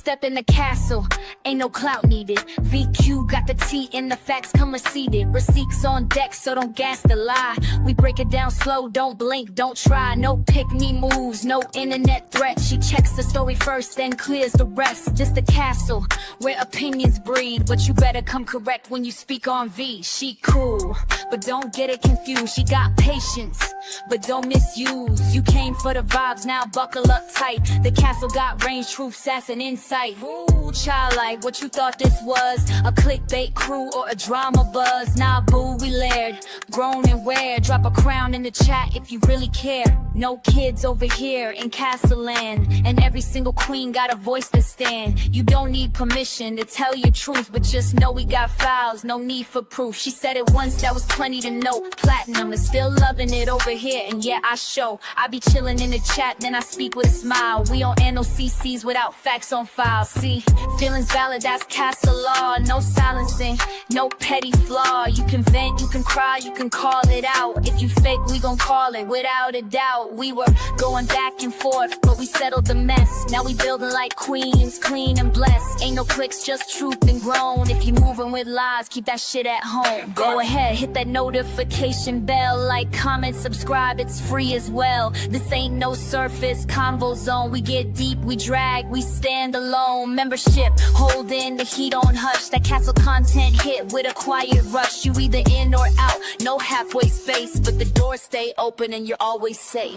step in the castle, ain't no clout needed. VQ got the T and the facts come receipted. Receipts on deck, so don't gas the lie. We break it down slow, don't blink, don't try. No pick-me moves, no internet threat. She checks the story first, then clears the rest. This the castle, where opinions breed. But you better come correct when you speak on V. She cool, but don't get it confused. She got patience, but don't misuse. You came for the vibes, now buckle up tight. The castle got range, truth, sass, and insight. Ooh, childlike, what you thought this was? A clickbait crew or a drama buzz? Nah, boo, we layered, grown and wear. Drop a crown in the chat if you really care. No kids over here in Castle Land, and every single queen got a voice to stand. You don't need permission to tell your truth, but just know we got files, no need for proof. She said it once, that was plenty to know. Platinum is still loving it over here, and yeah, I show. I be chilling in the chat, then I speak with a smile. We don't air no CCs without facts on file. See, feelings valid, that's Castle law. No silencing, no petty flaw. You can vent, you can cry, you can call it out. If you fake, we gon' call it without a doubt. We were going back and forth, but we settled the mess. Now we building like queens, clean and blessed. Ain't no clicks, just truth and grown. If you moving with lies, keep that shit at home. Go ahead, hit that notification bell. Like, comment, subscribe, it's free as well. This ain't no surface convo zone. We get deep, we drag, we stand alone. Membership, hold in the heat on hush. That castle content hit with a quiet rush. You either in or out, no halfway space, but the doors stay open and you're always safe.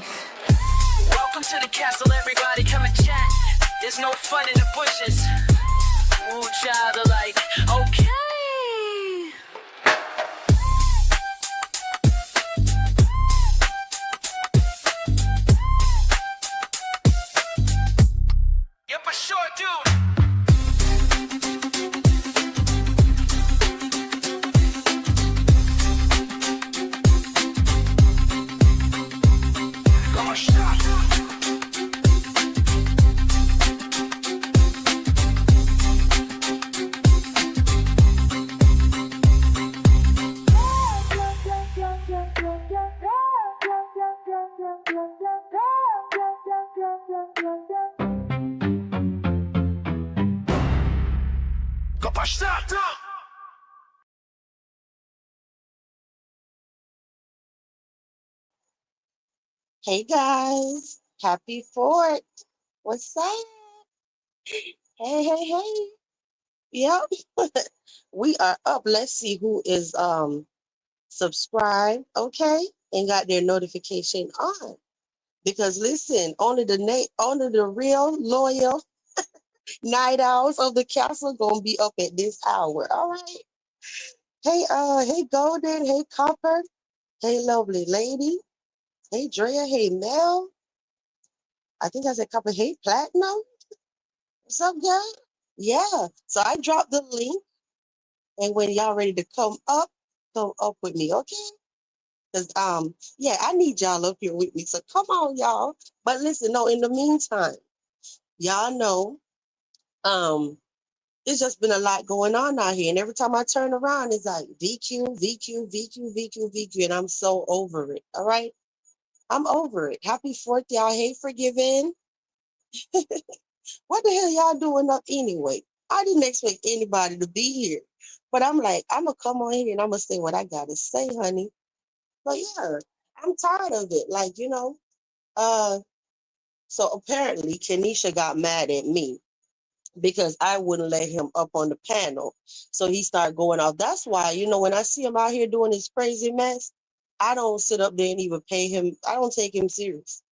Welcome to the castle, everybody come and chat. There's no fun in the bushes. Ooh, child alike, okay. Yep, I sure do. Hey guys, happy 4th. What's up? Hey. Yep. We are up. Let's see who is subscribed, okay, and got their notification on. Because listen, only the real loyal night owls of the castle gonna be up at this hour. All right. Hey Golden, hey Copper, hey Lovely Lady, hey Drea, hey Mel. I think I said Copper, hey Platinum. What's up, girl? Yeah. So I dropped the link, and when y'all ready to come up with me, okay? Because yeah, I need y'all up here with me. So come on, y'all. But listen, no, in the meantime, y'all know it's just been a lot going on out here. And every time I turn around, it's like VQ, VQ, VQ, VQ, VQ. And I'm so over it. All right? I'm over it. Happy 4th, y'all. Hey, forgiving. What the hell y'all doing up anyway? I didn't expect anybody to be here. But I'm like, I'm going to come on here and I'm going to say what I got to say, honey. But yeah, I'm tired of it. Like, so apparently Kenisha got mad at me because I wouldn't let him up on the panel. So he started going off. That's why, when I see him out here doing this crazy mess, I don't sit up there and even pay him. I don't take him serious.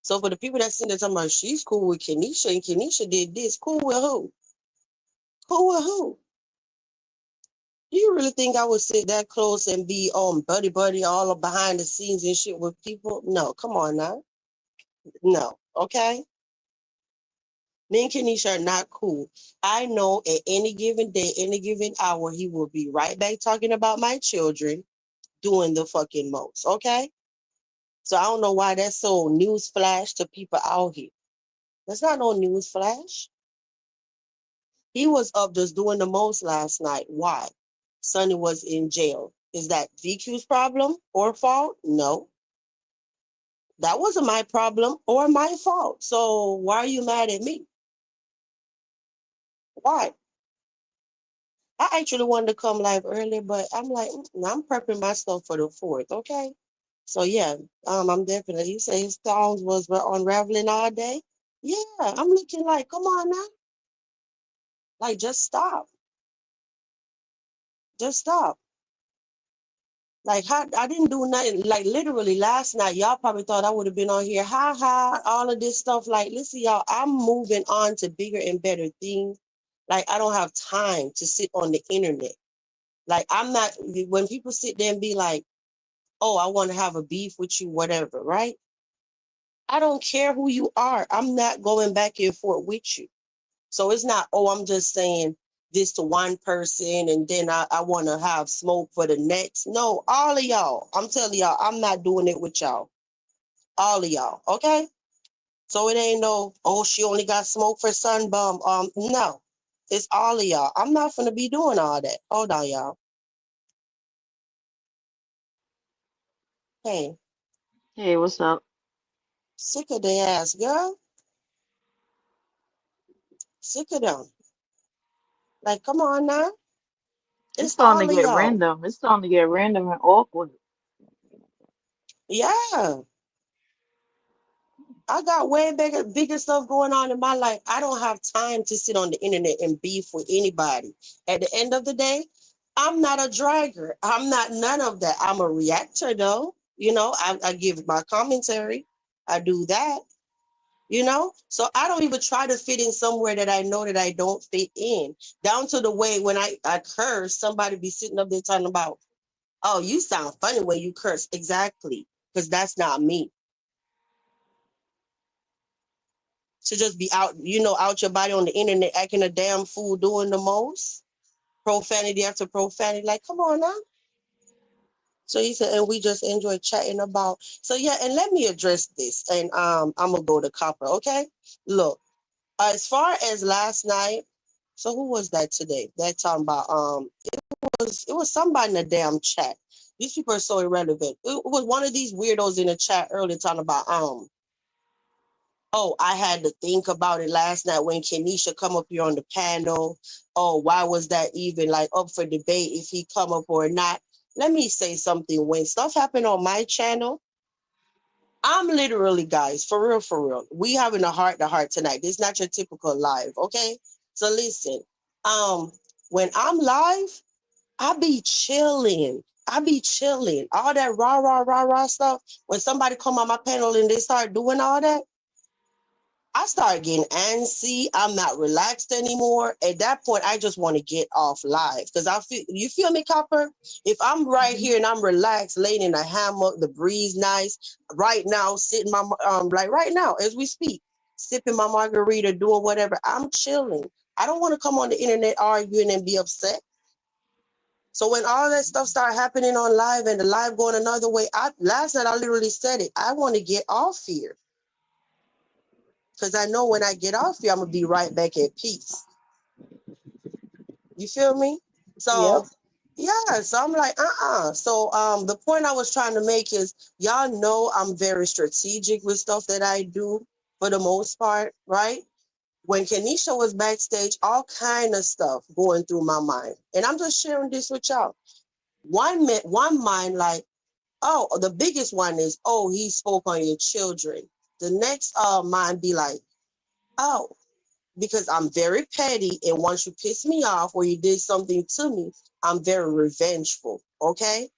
So for the people that sitting there talking about she's cool with Kenisha and Kenisha did this, cool with who? Cool with who? Do you really think I would sit that close and be buddy all up behind the scenes and shit with people? No, come on now. No, okay? Me and Kenisha are not cool. I know at any given day, any given hour, he will be right back talking about my children doing the fucking most, okay? So I don't know why that's so newsflash to people out here. That's not no newsflash. He was up just doing the most last night. Why? Sonny was in jail. Is that VQ's problem or fault? No. That wasn't my problem or my fault. So why are you mad at me? Why? I actually wanted to come live early, but I'm like, I'm prepping myself for the fourth, okay? So yeah, I'm definitely. You say his thongs were unraveling all day. Yeah, I'm looking like, come on now, like just stop, just stop. Like how I didn't do nothing. Like literally last night, y'all probably thought I would have been on here, ha ha, all of this stuff. Like, listen, y'all, I'm moving on to bigger and better things. Like I don't have time to sit on the internet. Like I'm not. When people sit there and be like, oh, I want to have a beef with you, whatever, right? I don't care who you are. I'm not going back and forth with you. So it's not, oh, I'm just saying this to one person and then I want to have smoke for the next. No, all of y'all. I'm telling y'all, I'm not doing it with y'all. All of y'all. Okay? So it ain't no, oh, she only got smoke for Sunbum. No. It's all of y'all. I'm not gonna be doing all that. Hold on, y'all. Hey, Hey, what's up? sick of their ass, girl. Sick of them. Like, come on now. It's It's starting all to of get y'all. random. It's starting to get random and awkward. Yeah. I got way bigger stuff going on in my life. I don't have time to sit on the internet and beef with anybody. At the end of the day, I'm not a dragger. I'm not none of that. I'm a reactor though. I give my commentary. I do that. So I don't even try to fit in somewhere that I know that I don't fit in. Down to the way when I curse, somebody be sitting up there talking about, oh, you sound funny when you curse. Exactly. Because that's not me. To just be out your body on the internet acting a damn fool doing the most profanity after profanity. Like, come on now. So he said, and we just enjoy chatting about. So yeah, and let me address this, and I'm gonna go to Copper. Okay, look, as far as last night. So who was that today? That talking about it was somebody in the damn chat. These people are so irrelevant. It was one of these weirdos in the chat earlier talking about oh, I had to think about it last night when Kenisha come up here on the panel. Oh, why was that even like up for debate if he come up or not? Let me say something. When stuff happened on my channel, I'm literally, guys, for real. We having a heart to heart tonight. This is not your typical live, okay? So listen, um, when I'm live, I be chilling. I be chilling. All that rah stuff. When somebody come on my panel and they start doing all that, I started getting antsy. I'm not relaxed anymore. At that point, I just want to get off live because you feel me, Copper? If I'm right Hmm. here and I'm relaxed, laying in a hammock, the breeze nice, right now, sitting like right now as we speak, sipping my margarita, doing whatever, I'm chilling. I don't want to come on the internet arguing and be upset. So when all that stuff started happening on live and the live going another way, last night I literally said it. I want to get off here. Because I know when I get off here, I'm gonna be right back at peace. You feel me? Yep. So yeah, so I'm like, So the point I was trying to make is y'all know I'm very strategic with stuff that I do for the most part, right? When Kenisha was backstage, all kind of stuff going through my mind. And I'm just sharing this with y'all. One mind like, oh, the biggest one is, oh, he spoke on your children. The next mind be like, oh, because I'm very petty. And once you piss me off or you did something to me, I'm very revengeful. Okay.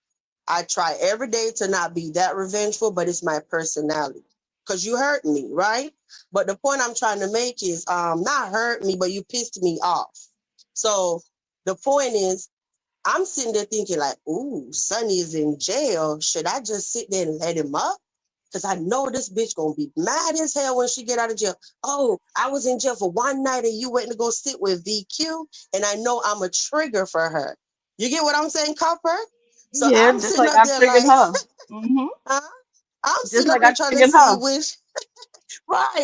I try every day to not be that revengeful, but it's my personality. Because you hurt me, right? But the point I'm trying to make is not hurt me, but you pissed me off. So the point is, I'm sitting there thinking like, ooh, Sonny is in jail. Should I just sit there and let him up? Because I know this bitch gonna be mad as hell when she get out of jail. Oh, I was in jail for one night and you went to go sit with VQ, and I know I'm a trigger for her. You get what I'm saying, Copper? So Yeah, I'm just sitting like up I there triggered like, her. Hmm. huh? I'm Just sitting up like there I trying to triggered see her.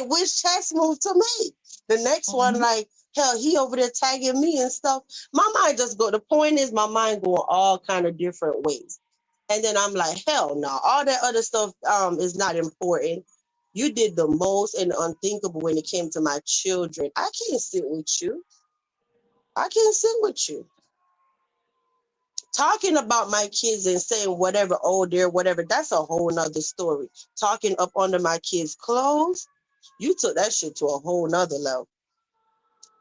which chess move to me. The next one, Hmm. like, hell, he over there tagging me and stuff. My mind just go, the point is my mind going all kind of different ways. And then I'm like, hell no, all that other stuff is not important. You did the most and the unthinkable when it came to my children. I can't sit with you. I can't sit with you. Talking about my kids and saying whatever, oh, they're whatever, that's a whole nother story. Talking up under my kids' clothes, you took that shit to a whole nother level.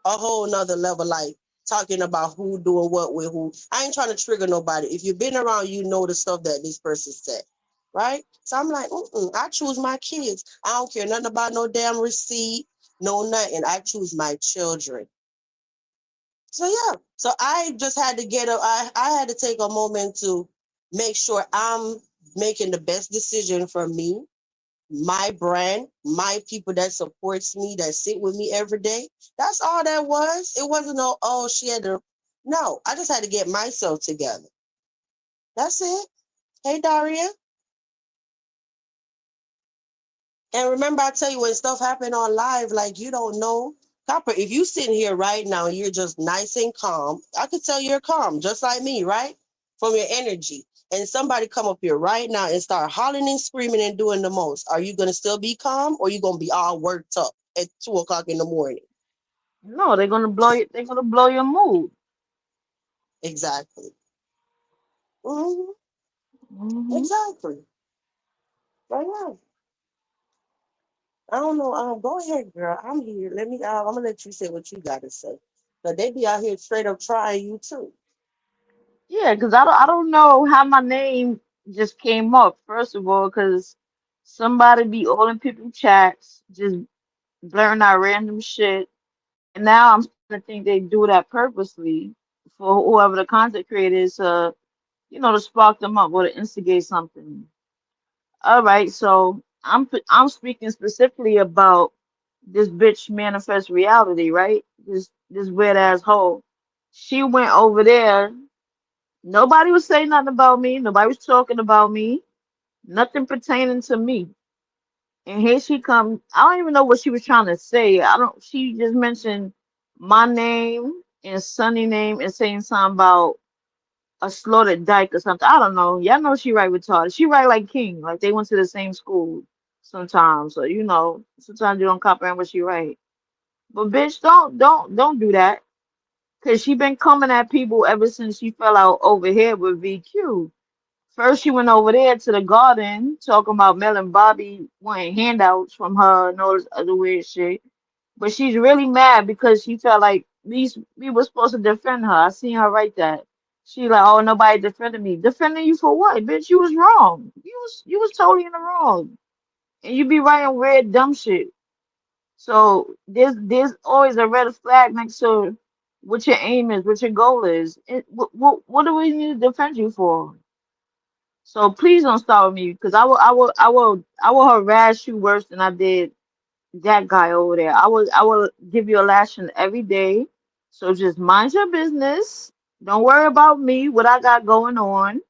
A whole nother level, like talking about who doing what with who. I ain't trying to trigger nobody. If you've been around, you know the stuff that this person said, right? So I'm like, I choose my kids. I don't care nothing about no damn receipt, no nothing. I choose my children. So yeah, so I just had to get up. I had to take a moment to make sure I'm making the best decision for me, my brand, my people that supports me, that sit with me every day. That's all that was. It wasn't no, oh, she had to. No, I just had to get myself together. That's it. Hey, Daria. And remember, I tell you, when stuff happen on live, like you don't know. Copper, if you sitting here right now and you're just nice and calm, I could tell you're calm, just like me, right? From your energy. And somebody come up here right now and start hollering and screaming and doing the most. Are you gonna still be calm, or you gonna be all worked up at 2 o'clock in the morning? No, they're gonna blow you. They're gonna blow your mood. Exactly. Hmm. Hmm. Exactly. Right now. I don't know. Go ahead, girl. I'm here. Let me. I'm gonna let you say what you gotta say. But they be out here straight up trying you too. Yeah, because I don't know how my name just came up. First of all, because somebody be all in people chats, just blurring out random shit. And now I'm starting to think they do that purposely for whoever the content creator is, to spark them up or to instigate something. All right, so I'm speaking specifically about this bitch manifest reality, right? This weird ass hoe. She went over there. Nobody was saying nothing about me. Nobody was talking about me. Nothing pertaining to me. And here she come. I don't even know what she was trying to say. I don't. She just mentioned my name and Sunny name and saying something about a slaughtered dyke or something. I don't know. Y'all know she right retarded. She right like King. Like they went to the same school sometimes. So sometimes you don't comprehend what she right. But bitch, don't do that. Cause she been coming at people ever since she fell out over here with VQ. First, she went over there to the garden talking about Mel and Bobby wanting handouts from her and all this other weird shit. But she's really mad because she felt like we were supposed to defend her. I seen her write that. She like, oh, nobody defended me. Defending you for what, bitch? You was wrong. You was totally in the wrong. And you be writing weird dumb shit. So there's always a red flag next to what your aim is, what your goal is. What do we need to defend you for? So please don't start with me because I will harass you worse than I did that guy over there. I will give you a lashing every day. So just mind your business. Don't worry about me, what I got going on.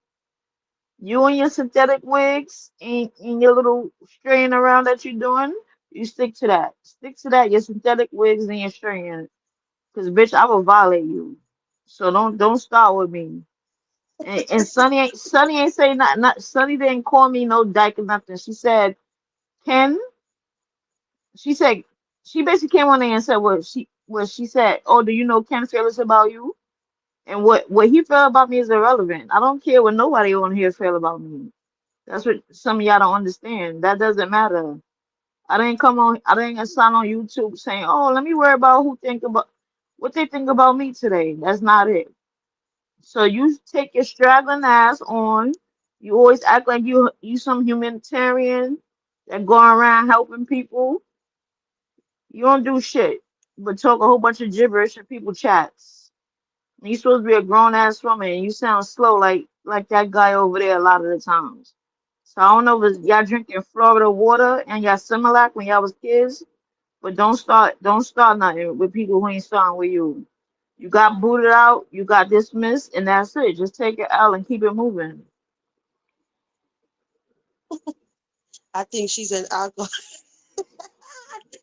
You and your synthetic wigs and your little straying around that you're doing, you stick to that. Stick to that, your synthetic wigs and your straying. Because bitch, I will violate you. So don't start with me. And Sunny ain't say not Sunny didn't call me no dyke or nothing. Ken, she said she basically came on there and said what she said, oh, do you know Ken feels about you? And what he felt about me is irrelevant. I don't care what nobody on here feel about me. That's what some of y'all don't understand. That doesn't matter. I didn't sign on YouTube saying, oh, let me worry about what they think about me today. That's not it. So you take your straggling ass on. You always act like you some humanitarian that going around helping people. You don't do shit but talk a whole bunch of gibberish in people chats. And you supposed to be a grown ass woman and you sound slow like that guy over there a lot of the times. So I don't know if y'all drinking Florida water and y'all Similac when y'all was kids, but don't start nothing with people who ain't starting with you. You got booted out, you got dismissed, and that's it. Just take your L and keep it moving. I think she's an alcohol.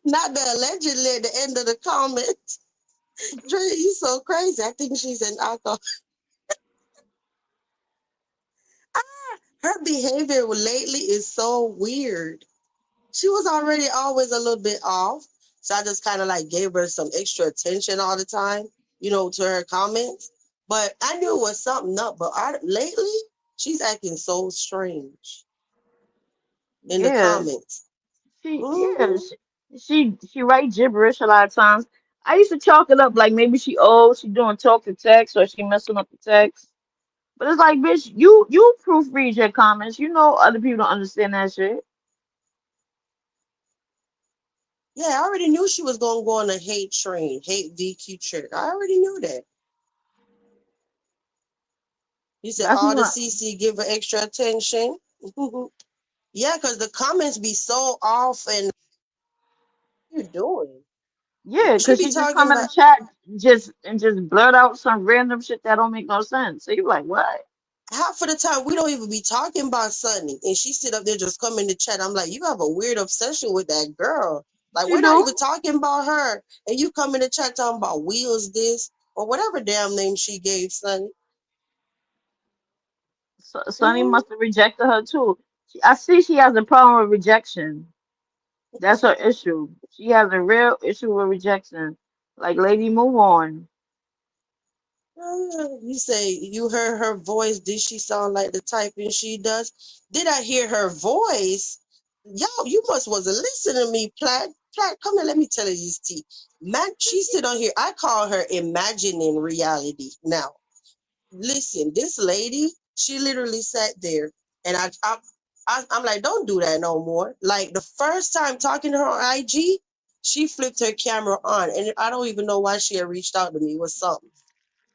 Not the allegedly at the end of the comment. Dre, you so crazy. I think she's an alcohol. Her behavior lately is so weird. She was already always a little bit off. So I just kind of like gave her some extra attention all the time. to her comments. But I knew it was something up. But lately, she's acting so strange in the Yeah, comments. she yeah Hmm. she she write gibberish a lot of times. I used to chalk it up like maybe she old, she doing talk to text or she messing up the text. But it's like, bitch, you proofread your comments. You know other people don't understand that shit. Yeah, I already knew she was gonna go on a hate train, hate VQ trick. I already knew that. He said That's all the when CC give her extra attention. Yeah, because the comments be so off and what you doing? yeah, She cause be she just talking come in the about chat just blurt out some random shit that don't make no sense. So you like, what? half of the time we don't even be talking about Sunny. And she sit up there just come in the chat. I'm like, you have a weird obsession with that girl. Like She we're not do. even talking about her. And you come in the chat talking about Wheels this or whatever damn name she gave Sunny. Sonny Hmm. must have rejected her too. I see she has a problem with rejection. That's her issue. She has a real issue with rejection. Like, lady, move on. You say you heard her voice. Did she sound like the typing she does? Did I hear her voice? Yo, you must wasn't listening to me, Platt. Platt, come here, let me tell you this tea. Man, she sit on here. I call her imagining reality. Now, listen, this lady, she literally sat there and I'm like, don't do that no more. Like the first time talking to her on IG, she flipped her camera on. And I don't even know why she had reached out to me with something.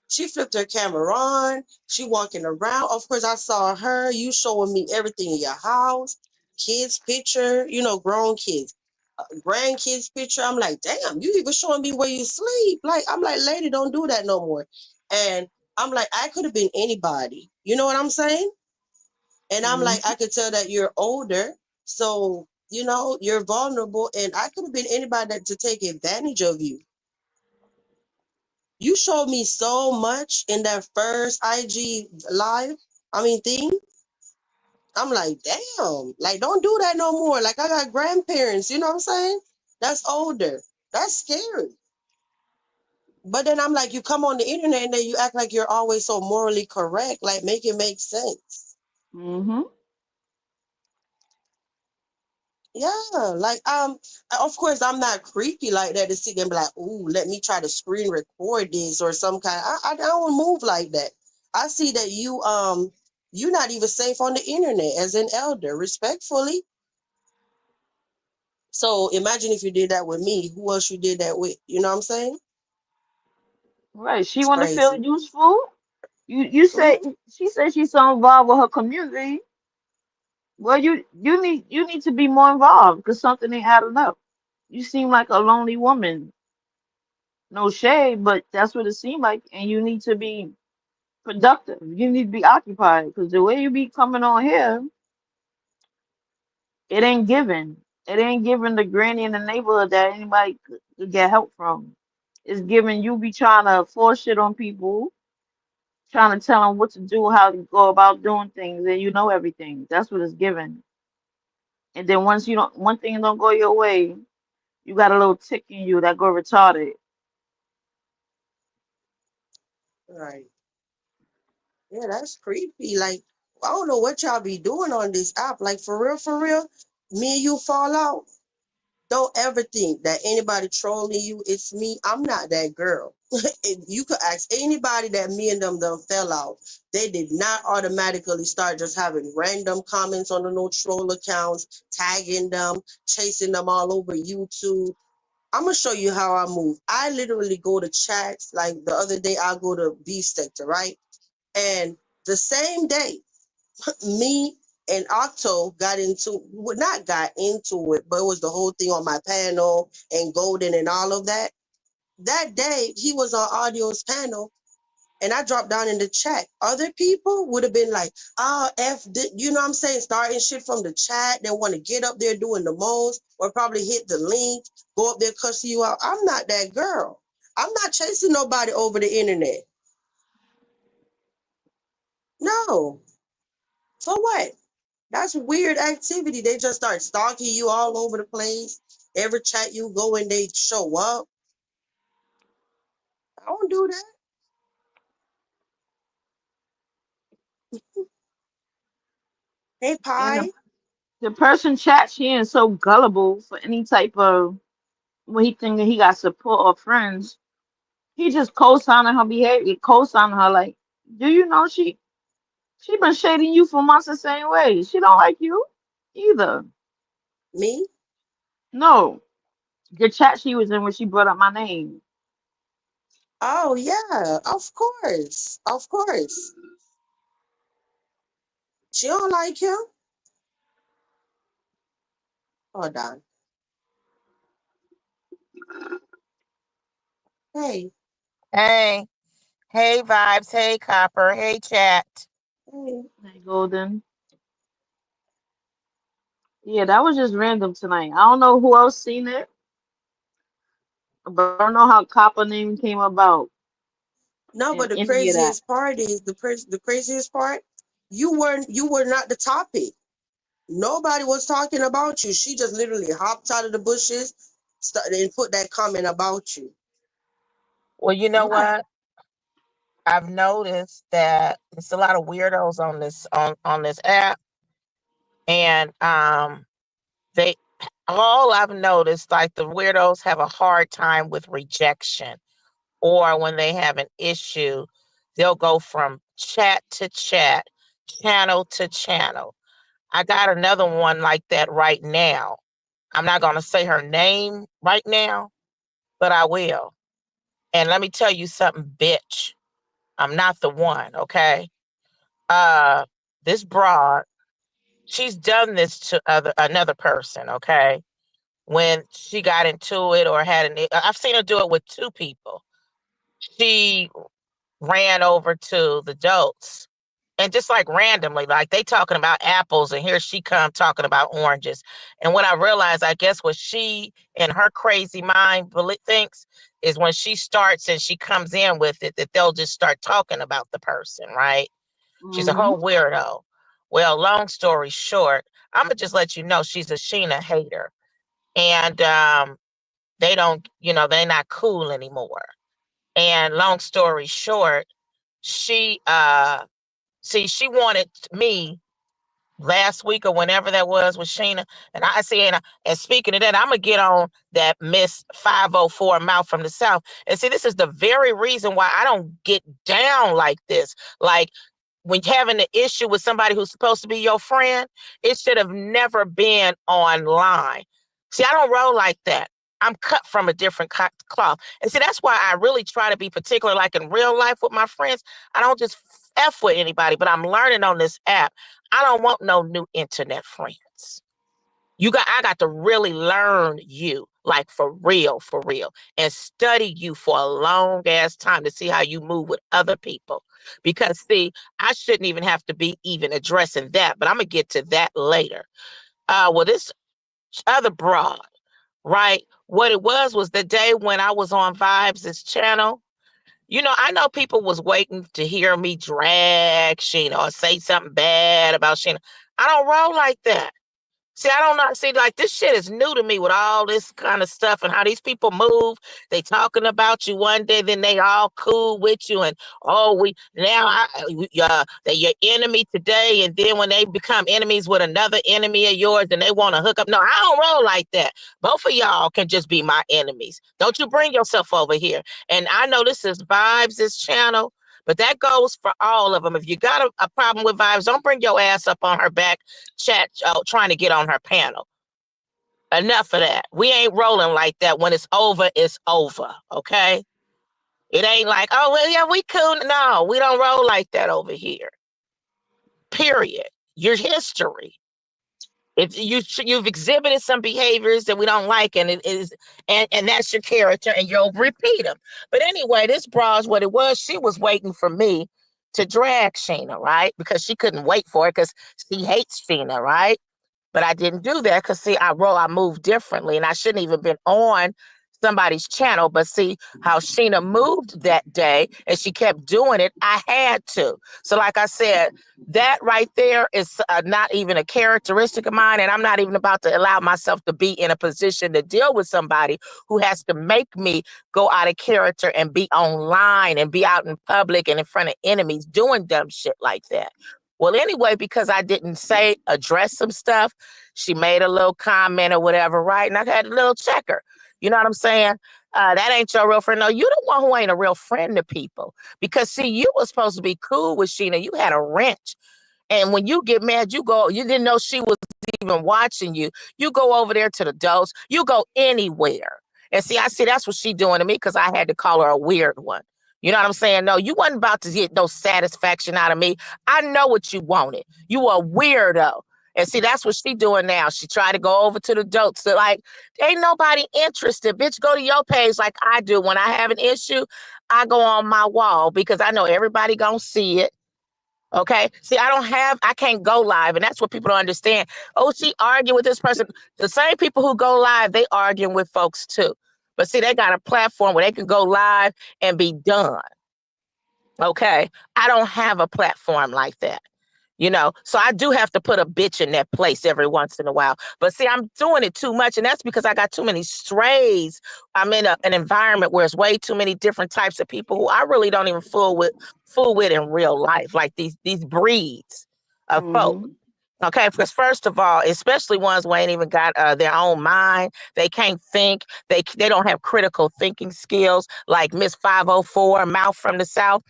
She flipped her camera on. She walking around. Of course, I saw her. You showing me everything in your house, kids picture, grown kids, grandkids picture. I'm like, damn, you even showing me where you sleep. Like, I'm like, lady, don't do that no more. And I'm like, I could have been anybody. You know what I'm saying? And I'm like, Hmm. I could tell that you're older, so you're vulnerable, and I could have been anybody to take advantage of you. You showed me so much in that first IG live. I mean, thing. I'm like, damn, like, don't do that no more. Like, I got grandparents, you know what I'm saying? That's older. That's scary. But then I'm like, you come on the internet and then you act like you're always so morally correct. Like, make it make sense. Hmm. Yeah, like of course I'm not creepy like that to sit there and be like, ooh, let me try to screen record this or some kind. I don't move like that. I see that you're not even safe on the internet as an elder, respectfully. So imagine if you did that with me, who else you did that with? You know what I'm saying? Right. She It's want to feel crazy. useful. You say Hmm. she said she's so involved with her community. Well, you need to be more involved because something ain't adding up. You seem like a lonely woman. No shade, but that's what it seemed like. And you need to be productive. You need to be occupied because the way you be coming on here, it ain't given. It ain't giving the granny in the neighborhood that anybody could get help from. It's giving you be trying to force shit on people, trying to tell them what to do, how to go about doing things, and you know everything. That's what it's giving. And then once you don't, one thing don't go your way, you got a little tick in you that go retarded. Right. Yeah, that's creepy. Like, I don't know what y'all be doing on this app. Like, for real, me and you fall out. Don't ever think that anybody trolling you, it's me. I'm not that girl. If you could ask anybody that me and them fell out. They did not automatically start just having random comments on the no troll accounts, tagging them, chasing them all over YouTube. I'm gonna show you how I move. I literally go to chats. Like the other day, I go to Beef Sector, right? And the same day, me and Octo got into, well, not got into it, but it was the whole thing on my panel and Golden and all of that. That day, he was on Audio's panel, and I dropped down in the chat. Other people would have been like, oh, you know what I'm saying? Starting shit from the chat. They want to get up there doing the most, or probably hit the link, go up there cussing you out. I'm not that girl. I'm not chasing nobody over the internet. No. For what? That's weird activity. They just start stalking you all over the place. Every chat you go in, they show up. I don't do that. Hey, And Pie. the person chat, she ain't so gullible for any type of when he think that he got support or friends. He just co-signing her behavior, co-signing her like, do you know she been shading you for months the same way. She don't like you either. Me? No, the chat she was in when she brought up my name. Oh yeah, of course. Of course. She don't like him. Hold on. Hey, Hey, hey, vibes. Hey, Copper. Hey, chat. hey. Hey, Golden. Yeah, that was just random tonight. I don't know who else seen it, but I don't know how Copper name came about No, and but the any of that. craziest part is the craziest part. You were not the topic. Nobody was talking about you. She just literally hopped out of the bushes, started and put that comment about you. Well, you know Right. what? I've noticed that there's a lot of weirdos on this app, and they all I've noticed like the weirdos have a hard time with rejection, or when they have an issue, they'll go from chat to chat, channel to channel. I got another one like that right now. I'm not gonna say her name right now, but I will. And let me tell you something, bitch. I'm not the one, okay? Uh this broad, she's done this to another person, okay? When she got into it or had I've seen her do it with two people. She ran over to the adults and just like randomly, like they talking about apples and here she come talking about oranges. And when I realized, I guess what she in her crazy mind thinks is when she starts and she comes in with it, that they'll just start talking about the person, right? She's a Mm-hmm. whole weirdo. Well, long story short, I'm gonna just let you know she's a Sheena hater. And they don't, they're not cool anymore. And long story short, she see, she wanted me last week or whenever that was with Sheena. And I see, and speaking of that, I'm gonna get on that Miss 504 mouth from the South. And see, this is the very reason why I don't get down like this. Like when you're having an issue with somebody who's supposed to be your friend, it should have never been online. See, I don't roll like that. I'm cut from a different cloth. And see, that's why I really try to be particular, like in real life with my friends. I don't just F with anybody, but I'm learning on this app. I don't want no new internet friends. I got to really learn you, like for real, and study you for a long ass time to see how you move with other people. Because see, I shouldn't even have to be even addressing that, but I'm gonna get to that later. Well, this other broad, right? What it was the day when I was on Vibes' channel. I know people was waiting to hear me drag Sheena or say something bad about Sheena. I don't roll like that. See, I don't know. See, like this shit is new to me with all this kind of stuff and how these people move. They talking about you one day, then they all cool with you, and oh, they're your enemy today, and then when they become enemies with another enemy of yours, and they want to hook up. No, I don't roll like that. Both of y'all can just be my enemies. Don't you bring yourself over here. And I know this is Vibes, this channel. But that goes for all of them. If you got a problem with Vibes, don't bring your ass up on her back chat trying to get on her panel. Enough of that. We ain't rolling like that. When it's over, okay? It ain't like, oh, well, yeah, we cool. No, we don't roll like that over here. Period. Your history. If you've exhibited some behaviors that we don't like, and it is, and that's your character, and you'll repeat them. But anyway, this bra is what it was. She was waiting for me to drag Sheena, right? Because she couldn't wait for it because she hates Sheena, right? But I didn't do that because see, I move differently, and I shouldn't even been on somebody's channel. But see how Sheena moved that day and she kept doing it. I had to. So like I said, that right there is not even a characteristic of mine. And I'm not even about to allow myself to be in a position to deal with somebody who has to make me go out of character and be online and be out in public and in front of enemies doing dumb shit like that. Well, anyway, because I didn't address some stuff, she made a little comment or whatever, right? And I had a little checker. You know what I'm saying? That ain't your real friend. No, you the one who ain't a real friend to people. Because see, you was supposed to be cool with Sheena. You had a wrench. And when you get mad, you didn't know she was even watching you. You go over there to the dose. You go anywhere. And see, I see that's what she doing to me because I had to call her a weird one. You know what I'm saying? No, you wasn't about to get no satisfaction out of me. I know what you wanted. You a weirdo. And see, that's what she doing now. She tried to go over to the dopes. So like, ain't nobody interested. Bitch, go to your page like I do. When I have an issue, I go on my wall because I know everybody gonna see it. Okay. See, I can't go live. And that's what people don't understand. Oh, she arguing with this person. The same people who go live, they arguing with folks too. But see, they got a platform where they can go live and be done. Okay. I don't have a platform like that. You know, so I do have to put a bitch in that place every once in a while. But see, I'm doing it too much. And that's because I got too many strays. I'm in an environment where it's way too many different types of people who I really don't even fool with in real life, like these breeds of folk. Mm-hmm. Okay, because first of all, especially ones who ain't even got their own mind, they can't think, they don't have critical thinking skills, like Miss 504, Mouth from the South.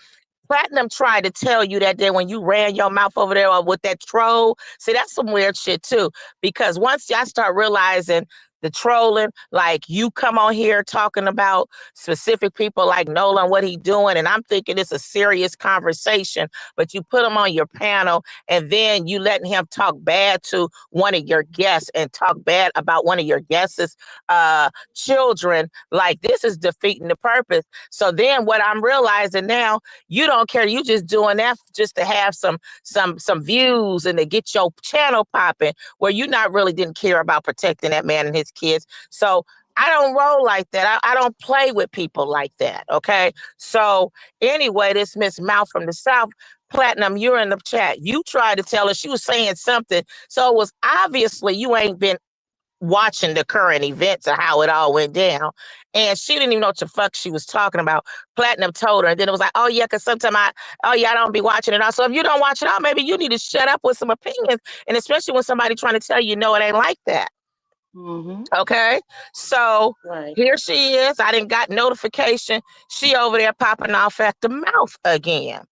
Platinum tried to tell you that day when you ran your mouth over there with that troll. See, that's some weird shit too. Because once I start realizing the trolling, like you come on here talking about specific people like Nolan, what he doing, and I'm thinking it's a serious conversation, but you put him on your panel and then you letting him talk bad to one of your guests and talk bad about one of your guests' children, like this is defeating the purpose. So then what I'm realizing now, you don't care. You just doing that just to have some views and to get your channel popping, where you not really didn't care about protecting that man and his kids. So I don't roll like that. I don't play with people like that. Okay. So anyway, this Miss Mouth from the South, Platinum, you're in the chat. You tried to tell her she was saying something. So it was obviously you ain't been watching the current events of how it all went down. And she didn't even know what the fuck she was talking about. Platinum told her, and then it was like, oh yeah, because sometimes I don't be watching it all. So if you don't watch it all, maybe you need to shut up with some opinions. And especially when somebody trying to tell you, no, it ain't like that. Mm-hmm. Okay. So Right. here she is. I didn't got notification. She over there popping off at the mouth again.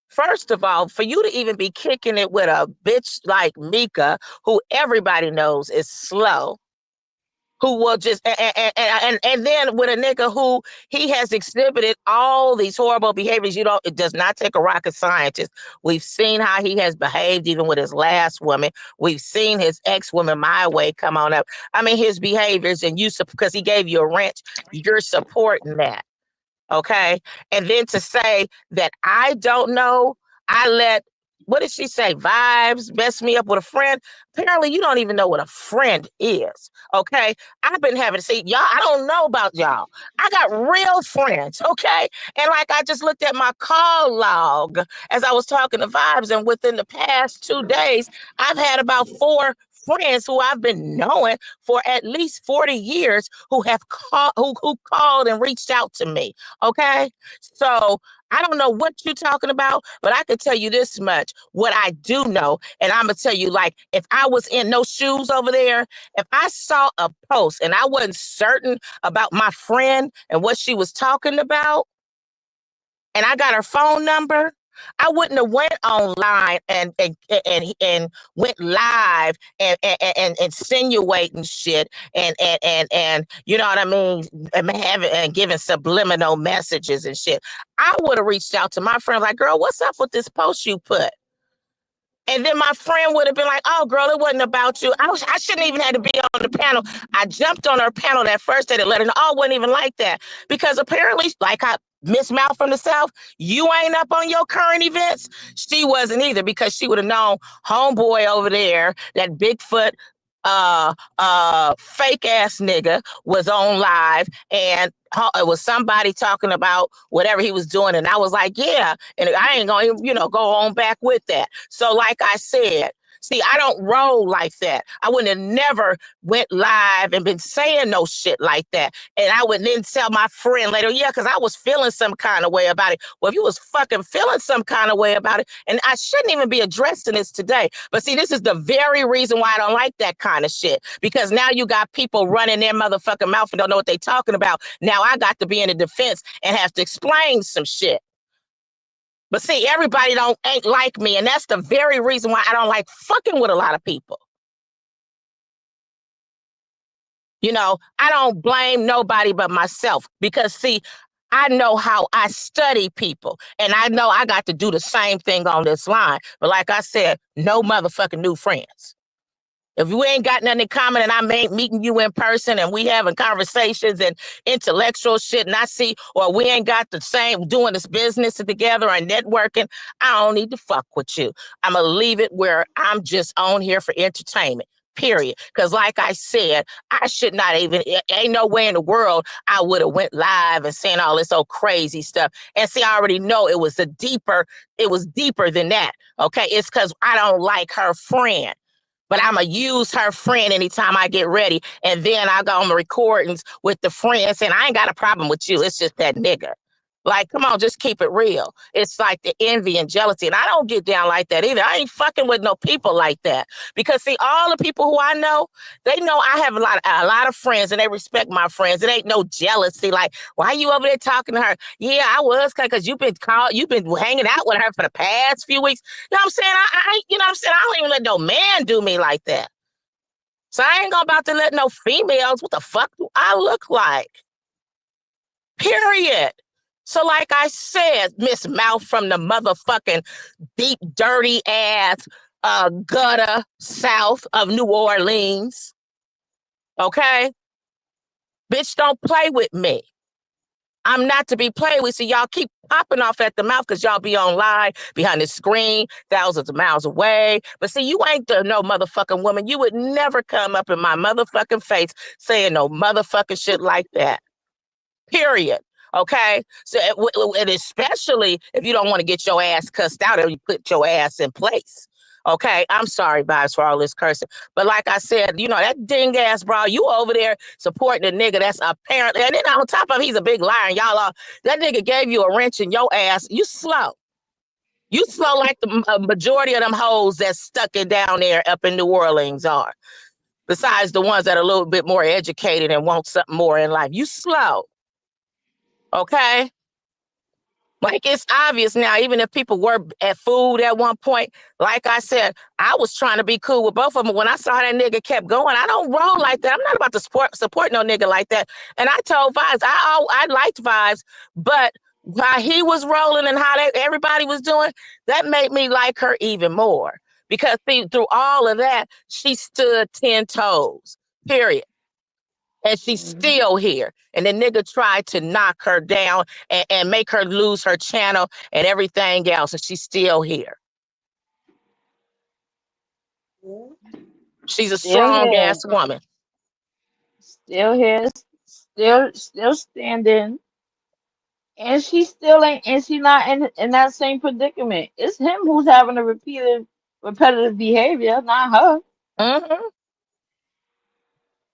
First of all, for you to even be kicking it with a bitch like Mika, who everybody knows is slow, who will just and then with a nigga who he has exhibited all these horrible behaviors. It does not take a rocket scientist. We've seen how he has behaved even with his last woman. We've seen his ex-woman My Way come on up. I mean, his behaviors, and because he gave you a wrench, you're supporting that. Okay. And then to say that I don't know, what did she say? Vibes mess me up with a friend. Apparently, you don't even know what a friend is. Okay. I've been having to see y'all. I don't know about y'all. I got real friends. Okay. And like I just looked at my call log as I was talking to Vibes, and within the past 2 days, I've had about 4 friends who I've been knowing for at least 40 years who have who called and reached out to me. Okay. So I don't know what you're talking about, but I can tell you this much. What I do know, and I'm going to tell you, like, if I was in those shoes over there, if I saw a post and I wasn't certain about my friend and what she was talking about, and I got her phone number, I wouldn't have went online and went live and insinuating shit and you know what I mean, and giving subliminal messages and shit. I would have reached out to my friend like, girl, what's up with this post you put? And then my friend would have been like, oh, girl, it wasn't about you. I shouldn't even have to be on the panel. I jumped on her panel that first day to let her know, oh, it wasn't even like that. Because apparently, like Miss Mouth from the South, you ain't up on your current events. She wasn't either, because she would have known homeboy over there, that Bigfoot fake ass nigga was on live, and it was somebody talking about whatever he was doing, and I was like, yeah, and I ain't gonna, go on back with that. So, like I said, see, I don't roll like that. I would have never went live and been saying no shit like that. And I would then tell my friend later, yeah, because I was feeling some kind of way about it. Well, if you was fucking feeling some kind of way about it, and I shouldn't even be addressing this today. But see, this is the very reason why I don't like that kind of shit. Because now you got people running their motherfucking mouth and don't know what they talking about. Now I got to be in the defense and have to explain some shit. But see, everybody ain't like me, and that's the very reason why I don't like fucking with a lot of people. I don't blame nobody but myself because, see, I know how I study people, and I know I got to do the same thing on this line. But like I said, no motherfucking new friends. If we ain't got nothing in common and I'm meeting you in person and we having conversations and intellectual shit and I see, or we ain't got the same doing this business together or networking, I don't need to fuck with you. I'm going to leave it where I'm just on here for entertainment, period. Because like I said, I should not even, ain't no way in the world I would have went live and saying all this old crazy stuff. And see, I already know it was deeper than that. Okay. It's because I don't like her friend. But I'm going to use her friend anytime I get ready. And then I go on the recordings with the friend saying, I ain't got a problem with you. It's just that nigga. Like, come on, just keep it real. It's like the envy and jealousy. And I don't get down like that either. I ain't fucking with no people like that. Because, see, all the people who I know, they know I have a lot of friends and they respect my friends. It ain't no jealousy. Like, why you over there talking to her? Yeah, I was, because you've been hanging out with her for the past few weeks. You know what I'm saying? I don't even let no man do me like that. So I ain't about to let no females. What the fuck do I look like? Period. So like I said, Miss Mouth from the motherfucking deep, dirty ass gutter south of New Orleans. Okay? Bitch, don't play with me. I'm not to be played with. So y'all keep popping off at the mouth because y'all be online behind the screen, thousands of miles away. But see, you ain't no motherfucking woman. You would never come up in my motherfucking face saying no motherfucking shit like that. Period. Okay? So, and especially if you don't want to get your ass cussed out or you put your ass in place. Okay, I'm sorry, Vibes, for all this cursing. But like I said, that ding ass bro, you over there supporting a nigga that's apparently, and then on top of he's a big liar, and y'all are, that nigga gave you a wrench in your ass. You slow. You slow like the majority of them hoes that's stuck it down there up in New Orleans are. Besides the ones that are a little bit more educated and want something more in life. You slow. Okay? Like, it's obvious now, even if people were at food at one point, like I said, I was trying to be cool with both of them. When I saw that nigga kept going, I don't roll like that. I'm not about to support no nigga like that. And I told Vibes, I liked Vibes, but while he was rolling and how everybody was doing, that made me like her even more. Because see, through all of that, she stood 10 toes, period. And she's still here. And the nigga tried to knock her down and make her lose her channel and everything else. And she's still here. Yeah. She's a Still strong here. ass woman. Still here. Still standing. And she still ain't, and she not in that same predicament. It's him who's having a repetitive behavior, not her. Mm-hmm.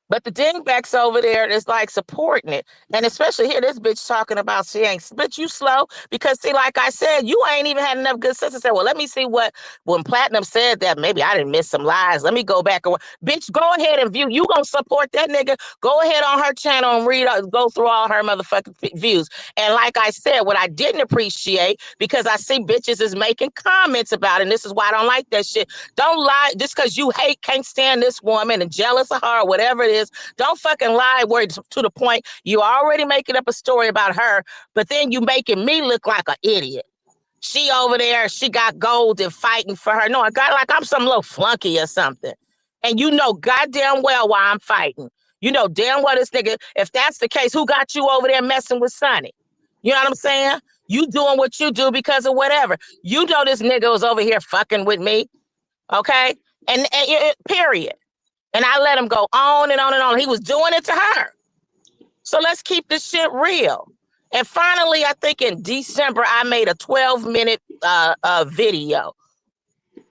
But the dingbacks over there is like supporting it. And especially here, this bitch talking about she ain't, bitch, you slow. Because see, like I said, you ain't even had enough good sense to say, well, let me see when Platinum said that, maybe I didn't miss some lies. Let me go back and, bitch, go ahead and view. You gonna support that nigga. Go ahead on her channel and go through all her motherfucking views. And like I said, what I didn't appreciate, because I see bitches is making comments about it, and this is why I don't like that shit. Don't lie just because you can't stand this woman and jealous of her or whatever it is. Don't fucking lie where to the point you already making up a story about her, but then you making me look like an idiot. She over there, she got gold and fighting for her. No, I got like I'm some little flunky or something. And you know goddamn well why I'm fighting. You know damn well this nigga, if that's the case, who got you over there messing with Sonny? You know what I'm saying? You doing what you do because of whatever. You know this nigga was over here fucking with me. Okay? And period. And I let him go on and on and on. He was doing it to her. So let's keep this shit real. And finally, I think in December, I made a 12-minute video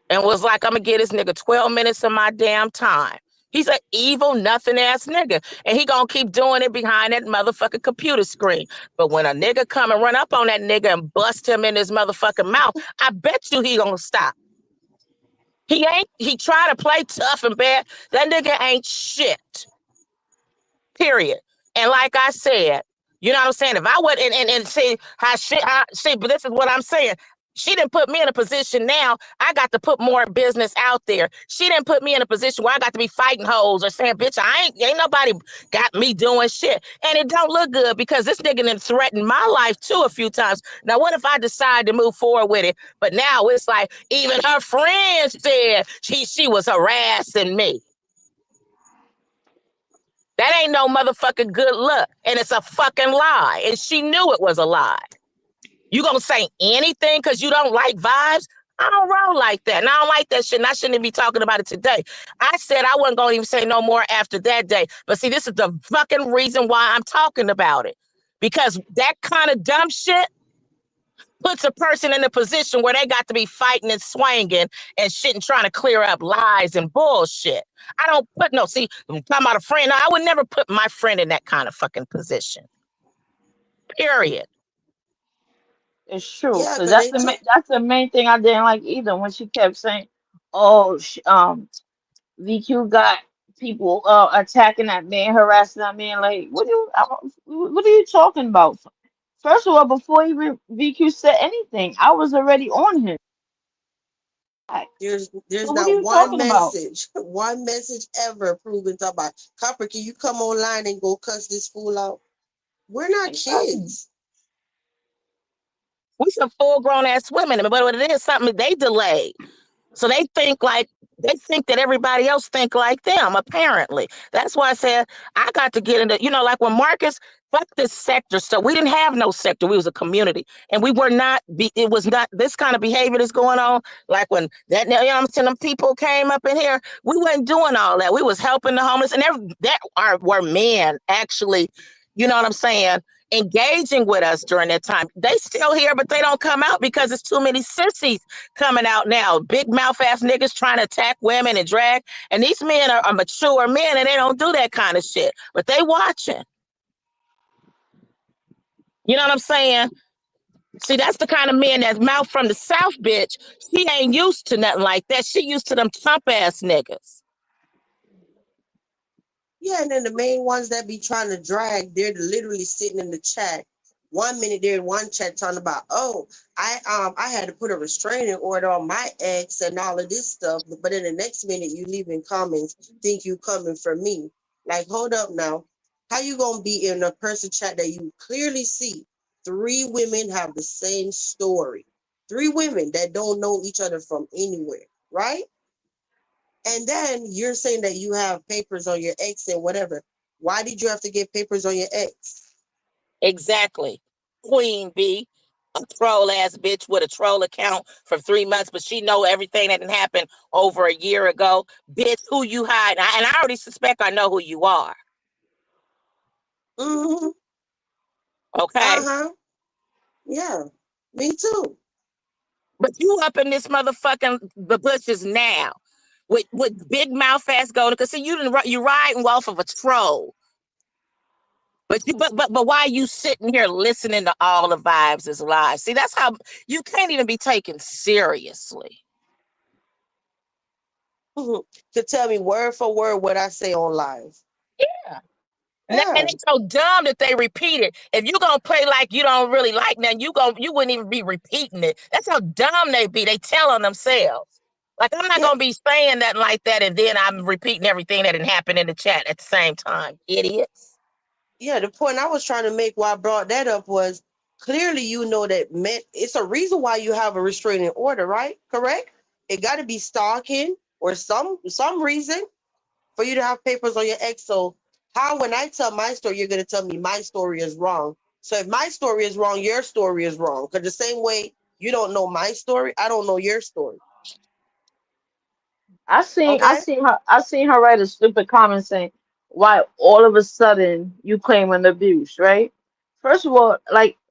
and was like, I'm going to get this nigga 12 minutes of my damn time. He's an evil, nothing ass nigga. And he going to keep doing it behind that motherfucking computer screen. But when a nigga come and run up on that nigga and bust him in his motherfucking mouth, I bet you he going to stop. He try to play tough and bad. That nigga ain't shit. Period. And like I said, you know what I'm saying? If I would and see but this is what I'm saying. She didn't put me in a position now. I got to put more business out there. She didn't put me in a position where I got to be fighting hoes or saying, bitch, ain't nobody got me doing shit. And it don't look good because this nigga done threatened my life too a few times. Now, what if I decide to move forward with it? But now it's like even her friends said she was harassing me. That ain't no motherfucking good luck. And it's a fucking lie. And she knew it was a lie. You gonna say anything because you don't like vibes? I don't roll like that. And I don't like that shit. And I shouldn't be talking about it today. I said I wasn't gonna even say no more after that day. But see, this is the fucking reason why I'm talking about it. Because that kind of dumb shit puts a person in a position where they got to be fighting and swinging and shit and trying to clear up lies and bullshit. I don't put see, I'm talking about a friend. No, I would never put my friend in that kind of fucking position. Period. It's true, Yeah, because because they took that's the main thing I didn't like either when she kept saying, "Oh, VQ got people attacking that man, harassing that man." Like, what are you talking about? First of all, before even VQ said anything, I was already on him. there's So what are not you talking about? one message ever proven to about Copper, can you come online and go cuss this fool out? We're not Exactly. kids. We some full grown ass women, but what it is something they delayed. So they think that everybody else think like them, apparently. That's why I said I got to get into, like when Marcus, fuck this sector stuff. We didn't have no sector. We was a community. And we were not, it was not this kind of behavior that's going on. Like when I'm saying, them people came up in here, we wasn't doing all that. We was helping the homeless. And were men actually, you know what I'm saying, engaging with us during that time. They still here, but they don't come out because it's too many sissies coming out now. Big mouth ass niggas trying to attack women and drag. And these men are mature men and they don't do that kind of shit. But they watching. You know what I'm saying? See, that's the kind of man that's mouth from the South, bitch. She ain't used to nothing like that. She used to them chump ass niggas. Yeah, and then the main ones that be trying to drag, they're literally sitting in the chat. 1 minute they're in one chat talking about, oh, I had to put a restraining order on my ex and all of this stuff. But in the next minute you leave in comments, think you coming for me. Like, hold up now. How you gonna be in a person chat that you clearly see 3 women have the same story? 3 women that don't know each other from anywhere, right? And then you're saying that you have papers on your ex and whatever. Why did you have to get papers on your ex? Exactly. Queen B, a troll ass bitch with a troll account for 3 months, but she know everything that didn't happen over a year ago. Bitch, who you hide? And I already suspect I know who you are. Mm-hmm. Okay. Uh-huh. Yeah. Me too. But you up in this motherfucking the bushes now with big mouth ass golden. Cause see, you riding off of a troll. But why you sitting here listening to all the vibes is lies? See, that's how you can't even be taken seriously. Mhm. To tell me word for word what I say on live. Yeah. And Yeah. it's so dumb that they repeat it. If you gonna play like you don't really like nothing, you wouldn't even be repeating it. That's how dumb they be. They tell on themselves. Like I'm not Yeah. gonna be saying nothing like that, and then I'm repeating everything that didn't happen in the chat at the same time. Idiots. Yeah. The point I was trying to make why I brought that up was clearly you know that it's a reason why you have a restraining order, right? Correct? It gotta be stalking or some reason for you to have papers on your ex. So how when I tell my story, you're gonna tell me my story is wrong. So if my story is wrong, your story is wrong. Because the same way you don't know my story, I don't know your story. Okay? I seen her write a stupid comment saying, "Why all of a sudden you claim an abuse, right?" First of all,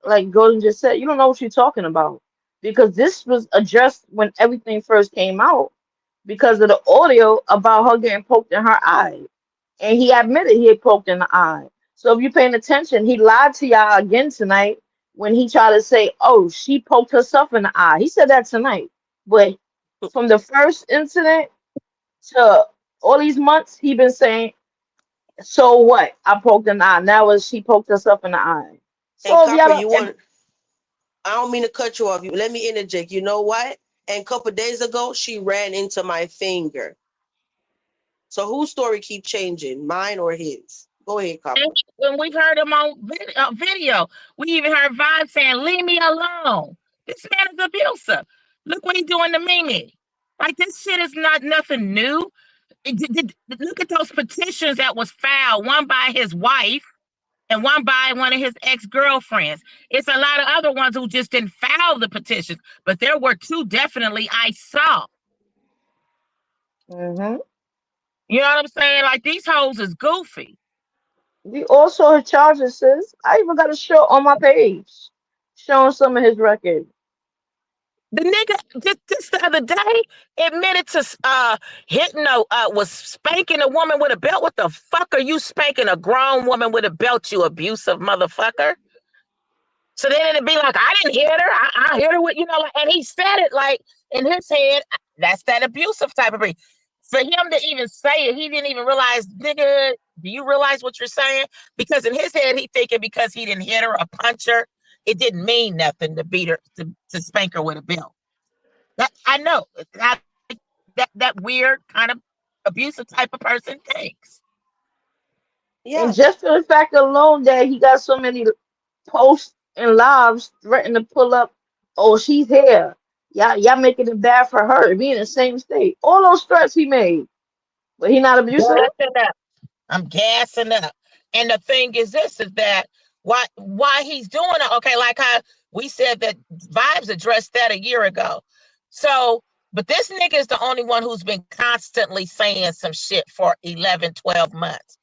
like Golden just said, you don't know what you're talking about because this was addressed when everything first came out because of the audio about her getting poked in her eye, and he admitted he had poked in the eye. So if you're paying attention, he lied to y'all again tonight when he tried to say, "Oh, she poked herself in the eye." He said that tonight, but from the first incident to all these months, he been saying, "So what? I poked in the eye. Now is she poked herself in the eye." And So if y'all Copper, don't, you want I don't mean to cut you off. You let me interject. You know what? And a couple days ago, she ran into my finger. So whose story keep changing? Mine or his? Go ahead, And Copper. when we've heard him on video, we even heard Vibe saying, "Leave me alone." This man is abusive. Look what he's doing to Mimi. Like this shit is not nothing new. Look at those petitions that was filed, one by his wife and one by one of his ex-girlfriends. It's a lot of other ones who just didn't file the petitions, but there were two definitely I saw. hmm You know what I'm saying? Like these hoes is goofy. we also his charges, sis. I even got a show on my page showing some of his record. The nigga just the other day admitted to hitting was spanking a woman with a belt. What the fuck are you spanking a grown woman with a belt, you abusive motherfucker? So then it'd be like, I didn't hit her. I hit her with, like, and he said it like in his head, that's that abusive type of thing. For him to even say it, he didn't even realize, nigga, do you realize what you're saying? Because in his head, he thinking because he didn't hit her or punch her, it didn't mean nothing to beat her, to spank her with a belt. That I know that weird kind of abusive type of person thinks. And Yes. just for the fact alone that he got so many posts and lives threatening to pull up, "Oh, she's here. Y'all making it bad for her to be in the same state." All those threats he made, but he not abusive. Gassing up. I'm gassing up. And the thing is this is that why he's doing it, okay, like how we said that Vibes addressed that a year ago. So, but this nigga is the only one who's been constantly saying some shit for 11, 12 months.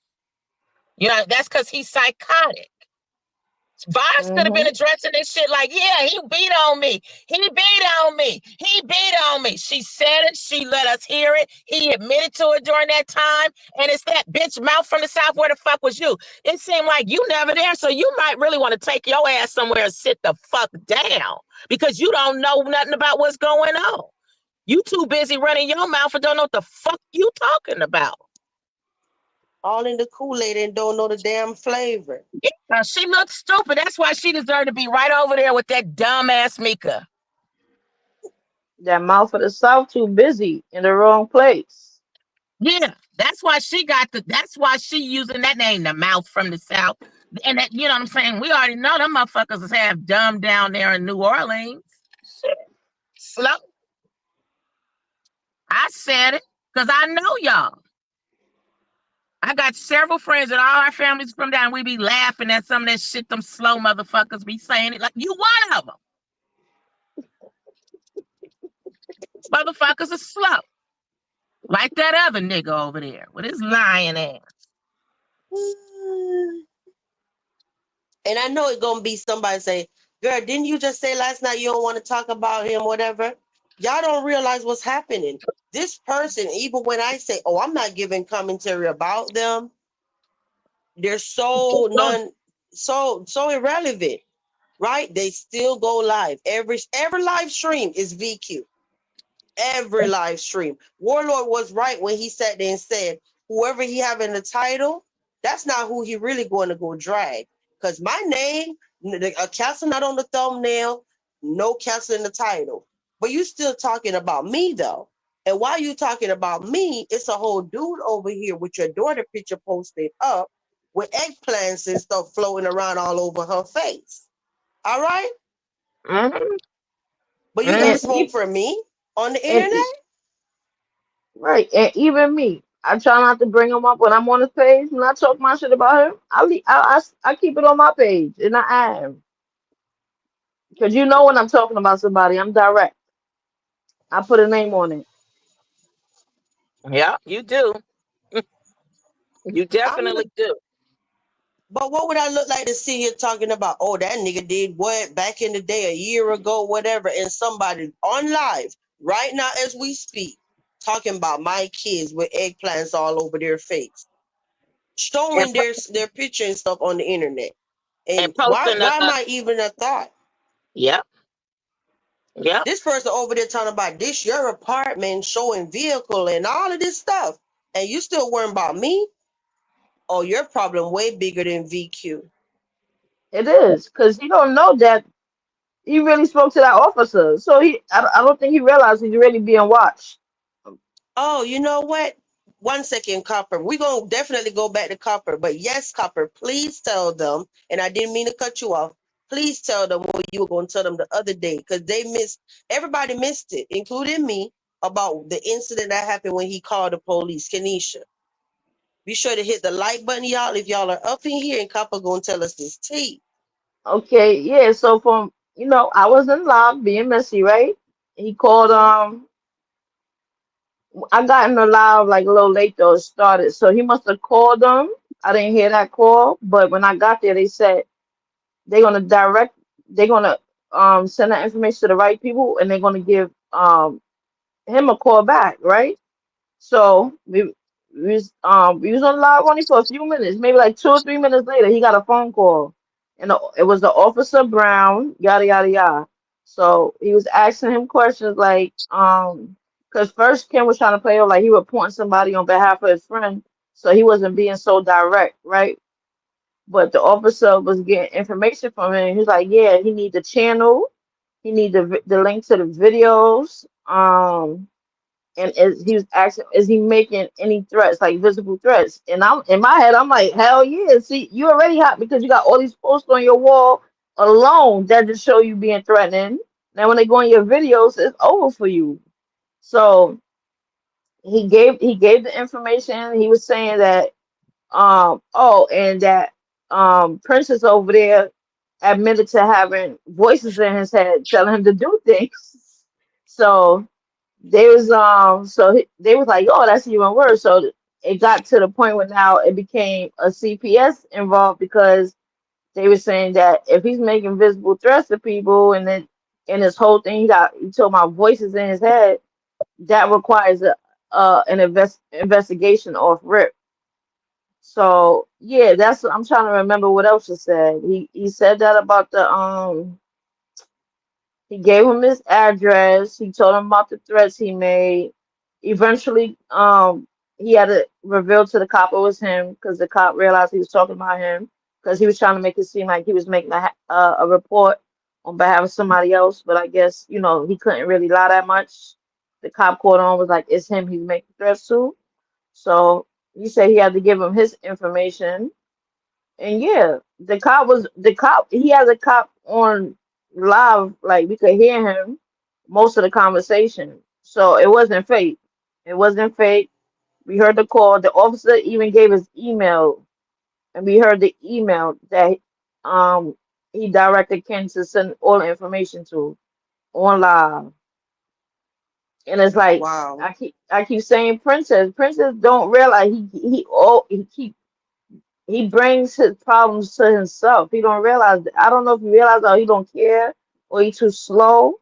That's because he's psychotic. Voss could have been hmm addressing this shit like, yeah, he beat on me. He beat on me. He beat on me. She said it. She let us hear it. He admitted to it during that time. And it's that bitch mouth from the South. Where the fuck was you? It seemed like you never there. So you might really want to take your ass somewhere and sit the fuck down because you don't know nothing about what's going on. You too busy running your mouth and don't know what the fuck you talking about. All in the Kool-Aid and don't know the damn flavor. She looked stupid. That's why she deserved to be right over there with that dumbass Mika. That mouth of the South too busy in the wrong place. Yeah, that's why she using that name, the mouth from the South. And that, you know what I'm saying? We already know them motherfuckers is half dumb down there in New Orleans. Shit. Slow. I said it because I know y'all. I got several friends and all our families from down. We be laughing at some of that shit them slow motherfuckers be saying it like you one of them. Motherfuckers are slow. Like that other nigga over there with his lying ass. And I know it's gonna be somebody say, "Girl, didn't you just say last night you don't want to talk about him, whatever?" Y'all don't realize what's happening. This person, even when I say, "Oh, I'm not giving commentary about them," they're so so irrelevant, right? They still go live. Every live stream is VQ. Every live stream. Warlord was right when he sat there and said, whoever he have in the title, that's not who he really going to go drag. Because my name, a castle not on the thumbnail, no castle in the title. But you still talking about me though. And while you talking about me, it's a whole dude over here with your daughter picture posted up with eggplants and stuff floating around all over her face. All right? Mm-hmm. But you got Mm-hmm. And smoke e- for me on the and internet? right, and even me, I try not to bring him up when I'm on his page. When I talk my shit about him, I keep it on my page, and I am because you know when I'm talking about somebody, I'm direct. I put a name on it. Yeah, you do. You I'm definitely look, do. but what would I look like to see here talking about? Oh, that nigga did what back in the day, a year ago, whatever, and somebody on live right now as we speak, talking about my kids with eggplants all over their face, And showing their picture and stuff on the internet. and And posting why am the I even a thought? yep, yep. This person over there talking about this your apartment, showing vehicle and all of this stuff, and you still worrying about me? Oh, your problem way bigger than VQ. It is, because he don't know that he really spoke to that officer. So I don't think he realized he's really being watched. Oh, you know what? 1 second, Copper. We're going to definitely go back to Copper. But yes, Copper, please tell them, and I didn't mean to cut you off. Please tell them what you were going to tell them the other day because everybody missed it, including me, about the incident that happened when he called the police. Kenesha, be sure to hit the like button, y'all, if y'all are up in here and Copper going to tell us this tea. Okay, yeah. So from I was in live being messy, right? He called. Mm-hmm. I got in the live like a little late though. It started, so he must have called them. I didn't hear that call, but when I got there, they said they're gonna direct. They're gonna send that information to the right people, and they're gonna give him a call back, right? So we was on live only for a few minutes, maybe like 2 or 3 minutes later, he got a phone call, and it was the officer Brown, yada yada yada. So he was asking him questions like, because first Ken was trying to play it like he was reporting somebody on behalf of his friend, so he wasn't being so direct, right? But the officer was getting information from him. He was like, yeah, he need the channel, he need the link to the videos, and he was asking, is he making any threats, like visible threats? And I'm in my head, I'm like, hell yeah. See, you already hot because you got all these posts on your wall alone that just show you being threatening. Now when they go in your videos, it's over for you. So he gave the information. He was saying that and that Princess over there admitted to having voices in his head telling him to do things. So they was like, oh, that's even worse. So it got to the point where now it became a CPS involved because they were saying that if he's making visible threats to people, and then in this whole thing he told my voices in his head, that requires an investigation off rip. So yeah, I'm trying to remember what else he said. He said that about he gave him his address. He told him about the threats he made. Eventually, he had to reveal to the cop it was him because the cop realized he was talking about him because he was trying to make it seem like he was making a report on behalf of somebody else. But I guess, he couldn't really lie that much. The cop caught on was like, it's him he's making threats to. So he said he had to give him his information. And yeah, he has a cop on live, like we could hear him most of the conversation. So it wasn't fake. It wasn't fake. We heard the call. The officer even gave his email, and we heard the email that um he directed Ken to send all the information to on live. And it's like Wow. I keep saying Princess don't realize he brings his problems to himself. He don't realize. I don't know if he realizes or he don't care or he too slow.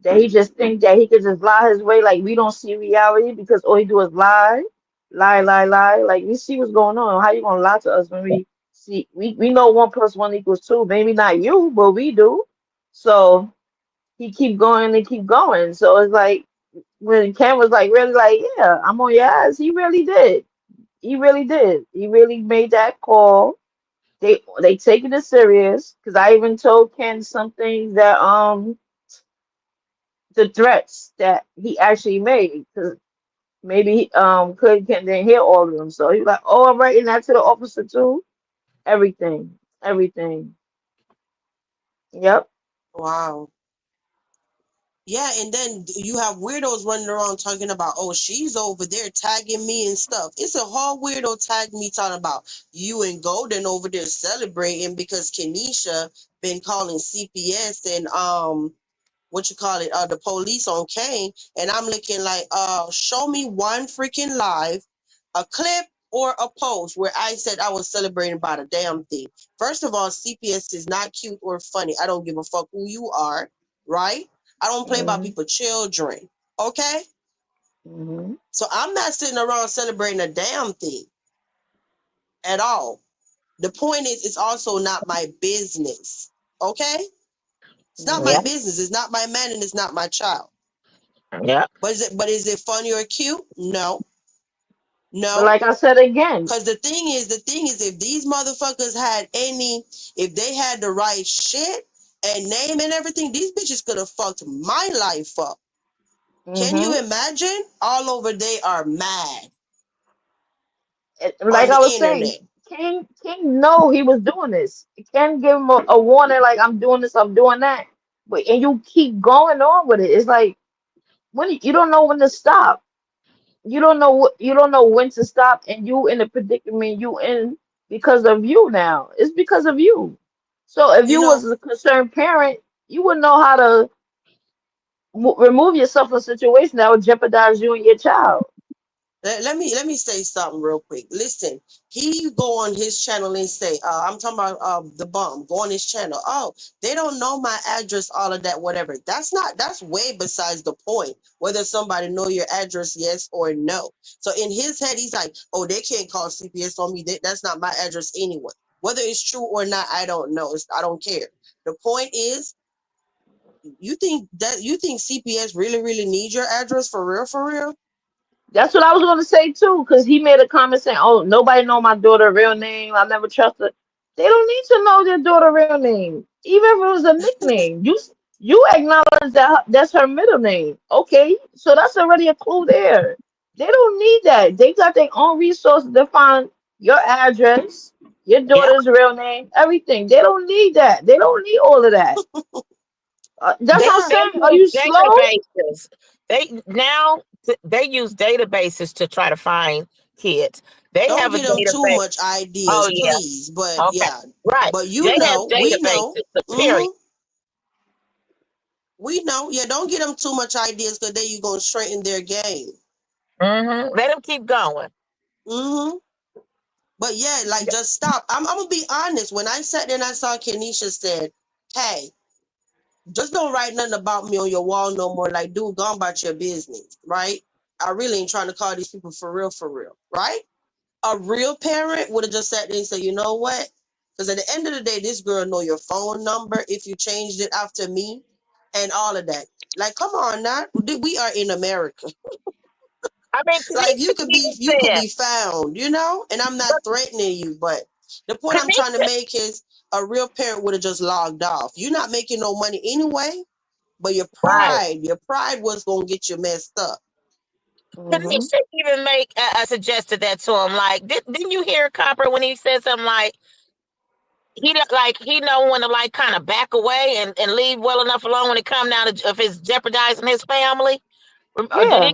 That he just think that he could just lie his way. Like we don't see reality because all he do is lie, lie, lie, lie. Like we see what's going on. How you gonna lie to us when we see we know 1 + 1 = 2? Maybe not you, but we do. So he keep going and keep going. So it's like when Ken was like really like, yeah, I'm on your ass. He really did. He really did. He really made that call. They taking it serious because I even told Ken some things that the threats that he actually made because maybe could Ken didn't hear all of them, so he was like, oh, I'm writing that to the officer too. Everything. Yep. Wow. Yeah, and then you have weirdos running around talking about, oh, she's over there tagging me and stuff. It's a whole weirdo tag me talking about you and Golden over there celebrating because Kenesha been calling CPS and what you call it, the police on Kane, and I'm looking like, show me one freaking live, a clip or a post where I said I was celebrating about a damn thing. First of all, CPS is not cute or funny. I don't give a fuck who you are, right? I don't play about Mhm. people's children, okay? Mhm. So I'm not sitting around celebrating a damn thing at all. The point is, it's also not my business, okay? It's not my Yeah, business. It's not my man, and it's not my child. yeah. But is it funny or cute? No, But no. like I said again, Cause the thing is, if these motherfuckers had if they had the right shit and name and everything, these bitches could have fucked my life up. Can you mhm. imagine? All over, they are mad Like on I the was saying, internet. King know he was doing this. Ken give him a warning, like I'm doing this, I'm doing that. But and you keep going on with it. It's like when you don't know when to stop. You don't know when to stop, and you in the predicament you in because of you now. It's because of you. So if You you know, was a concerned parent, you would know how to remove yourself from a situation that would jeopardize you and your child. let me say something real quick. Listen, he go on his channel and say, I'm talking about the bum. Go on his channel. Oh, they don't know my address, all of that, whatever. That's way besides the point. Whether somebody know your address, yes or no. So in his head, he's like, oh, they can't call CPS on me. That's not my address anyway. Whether it's true or not, I don't know. I don't care. The point is, you think CPS really, really need your address for real, for real? That's what I was going to say too, because he made a comment saying, "Oh, nobody know my daughter' real name. I never trust her." They don't need to know their daughter' real name, even if it was a nickname. You acknowledge that that's her middle name. Okay, so that's already a clue there. They don't need that. They got their own resources to find your address, your Yeah, daughter's real name, everything. They don't need that. They don't need all of that. That's they what I'm they saying. Are use you slow? databases. They use databases to try to find kids. They Don't have a get them too database. much Oh ideas, yeah, please. But okay, yeah, right. but They have we know, databases. The period. hmm we know. Yeah, don't get them too much ideas because then you're gonna straighten their game. Let them keep going. hmm But yeah, like just stop. I'm gonna be honest. When I sat there and I saw Kenisha said, "Hey, just don't write nothing about me on your wall no more." Like, dude, go on about your business, right? I really ain't trying to call these people for real, right? A real parent would have just sat there and said, you know what? Because at the end of the day, this girl know your phone number if you changed it after me and all of that. Like, come on now. We are in America. I mean, Like Tanisha even you could said, be found, and I'm not but threatening you, but the point I'm trying to Tanisha, make is a real parent would have just logged off. You're not making no money anyway, but right. your pride was gonna get you messed up. Hmm. Tanisha even make suggested that to him. Like, didn't you hear Copper when he said something like he know when to like kind of back away and leave well enough alone when it come down to if it's jeopardizing his family? Or did he? Yeah.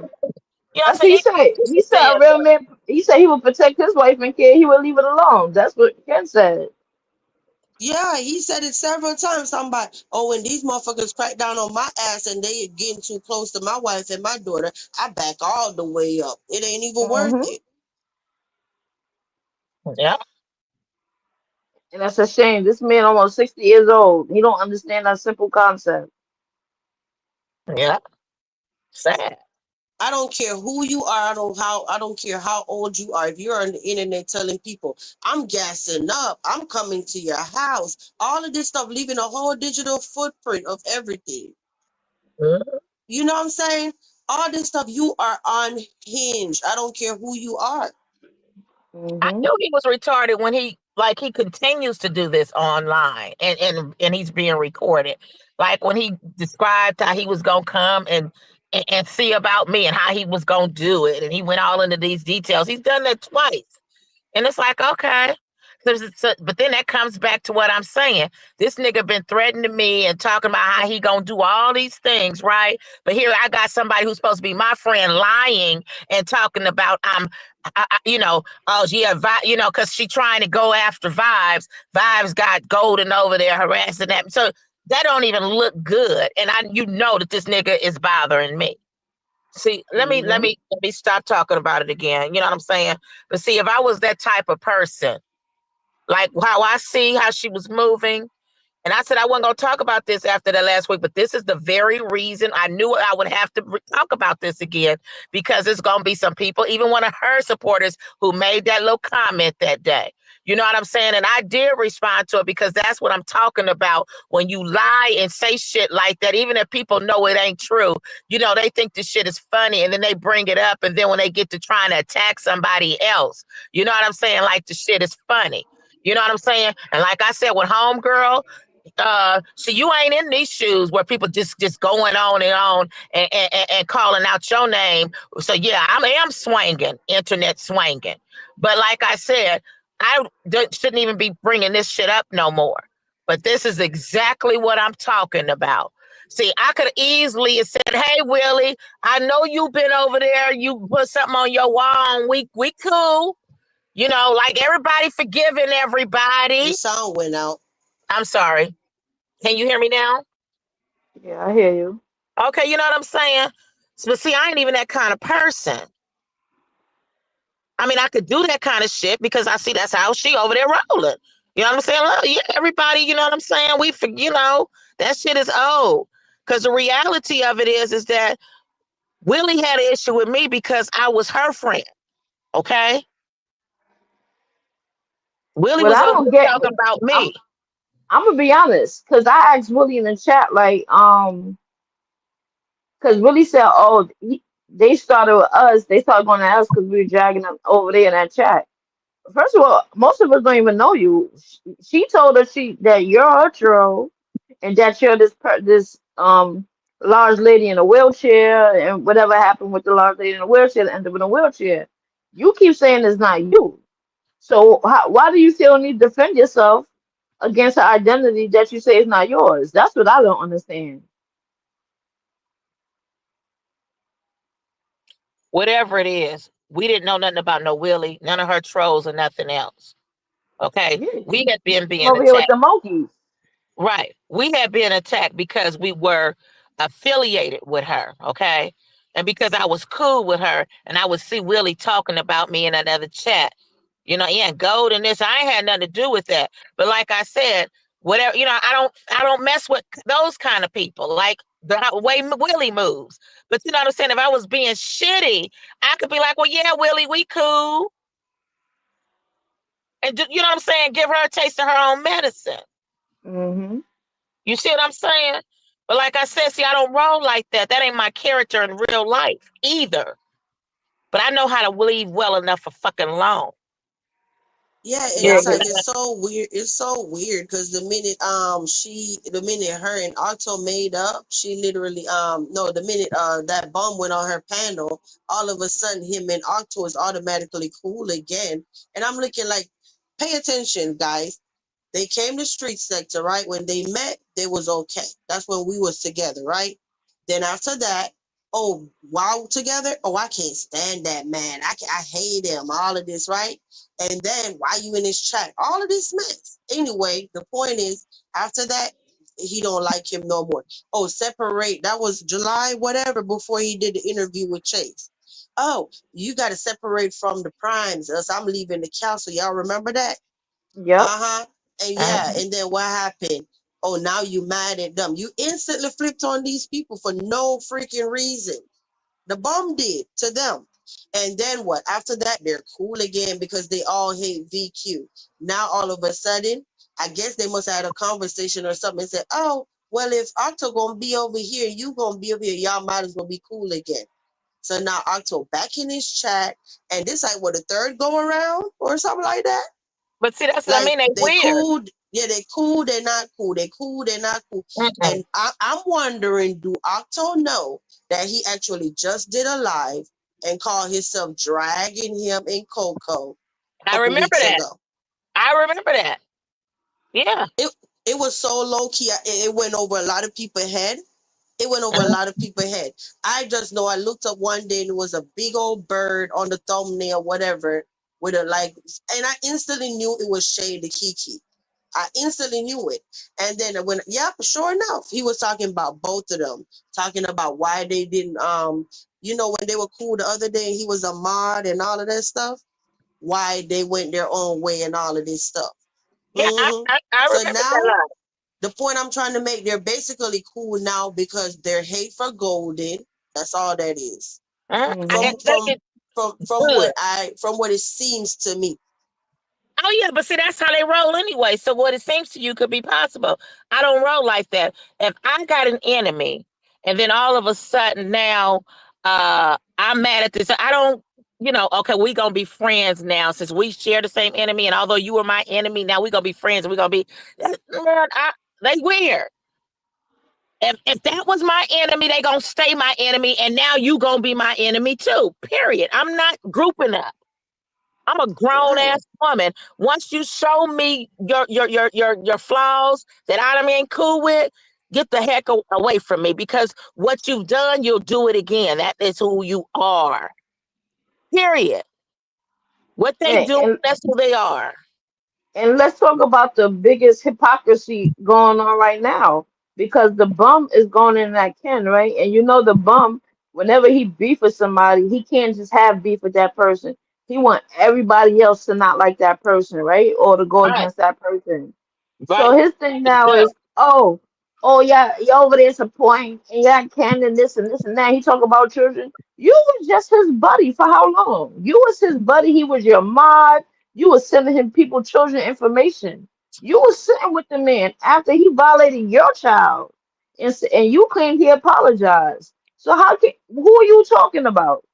You know what I'm That's what saying? he said. He Tanisha said said a real that. man. He said he would protect his wife and kid. He would leave it alone. That's what Ken said. Yeah, he said it several times. Somebody, oh, when these motherfuckers crack down on my ass and they getting too close to my wife and my daughter, I back all the way up. It ain't even worth Hmm. it. Yeah, And that's a shame. This man almost 60 years old. He don't understand that simple concept. yeah, sad. I don't care who you are. I don't care how old you are. If you're on the internet telling people, I'm gassing up, I'm coming to your house, all of this stuff, leaving a whole digital footprint of everything. Mhm. You know what I'm saying? All this stuff, you are unhinged. I don't care who you are. I Hmm. knew he was retarded when he continues to do this online and he's being recorded. Like when he described how he was gonna come and see about me and how he was gonna do it, and he went all into these details. He's done that twice. And it's like, okay. But then that comes back to what I'm saying. This nigga been threatening me and talking about how he gonna do all these things, right? But here I got somebody who's supposed to be my friend lying and talking about oh yeah, because she trying to go after Vibes. Vibes got Golden over there harassing that. So That don't even look good. And you know that this nigga is bothering me. See, Mm-hmm. let me stop talking about it again. You know what I'm saying? But see, if I was that type of person, like how I see how she was moving, and I said I wasn't going to talk about this after the last week, but this is the very reason I knew I would have to talk about this again, because it's going to be some people, even one of her supporters, who made that little comment that day. You know what I'm saying? And I did respond to it, because that's what I'm talking about. When you lie and say shit like that, even if people know it ain't true, you know, they think this shit is funny, and then they bring it up. And then when they get to trying to attack somebody else, you know what I'm saying? Like the shit is funny. You know what I'm saying? And like I said, with Homegirl, so you ain't in these shoes where people just going on and on and calling out your name. So yeah, I am swinging, internet swinging. But like I said, shouldn't even be bringing this shit up no more. But this is exactly what I'm talking about. See, I could easily have said, "Hey Willie, I know you've been over there. You put something on your wall. And we cool. You know, like everybody forgiving Your everybody." sound went out. I'm sorry. Can you hear me now? Yeah, I hear you. Okay, you know what I'm saying? But see, I ain't even that kind of person. I mean, I could do that kind of shit because I see that's how she over there rolling. You know what I'm saying? Well, yeah, everybody, you know what I'm saying? That shit is old. Because the reality of it is that Willie had an issue with me because I was her friend. Okay? Willie What was I over don't there get, talking about I'm me. I'm gonna be honest, cause I asked Willie in the chat, like, cause Willie said, oh, they started with us, they started going to us because we were dragging them over there in that chat. First of all, most of us don't even know you. She told us that you're a troll and that you're this large lady in a wheelchair, and whatever happened with the large lady in a wheelchair that ended up in a wheelchair. You keep saying it's not you. So why do you still need to defend yourself against an identity that you say is not yours? That's what I don't understand. Whatever it is, we didn't know nothing about no Willie, none of her trolls or nothing else. Okay? Yeah, We had she been came being over here with attacked. the monkeys. Right. We had been attacked because we were affiliated with her, okay? And because I was cool with her and I would see Willie talking about me in another chat. You know, yeah, gold and this. I ain't had nothing to do with that. But like I said, whatever, you know, I don't mess with those kind of people. Like the way Willie moves. But you know what I'm saying? If I was being shitty, I could be like, well, yeah, Willie, we cool. And you know what I'm saying? Give her a taste of her own medicine. Hmm. You see what I'm saying? But like I said, see, I don't roll like that. That ain't my character in real life either. But I know how to leave well enough for fucking long. Yeah, and You know Yeah, it's what I'm like 'cause saying? it's so weird. It's so weird because the minute her and Otto made up, she literally no, the minute that bomb went on her panel, all of a sudden him and Otto is automatically cool again. And I'm looking like, pay attention, guys. They came to street sector, right? When they met, they was okay. That's when we was together, right? Then after that, oh, wow, together. Oh, I can't stand that man. I hate him. All of this, right? And then why you in this chat? All of this mess. Anyway, the point is, after that, he don't like him no more. Oh, separate. That was July, whatever, before he did the interview with Chase. Oh, you got to separate from the primes, else I'm leaving the council. Y'all remember that? yep. Uh-huh. And yeah, Mhm. and then what happened? Oh, now you mad at them. You instantly flipped on these people for no freaking reason. The bomb did to them. And then what? After that, they're cool again because they all hate VQ. Now all of a sudden, I guess they must have had a conversation or something and said, oh, well, if Octo gonna be over here, you gonna be over here, y'all might as well be cool again. So now Octo back in his chat, and this like what, a third go around or something like that? But see, that's what I Like mean. They they weird. cool, yeah, they cool, they're not cool, they cool, they're not cool. Mm-mm. And I'm wondering, do Octo know that he actually just did a live and called himself dragging him in Coco a I couple remember weeks that. ago? I remember that. Yeah. It it was so low key, it went over a lot of people's head. It went over a Mhm. lot of people's head. I just know I looked up one day and it was a big old bird on the thumbnail, whatever, with a like, and I instantly knew it was Shay the Kiki. I instantly knew it. And then when, yep, sure enough, he was talking about both of them, talking about why they didn't, when they were cool the other day, he was a mod and all of that stuff, why they went their own way and all of this stuff. Yeah, I So remember that now line. the point I'm trying to make, they're basically cool now because their hate for Golden. That's all that is. Mm-hmm. From And they from get from good. what it seems to me. Oh yeah, but see that's how they roll anyway. So what it seems to you could be possible. I don't roll like that. If I got an enemy and then all of a sudden now I'm mad at this, I don't, okay, we gonna be friends now since we share the same enemy, and although you were my enemy, now we gonna be friends, we gonna be man, they weird. If that was my enemy, they gonna stay my enemy, and now you gonna be my enemy too. Period. I'm not grouping up. I'm a grown Right. ass woman. Once you show me your flaws that I ain't cool with, get the heck away from me because what you've done, you'll do it again. That is who you are. Period. What they And, do, and that's who they are. And let's talk about the biggest hypocrisy going on right now because the bum is going in that can, right? And you know the bum, whenever he beef with somebody, he can't just have beef with that person. He want everybody else to not like that person, right? Or to go Right, against that person. So right. his thing now Himself. is, oh yeah, you over there supporting and you got Ken and this and that. He talk about children. You was just his buddy for how long? You was his buddy. He was your mod. You was sending him people, children information. You was sitting with the man after he violated your child, and you claimed he apologized. So who are you talking about?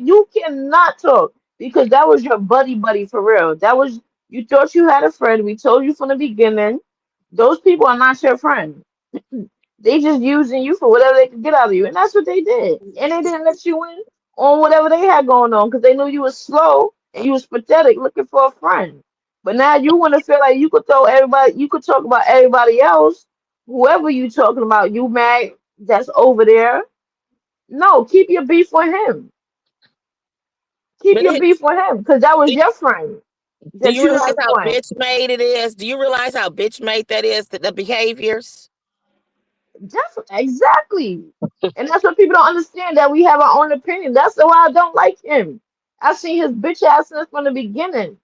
You cannot talk because that was your buddy for real. That was you thought you had a friend. We told you from the beginning. Those people are not your friend. They just using you for whatever they could get out of you, and that's what they did. And they didn't let you in on whatever they had going on because they knew you was slow and you was pathetic, looking for a friend. But now you want to feel like you could throw everybody, you could talk about everybody else, whoever you talking about. You mad that's over there? No, keep your beef with him. Keep But your beef with him because that was do, your friend do that you you was realize how supporting. bitch made it is? Do you realize how bitch made that is? The behaviors? Definitely, exactly. And that's what people don't understand that we have our own opinion. That's why I don't like him. I seen his bitch ass since from the beginning.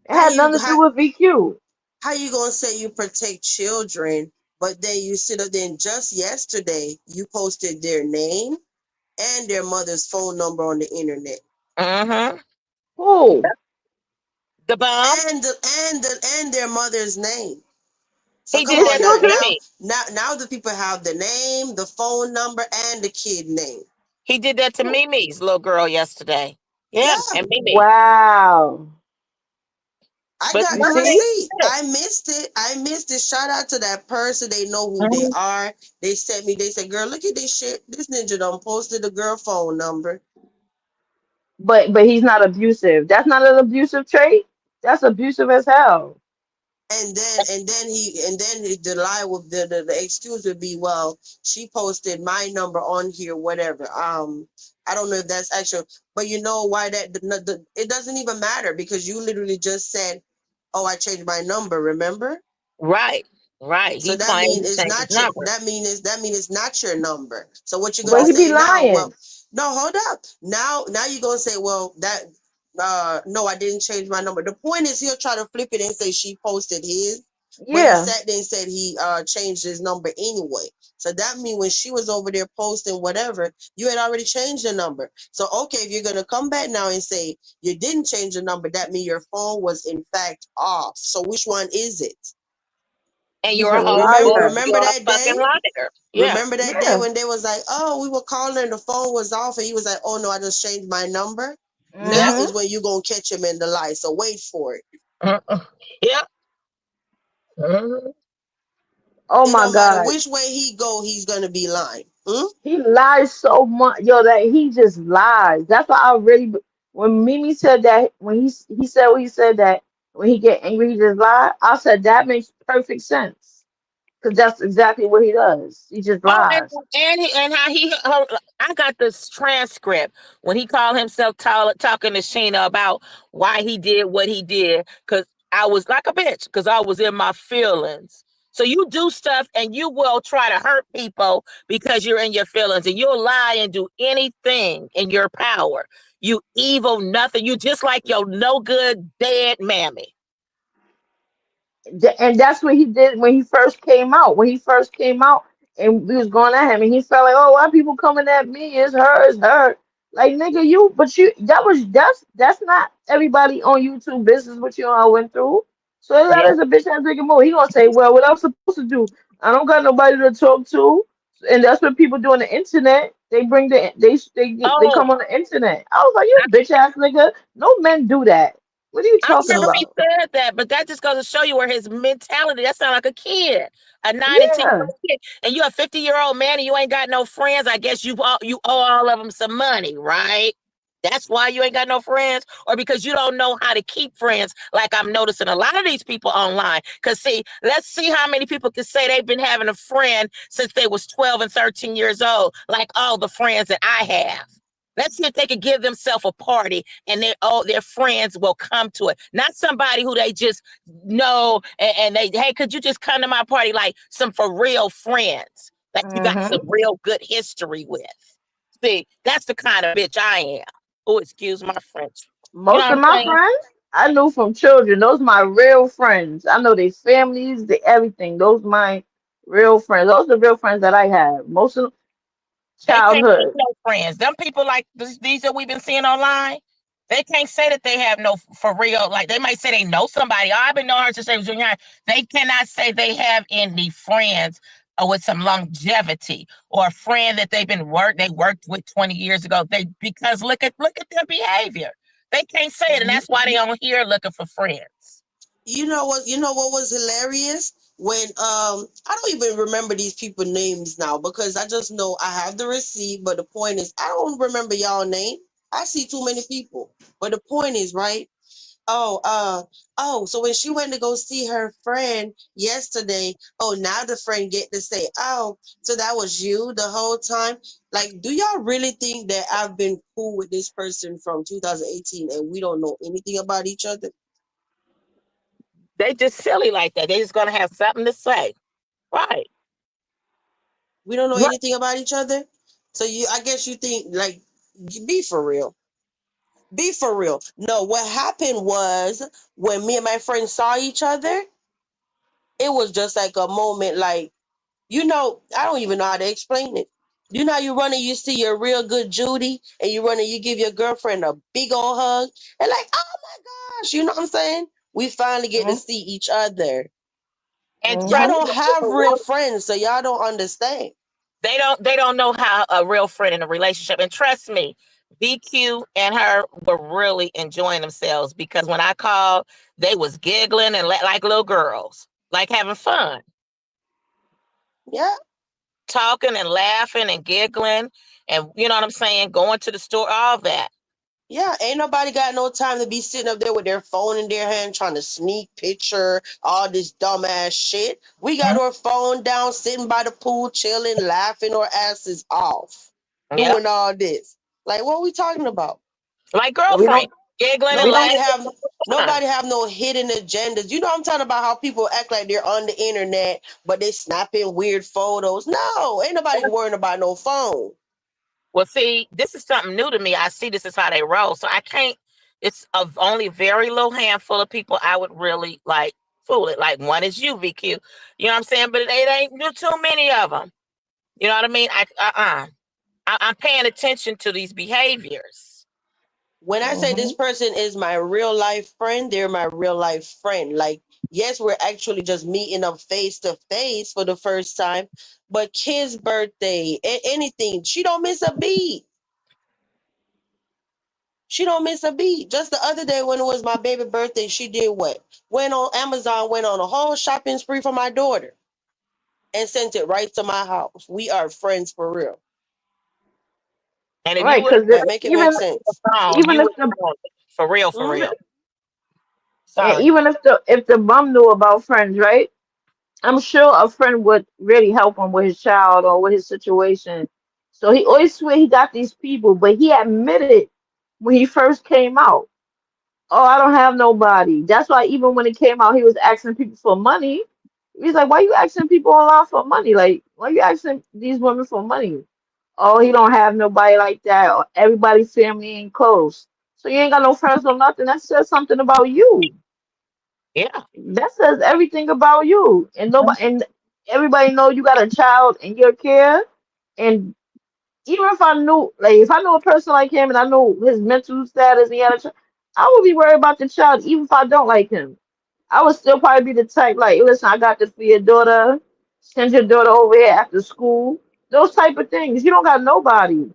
It How had you nothing to how, do with VQ. how you gonna say you protect children, but then you sit up there and just yesterday you posted their name and their mother's phone number on the internet. Mm-hmm. Who? The bomb. And their mother's name. So He come did His on that now. to children? Now Mimi. now now the people have the name, the phone number, and the kid name. He did that to Mimi's little girl yesterday. Yeah, Yeah. and Mimi. Wow. I But got You the one thing, see? receipt. I missed it. I missed it. Shout out to that person. They know who they Mhm. are. They sent me, they said, girl, look at this shit. This ninja done posted the girl phone number. But he's not abusive. That's not an abusive trait. That's abusive as hell. And then the lie would the excuse would be, well, she posted my number on here, whatever. I don't know if that's actual, but you know why it doesn't even matter because you literally just said, oh, I changed my number, remember? right, right. So He that claimed means to it's change his not your number. that means it's not your number. So what you're But gonna he be say now? Well, lying. no, hold up. Now you're gonna say, well, that no, I didn't change my number. The point is he'll try to flip it and say she posted his, but he Yeah. sat there and said he changed his number anyway. So that means when she was over there posting whatever, you had already changed the number. So okay, if you're gonna come back now and say you didn't change the number, that means your phone was in fact off. So which one is it? And He's you're a a whole Remember, fool. liar. remember You're a that fucking day? liar. Yeah. Remember that day Yeah. when they was like, "Oh, we were calling and the phone was off," and he was like, "Oh no, I just changed my number." Now Yep. Mm-hmm. is when you gonna catch him in the lie. So wait for it. Mhm. Yep. Mhm. Oh It my don't matter God. which way he go, he's gonna be lying. Hmm? He lies so much, yo, that he just lies. That's why I really, when Mimi said that, when he said what he said that when he get angry, he just lie. I said that makes perfect sense because that's exactly what he does. He just Oh, lies. and how I got this transcript when he called himself talking to Sheena about why he did what he did. Cause I was like a bitch because I was in my feelings. So you do stuff and you will try to hurt people because you're in your feelings and you'll lie and do anything in your power. You evil nothing. You just like your no good dead mammy. And that's what he did when he first came out. When he first came out, and we was going at him, and he felt like, "Oh, why people coming at me? It's her, it's her." Like, nigga, you, but you, that's not everybody on YouTube business. What you all went through. So that Yeah. is a bitch ass nigga move. He gonna say, "Well, what I'm supposed to do? I don't got nobody to talk to." And that's what people do on the internet. They bring they Oh, come on the internet. I was like, "You bitch ass nigga." No men do that. What are you I talking remember So he about? said that, but that just goes to show you where his mentality, that sounds like a kid, a 9 and 10 year Yeah. old kid. And you're a 50-year-old man and you ain't got no friends. I guess you owe all of them some money, right? That's why you ain't got no friends, or because you don't know how to keep friends, like I'm noticing a lot of these people online. Because see, let's see how many people can say they've been having a friend since they was 12 and 13 years old, like all the friends that I have. Let's see if they could give themselves a party and their friends will come to it. Not somebody who they just know and they, hey, could you just come to my party? Like some for real friends that you got some Hmm. real good history with. See, that's the kind of bitch I am. Oh, excuse my French. You know Most what of I'm my saying? friends I knew from children. Those my real friends. I know their families, their everything. Those my real friends. Those are the real friends that I have. Most of They can't keep childhood. no friends. Them people like these that we've been seeing online, they can't say that they have no for real. Like they might say they know somebody. Oh, I've been knowing her since they was junior high. They cannot say they have any friends with some longevity or a friend that they worked with 20 years ago. They because look at their behavior. They can't say it, and mhm. that's why they on here looking for friends. You know what was hilarious? When I don't even remember these people names now because I just know I have the receipt, but the point is I don't remember y'all name. I see too many people. But the point is, right? Oh, so when she went to go see her friend yesterday, oh, now the friend get to say, oh, so that was you the whole time. Like, do y'all really think that I've been cool with this person from 2018 and we don't know anything about each other? They just silly like that. They just gonna have something to say, right? We don't know Right. anything about each other. So I guess you think like, be for real. Be for real. No, what happened was when me and my friend saw each other, it was just like a moment like, I don't even know how to explain it. You know, you run and you see your real good Judy, and you run and you give your girlfriend a big old hug, and like, oh my gosh, you know what I'm saying? We finally get to see each other. And Y'all trust Mm-hmm. don't me, have real friends, so y'all don't understand. they don't know how a real friend in a relationship. And trust me, VQ and her were really enjoying themselves because when I called, they was giggling and like little girls, like having fun, Yeah, talking and laughing and giggling, and you know what I'm saying, going to the store, all that. yeah. Ain't nobody got no time to be sitting up there with their phone in their hand trying to sneak picture all this dumbass shit. We got Mhm. our phone down, sitting by the pool, chilling, laughing our asses off, Yep, doing all this. Like, what are we talking about? like And we girlfriend, don't giggling and we don't Nobody laughing. have Fun. nobody have no hidden agendas. You know I'm talking about how people act like they're on the internet, but they snapping weird photos. No, ain't nobody worrying about no phone. Well, see, this is something new to me. I see this is how they roll. So I can't, it's of only very little handful of people I would really like fool it. Like one is you, VQ. You know what I'm saying? But it ain't too many of them. You know what I mean? I'm paying attention to these behaviors. When I say this hmm person is my real life friend, they're my real life friend. Like, yes, we're actually just meeting up face to face for the first time, but kid's birthday, anything, she don't miss a beat. She don't miss a beat. Just the other day when it was my baby birthday, she did what? Went on Amazon, went on a whole shopping spree for my daughter and sent it right to my house. We are friends for real. And if you right, would have because Like, make it make even sense. phone, even you if would the have known for real, for Hmm. real. and Sorry. even if the bum knew about friends, right? I'm sure a friend would really help him with his child or with his situation. So he always swear he got these people, but he admitted when he first came out. Oh, I don't have nobody. That's why even when it came out, he was asking people for money. He's like, why you asking people online for money? Like, why you asking these women for money? Oh, he don't have nobody like that. Or everybody's family ain't close. So you ain't got no friends or nothing. That says something about you. Yeah. That says everything about you. And nobody and everybody know you got a child in your care. And even if I knew, like, if I knew a person like him and I knew his mental status and he had a child, I would be worried about the child, even if I don't like him. I would still probably be the type like, listen, I got this for your daughter. Send your daughter over here after school. Those type of things. You don't got nobody.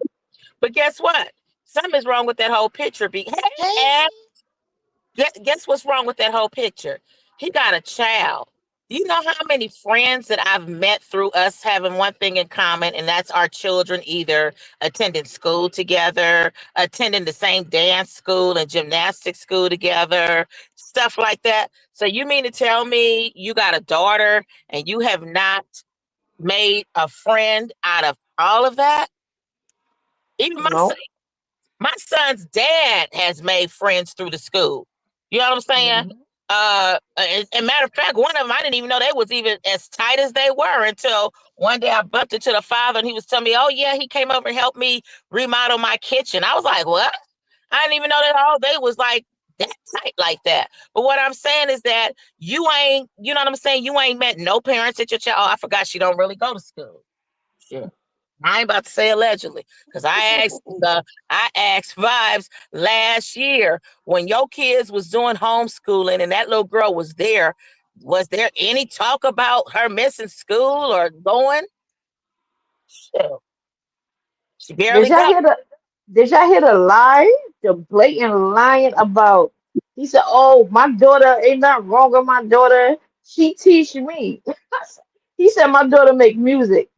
But guess what? Something's wrong with that whole picture. Hey, Hey, guess what's wrong with that whole picture? He got a child. Do you know how many friends that I've met through us having one thing in common, and that's our children either attending school together, attending the same dance school and gymnastics school together, stuff like that. So you mean to tell me you got a daughter and you have not made a friend out of all of that? Even No. my son's dad has made friends through the school. You know what I'm saying? Mhm. And matter of fact, one of them I didn't even know they was even as tight as they were until one day I bumped into the father and he was telling me, "Oh yeah, he came over and helped me remodel my kitchen." I was like, "What?" I didn't even know that all they was like that tight like that. But what I'm saying is that you ain't, you know what I'm saying? You ain't met no parents at your child. Oh, I forgot she don't really go to school. Shit. I ain't about to say allegedly, because I asked Vibes last year when your kids was doing homeschooling and that little girl was there. Was there any talk about her missing school or going? Shit, she Did barely y'all go. hear the lie? The blatant lying about he said, oh, my daughter, ain't nothing wrong with my daughter. She teach me. He said my daughter make music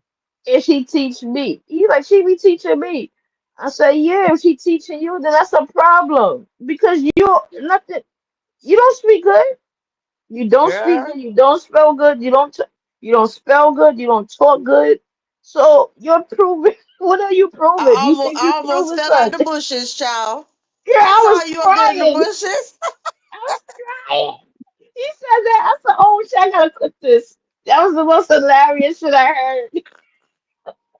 and she teach me. He like she be teaching me. I said, yeah, if she teaching you, then that's a problem. Because you nothing you don't speak good. You don't speak Girl, good, you don't spell good, you don't spell good, you don't talk good. So you're proving what are you proving? You think I you almost proving fell out the something? bushes, child. Yeah, I I saw was you up there in the crying. bushes. I was crying. He said that. I said, oh shit, I gotta cook this. That was the most hilarious shit I heard.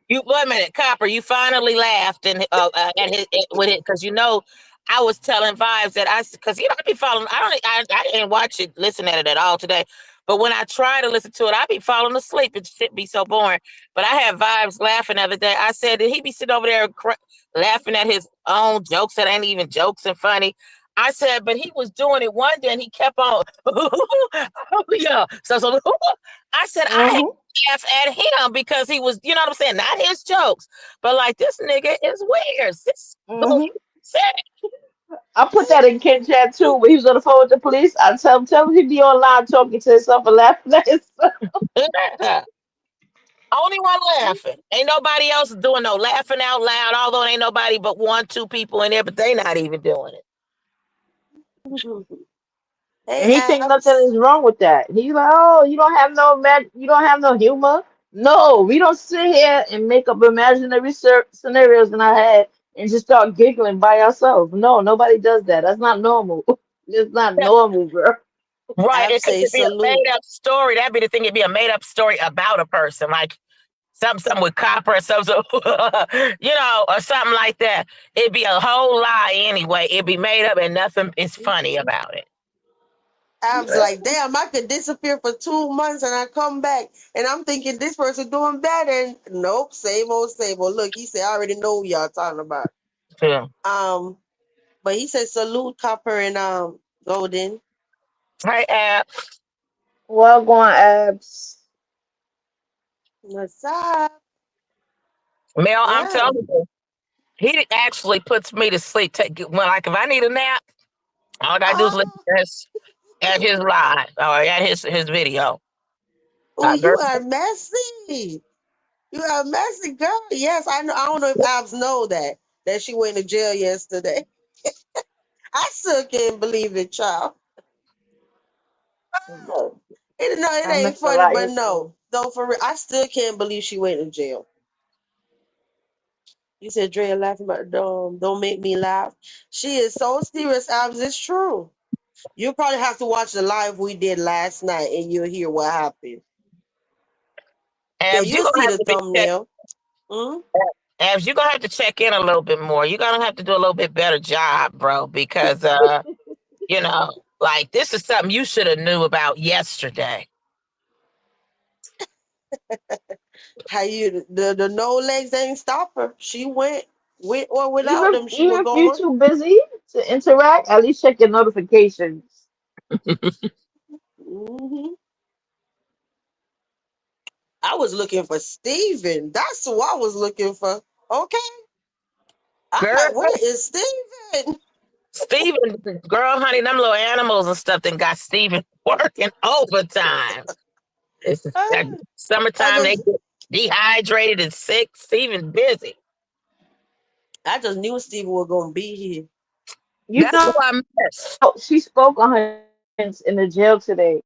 you wait a minute, Copper. You finally laughed and at his with it because you know I was telling Vibes that because you know I be following. I didn't watch it, listen at it at all today. But when I try to listen to it, I be falling asleep. It shit be so boring. But I had Vibes laughing the other day. I said, did he be sitting over there laughing at his own jokes that ain't even jokes and funny? I said, but he was doing it one day and he kept on. Oh, yeah. So I said, I Hmm. laugh at him because he was, you know what I'm saying? Not his jokes, but like this nigga is weird. This Hmm. said I put that in Ken chat too. When he was on the phone with the police, I tell him he be online talking to himself and laughing at himself. it. Only one laughing. Ain't nobody else doing no laughing out loud, although it ain't nobody but one, two people in there, but they not even doing it. Hey, And he think nothing Abs. is wrong with that. He's like, oh, you don't have no humor. No, we don't sit here and make up imaginary scenarios in our head and just start giggling by ourselves. No, nobody does that. That's not normal. It's not normal, girl. Right. It Abs could say just be a salute. made up story. That'd be the thing. It'd be a made up story about a person. Like something with copper or something, or something like that. It'd be a whole lie anyway. It'd be made up and nothing is funny about it. Abs like, damn, I could disappear for 2 months and I come back and I'm thinking this person doing better. And nope, same old, same old. Look, he said, I already know who y'all talking about. Yeah. Um, but he said salute Copper and Golden. Hey, Ab. Well, going abs. What's up? Mel, I'm Yeah. telling you, he actually puts me to sleep. Like if I need a nap, all I gotta do is listen Oh, at his live or at his video. oh, Girl, you are messy. You are a messy girl. Yes, I know. I don't know if Abs know that she went to jail yesterday. I still can't believe it, child. Look, No, it I ain't missed a funny, lot but yesterday. no, though for real, I still can't believe she went to jail. You said Drea laughing about don't make me laugh. She is so serious, Abs. It's true. You'll probably have to watch the live we did last night and you'll hear what happened. Yeah, Abs, you're you'll gonna see have the to be check, thumbnail. Mm? Abs, you're gonna have to check in a little bit more. You're gonna have to do a little bit better job, bro, because you know, like this is something you should have knew about yesterday. How you the no legs ain't stop her. She went with or without Even them, she even was if you're going. too busy to interact, at least check your notifications. Hmm. I was looking for Steven. That's who I was looking for. Okay. I'm Girl, like, where is Steven? Steven, girl, honey, them little animals and stuff then got Steven working overtime. It's like I summertime, they just get dehydrated and sick. Steven busy. I just knew Steven was gonna be here. You That's who know, I miss. she spoke on her experience in the jail today.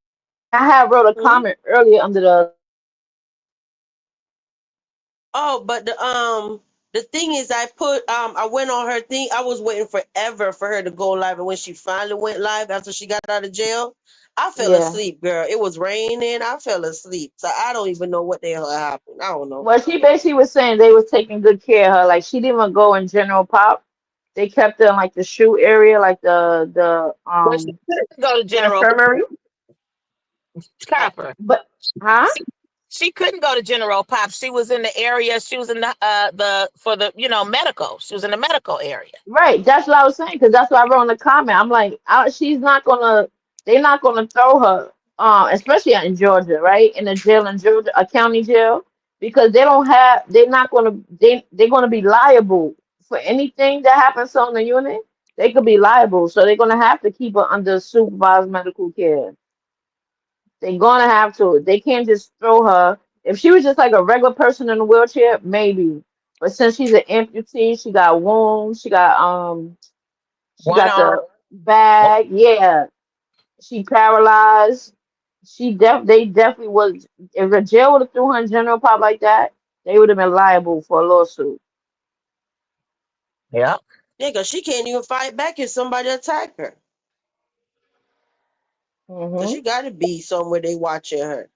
I had wrote a Hmm? comment earlier under the Oh, but the thing is I went on her thing. I was waiting forever for her to go live, and when she finally went live after she got out of jail, I fell yeah. asleep, girl. It was raining. I fell asleep. So I don't even know what the hell happened. I don't know. Well, she basically was saying they was taking good care of her. Like she didn't even go in general pop. They kept her in like the shoe area, like the But she couldn't go to General infirmary. Uh, Copper. But huh? She, she couldn't go to General Pop. She was in the area. She was in the for the medical. She was in the medical area. Right, that's what I was saying because that's what I wrote in the comment. I'm like, she's not gonna, they're not gonna throw her, especially in Georgia, right, in a jail in Georgia, a county jail, because they don't have, they're not gonna, they're gonna be liable for anything that happens on the unit. They could be liable, so they're gonna have to keep her under supervised medical care. They're gonna have to. They can't just throw her. If she was just like a regular person in a wheelchair, maybe. But since she's an amputee, she got wounds. She One got arm. the bag. Yeah, she paralyzed. They definitely was. If the jail would have threw her in general pop like that, they would have been liable for a lawsuit. Yeah. Yeah, cause she can't even fight back if somebody attack her. Cause Mhm. she got to be somewhere they watching her.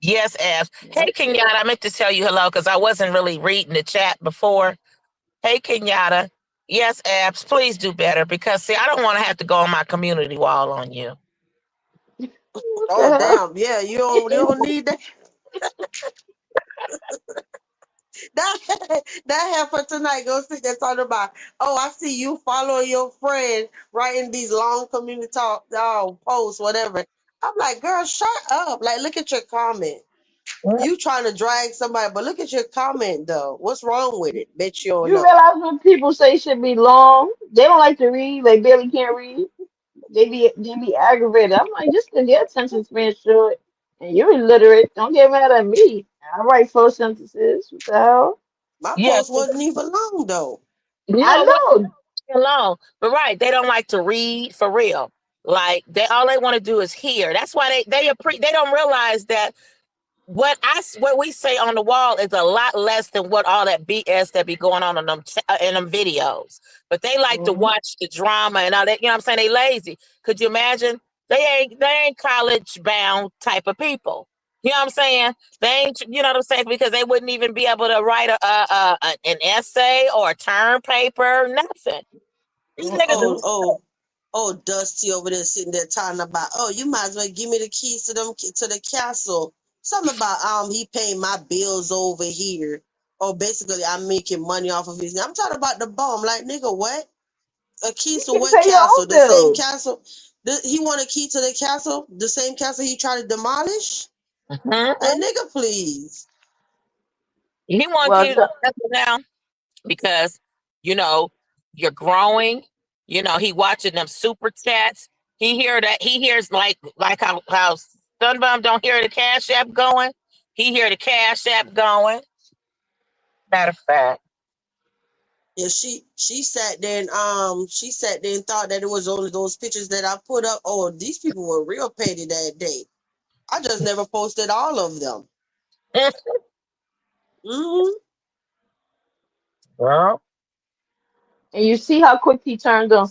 Yes, Abs. Hey, Yep. Kenyatta, I meant to tell you hello because I wasn't really reading the chat before. Hey, Kenyatta. Yes, Abs, please do better because, see, I don't want to have to go on my community wall on you. What Oh the damn, yeah, you don't hell? need that. That that happened tonight. Go sit there talking about, oh, I see you following your friend writing these long community talk posts, whatever. I'm like, girl, shut up. Like, look at your comment. You trying to drag somebody, but look at your comment though. What's wrong with it? Bet you don't You know. realize when people say should be long, they don't like to read. They barely can't read. They be aggravated. I'm like, just because your attention span short and you're illiterate, don't get mad at me. I write full sentences. What the hell? My Yes. post wasn't even long though. I No, what know. alone. But right, they don't like to read for real. Like they want to do is hear. That's why they don't realize that what we say on the wall is a lot less than what all that BS that be going on in them videos. But they like to Hmm. watch the drama and all that. You know what I'm saying? They lazy. Could you imagine? They ain't college bound type of people. You know what I'm saying? They ain't. You know what I'm saying? Because they wouldn't even be able to write an essay or a term paper. Nothing. These niggas Oh, Hmm. is oh, Dusty over there sitting there talking about, oh, you might as well give me the keys to the castle. Something about he paying my bills over here. Or basically I'm making money off of his. I'm talking about the bomb. Like, nigga, what? A key You to can what pay your castle? own The same bills. castle? He want a key to the castle? The same castle he tried to demolish? Like, Mhm. nigga, please. He want Well, to settle down because you know you're growing. He watching them super chats. He hears like how Sunbum don't hear the Cash App going. He hear the Cash App going. Matter of fact, Yeah, she sat there and thought that it was only those pictures that I put up. Oh, these people were real petty that day. I just never posted all of them. Hmm. Well, And you see how quick he turned on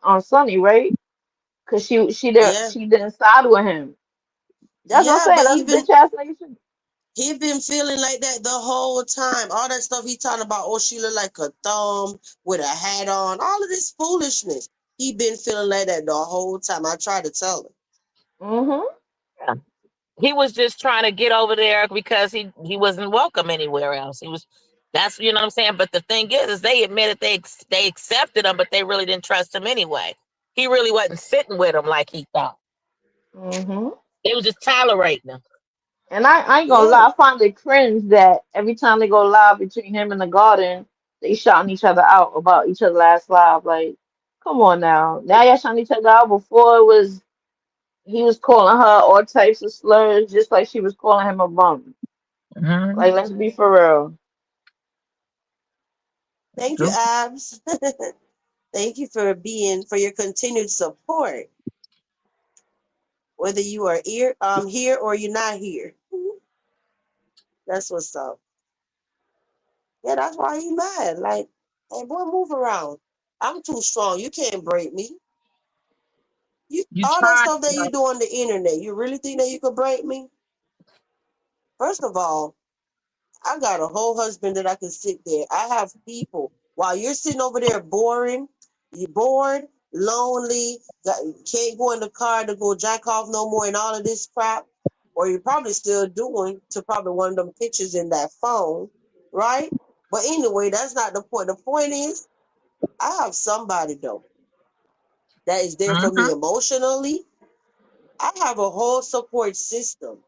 on Sonny, right? Cause Yeah, she didn't side with him. That's what I'm yeah, saying. but That's bitch ass nigga. he been feeling like that the whole time. All that stuff he talking about, oh, she look like a thumb with a hat on. All of this foolishness. He been feeling like that the whole time. I tried to tell him. Mm-hmm. yeah. He was just trying to get over there because he wasn't welcome anywhere else. He was that's you know what I'm saying. But the thing is they admitted they accepted him, but they really didn't trust him anyway. He really wasn't sitting with him like he thought. Mm-hmm. They was just tolerating him. And I ain't gonna Yeah. lie, I find it cringe that every time they go live between him and the Garden, they shouting each other out about each other last live. Like, come on now. Now y'all shouting each other out. Before it was he was calling her all types of slurs, just like she was calling him a bum. Like, Mhm. let's be for real. Thank you, True. Abs. Thank you for your continued support, whether you are here or you're not here. That's what's up. Yeah, that's why he mad. Like, hey, boy, move around. I'm too strong. You can't break me. You You all that trying stuff that to you do on the internet. You really think that you could break me? First of all, I got a whole husband that I can sit there. I have people while you're sitting over there boring, you bored, lonely, can't go in the car to go jack off no more and all of this crap, or you're probably still doing to probably one of them pictures in that phone, right? But anyway, that's not the point. The point is, I have somebody though that is there for me Mhm. emotionally. I have a whole support system.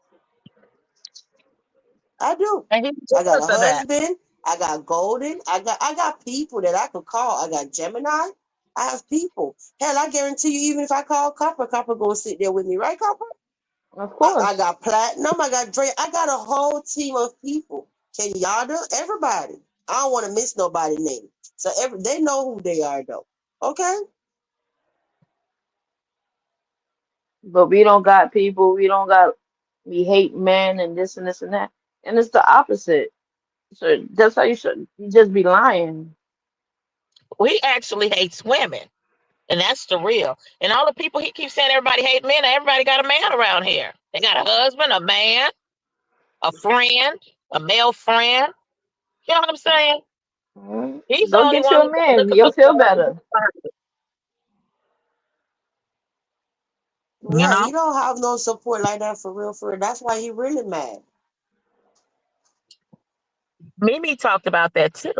I do. And he's I got jealous a of that. husband. I got Golden. I got people that I could call. I got Gemini. I have people. Hell, I guarantee you, even if I call Copper, Copper gonna sit there with me, right, Copper? Of I course. got Platinum. I got Dre. I got a whole team of people. Kenyatta, everybody. I don't want to miss nobody name. So they know who they are though. Okay. But we don't got people, we hate men and this and this and that. And it's the opposite. So that's how you just be lying. We actually hates women. And that's the real. And all the people he keeps saying everybody hate men, everybody got a man around here. They got a husband, a man, a friend, a male friend. You know what I'm saying? Mhm. He's the Go only get one you a who's man. looking for You'll feel somebody. better. You Yeah, know, he don't have no support like that for real. For real. That's why he really mad. Mimi talked about that too.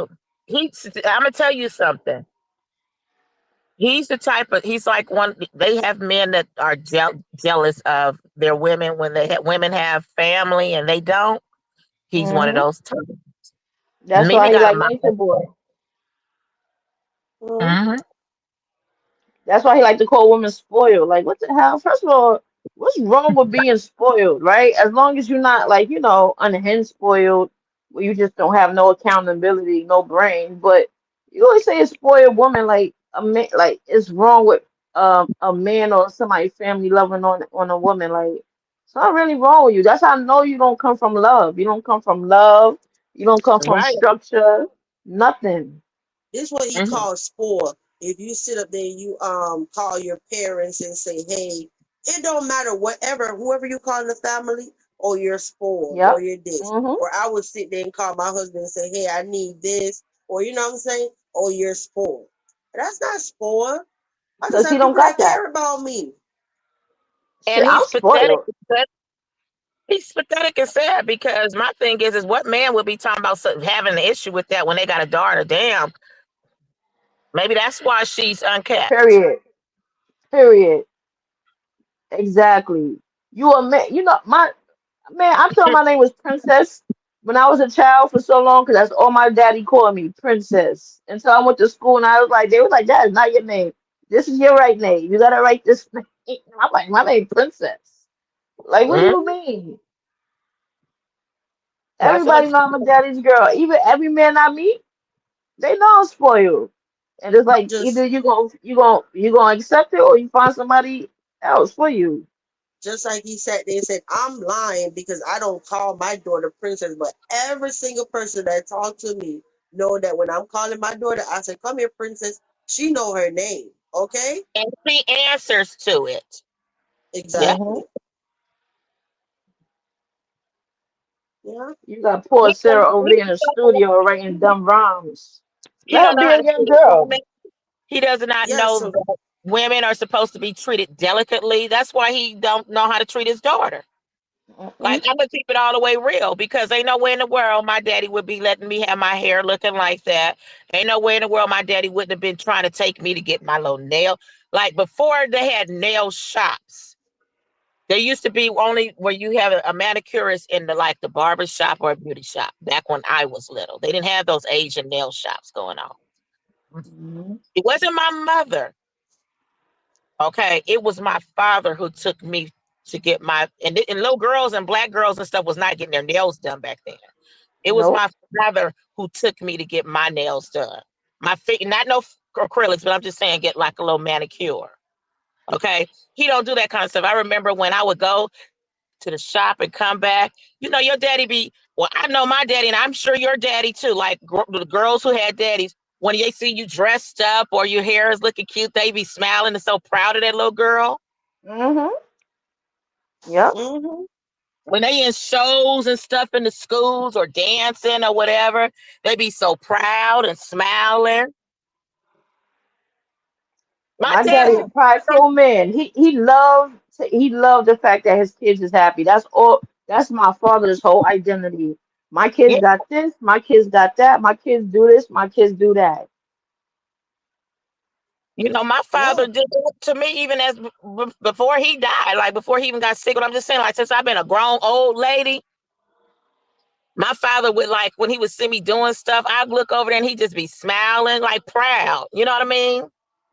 I'm gonna tell you something. He's the type of he's like one. They have men that are jealous of their women when women have family and they don't. He's one of Hmm. those types. That's Mimi why he got a like mouth. Nature Boy. Mhm. Mm-hmm. That's why he like to call women spoiled. Like, what the hell? First of all, what's wrong with being spoiled, right? As long as you're not like, unhinged spoiled, where you just don't have no accountability, no brain. But you always say a spoiled woman, like a man, like it's wrong with a man or somebody family loving on a woman. Like, it's not really wrong with you. That's how I know you don't come from love. You don't come from love. You don't come from Right. structure. Nothing. This what he Mm-hmm. calls spoil. If you sit up there, you call your parents and say, "Hey, it don't matter whatever, whoever you call in the family, or you're spoiled, or Yep. you're this." Hmm. Or I would sit there and call my husband and say, "Hey, I need this," or you know what I'm saying, or you're spoiled. That's not spoiled. I just Because he have don't people got that that. care about me. Shit, And I'm he's pathetic. spoiled. He's pathetic and sad because my thing is what man would be talking about having an issue with that when they got a daughter? Damn, maybe that's why she's unkept. Period. Period. Exactly. You a man. My man. I thought my name was Princess when I was a child for so long because that's all my daddy called me, Princess. Until I went to school and they was like, that is not your name. This is your right name. You gotta write this name. I'm like, my name Princess. Like, what do you Mhm. mean? That's what I'm Everybody know I'm a daddy's girl. Even every man I meet, they know I'm spoiled. And it's like either Just you gonna accept it or you find somebody else for you. just like he sat there and said, I'm lying because I don't call my daughter princess, but every single person that talked to me know that when I'm calling my daughter, I say, "Come here, princess." She know her name. Okay. And she answers to it. Yeah. Mm-hmm. Exactly. Yeah. You got poor He Sarah over there in the studio writing dumb rhymes. he Let don't her know be how a to young treat a girl. woman. He does not Yeah. know So. that women are supposed to be treated delicately. That's why he don't know how to treat his daughter. Mm-mm. Like, I'm gonna keep it all the way real because ain't no way in the world my daddy would be letting me have my hair looking like that. Ain't no way in the world my daddy wouldn't have been trying to take me to get my little nail. Like before they had nail shops, there used to be only where you have a manicurist in the like the barber shop or a beauty shop back when I was little. They didn't have those Asian nail shops going on. Mm-hmm. It wasn't my mother. Okay, it was my father who took me to get my and little girls and black girls and stuff was not getting their nails done back then. It was Nope. my father who took me to get my nails done. My feet, not no acrylics, but I'm just saying get like a little manicure. Okay, he don't do that kind of stuff. I remember when I would go to the shop and come back. You know, your daddy be well. I know my daddy, and I'm sure your daddy too. Like the girls who had daddies, when they see you dressed up or your hair is looking cute, they be smiling and so proud of that little girl. Mm-hmm. Yep. Hmm. When they in shows and stuff in the schools or dancing or whatever, they be so proud and smiling. My My dad daddy a was prideful man. He loved the fact that his kids is happy. That's all. That's my father's whole identity. My kids yeah, got this. My kids got that. My kids do this. My kids do that. you know, my Yeah. father did it to me even as before he died, like before he even got sick. But I'm just saying, like since I've been a grown old lady, my father would like when he would see me doing stuff, I'd look over there and he'd just be smiling, like proud. You know what I mean?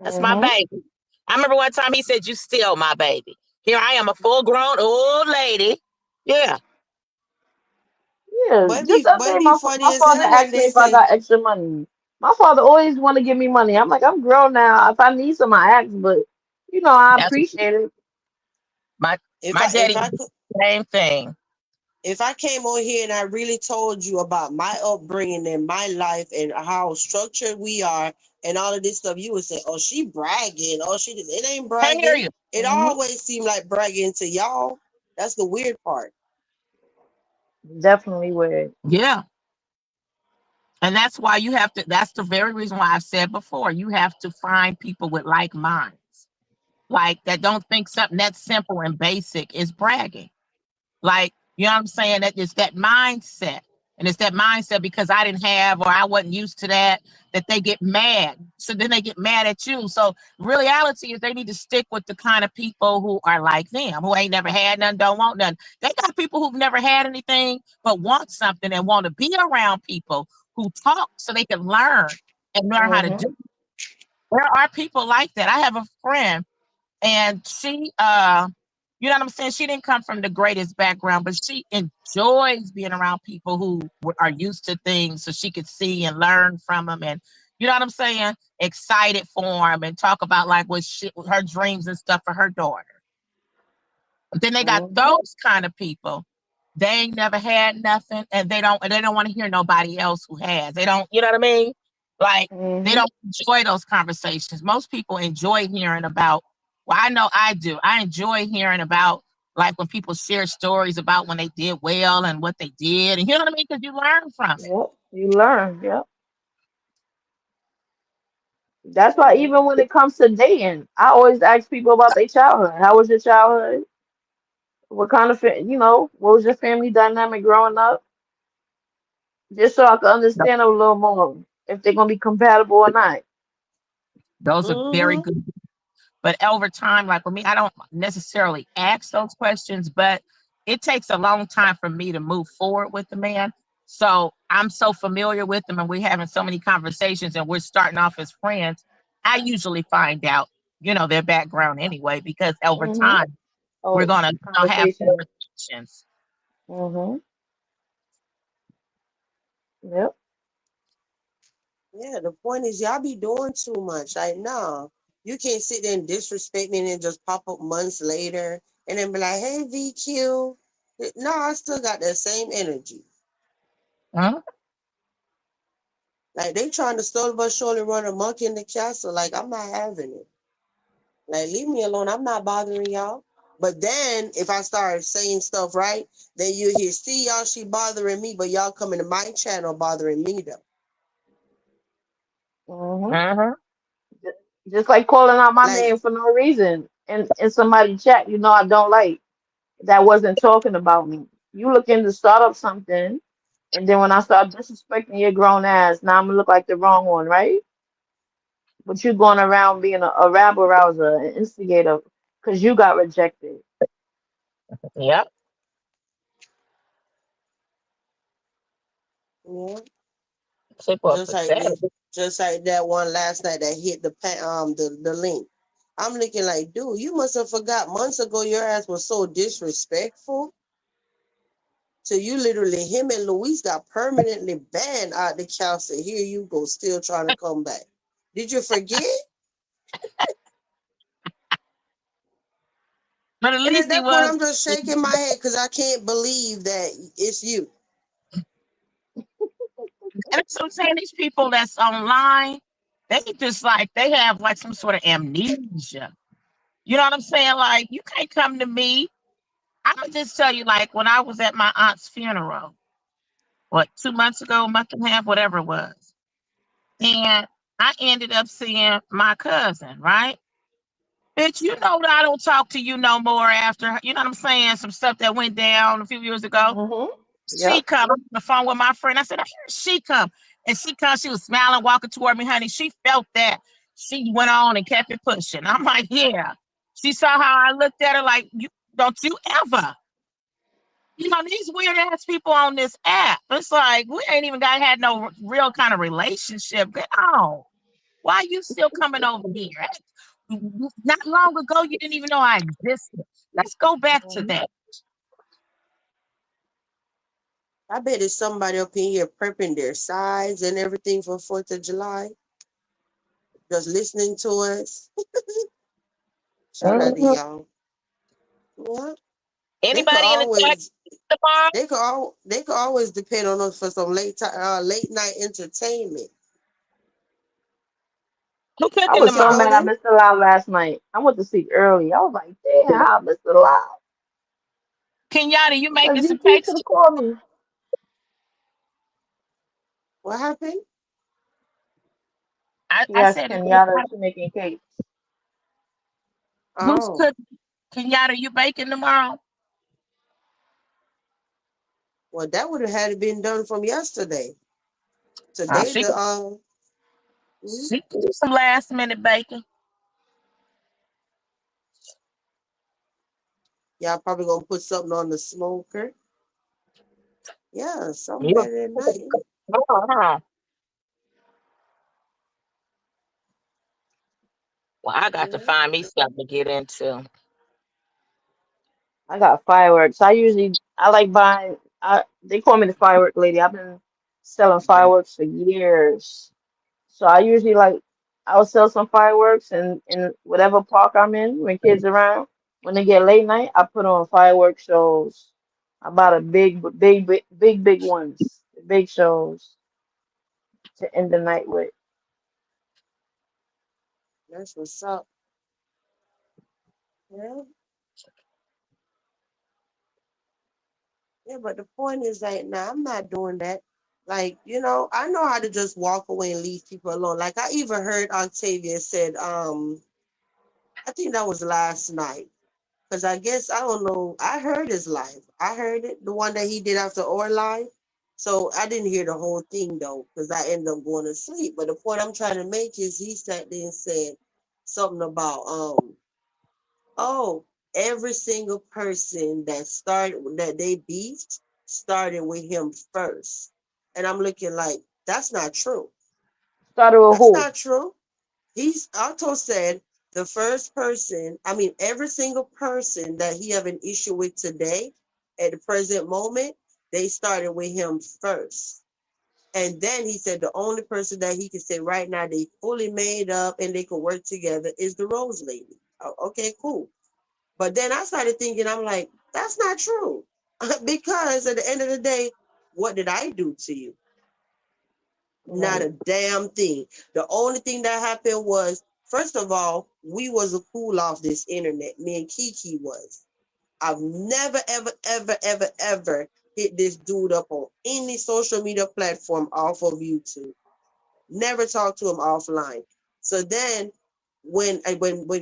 That's my Mm-hmm. baby. I remember one time he said, "You still my baby." Here I am, a full grown old lady. Yeah. Yeah. Just the other But day, be my funny as father hell when asked me they if I say, got extra money. My father always want to give me money. I'm like, I'm grown now. If I need some, I ask. But I That's appreciate it. my if my I if daddy I did could the same thing. if I came on here and I really told you about my upbringing and my life and how structured we are and all of this stuff, you would say, "Oh, she bragging. Oh, she just it ain't I hear bragging." you. It always seemed like bragging to y'all. That's the weird part. Definitely would. Yeah. And that's why you have to, that's the very reason why I've said before, you have to find people with like minds, like that don't think something that's simple and basic is bragging. Like, you know what I'm saying? That it's that mindset. And it's that mindset because I didn't have or I wasn't used to that, that they get mad. So then they get mad at you. So reality is they need to stick with the kind of people who are like them, who ain't never had none, don't want none. They got people who've never had anything but want something and want to be around people who talk so they can learn and learn how to do. Mm-hmm. There are people like that. I have a friend and she you know what I'm saying, she didn't come from the greatest background, but she enjoys being around people who are used to things so she could see and learn from them, and you know what I'm saying, excited for them and talk about like her dreams and stuff for her daughter. But then they got Mm-hmm. those kind of people. They ain't never had nothing, and they don't want to hear nobody else who has. They don't, you know what I mean? Like they Mm-hmm. don't enjoy those conversations. Most people enjoy hearing about. Well, I know I do. I enjoy hearing about like when people share stories about when they did well and what they did, and you know what I mean? Because you learn from it. Yep. You learn. Yep. That's why Mhm. even when it comes to dating, I always ask people about their childhood. How was your childhood? What kind of what was your family dynamic growing up? Just so I can understand them a little more if they're gonna be compatible or not. Those are very Mhm. good. But over time, like with me, I don't necessarily ask those questions, but it takes a long time for me to move forward with the man. So I'm so familiar with them and we're having so many conversations and we're starting off as friends. I usually find out, their background anyway, because over Mm-hmm. time we're Oh, gonna have conversation. conversations. Mm-hmm. Yep. Yeah, the point is y'all be doing too much. Like, no, you can't sit there and disrespect me and then just pop up months later and then be like, "Hey, VQ." No, I still got that same energy. Huh? Like they trying to slowly but surely run amok in the castle. Like I'm not having it. Like leave me alone. I'm not bothering y'all. But then if I start saying stuff right, then you hear, see y'all, she bothering me, but y'all coming to my channel bothering me though. Hmm. Mm-hmm. Just like calling out my Like name for no reason in somebody chat, I don't like that wasn't talking about me. You looking to start up something, and then when I start disrespecting your grown ass, now I'm gonna look like the wrong one, right? But you going around being a rabble rouser, an instigator, because you got rejected. Yep. yeah, People are just like pathetic. just like that one last night that hit the link. I'm looking like, dude, you must have forgot months ago your ass was so disrespectful. So you literally, him and Luis got permanently banned out the council. Here you go, still trying to come back. Did you forget? But at And at least he that point, was. I'm just shaking my head because I can't believe that it's you. And that's what I'm saying. These people that's online, they just like they have like some sort of amnesia. You know what I'm saying? Like you can't come to me. I'm gonna just tell you, like when I was at my aunt's funeral, what 2 months ago, month and a half, whatever it was, and I ended up seeing my cousin. Right, bitch, you know that I don't talk to you no more after. You know what I'm saying? Some stuff that went down a few years ago. Hmm. She Yep. come on the phone with my friend. I said, I hear she come. And she comes, she was smiling, walking toward me, honey. She felt that. She went on and kept it pushing. I'm like, yeah. She saw how I looked at her like, you don't you ever. These weird ass people on this app. It's like we ain't even got had no real kind of relationship. Get on. Why are you still coming over here? Not long ago, you didn't even know I existed. Let's go back to Hmm. that. I bet it's somebody up in here prepping their sides and everything for 4th of July, just listening to us. Shout out to Mhm. y'all. Yeah, they could Anybody in the chat always tomorrow? they could always depend on us for some late night entertainment. Who I cooking You was said so tomorrow? go mad I in? missed the live last night. I went to sleep early. I was like, damn, I missed the live. Kenyatta, you Because making some GT cakes? could have called me. What happened? She I asked said, Kenyatta if she making cakes. who's Oh, cooking? Kenyatta, you baking tomorrow? well, that would have had been done from yesterday. Uh, Today, she could, mm, she could do some last minute baking. y'all probably gonna put something on the smoker. Yeah, something Yeah. better than nothing. Uh-huh. Well, I got to Yeah. find me something to get into. I got fireworks. I like buying. They call me the firework lady. I've been selling fireworks for years. So I usually I'll sell some fireworks in whatever park I'm in when kids around. When they get late night, I put on fireworks shows. I bought a big ones, the big shows to end the night with. That's what's up. Yeah. Yeah, but the point is like, nah, I'm not doing that. Like, I know how to just walk away and leave people alone. Like I even heard Octavia said, I think that was last night. Because I guess I don't know. I heard his live. I heard it, the one that he did after our live. So I didn't hear the whole thing though, because I ended up going to sleep. But the point I'm trying to make is he sat there and said something about oh, every single person that they beefed started with him first. And I'm looking like, that's not true. Started with That's who? not true. He's Otto said the first person, I mean, every single person that he have an issue with today at the present moment, they started with him first. And then he said the only person that he could say right now they fully made up and they could work together is the Rose Lady. Oh, okay, cool. But then I started thinking, I'm like, that's not true. Because at the end of the day, what did I do to you? Not Right. a damn thing. The only thing that happened was, first of all, we was a cool off this internet. Me and Kiki was. I've never, ever, ever, ever, ever hit this dude up on any social media platform off of YouTube. Never talked to him offline. So then when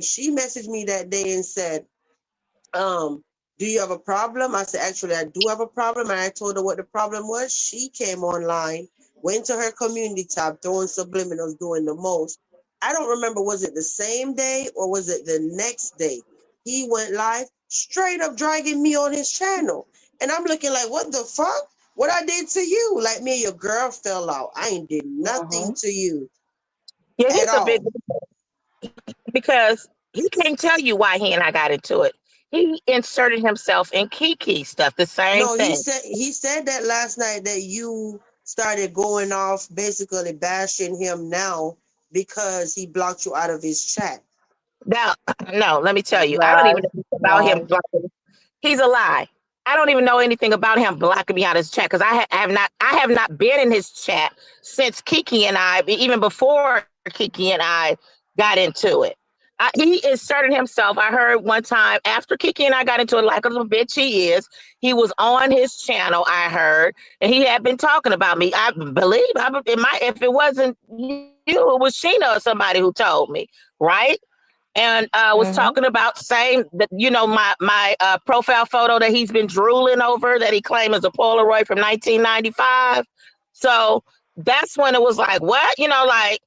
she messaged me that day and said, um, do you have a problem? I said, actually, I do have a problem. And I told her what the problem was. She came online, went to her community tab, throwing subliminals, doing the most. I don't remember, was it the same day or was it the next day? He went live, straight up dragging me on his channel. And I'm looking like, what the fuck? What I did to you? Like, me and your girl fell out. I ain't did nothing Uh-huh. to you Yeah, at he's a big all. because he can't tell you why he and I got into it. He inserted himself in Kiki stuff, the same No, thing. he said that last night that you started going off, basically bashing him now because he blocked you out of his chat. Now, no, let me tell you, I don't even Lies. know about him. Lies. He's a lie. I don't even know anything about him blocking me out of his chat because I have not been in his chat since Kiki and I, even before Kiki and I got into it. He inserted himself. I heard one time after Kiki and I got into it, like a little bitch he is, he was on his channel. I heard, and he had been talking about me. I believe, if it wasn't you, it was Sheena or somebody who told me, right? And was Mm-hmm. talking about saying that my profile photo that he's been drooling over that he claimed is a Polaroid from 1995. So that's when it was like, what? Like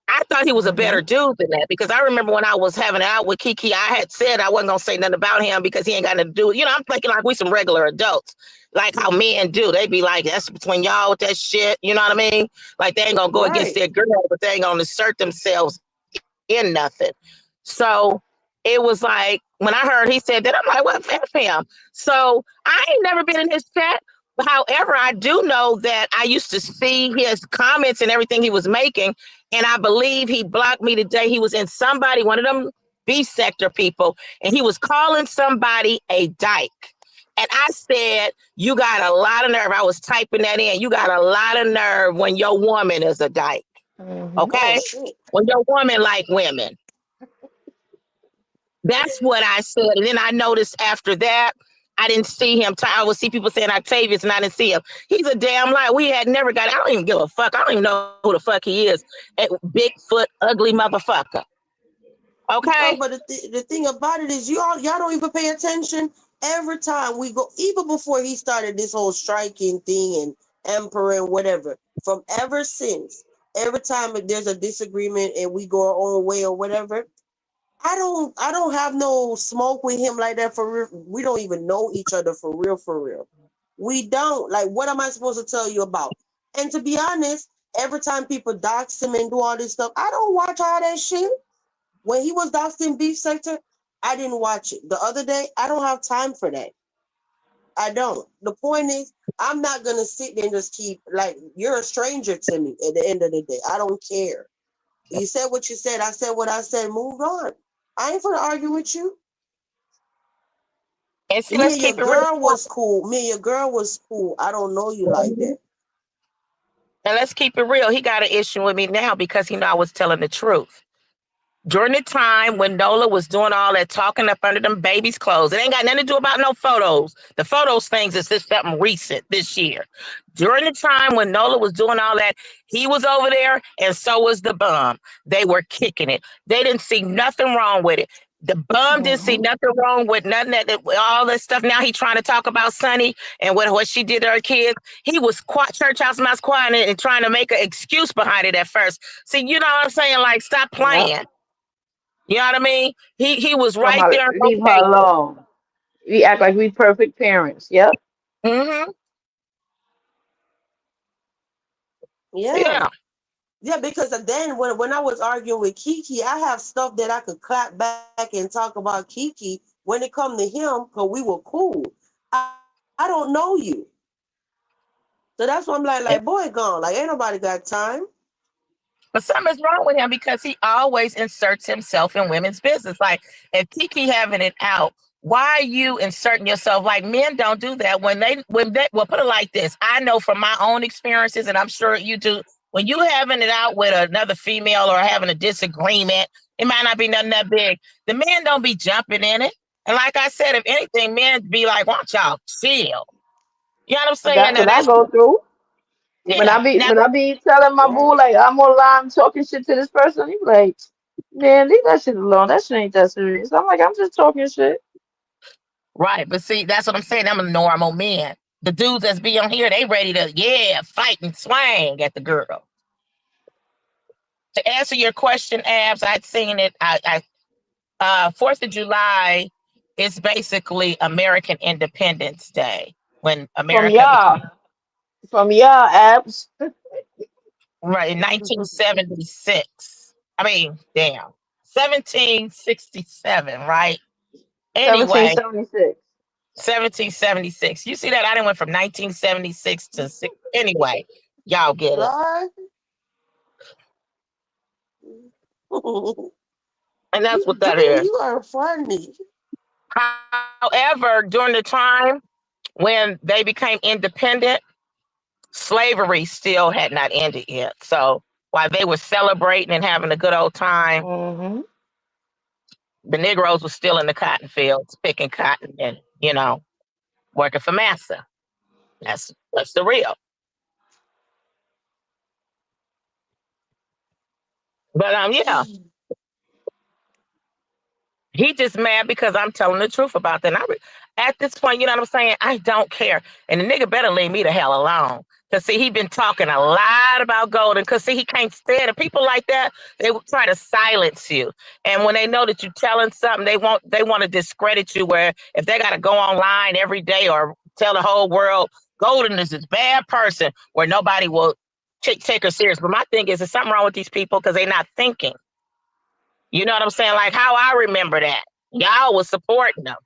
I thought he was a better Mm-hmm. dude than that because I remember when I was having it out with Kiki, I had said I wasn't gonna say nothing about him because he ain't got nothing to do with. I'm thinking like we some regular adults, like how men do. They be like, that's between y'all with that shit. You know what I mean? Like they ain't gonna go against Right. their girl, but they ain't gonna assert themselves in nothing. So it was like when I heard he said that, I'm like, well, F him. So I ain't never been in his chat. However, I do know that I used to see his comments and everything he was making. And I believe he blocked me today. He was in one of them B sector people, and he was calling somebody a dyke. And I said, you got a lot of nerve. I was typing that in. You got a lot of nerve when your woman is a dyke. Mm-hmm. Oh Okay? shit. When your woman like women. That's what I said. And then I noticed after that, I didn't see him. I would see people saying Octavius, and I didn't see him. He's a damn lie. We had never got. I don't even give a fuck. I don't even know who the fuck he is. A Bigfoot, ugly motherfucker. No, Okay. but the thing about it is, y'all don't even pay attention. Every time we go, even before he started this whole striking thing and emperor and whatever, from ever since, every time there's a disagreement and we go our own way or whatever, I don't have no smoke with him like that for real. We don't even know each other for real, for real. We don't. Like, what am I supposed to tell you about? And to be honest, every time people dox him and do all this stuff, I don't watch all that shit. When he was doxed in Beef Sector, I didn't watch it. The other day, I don't have time for that. I don't. The point is, I'm not gonna sit there and just keep like you're a stranger to me at the end of the day. I don't care. You said what you said, I said what I said, moved on. I ain't gonna argue with you. And see, Me let's and your keep it real. girl was cool. Me and your girl was cool. I don't know you like Mhm. that. And let's keep it real. He got an issue with me now because he know I was telling the truth. During the time when Nola was doing all that talking up under them babies' clothes, it ain't got nothing to do about no photos. The photos things is just something recent this year. During the time when Nola was doing all that, he was over there, and so was the bum. They were kicking it. They didn't see nothing wrong with it. The bum didn't see Mm-hmm. nothing wrong with nothing all that stuff. Now he trying to talk about Sonny and what she did to her kids. He was quiet, church house mouse quiet and trying to make an excuse behind it at first. See, you know what I'm saying? Like, stop Yep. playing. You know what I mean? He was Talking right about there on leave her paper. alone. We act like we perfect parents. Yep. Mm-hmm. Yeah. Yeah. Yeah, because then when I was arguing with Kiki, I have stuff that I could clap back and talk about Kiki. When it come to him, because we were cool. I don't know you. So that's why I'm like, And, boy, gone. Like, ain't nobody got time. but something's wrong with him because he always inserts himself in women's business. Like if Kiki having it out, why are you inserting yourself? Like men don't do that. When they well, put it like this. I know from my own experiences, and I'm sure you do when you having it out with another female or having a disagreement, it might not be nothing that big. The men don't be jumping in it. And like I said, if anything, men be like, "Why don't y'all chill?" You know what I'm saying? That's Now what I that's go through. When yeah. I be Now when I be telling my boo Right. like I'm online talking shit to this person, he be like, man, leave that shit alone. That shit ain't that serious. I'm like, I'm just talking shit. right, but see, that's what I'm saying. I'm a normal man. The dudes that's be on here, they ready to fight and swing at the girl. To answer your question, Abs, I'd seen it. 4th of July is basically American Independence Day when From America y'all, became from y'all apps, right in 1976. I mean, damn, 1767, right? Anyway, 1776. 1776. You see that? I didn't went from 1976 to anyway. Y'all get it. Right. And that's You what that do. is. You are funny. However, during the time when they became independent, slavery still had not ended yet. So while they were celebrating and having a good old time, Mm-hmm. the Negroes were still in the cotton fields picking cotton and, working for massa. That's the real. But yeah, he just mad because I'm telling the truth about that. And at this point, you know what I'm saying? I don't care. And the nigga better leave me the hell alone. Cause see, he been talking a lot about golden. Cause see, he can't stand it. People like that, they will try to silence you. And when they know that you're telling something, they want to discredit you. Where if they gotta go online every day or tell the whole world Golden is this bad person, where nobody will take her serious. But my thing is, there's something wrong with these people because they're not thinking. You know what I'm saying? Like how I remember that. Y'all was supporting them.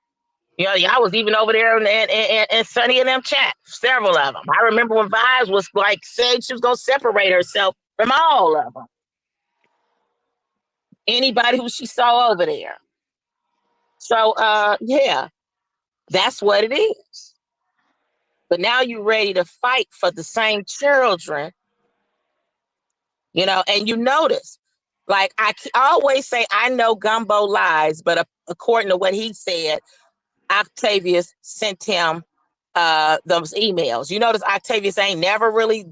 Y'all was even over there and Sunny and them chat, several of them. I remember when Vibes was like saying she was gonna separate herself from all of them. Anybody who she saw over there. So yeah, that's what it is. But now you're ready to fight for the same children, and you notice, like I always say, I know Gumbo lies, but according to what he said, Octavius sent him those emails. You notice Octavius ain't never really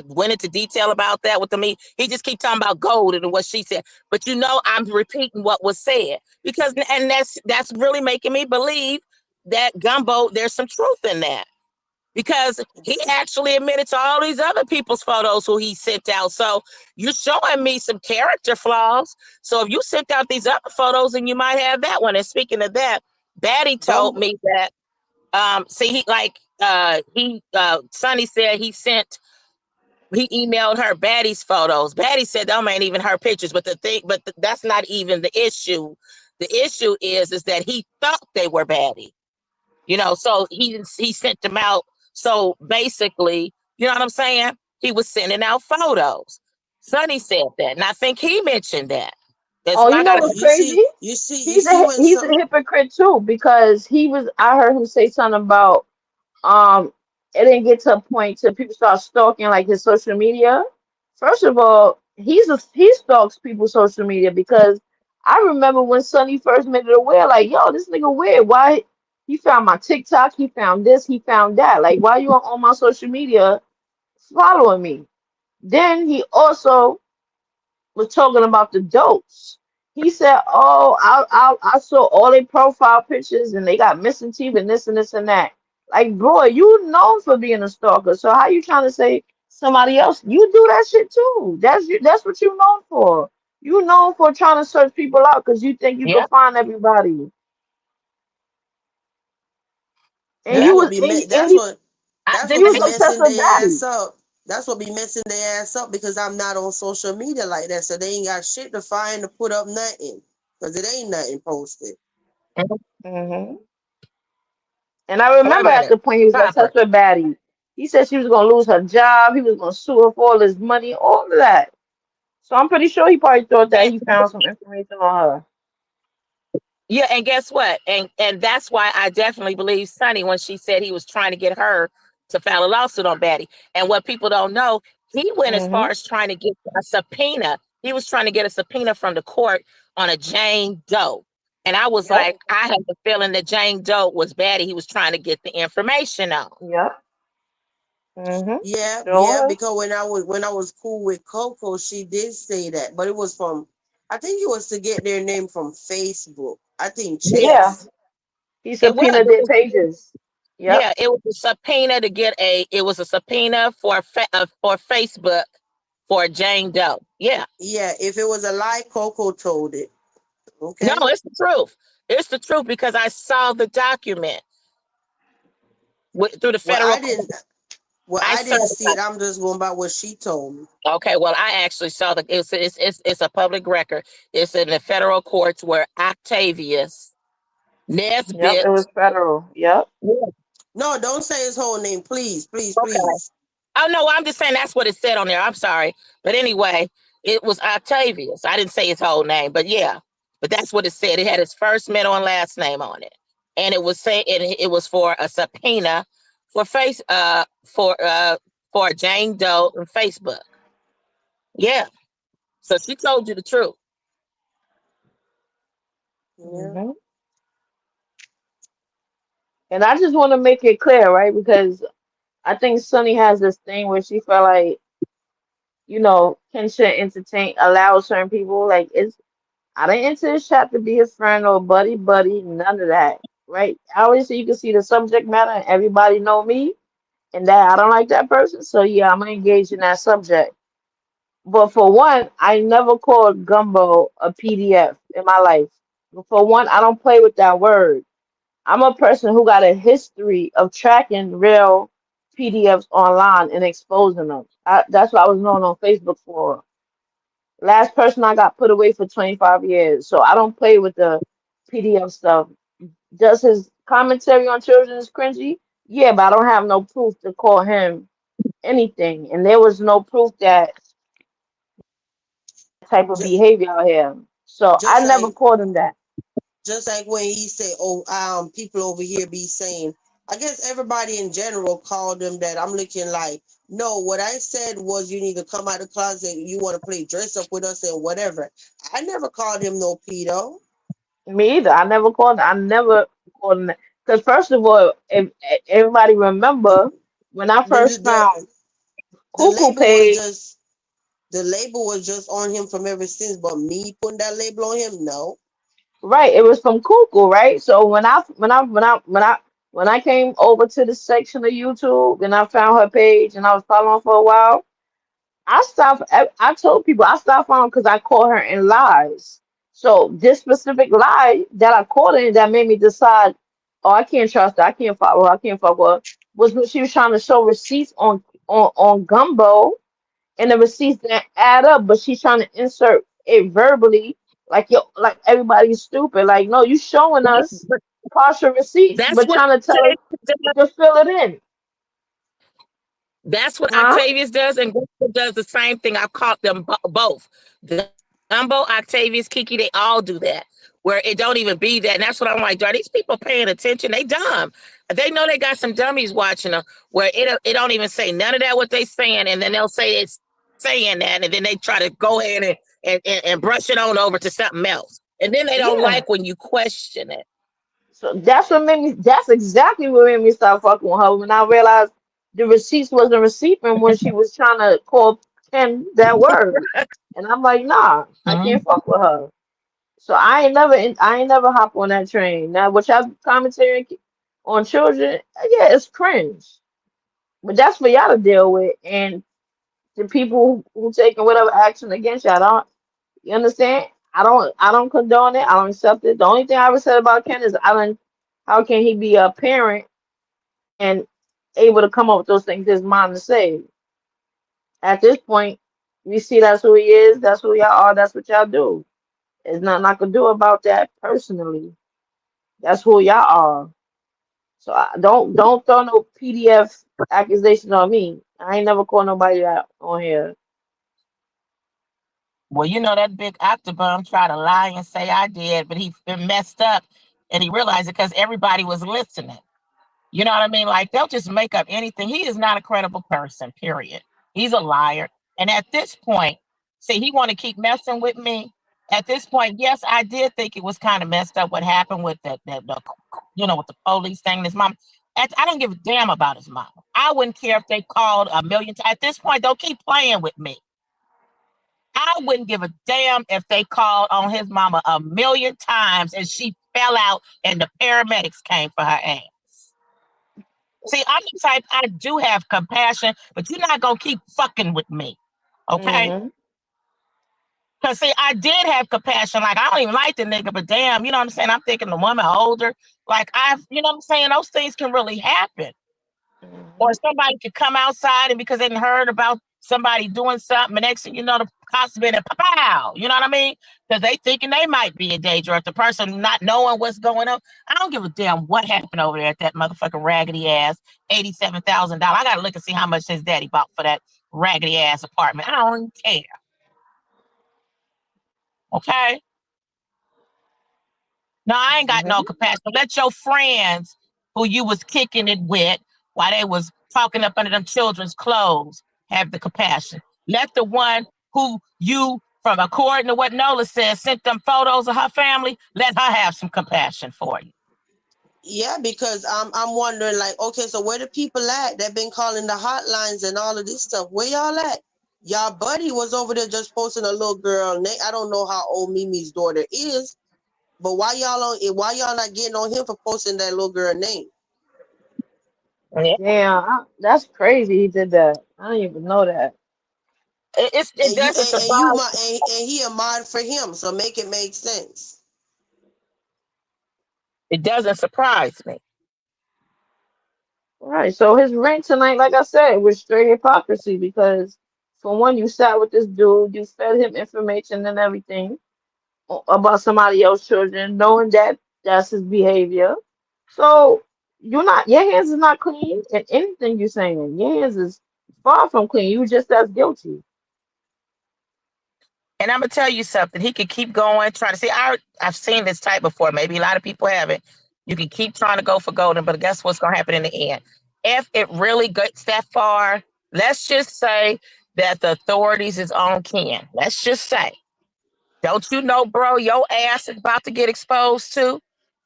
went into detail about that with me. He just keep talking about gold and what she said. But I'm repeating what was said because, and that's really making me believe that Gumbo, there's some truth in that. Because he actually admitted to all these other people's photos who he sent out. So you're showing me some character flaws. So if you sent out these other photos, then you might have that one. And speaking of that, Batty told Gumbo. me that see Sonny said he emailed her Batty's photos. Batty said them ain't even her pictures, but that's not even the issue. The issue is that he thought they were Batty. So he sent them out. So basically, you know what I'm saying? He was sending out photos. Sonny said that, and I think he mentioned that. That's Oh, why you I know got to. what's You see, crazy? you see when He's a some hypocrite too because he was. I heard him say something about it didn't get to a point till people start stalking like his social media. First of all, he stalks people's social media because I remember when Sonny first made it aware, like, yo, this nigga weird. Why he found my TikTok, he found this, he found that. Like, why you on all my social media following me? Then he also was talking about the dopes. He said, "Oh, I saw all their profile pictures and they got missing teeth and this and this and that." Like, bro, you known for being a stalker. So how you trying to say somebody else? You do that shit too. That's you. That's what you known for. You known for trying to search people out because you think you can Yeah, find everybody. And yeah. you that's what was be and, me. you- and you I That's just what you be was obsessed messing with their Batty. ass up. That's what be messing their ass up because I'm not on social media like that. So they ain't got shit to find to put up nothing. Because it ain't nothing posted. Hmm. And I wait a remember at minute, the point he was Copper. obsessed with Batty. He said she was gonna lose her job. He was gonna sue her for all his money, all of that. So I'm pretty sure he probably thought that And he found some information on her. yeah, and guess what? And that's why I definitely believe Sonny when she said he was trying to get her to file a lawsuit on Batty. And what people don't know, He went as far Mm-hmm. as trying to get a subpoena. He was trying to get a subpoena from the court on a Jane Doe. And I was Yep. like, I had the feeling that Jane Doe was bad. He was trying to get the information on. Yep. Mm-hmm. Yeah, Sure yeah, was. because when I was cool with Coco, she did say that, but it was from, I think it was to get their name from Facebook. I think Yeah. Chase. He It was. subpoenaed their pages. Yep. Yeah, it was a subpoena to get a. It was a subpoena for Facebook for Jane Doe. Yeah, Yeah, if it was a lie, Coco told it. no, Okay. it's the truth. It's the truth because I saw the document through the Well, federal I court. didn't. Well, I I saw didn't the see it. I'm just going by what she told me. Okay, well, I actually saw the. It's a public record. It's in the federal courts where Octavius Yep. It Nesbitt. was federal. Yep. Yeah, No, don't say his whole name, please, please, okay. please. Oh no, I'm just saying that's what it said on there. I'm sorry, but anyway, it was Octavius. I didn't say his whole name, but yeah, but that's what it said. It had his first, middle, and last name on it, and it was saying it was for a subpoena for for Jane Doe and Facebook. Yeah, so she told you the truth. Yeah. Mm-hmm. And I just want to make it clear, right? Because I think Sunny has this thing where she felt like, Ken should entertain, allow certain people. Like, I didn't enter this chat to be a friend or buddy, buddy, none of that, right? Obviously, you can see the subject matter, and everybody know me, and that I don't like that person. So yeah, I'm gonna engage in that subject. But for one, I never called gumbo a PDF in my life. For one, I don't play with that word. I'm a person who got a history of tracking real PDFs online and exposing them. That's what I was known on Facebook for. Last person I got put away for 25 years. So I don't play with the PDF stuff. Does his commentary on children is cringy? Yeah, but I don't have no proof to call him anything. And there was no proof that type of Just, behavior out here. So I just never like called him that. just like when he say, "Oh, people over here be saying." I guess everybody in general called him that. I'm looking like, no. What I said was, you need to come out of the closet. You want to play dress up with us and whatever. I never called him no pedo. Me either. I never called him that. Because first of all, if everybody remember when I The, first found the the Cuckoo label was Page, just the label was just on him from ever since. But me putting that label on him, no. right? It was from Cuckoo, right? So when I came over to the section of YouTube and I found her page and I was following for a while, I told people I stopped following because I caught her in lies. So this specific lie that I caught her in that made me decide, oh, I can't trust her, I can't follow her, I can't fuck with her, was when she was trying to show receipts on Gumbo, and the receipts didn't add up, but she's trying to insert it verbally, like like everybody's stupid. Like, no, you showing us But partial receipts, that's but what trying to tell us to fill it in, That's what huh? Octavius does, and Gumbo does the same thing. I've caught them both. Gumbo, Octavius, Kiki, they all do that, where it don't even be that. And that's what I'm like, are these people paying attention? They dumb. They know they got some dummies watching them, where it don't even say none of that what they saying, and then they'll say it's saying that, and then they try to go ahead and brush it on over to something else. And then they don't Yeah. like when you question it. So that's what made me. That's exactly what made me start fucking with her when I realized the receipts wasn't receiving when she was trying to call Ken that word, and I'm like, nah, I Mhm. can't fuck with her. So I ain't never hop on that train. Now, what y'all commentary on children, yeah, it's cringe, but that's for y'all to deal with, and the people who taking whatever action against y'all. Don't you understand? I don't condone it. I don't accept it. The only thing I ever said about Ken is I don't. How can he be a parent and able to come up with those things his mom to say? At this point, we see that's who he is. That's who y'all are. That's what y'all do. There's nothing I can do about that personally. That's who y'all are. So don't throw no PDF accusations on me. I ain't never called nobody out on here. Well, that big Octobum tried to lie and say I did, but he messed up and he realized it because everybody was listening. You know what I mean? Like they'll just make up anything. He is not a credible person, period. He's a liar. And at this point, see, he want to keep messing with me. At this point, yes, I did think it was kind of messed up what happened with with the police thing. His mom, I don't give a damn about his mom. I wouldn't care if they called a million times. At this point, don't keep playing with me. I wouldn't give a damn if they called on his mama a million times and she fell out and the paramedics came for her ass. See, I'm the type, I do have compassion, but you're not gonna keep fucking with me. Okay? Mm-hmm. Because see, I did have compassion. Like, I don't even like the nigga, but damn, you know what I'm saying? I'm thinking the woman older. Like, you know what I'm saying? Those things can really happen. Or Mm-hmm. somebody could come outside and because they heard about somebody doing something, and next thing you know, the cops been and pow. You know what I mean? Because they thinking they might be in danger, or if the person not knowing what's going on. I don't give a damn what happened over there at that motherfucking raggedy ass $87,000. I gotta look and see how much his daddy bought for that raggedy ass apartment. I don't even care. Okay. No, I ain't got no Mm-hmm. compassion. Let your friends who you was kicking it with while they was talking up under them children's clothes have the compassion. Let the one who you, from according to what Nola says, sent them photos of her family, let her have some compassion for you. Yeah, because I'm wondering, like, okay, so where the people at that been calling the hotlines and all of this stuff? Where y'all at? Y'all buddy was over there just posting a little girl. I don't know how old Mimi's daughter is, but why y'all not getting on him for posting that little girl name? Yeah. Damn, that's crazy. He did that. I didn't even know that. It And you doesn't and you surprise. and he a mod for him, so make it make sense. It doesn't surprise me. All right, so his rant tonight, like I said, was straight hypocrisy because, for one, you sat with this dude, you fed him information and everything about somebody else's children, knowing that that's his behavior. So your hands is not clean in anything you're saying. Your hands is far from clean. You just as guilty. And I'm gonna tell you something. He could keep going, trying to see. I've seen this type before. Maybe a lot of people haven't. You can keep trying to go for golden, but guess what's gonna happen in the end? If it really gets that far, let's just say that the authorities is on Ken. Let's just say, don't you know, bro, your ass is about to get exposed too?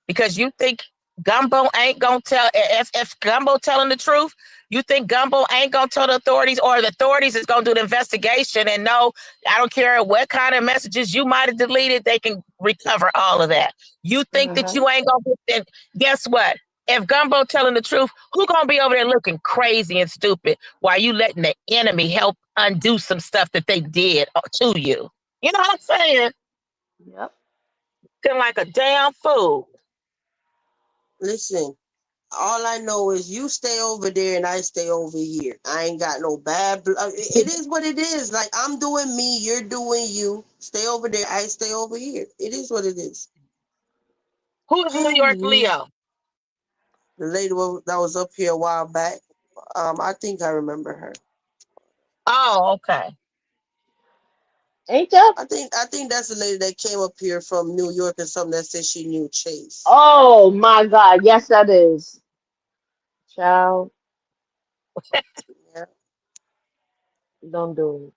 Because you think Gumbo ain't gonna tell if Gumbo telling the truth, you think Gumbo ain't gonna tell the authorities, or the authorities is gonna do the investigation and know, I don't care what kind of messages you might have deleted, they can recover all of that. You think that Hmm. you ain't gonna then guess what? If Gumbo telling the truth, who gonna be over there looking crazy and stupid while you letting the enemy help undo some stuff that they did to you? You know what I'm saying? Yep. Looking like a damn fool. Listen, all I know is you stay over there and I stay over here. I ain't got no bad blood. It is what it is. Like, I'm doing me, you're doing you. Stay over there, I stay over here. It is what it is. Who's New York The Leo? lady that was up here a while back, I think I remember her. Oh, okay. Ain't that? I think that's the lady that came up here from New York or something that said she knew Chase. Oh my God. Yes, that is. Child, Yeah. don't do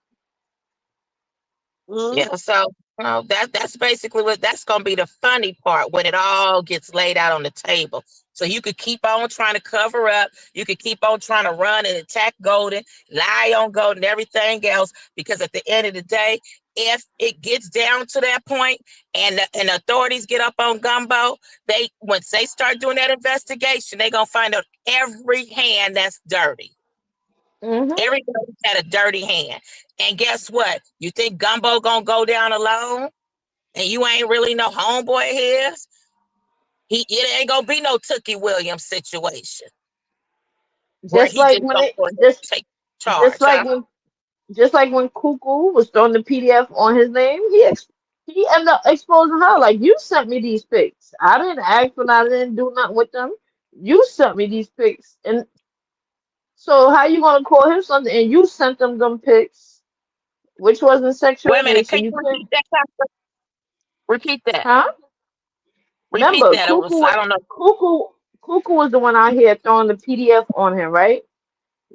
Hmm. Yeah, so that's basically what that's gonna be the funny part when it all gets laid out on the table. So you could keep on trying to cover up, you could keep on trying to run and attack Golden, lie on Golden, everything else, because at the end of the day, if it gets down to that point and the authorities get up on Gumbo, they once they start doing that investigation, they're gonna find out every hand that's dirty. it. Hmm. Everybody's had a dirty hand. And guess what? You think Gumbo gonna go down alone? And you ain't really no homeboy of his? It ain't gonna be no Tookie Williams situation where Just he like just when gonna it go ahead and just take just charge, like huh? when just like when Cuckoo was throwing the PDF on his name, he ended up exposing her. Like, you sent me these pics. I didn't ask for that. I didn't do nothing with them. You sent me these pics, and so how you gonna call him something? And you sent them pics, which wasn't sexual Wait a in minute, nature. can you You couldn't, repeat that, Pastor? Repeat that. huh? Repeat Remember, that. It was I don't know. Cuckoo was the one out here throwing the PDF on him, right?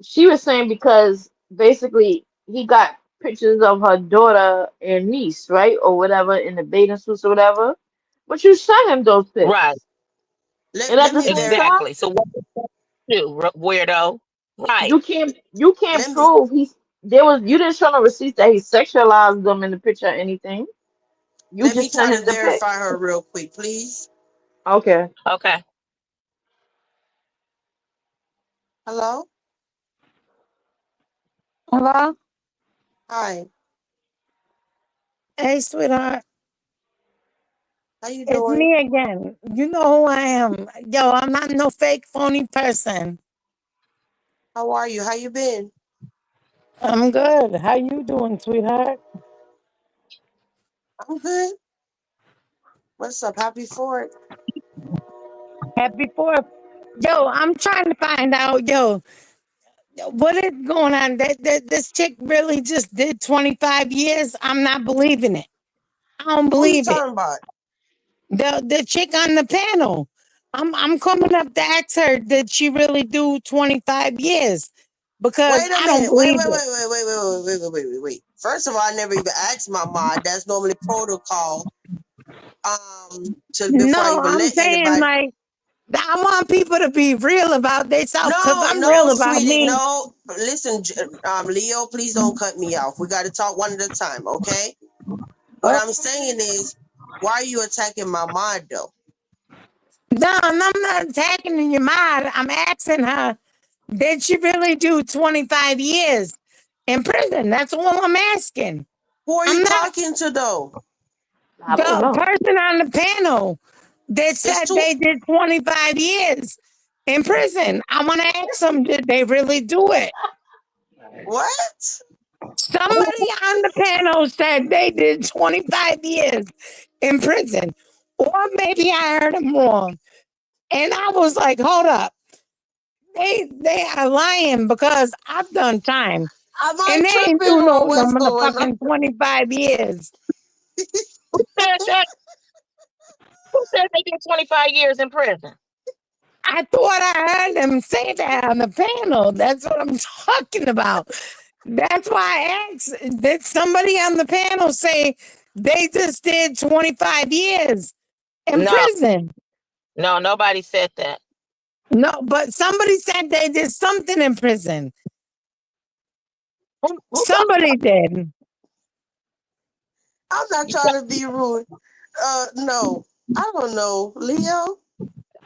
She was saying because basically he got pictures of her daughter and niece, right, or whatever, in the bathing suits or whatever. But you sent him those Right. pics, and let at the me same ver time, Exactly. So what you do, weirdo? Right. you can't let me prove you didn't show no receipts that he sexualized them in the picture or anything. You let me just sent try to him the verify pics. her real quick, please. Okay. Okay. Hello? Hello? Hi. Hey, sweetheart. How you It's doing? me again. You know who I am. Yo, I'm not no fake, phony person. How are you? How you been? I'm good. How you doing, sweetheart? I'm good. What's up? Happy for it. Happy 4th. Yo, I'm trying to find out, what is going on? This chick really just did 25 years? I'm not believing it. I don't Who you believe it. talking about? The chick on the panel. I'm coming up to ask her, did she really do 25 years? Because Wait a I don't minute. Wait, believe wait, it. wait, wait, wait, wait, wait, wait, wait, wait, wait, wait. First of all, I never even asked my mom. That's normally protocol. To before I No, even I'm let saying anybody. like I want people to be real about themselves because No, I'm no, real about sweetie, me. no. Listen, Leo, please don't cut me off. We got to talk one at a time, okay? What Oh, I'm saying is, why are you attacking my mind though? no, I'm not attacking in your mind. I'm asking her, did she really do 25 years in prison? That's all I'm asking. Who are you I'm not talking to though? I don't the know. person on the panel that It's said too they did 25 years in prison. I want to ask them, did they really do it? what? Somebody on the panel said they did 25 years in prison. Or maybe I heard them wrong. And I was like, hold up. They are lying because I've done time. Am I And they ain't tripping do no or what's going on? motherfucking 25 years. Said that. Who said they did 25 years in prison? I thought I heard them say that on the panel. That's what I'm talking about. That's why I asked. Did somebody on the panel say they just did 25 years in No, prison? no, nobody said that. No, but somebody said they did something in prison. Who talking Somebody about? did. I'm not trying to be rude. No, I don't know, Leo.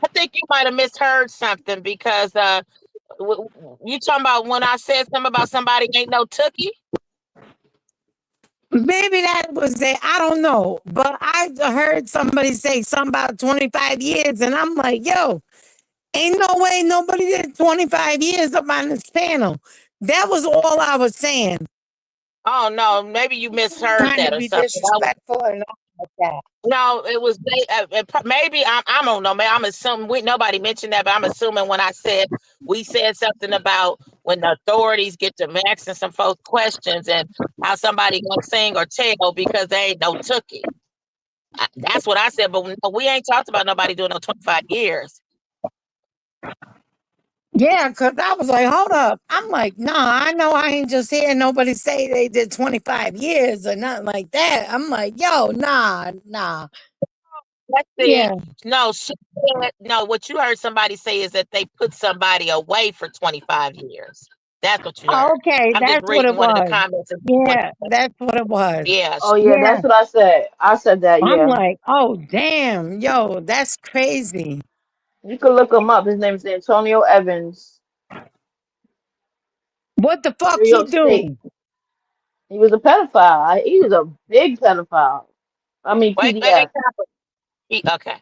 I think you might have misheard something because you talking about when I said something about somebody ain't no tookie? Maybe that was it. I don't know. But I heard somebody say something about 25 years, and I'm like, yo, ain't no way nobody did 25 years up on this panel. That was all I was saying. Oh no, maybe you misheard Trying to that or be something. disrespectful or not like that. No, it was maybe I don't know. Man, I'm assuming nobody mentioned that, but I'm assuming when I said we said something about when the authorities get to asking some folks questions and how somebody gonna sing or tell because they ain't no tookie. That's what I said, but no, we ain't talked about nobody doing no 25 years. Yeah, because I was like, hold up. I'm like, nah, I know I ain't just hearing nobody say they did 25 years or nothing like that. I'm like, yo, nah, nah. Let's see. Yeah. No, no, what you heard somebody say is that they put somebody away for 25 years. That's what you Oh, heard. okay, I'm just that's what reading it one of the was. comments and what Yeah, that's what it was. yeah, Oh yeah, Yeah. that's what I said. I said that. I'm Yeah, like, oh, damn, yo, that's crazy. you can look him up. His name is Antonio Evans, What the fuck New he York State. do? He was a pedophile. He was a big pedophile. I mean, wait, PDF. Copper. Okay.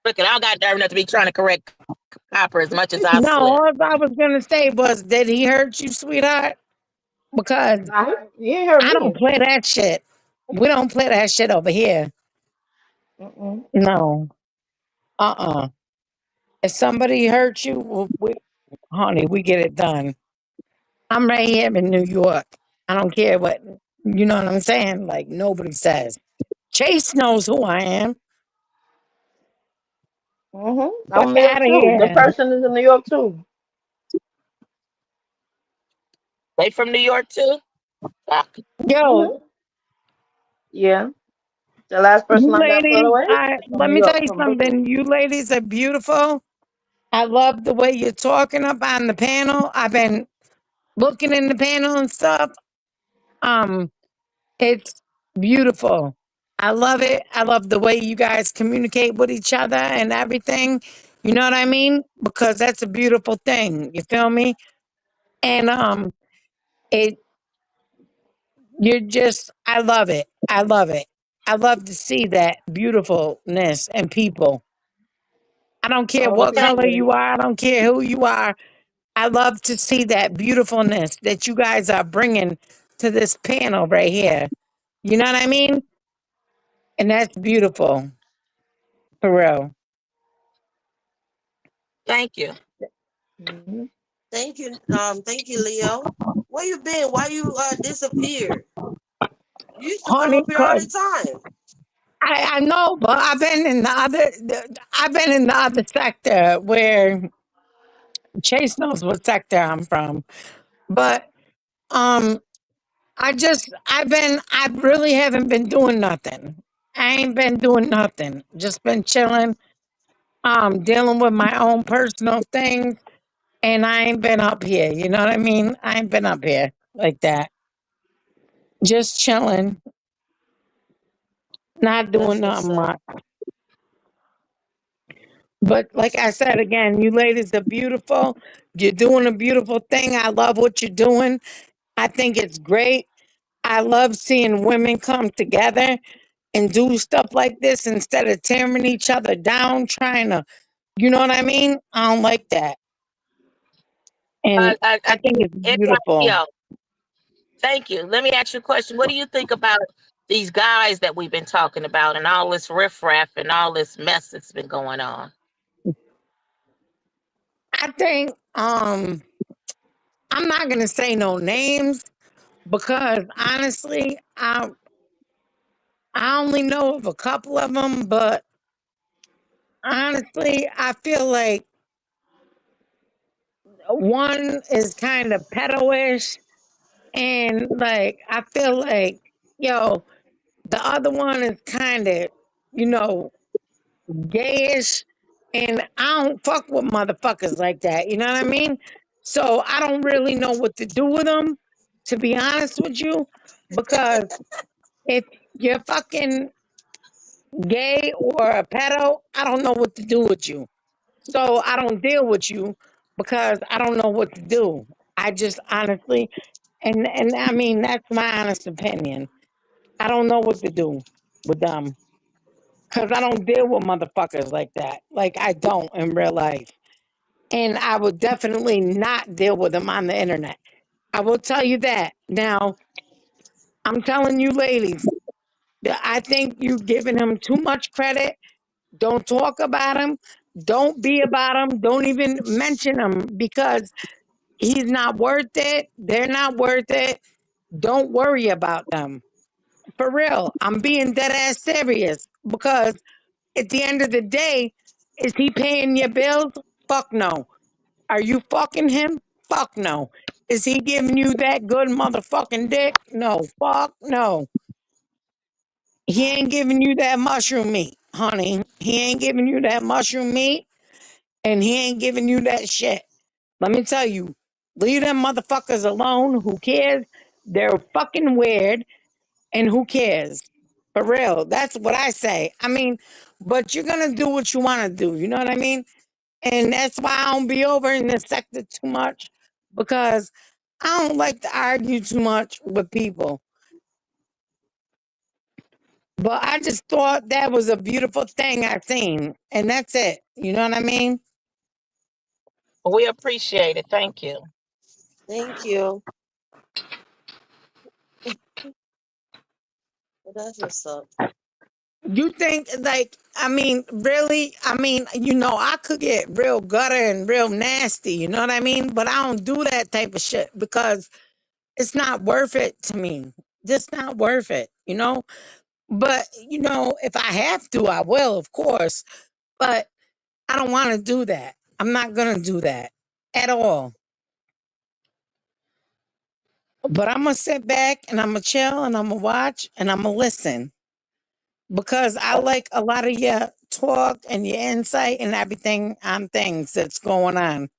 Look, I don't got nerve enough to be trying to correct Copper as much as I've No, slipped. all I was gonna say was, did he hurt you, sweetheart? Because He ain't heard I don't me. play that shit. We don't play that shit over here. Mm-mm. No. Uh-uh. If somebody hurt you, honey, we get it done. I'm right here in New York. I don't care what, you know what I'm saying? Like, nobody says. Chase knows who I am. I'm Fuck in New York out of too. The here. person is in New York too. They from New York too? Fuck. Yo, Hmm. Yeah. The last you person I got put ladies, away I from let New me tell York, you from Brooklyn. something. You ladies are beautiful. I love the way you're talking up on the panel. I've been looking in the panel and stuff. Um, it's beautiful. I love it. I love the way you guys communicate with each other and everything. You know what I mean? Because that's a beautiful thing. You feel me? And it you're just I love it. I love it. I love to see that beautifulness in people. I don't care Oh, what Thank color appreciate it. you are. I don't care who you are. I love to see that beautifulness that you guys are bringing to this panel right here. You know what I mean? And that's beautiful for real. thank you. Hmm. Thank you, Leo. Where you been? Why you disappeared? You used to come Honey, up here all cause the time. I know, but I've been in the other sector where Chase knows what sector I'm from. But um I really haven't been doing nothing. I ain't been doing nothing. Just been chilling, dealing with my own personal things, and I ain't been up here. You know what I mean? I ain't been up here like that. Just chilling, not doing That's what's nothing up. much. But like I said again, you ladies are beautiful. You're doing a beautiful thing. I love what you're doing. I think it's great. I love seeing women come together and do stuff like this instead of tearing each other down, trying to, you know what I mean? I don't like that. And I I think it's it, beautiful. yo, thank you. Let me ask you a question. What do you think about these guys that we've been talking about and all this riffraff and all this mess that's been going on? I think I'm not gonna say no names because honestly, I only know of a couple of them, but honestly, I feel like one is kind of pedo-ish, and like I feel like, yo, the other one is kind of, you know, gayish, and I don't fuck with motherfuckers like that. You know what I mean? So I don't really know what to do with them, to be honest with you, because if you're fucking gay or a pedo, I don't know what to do with you. So I don't deal with you because I don't know what to do. I just honestly, and I mean that's my honest opinion. I don't know what to do with them because I don't deal with motherfuckers like that. Like I don't in real life, and I would definitely not deal with them on the internet. I will tell you that. Now I'm telling you, ladies, that I think you giving him too much credit. Don't talk about him. Don't be about him. Don't even mention him because he's not worth it. They're not worth it. Don't worry about them. For real. I'm being dead ass serious because at the end of the day, is he paying your bills? Fuck no. Are you fucking him? Fuck no. Is he giving you that good motherfucking dick? No. Fuck no. He ain't giving you that mushroom meat, honey. He ain't giving you that mushroom meat and he ain't giving you that shit. Let me tell you, leave them motherfuckers alone. Who cares? They're fucking weird and who cares? For real. That's what I say. I mean, but you're gonna do what you wanna do. You know what I mean? And that's why I don't be over in this sector too much because I don't like to argue too much with people. But I just thought that was a beautiful thing I seen. And that's it. You know what I mean? We appreciate it. Thank you. Thank you. Well, that's what's up. You think like I mean, really? I mean, I could get real gutter and real nasty, you know what I mean? But I don't do that type of shit because it's not worth it to me. Just not worth it, you know? But if I have to, I will, of course. But I don't want to do that. I'm not gonna do that at all. But I'm gonna sit back and I'm gonna chill and I'm gonna watch and I'm gonna listen because I like a lot of your talk and your insight and everything on things that's going on.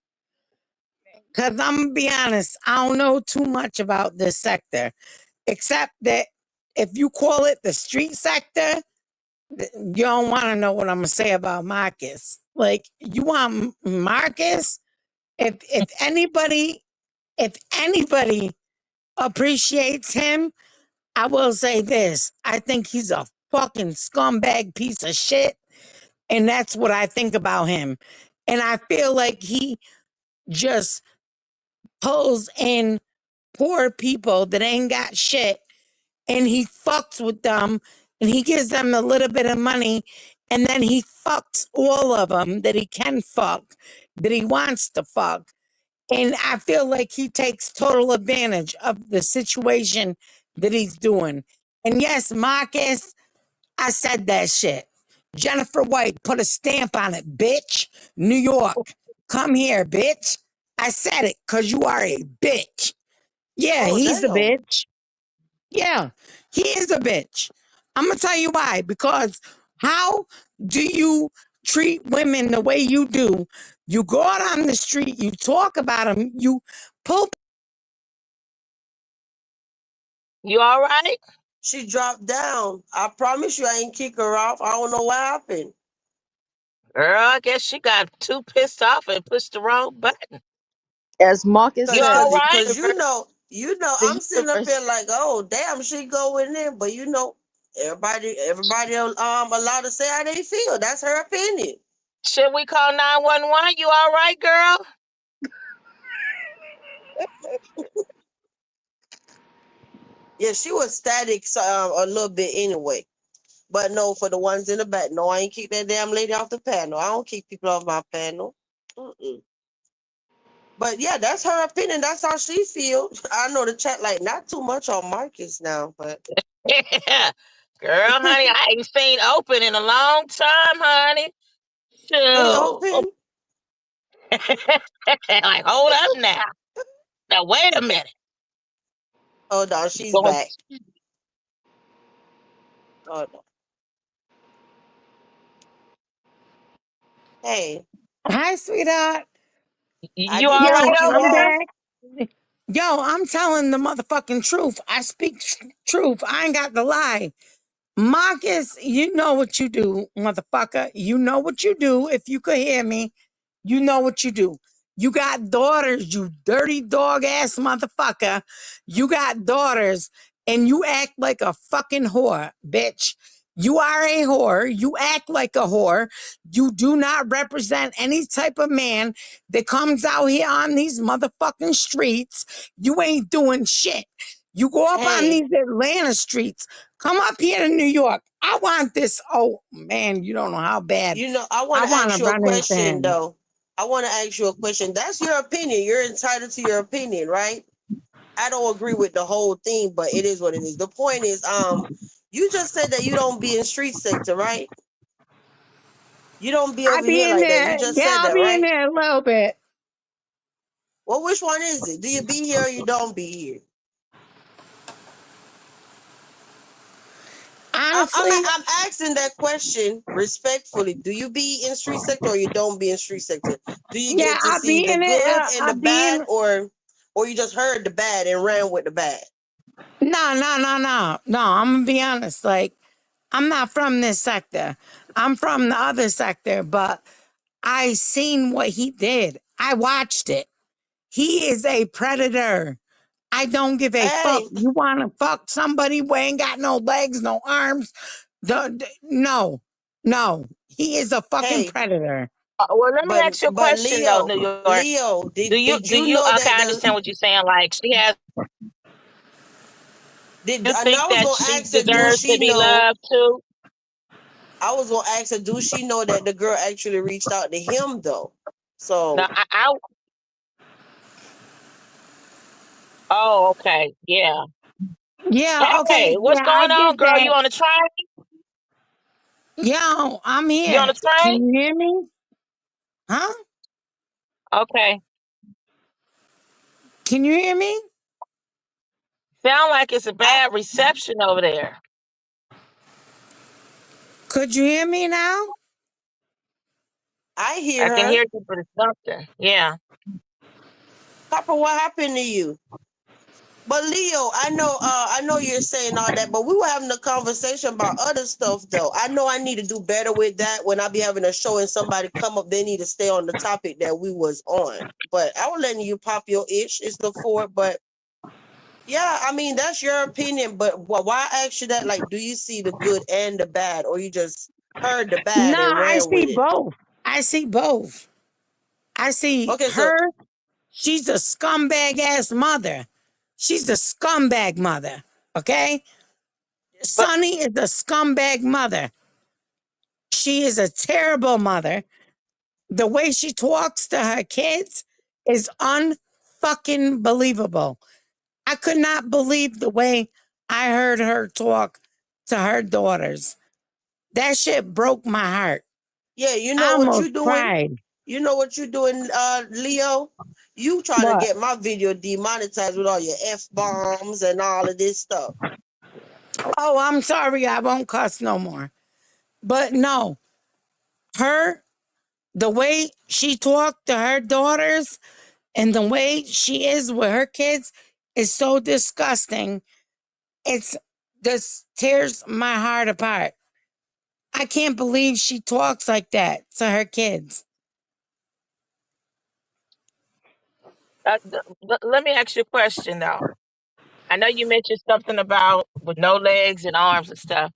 Because I'm gonna be honest, I don't know too much about this sector, except that if you call it the street sector, you don't want to know what I'm gonna say about Marcus. Like you want Marcus? If anybody appreciates him, I will say this. I think he's a fucking scumbag piece of shit. And that's what I think about him. And I feel like he just pulls in poor people that ain't got shit and he fucks with them and he gives them a little bit of money and then he fucks all of them that he can fuck, that he wants to fuck. And I feel like he takes total advantage of the situation that he's doing. And yes, Marcus, I said that shit. Jennifer White put a stamp on it, bitch. New York, come here, bitch. I said it because you are a bitch. Yeah, Oh he's a damn. bitch. Yeah, he is a bitch. I'm going to tell you why. Because how do you treat women the way you do? You go out on the street, you talk about them, you pull. You all right? She dropped down. I promise you I ain't kick her off. I don't know what happened. Girl, I guess she got too pissed off and pushed the wrong button. As Marcus You Cause, said, all cause, the right? cause universe, I'm the sitting up here universe. like, oh damn, she going in, but everybody allowed to say how they feel. That's her opinion. Should we call 911? You all right, girl? Yeah, she was static a little bit anyway. But no, for the ones in the back, no, I ain't kick that damn lady off the panel. I don't kick people off my panel. Mm-mm. But yeah, that's her opinion. That's how she feels. I know the chat like not too much on Marcus now, but Girl, honey, I ain't seen open in a long time, honny. hey, Shoot. open. Like, hold up now. Now, wait a minute. Hold on, she's Going, back. Hold on. Hey, Hi, sweetheart. I you didn't all Yo, right cut you over I'm there? off. back. Yo, I'm telling the motherfucking truth. I speak truth. I ain't got to lie. Marcus, you know what you do, motherfucker. You know what you do. If you could hear me, you know what you do. You got daughters, you dirty dog ass motherfucker. You got daughters and you act like a fucking whore, bitch. You are a whore. You act like a whore. You do not represent any type of man that comes out here on these motherfucking streets. You ain't doing shit. You go up on Hey, these Atlanta streets. Come up here to New York. I want this. Oh man, you don't know how bad I want I to want to ask you a run into question him. though. I want to ask you a question. That's your opinion. You're entitled to your opinion, right? I don't agree with the whole thing, but it is what it is. The point is, you just said that you don't be in street sector, right? You don't be I over be here in like that. You there. just Yeah, said I'll that, be in right? there a little bit. Well, which one is it? Do you be here or you don't be here? Honestly, I'm asking that question respectfully. Do you be in street sector or you don't be in street sector? Do you yeah, get to I'll see be the in it. good and the I'll be bad, in. or you just heard the bad and ran with the bad? No, no, no, no, no. I'm gonna be honest. Like, I'm not from this sector. I'm from the other sector, but I seen what he did. I watched it. He is a predator. I don't give a fuck. Hey, You want to fuck somebody who ain't got no legs, no arms? No, no. He is a fucking hey, predator. Well, let me but ask you a but question though, Leo, New York. Leo, Do did you did do you you know okay, that I the understand what you're saying. Like she has did you and think I was that gonna she ask her, do deserves to she be know? loved too? I was gonna ask her, do she know that the girl actually reached out to him though? Now So I oh, okay. Yeah. Yeah, Hey, okay. what's Yeah, I going on, get girl? that. You on the train? Yo, I'm You on the here. Can train? you hear me? Huh? Okay. Can you hear me? sound like it's a I bad reception over there. Could you hear me now? I I hear can her. hear you, but it's something. Yeah. Papa, what happened to you? But Leo, I know you're saying all that, but we were having a conversation about other stuff though. I know I need to do better with that. When I be having a show and somebody come up, they need to stay on the topic that we was on. But I was letting you pop your itch. It's the four, but yeah, I mean that's your opinion. But why I ask you that? Like, do you see the good and the bad, or you just heard the bad No, and I ran see with it? both. I see both. I see Okay, so her. She's a scumbag ass mother. She's a scumbag mother. Okay? But Sonny is a scumbag mother. She is a terrible mother. The way she talks to her kids is unfucking believable. I could not believe the way I heard her talk to her daughters. That shit broke my heart. yeah, you I know what almost you doing? cried. You know what you're doing, Leo? You trying to What? get my video demonetized with all your F bombs and all of this stuff. Oh, I'm sorry. I won't cuss no more. But no, her, the way she talked to her daughters and the way she is with her kids is so disgusting. It's just tears my heart apart. I can't believe she talks like that to her kids. let me ask you a question though. I know you mentioned something about with no legs and arms and stuff.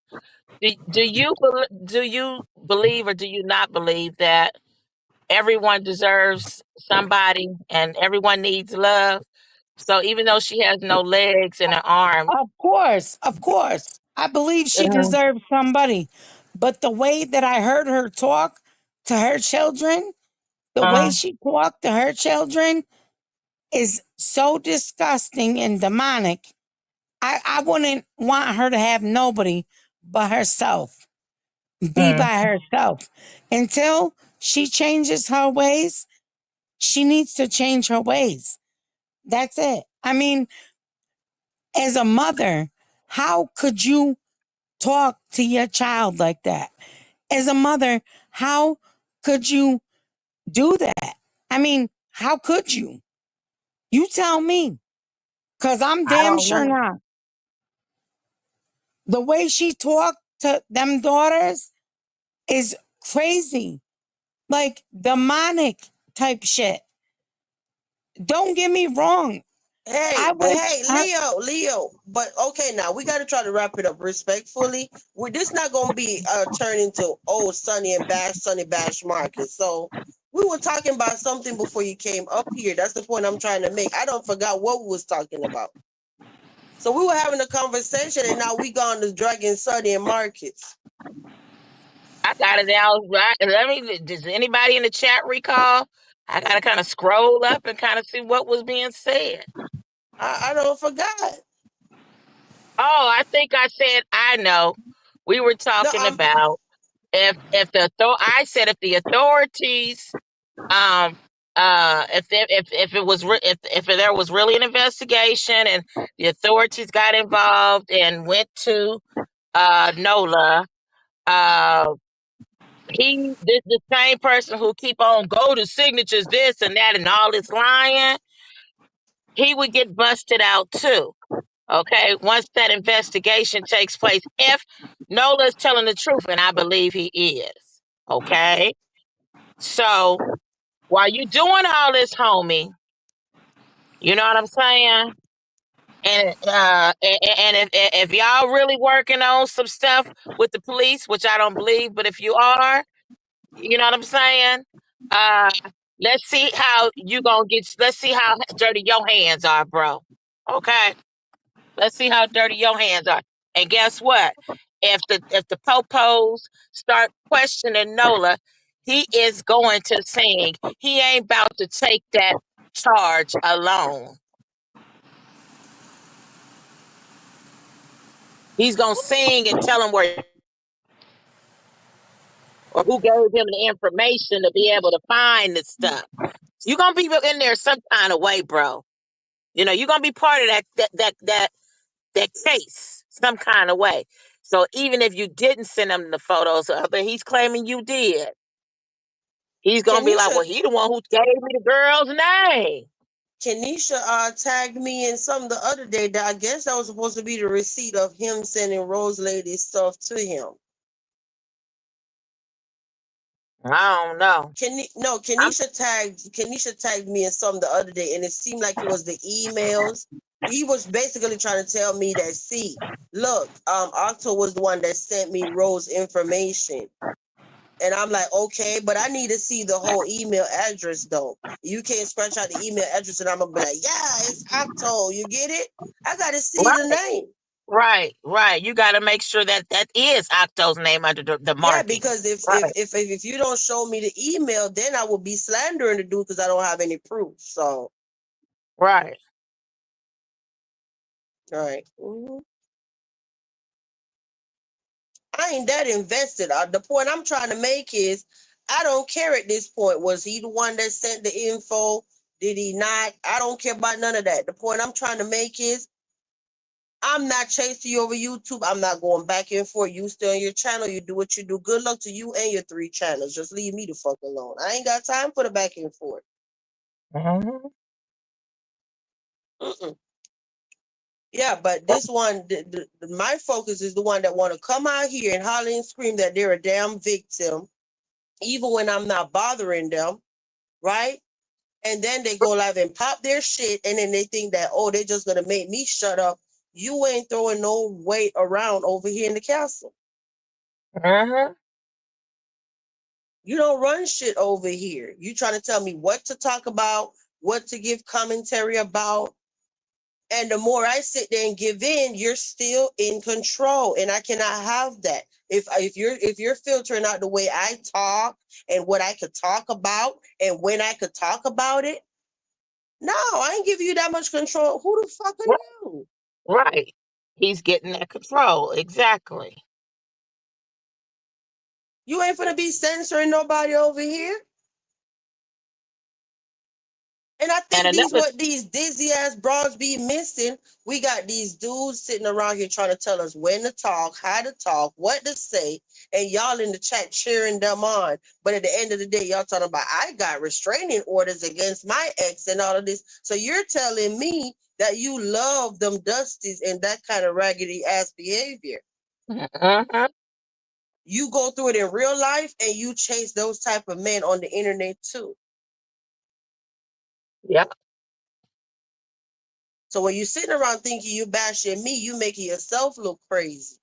Do you believe or do you not believe that everyone deserves somebody and everyone needs love? So even though she has no legs and an arm, Of course, of course. I believe she uh, deserves somebody. But the way that I heard her talk to her children, the way uh, she talked to her children is so disgusting and demonic. I wouldn't want her to have nobody but herself, be mm, by herself. Until she changes her ways, she needs to change her ways. That's it. I mean, as a mother, how could you talk to your child like that? As a mother, how could you do that? I mean, how could you? You tell me, because I'm I damn don't sure know. not. The way she talked to them daughters is crazy, like demonic type shit. Don't get me wrong. I wish, Leo. But okay, now we got to try to wrap it up respectfully. We're this not gonna be turn into old Sunny Bash Marcus. So we were talking about something before you came up here. That's the point I'm trying to make. I don't forgot what we was talking about. So we were having a conversation, and now we gone to dragging Sunny and Marcus. I got it down. Right. Let me. Does anybody in the chat recall? I gotta kind of scroll up and kind of see what was being said. I don't forgot. Oh, I think I said I know. We were No, talking I'm. about I said if the authorities um if it was if there was really an investigation and the authorities got involved and went to Nola, uh the same person who keep on go to signatures this and that and all this lying, he would get busted out too. Okay, once that investigation takes place, if Nola's telling the truth, and I believe he is. Okay, so while you doing all this, homie, you know what I'm saying? And if y'all really working on some stuff with the police, which I don't believe, but if you are, you know what I'm saying? Uh, let's see how you gonna get. Let's see how dirty your hands are, bro. Okay, let's see how dirty your hands are. And guess what? If the popos start questioning Nola, he is going to sing. He ain't about to take that charge alone. He's gonna sing and tell them where or who gave him the information to be able to find this stuff. You're gonna be in there some kind of way, bro. You know, you're gonna be part of that. that case some kind of way. So even if you didn't send him the photos, but he's claiming you did, he's gonna be like, Kenisha, well, he the one who gave me the girl's name. Kenisha tagged me in something the other day that I guess that was supposed to be the receipt of him sending Rose Lady stuff to him. I don't know. I'm Kenisha tagged me in something the other day, and it seemed like it was the emails. He was basically trying to tell me that, see, look, Octo was the one that sent me Rose information. And I'm like, okay, but I need to see the whole email address though. You can't scratch out the email address and I'm gonna be like, yeah, it's Octo. You get it? I gotta see the right, name. right. You got to make sure that that is Octo's name under the Yeah, marking. because if if Right, if if you don't show me the email, then I will be slandering the dude because I don't have any proof. So, right. all right. I ain't that invested. The point I'm trying to make is I don't care at this point. Was he the one that sent the info? Did he not? I don't care about none of that. The point I'm trying to make is I'm not chasing you over YouTube. I'm not going back and forth. You stay on your channel. You do what you do. Good luck to you and your 3 channels. Just leave me the fuck alone. I ain't got time for the back and forth. Mm-hmm. Mm-mm. Yeah, but this one, my focus is the one that want to come out here and holler and scream that they're a damn victim, even when I'm not bothering them, right? And then they go live and pop their shit, and then they think that, oh, they're just gonna make me shut up. You ain't throwing no weight around over here in the castle. Mm-hmm. You don't run shit over here. You trying to tell me what to talk about, what to give commentary about. And the more I sit there and give in, you're still in control. And I cannot have that. If you're filtering out the way I talk and what I could talk about and when I could talk about it, no, I ain't giving you that much control. Who the fuck are Right, you? right. He's getting that control. Exactly. You ain't gonna be censoring nobody over here. And I And think another, what these dizzy ass bras be missing. We got these dudes sitting around here trying to tell us when to talk, how to talk, what to say, and y'all in the chat cheering them on. But at the end of the day, y'all talking about I got restraining orders against my ex and all of this. So you're telling me that you love them dusties and that kind of raggedy ass behavior. mm-hmm. You go through it in real life and you chase those type of men on the internet too. Yep. So when you're sitting around thinking you bashing me, you making yourself look crazy.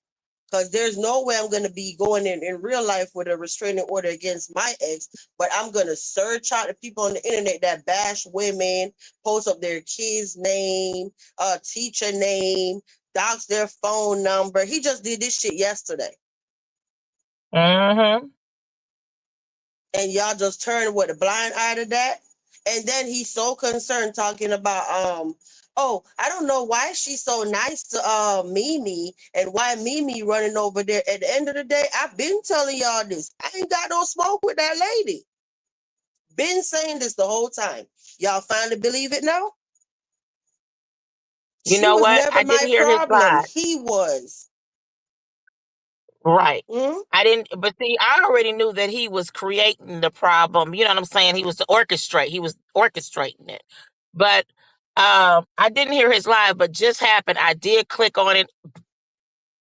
Because there's no way I'm going to be going in real life with a restraining order against my ex, but I'm going to search out the people on the internet that bash women, post up their kid's name, teacher name, dox their phone number. He just did this shit yesterday. Mm-hmm. And y'all just turn with a blind eye to that. And then he's so concerned talking about oh, I don't know why she's so nice to Mimi and why Mimi running over there. At the end of the day, I've been telling y'all this. I ain't got no smoke with that lady. Been saying this the whole time. Y'all finally believe it now? You She know was what? never I my didn't hear his problem. live. He was. Right. Hmm? I didn't, but see, I already knew that he was creating the problem. You know what I'm saying? He was he was orchestrating it. But I didn't hear his live, but just happened. I did click on it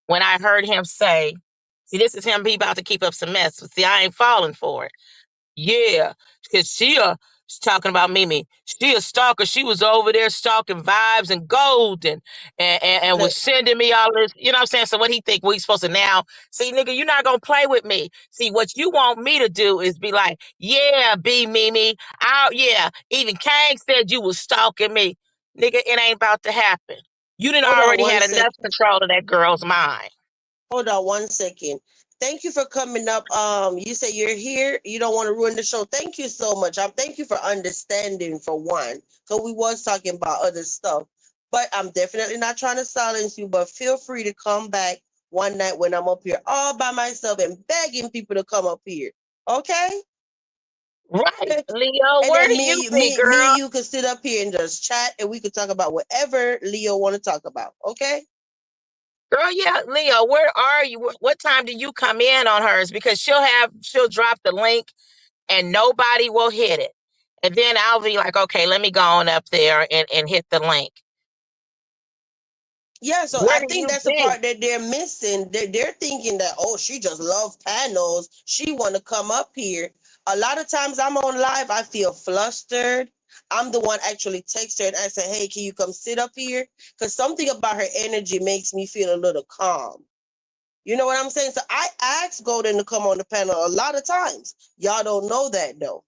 when I heard him say, see, this is him, he about to keep up some mess. But see, I ain't falling for it. Yeah, because she's talking about Mimi. She a stalker. She was over there stalking Vibes and Gold and was sending me all this. You know what I'm saying? So what he think we supposed to now? See, nigga, you're not gonna play with me. See, what you want me to do is be like, yeah, be Mimi. Out, yeah. Even Kang said you was stalking me. Nigga, it ain't about to happen. You didn't Hold on already one had second. enough control of that girl's mind. Hold on one second. Thank you for coming up. You say you're here. You don't want to ruin the show. Thank you so much. Thank you for understanding for one, because we was talking about other stuff. But I'm definitely not trying to silence you. But feel free to come back one night when I'm up here all by myself and begging people to come up here. Okay? Right, Leo. And Where then do you be, me, girl? you could sit up here and just chat, and we could talk about whatever Leo want to talk about. Okay? Girl, yeah, Leo, where are you? What time do you come in on hers? Because she'll drop the link and nobody will hit it. And then I'll be like, okay, let me go on up there and hit the link. Yeah, so Where I do think you that's the be? part that they're missing. They're thinking that, oh, she just loves panels. She want to come up here. A lot of times I'm on live, I feel flustered. I'm the one actually text her and I say, hey, can you come sit up here? Because something about her energy makes me feel a little calm. You know what I'm saying? So I asked Golden to come on the panel a lot of times. Y'all don't know that though.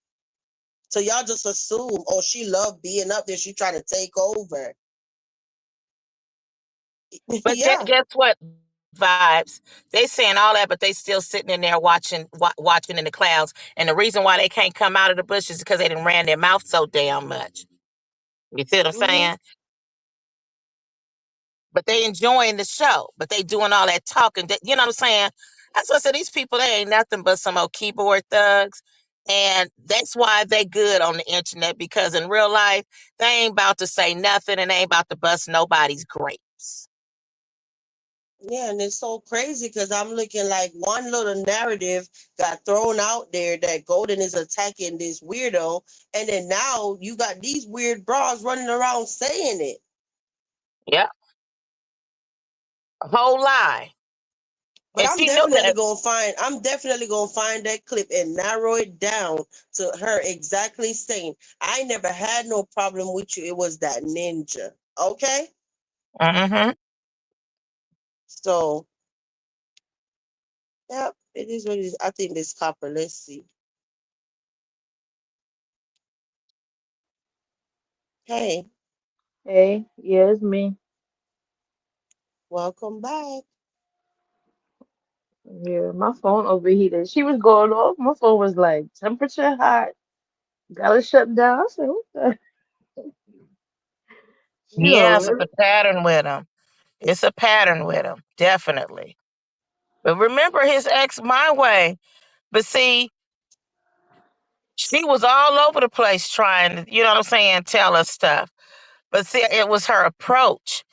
So y'all just assume, oh, she loved being up there. She trying to take over. But Yeah. guess what? Vibes. They saying all that, but they still sitting in there watching in the clouds. And the reason why they can't come out of the bushes is because they didn't ran their mouth so damn much. You see what I'm Mm-hmm. saying? But they enjoying the show. But they doing all that talking. You know what I'm saying? That's what I said. These people, they ain't nothing but some old keyboard thugs. And that's why they good on the internet, because in real life, they ain't about to say nothing and they ain't about to bust nobody's grapes. Yeah, and it's so crazy because I'm looking like one little narrative got thrown out there that Golden is attacking this weirdo, and then now you got these weird bras running around saying it. Yep. A whole lie. But And she knew that. I'm definitely gonna find that clip and narrow it down to her exactly saying, I never had no problem with you. It was that ninja. Okay? Mm-hmm. So, yeah, it is what it is. I think this copper, let's see. Hey, Hey, yeah, it's me. welcome back. Yeah, my phone overheated. She was going off. My phone was like temperature hot. Gotta shut down. I said, what the? You know, Yes, it's really? a pattern with him. It's a pattern with him, definitely. But remember his ex my way. But see, she was all over the place trying to, you know what I'm saying, tell us stuff. But see, it was her approach.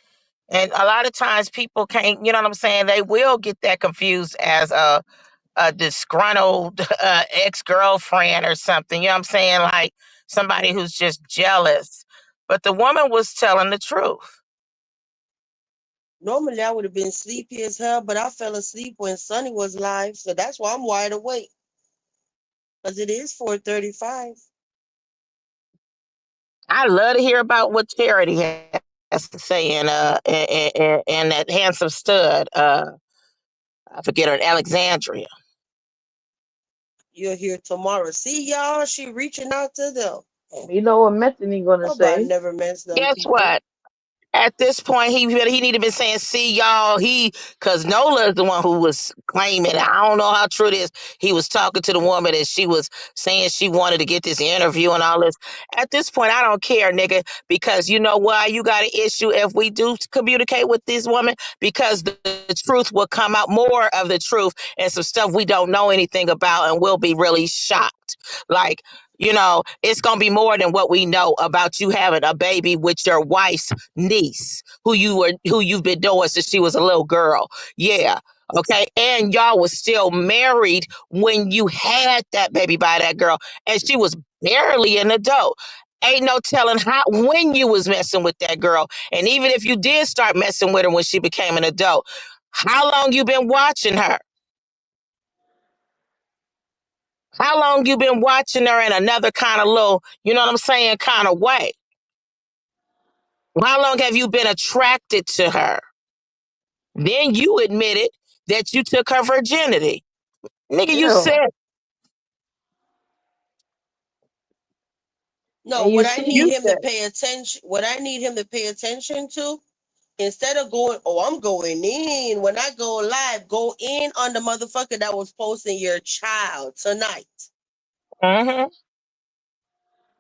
And a lot of times people can't, you know what I'm saying, they will get that confused as a disgruntled ex-girlfriend or something, you know what I'm saying? Like somebody who's just jealous. But the woman was telling the truth. Normally I would have been sleepy as hell, but I fell asleep when Sonny was live, so that's why I'm wide awake. Because it is 4:35. I love to hear about what Charity has to say, and that handsome stud, I forget her, Alexandria. You'll hear tomorrow. See y'all, she reaching out to them. You know what Methany gonna Nobody say? never mess them Guess people. what? At this point, he need to be saying, "See y'all." Because Nola is the one who was claiming. I don't know how true it is. He was talking to the woman and she was saying she wanted to get this interview and all this. At this point, I don't care, nigga, because you know why you got an issue if we do communicate with this woman, because the truth will come out, more of the truth, and some stuff we don't know anything about, and we'll be really shocked. Like, it's gonna be more than what we know about you having a baby with your wife's niece, who you've been doing since she was a little girl. Yeah. Okay. And y'all was still married when you had that baby by that girl. And she was barely an adult. Ain't no telling how when you was messing with that girl. And even if you did start messing with her when she became an adult, how long you been watching her? How long you been watching her in another kind of little, you know what I'm saying, kind of way? How long have you been attracted to her? Then you admitted that you took her virginity. Nigga, you Ew. said, No, And you what I need see, you him to said, pay attention, what I need him to pay attention to, instead of going, oh, I'm going in. When I go live, go in on the motherfucker that was posting your child tonight. mm-hmm,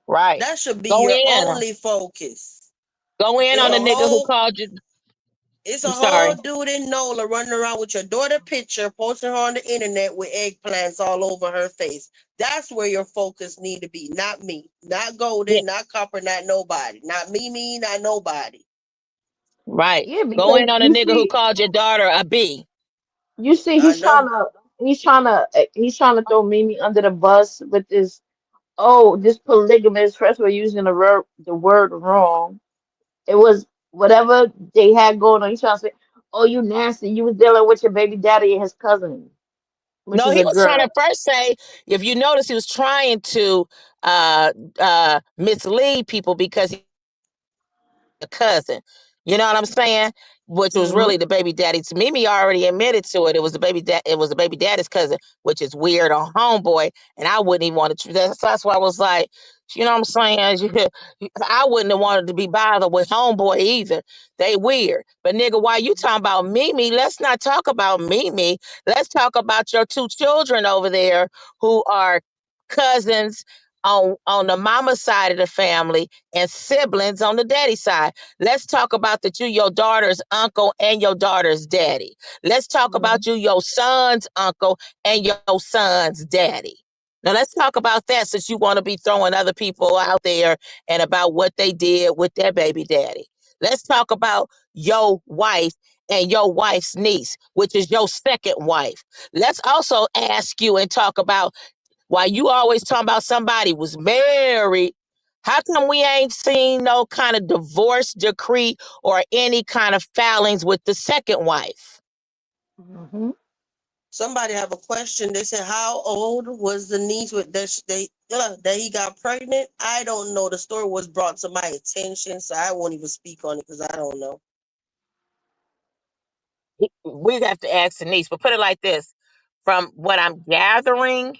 right. That should be Go your in. only focus. Go in It's on a the nigga who whole called you. it's a I'm whole sorry. dude in NOLA running around with your daughter picture, posting her on the internet with eggplants all over her face. That's where your focus need to be, not me, not Yeah. Golden, not Copper, not nobody, not me, not nobody. Right. Yeah, Go because in on a nigga who called your daughter a B. you see, I know. he's trying to throw Mimi under the bus with this. Oh, this polygamous. First, we're using the word wrong. It was whatever they had going on. He's trying to say, "Oh, you nasty. You was dealing with your baby daddy and his cousin, which No, is he a was trying to girl." first say, if you notice, he was trying to mislead people because a cousin. You know what I'm saying? Which was Hmm. really the baby daddy. To Mimi already admitted to it. It was the baby dad. It was the baby daddy's cousin, which is weird on homeboy. And I wouldn't even want to. That's why I was like, you know what I'm saying? I wouldn't have wanted to be bothered with homeboy either. They weird. But nigga, why you talking about Mimi? Let's not talk about Mimi. Let's talk about your two children over there who are cousins on the mama side of the family and siblings on the daddy side. Let's talk about that you your daughter's uncle and your daughter's daddy. Let's talk about you your son's uncle and your son's daddy. Now let's talk about that since you want to be throwing other people out there and about what they did with their baby daddy. Let's talk about your wife and your wife's niece, which is your second wife. Let's also ask you and talk about why you always talking about somebody was married. How come we ain't seen no kind of divorce decree or any kind of filings with the second wife? Hmm. Somebody have a question. They said, "How old was the niece with that he got pregnant?" I don't know. The story was brought to my attention, so I won't even speak on it because I don't know. We have to ask Denise, but put it like this. From what I'm gathering,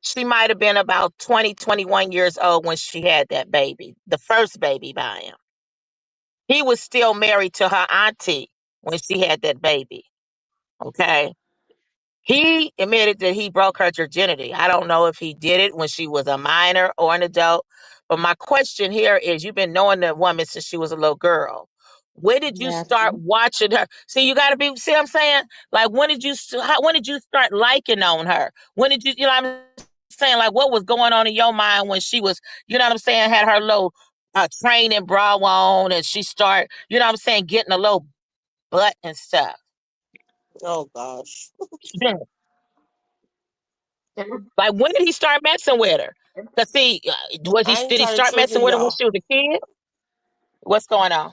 she might have been about 20, 21 years old when she had that baby, the first baby by him. He was still married to her auntie when she had that baby. Okay. He admitted that he broke her virginity. I don't know if he did it when she was a minor or an adult. But my question here is you've been knowing the woman since she was a little girl. When did you start Nasty. watching her? See, you got to be, see what I'm saying? Like, when did you start liking on her? When did you know what I'm saying? Like, what was going on in your mind when she was, you know what I'm saying, had her little training bra on and she start, you know what I'm saying, getting a little butt and stuff. Oh gosh, And- Like, when did he start messing with her? Cause see, I ain't did he trying to start trigger messing with her when y'all. she was a kid? What's going on?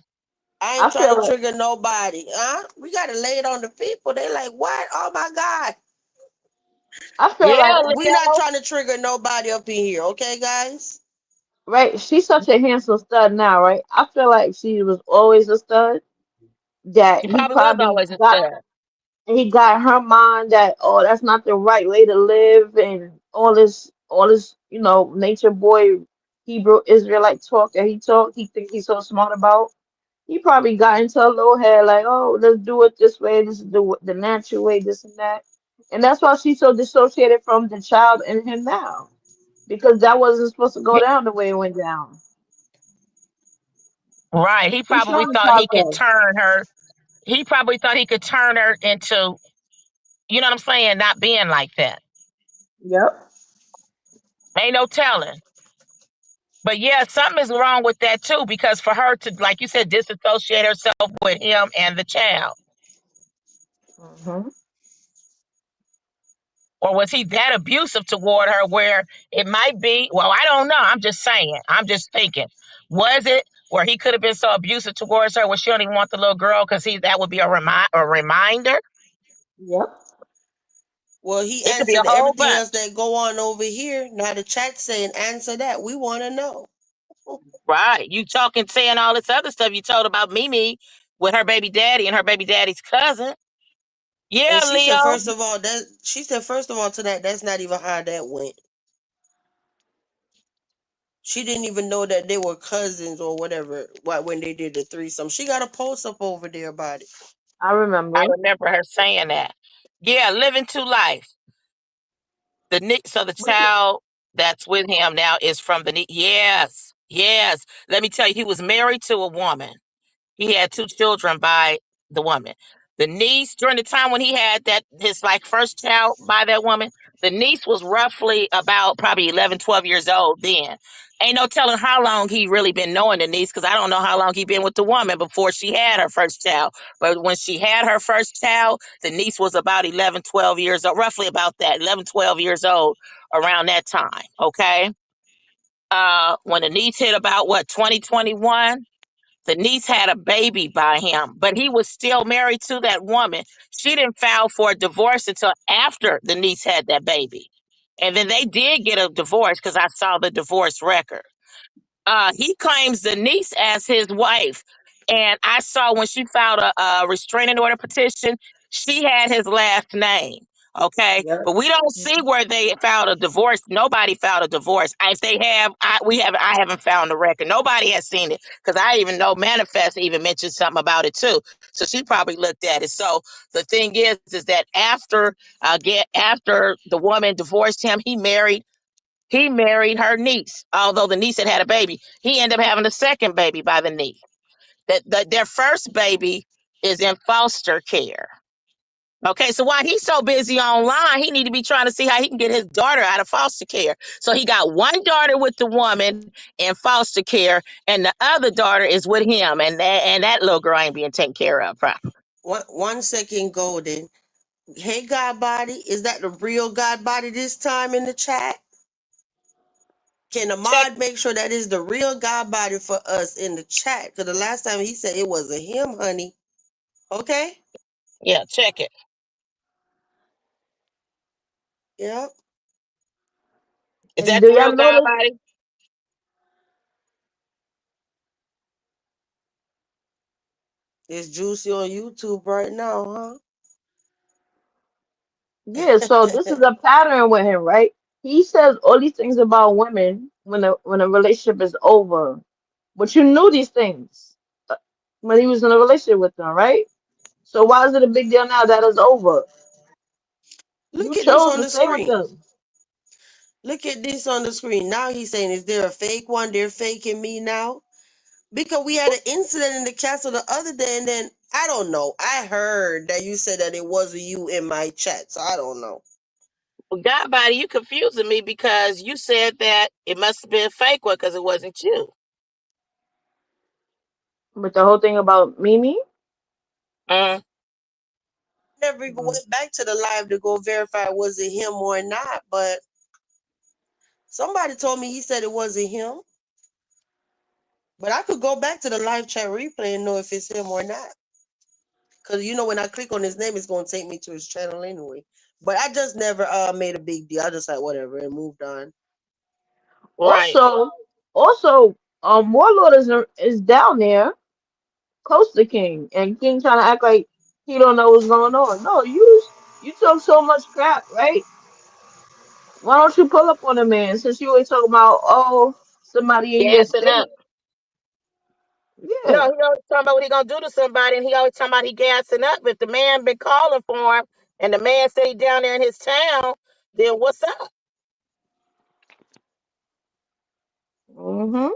I I ain't feel trying to like trigger nobody. Huh? We gotta lay it on the people. They like, what? Oh my God. I feel Yeah, like We not Leo. trying to trigger nobody up in here, okay, guys? right. She's such a handsome stud now, right? I feel like she was always a stud. That She probably was always a stud. he got her mind that, oh, that's not the right way to live, and all this nature boy Hebrew Israelite talk that he talk, he think he's so smart about. He probably got into a little head like, oh, let's do it this way, this is the natural way, this and that. And that's why she's so dissociated from the child and him now, because that wasn't supposed to go He- down the way it went down. right. He He's probably showing thought he could progress. turn her. He probably thought he could turn her into, you know what I'm saying, not being like that. Yep. Ain't no telling. But yeah, something is wrong with that too, because for her to, like you said, disassociate herself with him and the child. Hmm. Or was he that abusive toward her where it might be? Well, I don't know. I'm just saying. I'm just thinking. Was it where he could have been so abusive towards her where she don't even want the little girl because that would be a reminder? Yep. Well, he It could be a answered whole everything else bunch. that go on over here. Now the chat saying answer that. We want to know. Right. You talking, saying all this other stuff you told about Mimi with her baby daddy and her baby daddy's cousin. And Yeah, she said, Leo. first of all, to that, that's not even how that went. She didn't even know that they were cousins or whatever. When they did the threesome, she got a post up over there about it. I I remember. remember her saying that. Yeah, living two life. So the Which is, child that's with him now is from the yes, yes. Let me tell you, he was married to a woman. He had two children by the woman. The niece, during the time when he had that his like first child by that woman, the niece was roughly about probably 11, 12 years old then. Ain't no telling how long he really been knowing the niece, because I don't know how long he been with the woman before she had her first child. But when she had her first child, the niece was about 11, 12 years old, roughly about that, 11, 12 years old around that time. Okay. When the niece hit about what, 2021, the niece had a baby by him, but he was still married to that woman. She didn't file for a divorce until after the niece had that baby. And then they did get a divorce because I saw the divorce record. He claims the niece as his wife. And I saw when she filed a restraining order petition, she had his last name. Okay, Yeah. but we don't see where they filed a divorce. Nobody filed a divorce. If they have, I haven't found the record. Nobody has seen it because I even know Manifest even mentioned something about it too. So she probably looked at it. So the thing is that after the woman divorced him, he married her niece, although the niece had a baby. He ended up having a second baby by the niece. Their first baby is in foster care. Okay, so while he's so busy online, he need to be trying to see how he can get his daughter out of foster care. So he got one daughter with the woman in foster care, and the other daughter is with him, and that little girl ain't being taken care of properly. One second, Golden. Hey, God Body, is that the real God Body this time in the chat? Can the Check, mod make sure that is the real God Body for us in the chat? Because the last time he said it wasn't him, honey. Okay? yeah, check it. Yep. Is And that do the y'all real God notice? body? It's juicy on YouTube right now, Yeah, so this huh? is a pattern with him, right? He says all these things about women when a relationship is over. But you knew these things when he was in a relationship with them, right? So why is it a big deal now that it's over? You Look at this chose on to the stay with screen. them. Look at this on the screen. Now he's saying, is there a fake one? They're faking me now? Because we had an incident in the castle the other day, and then I don't know. I heard that you said that it wasn't you in my chat, so I don't know. Well, God body, you confusing me because you said that it must have been a fake one because it wasn't you. But the whole thing about Mimi, Mm. Never even mm, went back to the live to go verify was it him or not, but somebody told me he said it wasn't him. But I could go back to the live chat replay and know if it's him or not. Because when I click on his name, it's going to take me to his channel anyway. But I just never made a big deal. I just like whatever and moved on. Right. also, Warlord is down there close to King, and King trying to act like he don't know what's going on. No, you talk so much crap, right? Why don't you pull up on a man since you always talking about somebody in your Gassing state? up. No, Yeah. he always talking about what he gonna do to somebody, and he always talking about he gassing up. If the man been calling for him, and the man say he down there in his town, then what's up? Mm-hmm.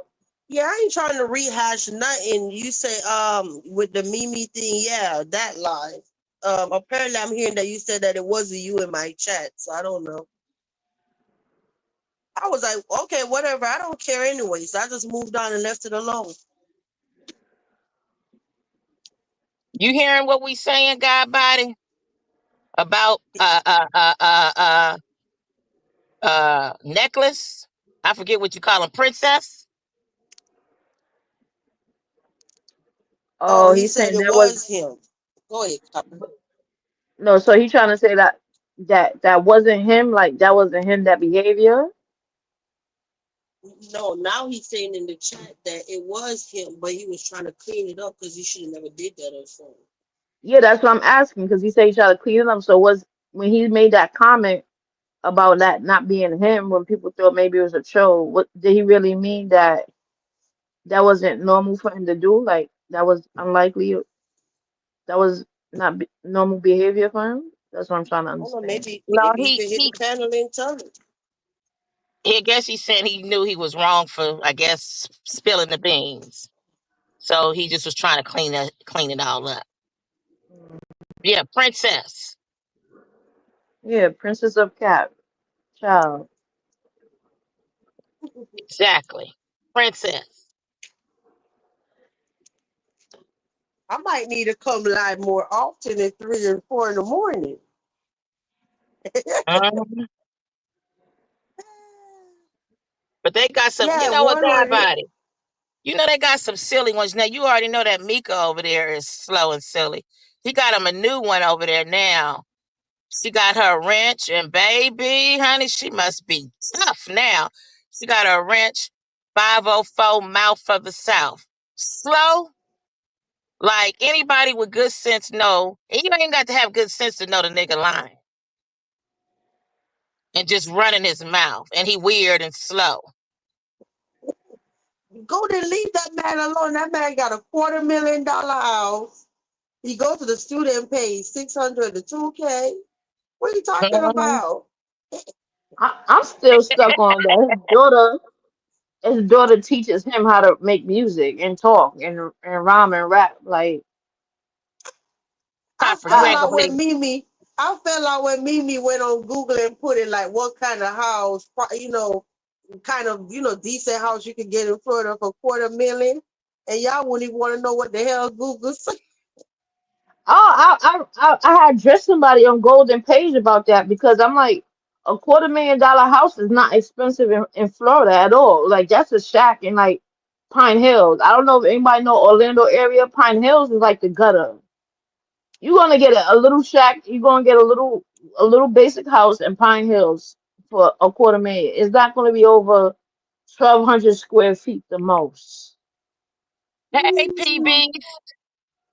Yeah, I ain't trying to rehash nothing. You say with the Mimi thing, yeah, that lie. Apparently I'm hearing that you said that it wasn't you in my chat, so I don't know. I was like, okay, whatever. I don't care anyway. So I just moved on and left it alone. You hearing what we saying, God body, about necklace? I forget what you call him, princess. Oh, Oh, he he's said saying it that was was him. Go ahead, Copper. no. So he trying to say that wasn't him. Like that wasn't him. That behavior. No, now he's saying in the chat that it was him, but he was trying to clean it up because he should have never did that or something. Yeah, that's what I'm asking because he said he tried to clean it up. So was when he made that comment about that not being him, when people thought maybe it was a troll, what did he really mean that that wasn't normal for him to do? Like that was unlikely. That was not normal behavior for him. That's what I'm trying to I don't know, understand. No, maybe he could hit the panel and tell it. I guess he said he knew he was wrong for, I guess, spilling the beans. So he just was trying to clean it all up. Yeah, princess. Yeah, Princess of Cap, child. Exactly. Princess. I might need to come live more often at 3 and 4 in the morning. Mhm. But they got some, you Yeah, know what, one God on it. body. You know they got some silly ones. Now you already know that Mika over there is slow and silly. He got him a new one over there now. She got her wrench, and baby, honey, she must be tough now. She got her wrench, 504 mouth of the South. Slow, like anybody with good sense know, and you ain't got to have good sense to know the nigga lying and just running his mouth, and he weird and slow. Go there, leave that man alone. That man got a $250,000 house. He goes to the student and pays 600 to 2K. What are you talking Mhm. about? I'm still stuck on that. His daughter teaches him how to make music and talk and rhyme and rap. Like I Copper, you felt I, ain't like gonna when believe. Mimi, I felt like when Mimi went on Google and put in like what kind of house, kind of, decent house you could get in Florida for 250,000, and y'all wouldn't even want to know what the hell Google said. I had addressed somebody on Golden Page about that because I'm like, $250,000 house is not expensive in Florida at all. Like that's a shack in like Pine Hills. I don't know if anybody know Orlando area. Pine Hills is like the gutter. You're gonna get a little shack. You're gonna get a little basic house in Pine Hills for $250,000. It's not gonna be over 1,200 square feet the most. Hey, PB,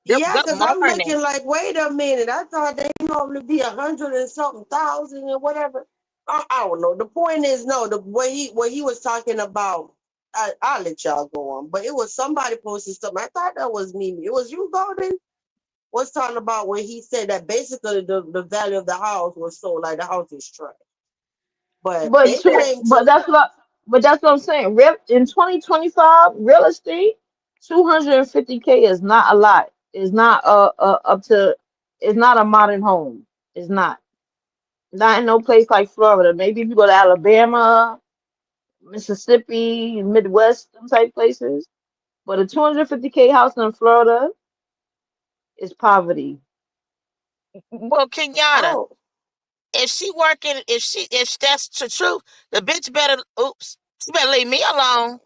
good, Yeah, good because I'm morning. looking like, wait a minute. I thought they normally be 100 and something thousand or whatever. I don't know. The point is, no, the way he was talking about, I'll let y'all go on. But it was somebody posted something. I thought that was Mimi. It was you, Golden. Was talking about when he said that basically the value of the house was so like the house is trash. But But they two, claim but to. that's what I'm saying. In 2025, real estate, 250K is not a lot. It's not up to. It's not a modern home. It's not. Not in no place like Florida. Maybe if you go to Alabama, Mississippi, Midwest, them type places. But a 250K house in Florida is poverty. Well, Kenyatta, Oh, if she working, if that's the truth, the bitch better, oops, she better leave me alone.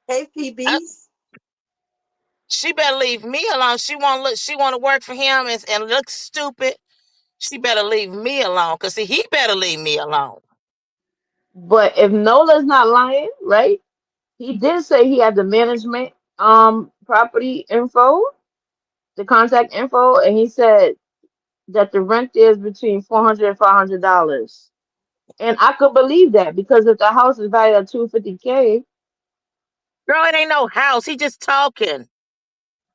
hey Uh, PBs. she better leave me alone. She want to work for him and look stupid. She better leave me alone. Cause see, he better leave me alone. But if Nola's not lying, right? He did say he had the management property info, the contact info, and he said that the rent is between $400 and $500. And I could believe that because if the house is valued at 250K, Girl, it ain't no house. He just talking.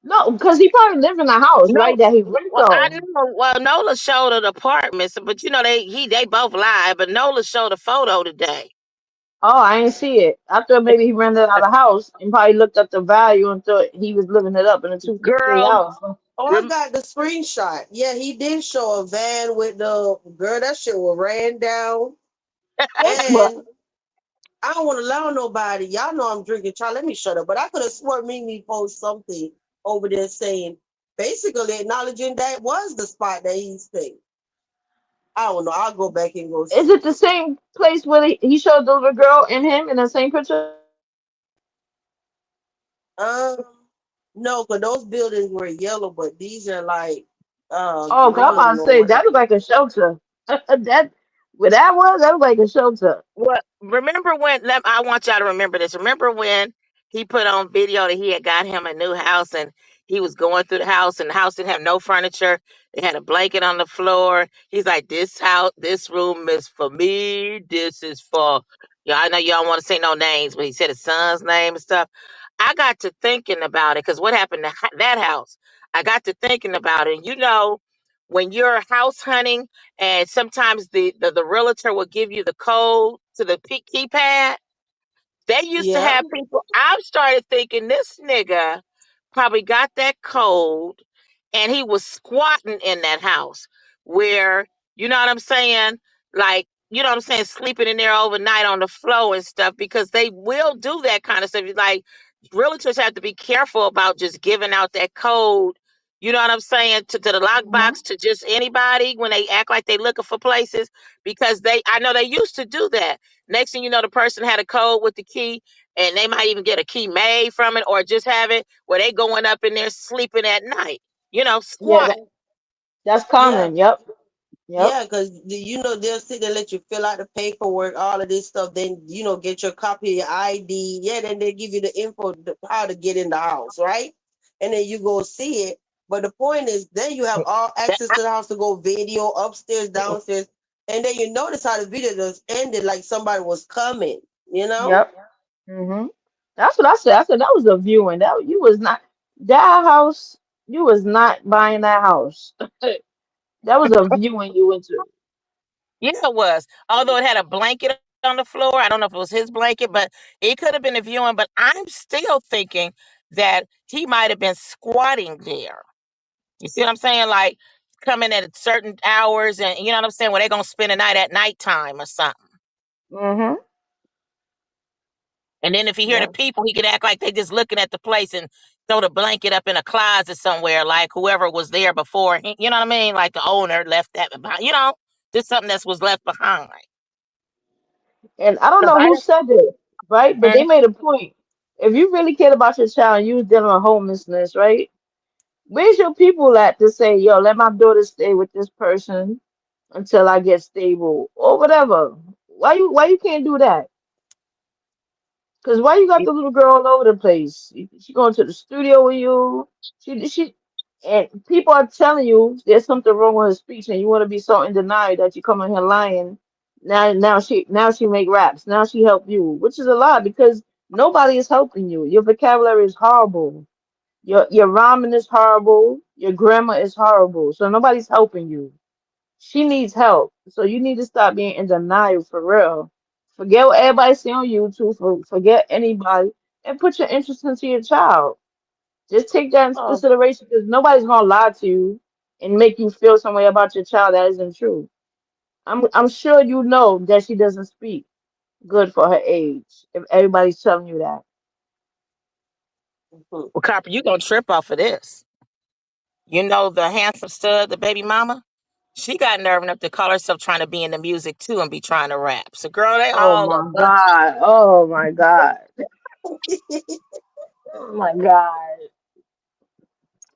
no, because he probably live in a house, right? No, That he rent well, I though. know. Well, Nola showed her the apartments, but you know they both lied. But Nola showed a photo today. Oh, I ain't see it. I thought maybe he rented out a house and probably looked up the value and thought he was living it up in a 250K Girl, house. Oh, I rem- got the screenshot. Yeah, he did show a van with the girl. That shit was ran down. But And I don't want to allow nobody. Y'all know I'm drinking. Child, let me shut up. But I could have sworn Mimi post something over there saying, basically acknowledging that was the spot that he stayed. I don't know. I'll go back and go is see. it the same place where he showed the little girl and him in the same picture? Um, no, because those buildings were yellow, but these are like Oh, 'cause I'm about to green or say that whatever. looked like a shelter. That where that looked like a shelter. well, remember when? I want y'all to remember this. Remember when he put on video that he had got him a new house and he was going through the house and the house didn't have no furniture. They had a blanket on the floor. He's like, "This house, this room is for me. This is for." Yeah, I know y'all don't want to say no names, but he said his son's name and stuff. I got to thinking about it because what happened to that house? I got to thinking about it. And you know, when you're house hunting and sometimes the realtor will give you the code to the keypad. They used to Yeah. have people. I've started thinking this nigga probably got that code and he was squatting in that house where, you know what I'm saying? Like, you know what I'm saying? Sleeping in there overnight on the floor and stuff because they will do that kind of stuff. Like, realtors have to be careful about just giving out that code. You know what I'm saying? To the Hmm. lockbox to just anybody when they act like they looking for places because I know they used to do that. Next thing you know, the person had a code with the key and they might even get a key made from it or just have it where they going up in there sleeping at night, Yeah, squat. that's Yeah. common. Yep. Yep. Yeah, because they'll sit there and let you fill out the paperwork, all of this stuff. Then get your copy of your ID. Yeah, then they give you the info how to get in the house, right? And then you go see it. But the point is, then you have all That- access to the house to go video upstairs, downstairs, and then you notice how the video just ended like somebody was coming. You know? Yep. Hmm. That's what I said. I said that was a viewing. That you was not that house. You was not buying that house. That was a viewing you went to. yeah, it was. Although it had a blanket on the floor. I don't know if it was his blanket, but it could have been a viewing. But I'm still thinking that he might have been squatting there. You see what I'm saying? Like coming at certain hours and you know what I'm saying, where they're gonna spend the night at nighttime or something. Hmm. And then if he hear the Yeah. people, he could act like they just looking at the place and throw the blanket up in a closet somewhere, like whoever was there before. You know what I mean? Like the owner left that behind. Just something that was left behind. And I don't Because know who said it, right? But they made a point. If you really cared about your child and you was dealing with homelessness, right? Where's your people at to say, yo, let my daughter stay with this person until I get stable or whatever? Why you can't do that? Because why you got the little girl all over the place? She going to the studio with you. She and people are telling you there's something wrong with her speech, and you want to be so in denial that you come in here lying. Now she make raps. Now she help you, which is a lie because nobody is helping you. Your vocabulary is horrible. Your rhyming is horrible. Your grammar is horrible. So nobody's helping you. She needs help. So you need to stop being in denial for real. Forget what everybody say on YouTube. Forget anybody and put your interest into your child. Just take that into oh, consideration because nobody's gonna lie to you and make you feel some way about your child that isn't true. I'm sure you know that she doesn't speak good for her age. If everybody's telling you that. Mhm. well, Copper, you gonna trip off of this. You know the handsome stud, the baby mama? She got nerve enough to call herself trying to be in the music too and be trying to rap. So girl, they Oh all a my bunch. God. Oh my God. Oh my God.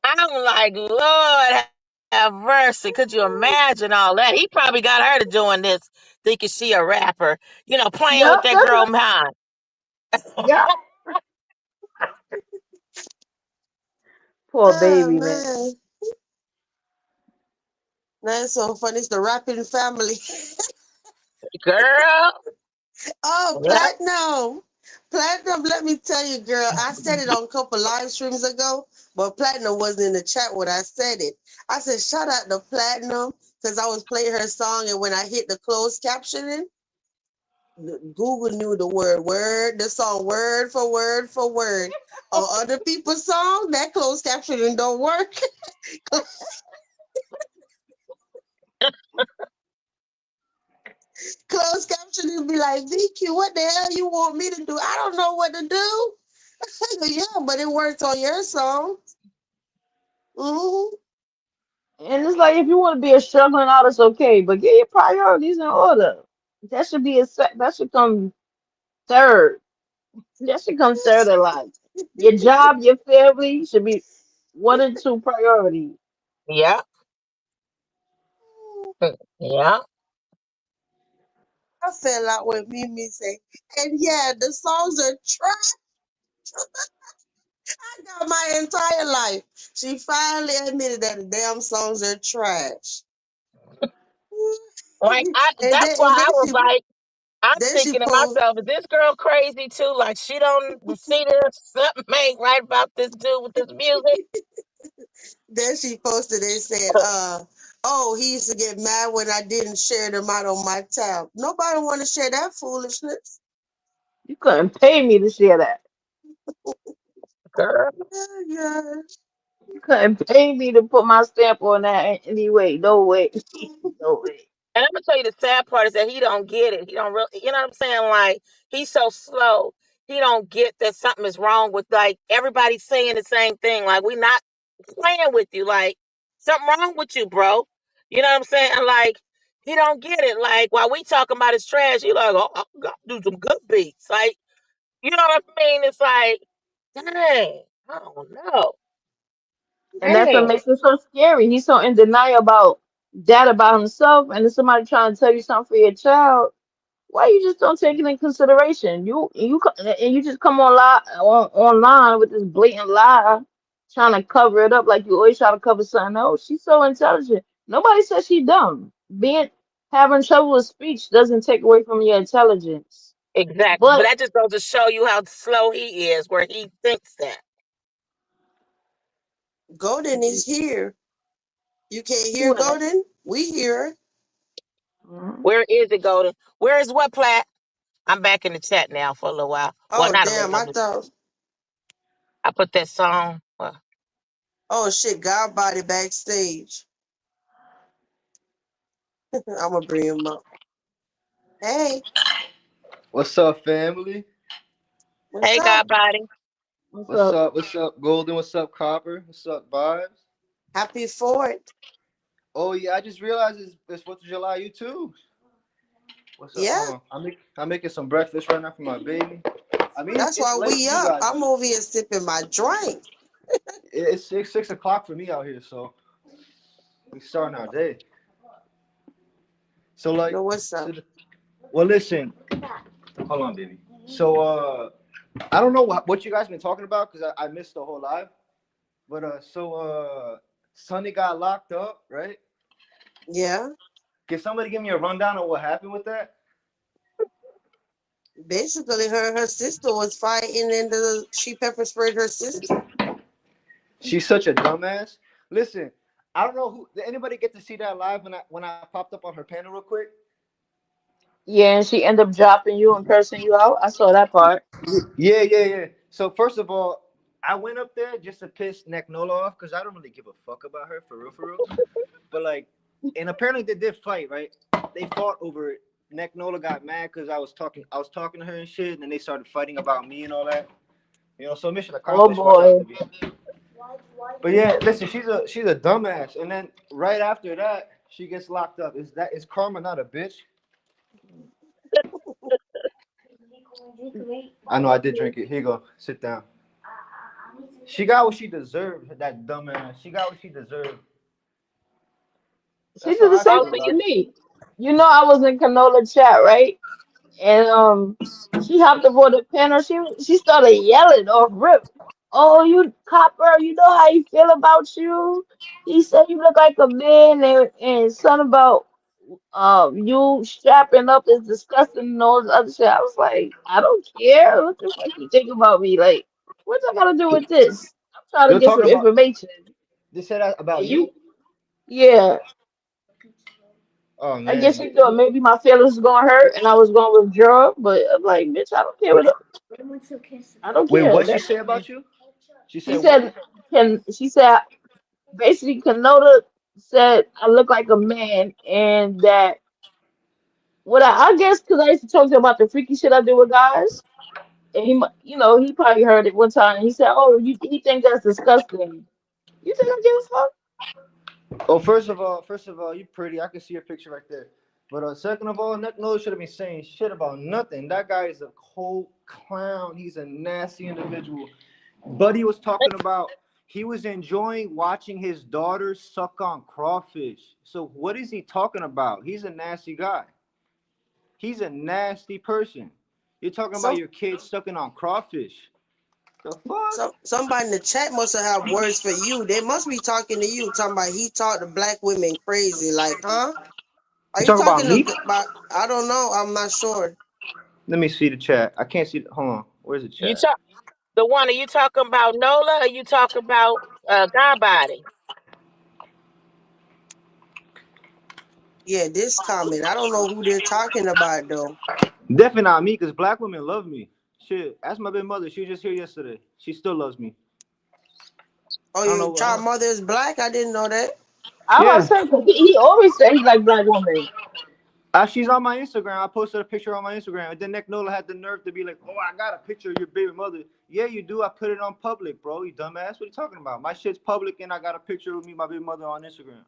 I'm like, Lord have mercy. Could you imagine all that? He probably got her to doing this, thinking she a rapper, playing with Yep, that that's girl right. mind. Yeah. Poor Oh baby, man. man, that's so funny. It's the rapping family. Girl, Oh, yeah. Platinum. Platinum, let me tell you, girl, I said it on a couple live streams ago, but Platinum wasn't in the chat when I said it. I said, shout out to Platinum, because I was playing her song, and when I hit the closed captioning, Google knew the song word for word for word. On other people's song, that closed captioning don't work. Closed captioning be like, VQ, what the hell you want me to do? I don't know what to do. Yeah, but it worked on your song. Mm-hmm. And it's like if you want to be a struggling artist, okay, but get your priorities in order. That should come third. That should come third in life. Your job, your family should be one and two priority. Yeah. Yeah. I fell out with Mimi say, and yeah, the songs are trash. I got my entire life. She finally admitted that the damn songs are trash. Like and that's then why and then I was she like, I'm then she thinking to posted myself, is this girl crazy too? Like she don't see this something ain't right about this dude with this music. then she posted and said, oh, he used to get mad when I didn't share them out on my tab. Nobody want to share that foolishness. You couldn't pay me to share that. Girl. Oh, yeah. You couldn't pay me to put my stamp on that anyway. No way. No way. And I'm gonna tell you the sad part is that he don't get it. He don't really, you know what I'm saying? Like he's so slow. He don't get that something is wrong with like everybody's saying the same thing. Like we not playing with you. Like something wrong with you, bro. You know what I'm saying? Like he don't get it. Like while we talking about his trash, he like, oh, I gotta do some good beats. Like you know what I mean? It's like, dang, I don't know, And that's what man. makes it so scary. He's so in denial about that about himself, and then somebody trying to tell you something for your child. Why you just don't take it in consideration? And you just come online with this blatant lie, trying to cover it up like you always try to cover something else. She's so intelligent. Nobody says she's dumb. Being having trouble with speech doesn't take away from your intelligence. Exactly. But But that just goes to show you how slow he is, where he thinks that. Golden is here. You can't hear who that? Golden? We hear her. Mhm. Where is it, Golden? Where is what plat? I'm back in the chat now for a little while. Well, Oh not a little damn, I while. thought, I put that song. Well, oh shit, God body backstage. I'ma bring him up. Hey, What's up, family? what's hey, up? God body. What's What's up? up? What's up, Golden? What's up, Copper? What's up, Vibes? Happy Fort. Oh yeah, I just realized it's 4th of July. You too. What's up? Yeah, Hold on. I'm making some breakfast right now for my baby. I mean, that's it's why late for we you up. guys, I'm but over here sipping my drink. it's 6 o'clock for me out here. So we starting our day. So like, No, what's so up? well, listen. Hold on, baby. So I don't know what you guys been talking about because I missed the whole live. But Sonny got locked up, right? Yeah, Can somebody give me a rundown of what happened with that? basically her sister was fighting and she pepper sprayed her sister. She's such a dumbass. Listen, I don't know who. Did anybody get to see that live when I popped up on her panel real quick? Yeah, and she ended up dropping you and cursing you out. I saw that part. Yeah, yeah, yeah. So first of all, I went up there just to piss Neck Nola off because I don't really give a fuck about her for real, for real. But like, and apparently they did fight, right? They fought over it. Neck Nola got mad because I was talking to her and shit, and then they started fighting about me and all that. So mission Oh accomplished. Watch out, boy. baby. But yeah, listen, she's a dumbass. And then right after that, she gets locked up. Is Karma not a bitch? I know I did drink it. Here you go. Sit down. She got what she deserved, that dumbass. She got what she deserved. She That's did all the I same feel Also, thing you, to about it. me. You know, I was in Canola chat, right? And she hopped aboard the panel. She started yelling off rip. Oh, you copper, you know how he feel about you. He said you look like a man, and something about you strapping up is disgusting and all this other shit. I was like, I don't care. What the fuck you think about me? Like, what's that got to do with this? I'm trying to They're get talking some about. information. They said that And about you. you, yeah. Oh I guess man. she thought maybe my feelings was gonna hurt and I was gonna withdraw, but I'm like, bitch, I don't care I don't Wait, care. what she That's say about you? She she said what? said she said basically Kanoda said I look like a man and that what I guess because I used to talk to him about the freaky shit I do with guys and he probably heard it one time and he said, oh, he think that's disgusting. You think I give a fuck? Oh, first of all, you pretty. I can see your picture right there. But second of all, Nick Nolan should have been saying shit about nothing. That guy is a whole clown. He's a nasty individual. Buddy was talking about he was enjoying watching his daughter suck on crawfish. So what is he talking about? He's a nasty guy. He's a nasty person. You're talking about Some your kid sucking on crawfish. The fuck? somebody in the chat must have words for you. They must be talking to you, talking about he talked to black women crazy. Like, huh? Are You you talking about talking me? about? I don't know. I'm not sure. Let me see the chat. I can't see. Hold on. Where's the you chat? talk the one. Are you talking about Nola? Or you talking about God body? Yeah, this comment. I don't know who they're talking about though. Definitely not me, because black women love me. Shit, ask my big mother. She was just here yesterday. She still loves me. Oh, I don't your know. I child don't, mother is black? I didn't know that. I was yeah. saying, 'cause he always say he like black women. She's on my Instagram. I posted a picture on my Instagram. And then Nick Nola had the nerve to be like, "Oh, I got a picture of your baby mother." Yeah, you do. I put it on public, bro. You dumbass. What are you talking about? My shit's public, and I got a picture of me, my baby mother on Instagram,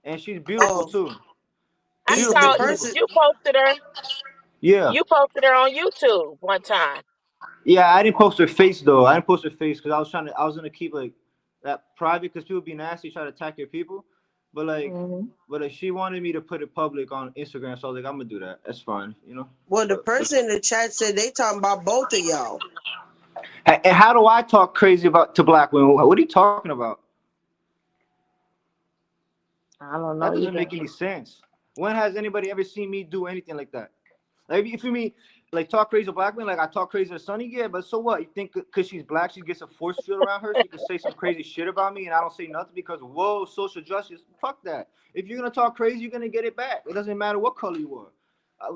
and she's beautiful Oh, too. I the Beautiful, saw beautiful. person. you posted her. Yeah, You posted her on YouTube one time. yeah. I didn't post her face though. I didn't post her face because I was trying to. I was gonna keep like that private because people be nasty, try to attack your people. But like, Hmm. she wanted me to put it public on Instagram, so I was like, I'm gonna do that. That's fine, Well, the But person in the chat said they talking about both of y'all. and how do I talk crazy about to black women? What are you talking about? I don't That know doesn't either. make any sense. When has anybody ever seen me do anything like that? Like, if you mean like talk crazy to black women, like I talk crazy to Sunny, yeah, but so what? You think because she's black, she gets a force field around her, she can say some crazy shit about me, and I don't say nothing because whoa, social justice? Fuck that. If you're gonna talk crazy, you're gonna get it back. It doesn't matter what color you are.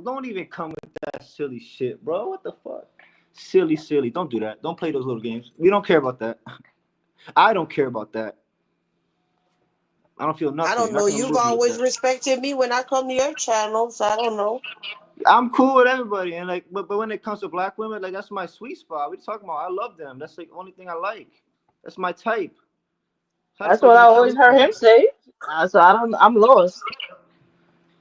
Don't even come with that silly shit, bro. What the fuck? Silly, silly. Don't do that. Don't play those little games. We don't care about that. I don't care about that. I don't feel I nothing. don't You're not know. gonna You've move me with always that. respected me when I come to your channels. I don't know. I'm cool with everybody, and like, but when it comes to black women, like that's my sweet spot. What are you talking about? I love them. That's like the only thing I like. That's my type. How the That's fuck what you I gonna tell always me heard something? him say. So I don't. I'm lost.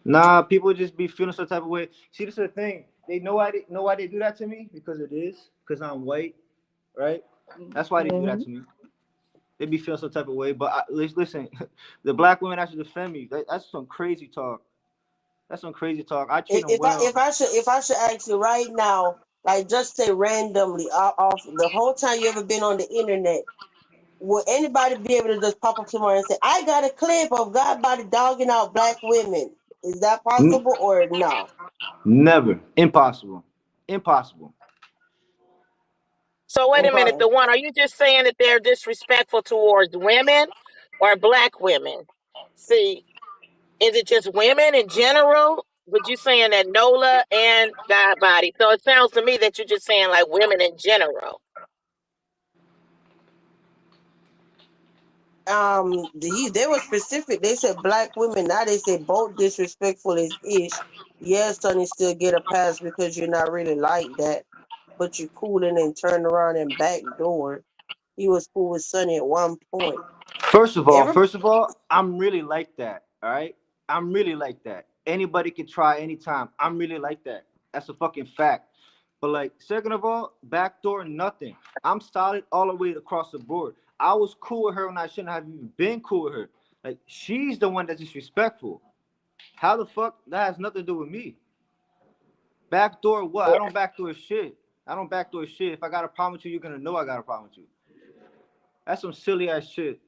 Nah, people just be feeling some type of way. See, this is the thing. They know why they do that to me because it is because I'm white, right? That's why they do that Hmm. to me. They be feeling some type of way. But listen, the black women that should defend me. That's some crazy talk. That's some crazy talk. I treat them well. If I should ask you right now, like just say randomly off the whole time you ever been on the internet, will anybody be able to just pop up tomorrow and say, "I got a clip of God body dogging out black women"? Is that N- possible or no? Never. Impossible. Impossible. So wait a minute, Okay. the one, are you just saying that they're disrespectful towards women or black women? See, is it just women in general? Would you saying that Nola and God body? So it sounds to me that you're just saying like women in general. They were specific. They said black women. Now they say both disrespectful as ish. Yes, Sonny still get a pass because you're not really like that, but you cooling and turn around and backdoor. He was cool with Sonny at one point. Every First of all, I'm really like that. All right, I'm really like that. Anybody can try anytime. I'm really like that. That's a fucking fact. But like, second of all, backdoor nothing. I'm solid all the way across the board. I was cool with her when I shouldn't have even been cool with her. Like, she's the one that's disrespectful. How the fuck that has nothing to do with me? Backdoor what? I don't backdoor shit. I don't backdoor shit. If I got a problem with you, you're gonna know I got a problem with you. That's some silly ass shit.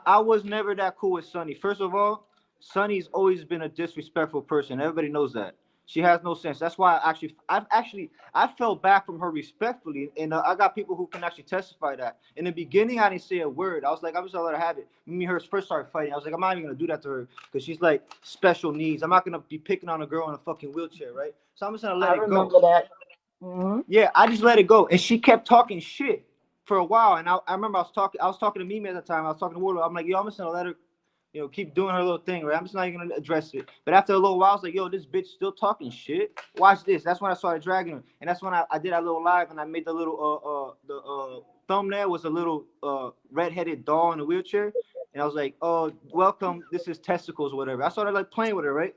I was never that cool with Sunny. First of all, Sunny's always been a disrespectful person. Everybody knows that. She has no sense. That's why I fell back from her respectfully, and I got people who can actually testify that. In the beginning, I didn't say a word. I was like, I'm just gonna let her have it. Me and her first started fighting. I was like, I'm not even gonna do that to her because she's like special needs. I'm not gonna be picking on a girl in a fucking wheelchair, right? So I'm just gonna let I it go. remember that. Hmm. Yeah, I just let it go, and she kept talking shit for a while. And I remember I was talking to Mimi at the time. I was talking to Warlow. I'm like, yo, I'm just gonna let her, keep doing her little thing, right? I'm just not even gonna address it. But after a little while, I was like, yo, this bitch still talking shit. Watch this. That's when I started dragging her, and that's when I did a little live, and I made the little thumbnail was a little redheaded doll in a wheelchair, and I was like, oh, welcome. This is testicles, or whatever. I started like playing with her, right?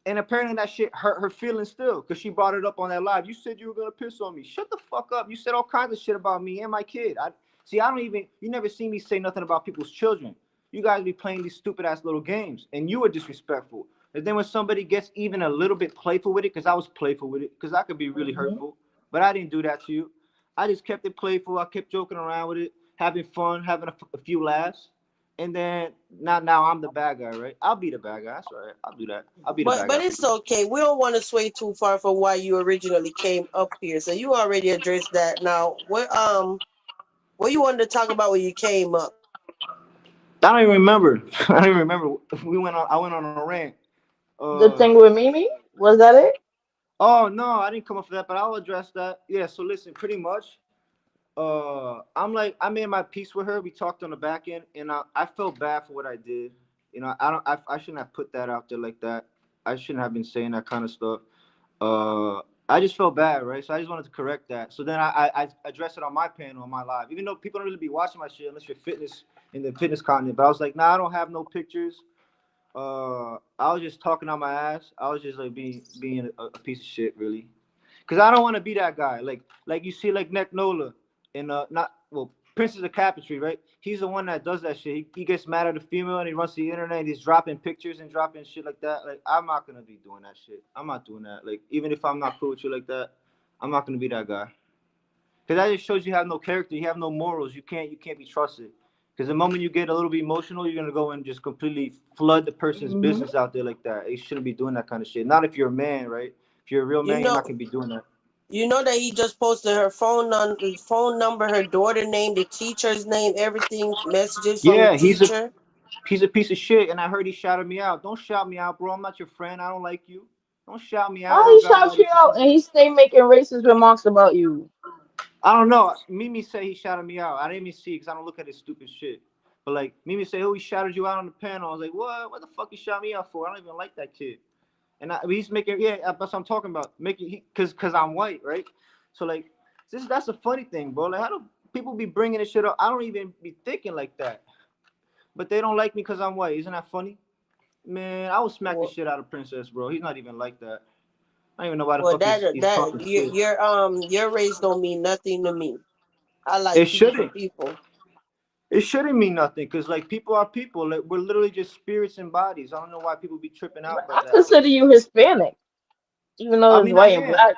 And apparently that shit hurt her feelings still, because she brought it up on that live. You said you were gonna piss on me. Shut the fuck up. You said all kinds of shit about me and my kid. I don't even, you never see me say nothing about people's children. You guys be playing these stupid ass little games, and you were disrespectful. And then when somebody gets even a little bit playful with it, because I was playful with it, because I could be really Hmm. hurtful, but I didn't do that to you. I just kept it playful. I kept joking around with it, having fun, having a few laughs. And then now I'm the bad guy, right? I'll be the bad guy. That's right. I'll do that. I'll be the bad but guy for it's you. okay. We don't want to sway too far from why you originally came up here. So you already addressed that. Now, what you wanted to talk about when you came up? I don't even remember. I don't even remember. I went on a rant. The Uh thing with Mimi, was that it? oh no, I didn't come up for that, but I'll address that. Yeah. So listen, pretty much, I'm like, I made my peace with her. We talked on the back end, and I felt bad for what I did. You know, I shouldn't have put that out there like that. I shouldn't have been saying that kind of stuff. Uh, I just felt bad, right? So I just wanted to correct that. So then I addressed it on my panel, on my live, even though people don't really be watching my shit unless you're fitness in the fitness content. But I was like, nah, I don't have no pictures. I was just talking on my ass. I was just like being a piece of shit, really. Cause I don't want to be that guy. Like you see, like Neck Nola and not well, Princess of Capitry, right? He's the one that does that shit. He gets mad at a female and he runs to the internet and he's dropping pictures and dropping shit like that. Like I'm not gonna be doing that shit. I'm not doing that. Like even if I'm not cool with you like that, I'm not gonna be that guy. Cause that just shows you have no character. You have no morals. You can't be trusted. Because the moment you get a little bit emotional, you're gonna go and just completely flood the person's Hmm. business out there like that. You shouldn't be doing that kind of shit. Not if you're a man, right? If you're a real You man, you're not know, gonna be doing that. you know that he just posted her phone number, her daughter name, the teacher's name, everything, messages from the Yeah, teacher. he's a piece of shit, and I heard he shouted me out. Don't shout me out, bro. I'm not your friend. I don't like you. Don't shout me out. How I he don't got shout nobody you to out shout. and he stay making racist remarks about you? I don't know. Mimi said he shouted me out. I didn't even see because I don't look at his stupid shit. But like Mimi said, oh, he shouted you out on the panel. I was like, what? What the fuck he shot me out for? I don't even like that kid. And he's making, yeah, that's what I'm talking about. Making because I'm white, right? So like, that's a funny thing, bro. Like, how do people be bringing this shit up? I don't even be thinking like that. But they don't like me because I'm white. Isn't that funny? Man, I would smack the Well, shit out of Princess, bro. He's not even like that. I don't even know why the well, fuck that he's that talking shit. your race don't mean nothing to me. I It like peaceful shouldn't. people. It shouldn't mean nothing because like people are people. Like, we're literally just spirits and bodies. I don't know why people be tripping out But about I that. consider you Hispanic, even though I it's mean, I white and am. black.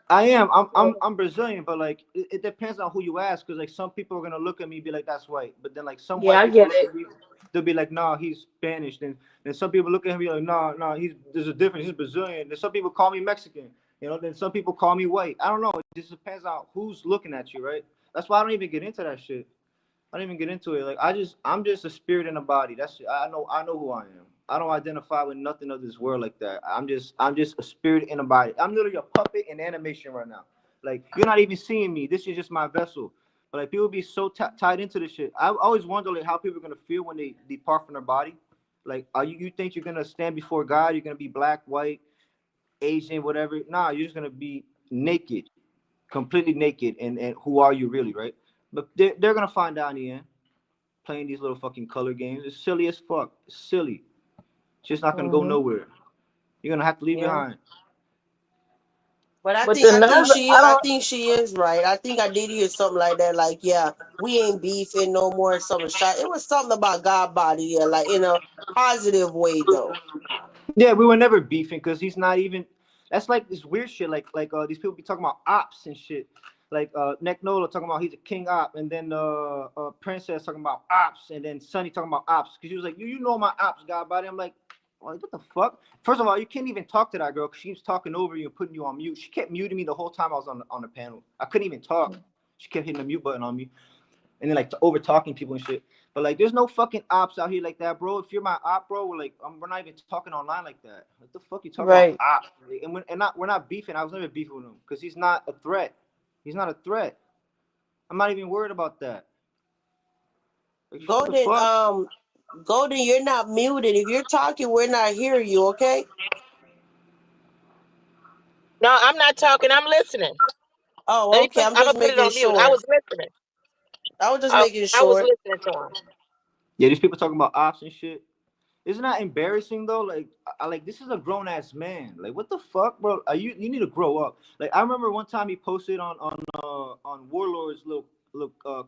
I am. I'm I'm So I'm Brazilian, but like it depends on who you ask. Cause like some people are gonna look at me and be like, "That's white," but then like some yeah, white I people get look it. at me, they'll be like, "Nah, he's Spanish." Then some people look at me like, "Nah, nah, he's there's a difference. He's Brazilian." Then some people call me Mexican. You know. Then some people call me white. I don't know. It just depends on who's looking at you, right? That's why I don't even get into that shit. I don't even get into it. Like I'm just a spirit in a body. That's I know who I am. I don't identify with nothing of this world like that. I'm just a spirit in a body. I'm literally a puppet in animation right now. Like you're not even seeing me. This is just my vessel. But like people be so tied into this shit. I always wonder like how people are gonna feel when they depart from their body. Like are you think you're gonna stand before God? You're gonna be black, white, Asian, whatever. Nah, you're just gonna be naked, completely naked. And who are you really, right? But they're gonna find out in the end playing these little fucking color games. It's silly as fuck. It's silly. It's just not gonna go Hmm. nowhere. You're gonna have to leave Yeah. behind. But I But think the I think nerve, she I I don't. think she is right. I think I did hear something like that. Like, yeah, we ain't beefing no more. Something shot. It was something about God body. Yeah, like in a positive way though. Yeah, we were never beefing because he's not even. That's like this weird shit. Like these people be talking about ops and shit. Like Neck Nola talking about he's a king op, and then Princess talking about ops, and then Sunny talking about ops because she was like, you know my ops God body. I'm like, what the fuck? First of all, you can't even talk to that girl because she was talking over you and putting you on mute. She kept muting me the whole time I was on the panel. I couldn't even talk. She kept hitting the mute button on me and then like over talking people and shit. But like, there's no fucking ops out here like that, bro. If you're my op, bro, we're not even talking online like that. What the fuck you talking about Right. ops? We're not beefing. I was never beefing with him because he's not a threat. He's not a threat. I'm not even worried about that. Like, what the Golden, fuck? Golden, you're not muted. If you're talking, we're not hearing you. Okay. No, I'm not talking. I'm listening. Oh, okay. I'm I'm just gonna put it making on mute. I sure. was listening. I was just making I was sure. listening to him. Yeah, these people talking about ops and shit. Isn't that embarrassing though? Like, like this is a grown ass man. Like, what the fuck, bro? You need to grow up. Like, I remember one time he posted on Warlord's little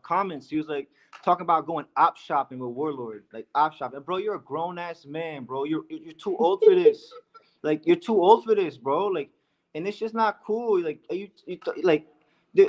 comments. He was like talking about going op shopping with Warlord, like op shopping. Bro, you're a grown ass man, bro. You're too old for this. Like, you're too old for this, bro. Like, and it's just not cool. Like,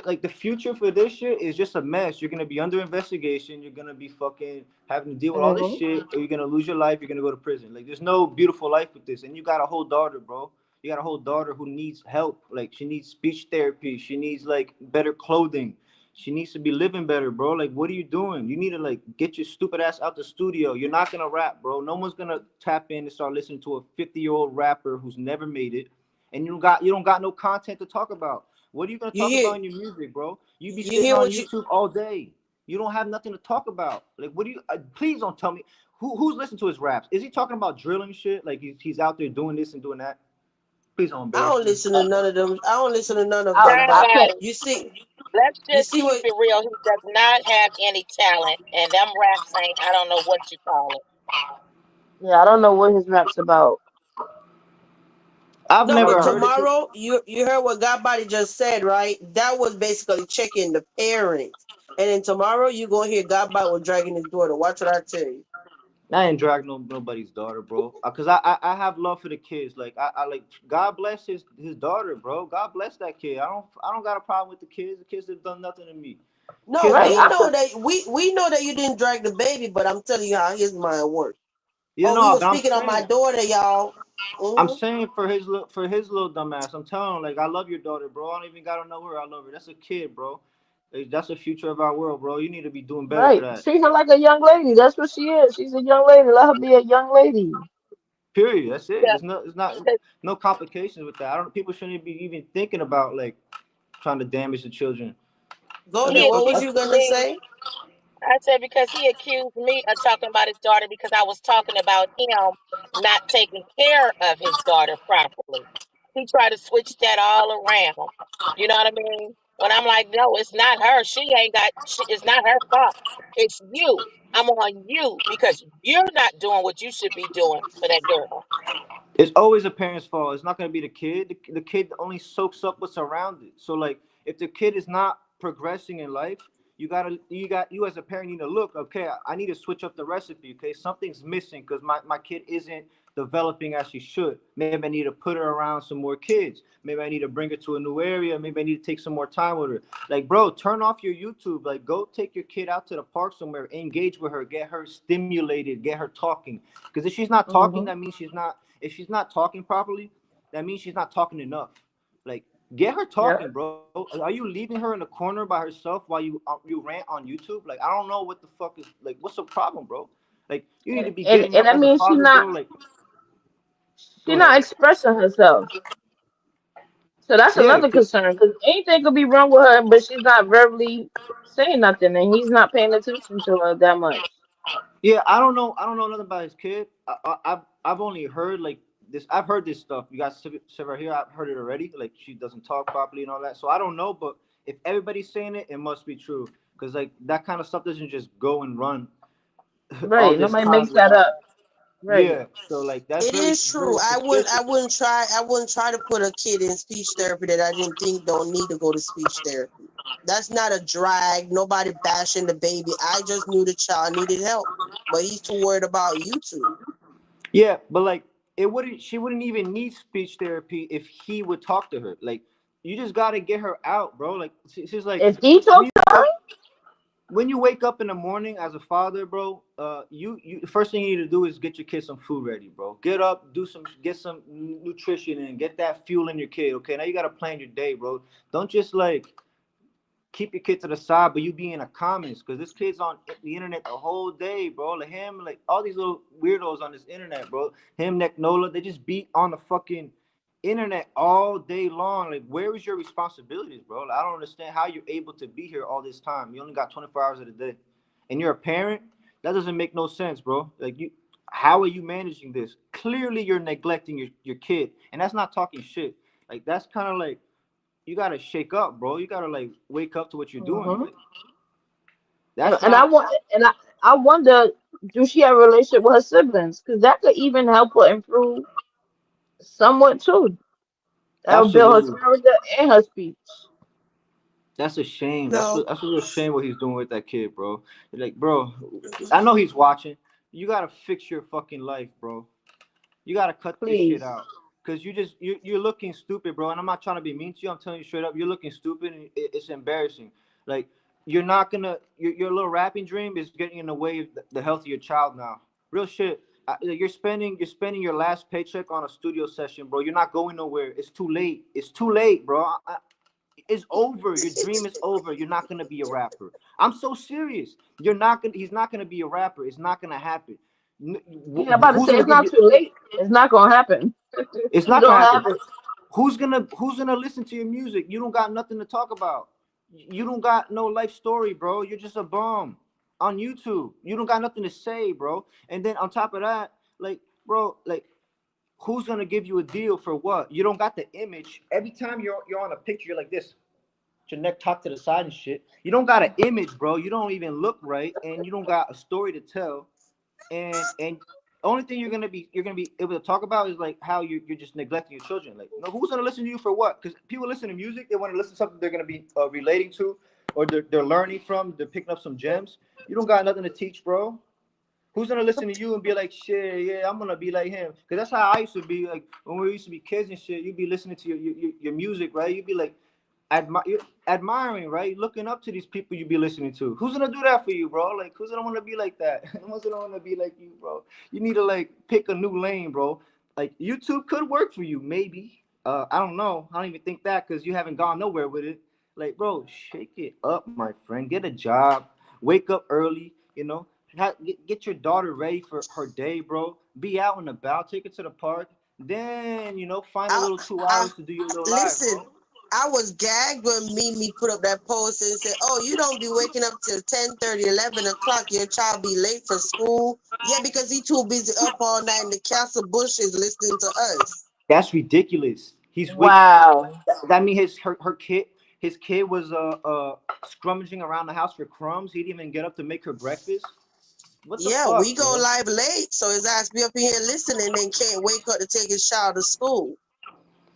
like the future for this shit is just a mess. You're gonna be under investigation. You're gonna be fucking having to deal with all this Hmm. shit, or you're gonna lose your life. You're gonna go to prison. Like, there's no beautiful life with this. And you got a whole daughter, bro. You got a whole daughter who needs help. Like, she needs speech therapy. She needs like better clothing. She needs to be living better, bro. Like, what are you doing? You need to like get your stupid ass out the studio. You're not gonna rap, bro. No one's gonna tap in and start listening to a 50-year-old rapper who's never made it, and you don't got no content to talk about. What are you gonna You talk about hear in your music, bro? You be you sitting hear on what you YouTube all day. You don't have nothing to talk about. Like, what do you? Please don't tell me who's listening to his raps. Is he talking about drilling shit? Like he's out there doing this and doing that? Please don't I embarrass don't me. listen to none of them. I don't listen to none of I them, I but can't. God, you see let's you just see keep what it real. He does not have any talent, and them raps ain't. I don't know what you call it. Yeah, I don't know what his rap's about. I've no, but never Uh, heard of it. tomorrow you heard what Godbody just said, right? That was basically checking the parents. And then tomorrow you gonna hear Godbody was dragging his daughter. Watch what I tell you. I ain't drag nobody's daughter, bro. Cause I have love for the kids. Like I like God bless his daughter, bro. God bless that kid. I don't got a problem with the kids. The kids have done nothing to me. No, Kids have right. done we I nothing. know feel that we know that you didn't drag the baby, but I'm telling you how his mind works. You Oh, we know, were but I'm speaking on my saying, daughter, y'all. I'm Hmm. saying for his little dumbass. I'm telling him like I love your daughter, bro. I don't even gotta know her. I love her. That's a kid, bro. Like, that's the future of our world, bro. You need to be doing better for right. that. Treat her like a young lady. That's what she is. She's a young lady. Let her be a young lady. Period. That's it. Yeah, It's not 'cause no complications with that. I don't. People shouldn't be even thinking about like trying to damage the children. Go That's there. he What fuck. was That's, you accused gonna me. say? I said because he accused me of talking about his daughter because I was talking about him not taking care of his daughter properly. He tried to switch that all around. You know what I mean? When I'm like, no, it's not her. It's not her fault. It's you. I'm on you because you're not doing what you should be doing for that girl. it's always a parent's fault. It's not gonna be the kid. The kid only soaks up what's around it. So like, if the kid is not progressing in life, you as a parent need to look. Okay, I need to switch up the recipe. Okay, something's missing because my kid isn't developing as she should. Maybe I need to put her around some more kids. Maybe I need to bring her to a new area. Maybe I need to take some more time with her. Like, bro, turn off your YouTube. Like, go take your kid out to the park somewhere, engage with her, get her stimulated, get her talking. Because if she's not talking, Hmm. that means she's not. If she's not talking properly, that means she's not talking enough. Like, get her Yeah. talking, bro. Are you leaving her in the corner by herself while you rant on YouTube? Like, I don't know what the fuck is like. What's the problem, bro? Like, you need to be getting And up that as a means father, bro. Like, she go ahead. not expressing herself. So that's Yeah, another concern because anything could be wrong with her, but she's not verbally saying nothing, and he's not paying attention to her that much. yeah. I don't know nothing about his kid. I've only heard like this. I've heard this stuff. You guys sit right here. I've heard it already. Like, she doesn't talk properly and all that. So I don't know, but if everybody's saying it, it must be true. Cause like that kind of stuff doesn't just go and run all Right. this Nobody time makes that without. up. Right. Yeah. So like that's It very is true. very I suspicious. wouldn't try. I wouldn't try to put a kid in speech therapy that I didn't think don't need to go to speech therapy. That's not a drag. Nobody bashing the baby. I just knew the child needed help, but he's too worried about YouTube. Yeah, but like it wouldn't. She wouldn't even need speech therapy if he would talk to her. Like, you just gotta get her out, bro. Like, she's like If he when talks you to wake her, up when you wake up in the morning as a father, bro, you the first thing you need to do is get your kid some food ready, bro. Get up, get some nutrition and get that fuel in your kid. Okay, now you gotta plan your day, bro. Don't just like keep your kid to the side, but you be in the comments because this kid's on the internet the whole day, bro. Like him, like all these little weirdos on this internet, bro. Him, Nick Nola, they just be on the fucking internet all day long. Like, where is your responsibilities, bro? Like, I don't understand how you're able to be here all this time. You only got 24 hours of the day, and you're a parent. That doesn't make no sense, bro. Like, how are you managing this? Clearly, you're neglecting your kid, and that's not talking shit. Like, that's kind of like you gotta shake up, bro. You gotta like wake up to what you're doing. hmm Like, that's and I not. want, and I wonder, do she have a relationship with her siblings? Because that could even help her improve somewhat too. That would build her Absolutely. character and her speech. That's a shame. No, That's a real shame what he's doing with that kid, bro. Like, bro, I know he's watching. You gotta fix your fucking life, bro. You gotta cut this shit Please. out. Cause you're looking stupid, bro. And I'm not trying to be mean to you. I'm telling you straight up, you're looking stupid, and it's embarrassing. Like, you're not gonna your little rapping dream is getting in the way of the health of your child now. Real shit. You're spending your last paycheck on a studio session, bro. You're not going nowhere. It's too late. It's too late, bro. It's over. Your dream is over. You're not gonna be a rapper. I'm so serious. You're not gonna. He's not gonna be a rapper. It's not gonna happen. Yeah, I'm about to Who's say gonna it's give not you? too late. It's not gonna happen. It's You not gonna don't happen. have it. Who's gonna listen to your music? You don't got nothing to talk about. You don't got no life story, bro. You're just a bum on YouTube. You don't got nothing to say, bro. And then on top of that, like, bro, like, who's gonna give you a deal for what? You don't got the image. Every time you're on a picture, you're like this, your neck tucked to the side and shit. You don't got an image, bro. You don't even look right, and you don't got a story to tell. And only thing you're gonna be able to talk about is like how you're just neglecting your children. Like, you know, who's gonna listen to you for what? Because people listen to music, they want to listen to something they're gonna be relating to, or they're learning from. They're picking up some gems. You don't got nothing to teach, bro. Who's gonna listen to you and be like, shit, yeah, I'm gonna be like him? Because that's how I used to be. Like when we used to be kids and shit, you'd be listening to your music, right? You'd be like, you're admiring, right? Looking up to these people you be listening to. Who's gonna do that for you, bro? Like, who's gonna want to be like that? Who's gonna want to be like you, bro? You need to like pick a new lane, bro. Like YouTube could work for you, maybe. I don't know. I don't even think that because you haven't gone nowhere with it. Like, bro, shake it up, my friend. Get a job. Wake up early. You know, get your daughter ready for her day, bro. Be out and about. Take her to the park. Then find a I, little two I hours to do your little live, listen. bro. I was gagged when Mimi put up that post and said, "Oh, you don't be waking up till 10:30, 11 o'clock. Your child be late for school." Yeah, because he too busy up all night in the castle bushes listening to us. That's ridiculous. He's weak. Wow. That mean his kid was scrummaging around the house for crumbs. He didn't even get up to make her breakfast. What the Yeah, we fuck, go bro? live late, so his ass be up in here listening and can't wake up to take his child to school.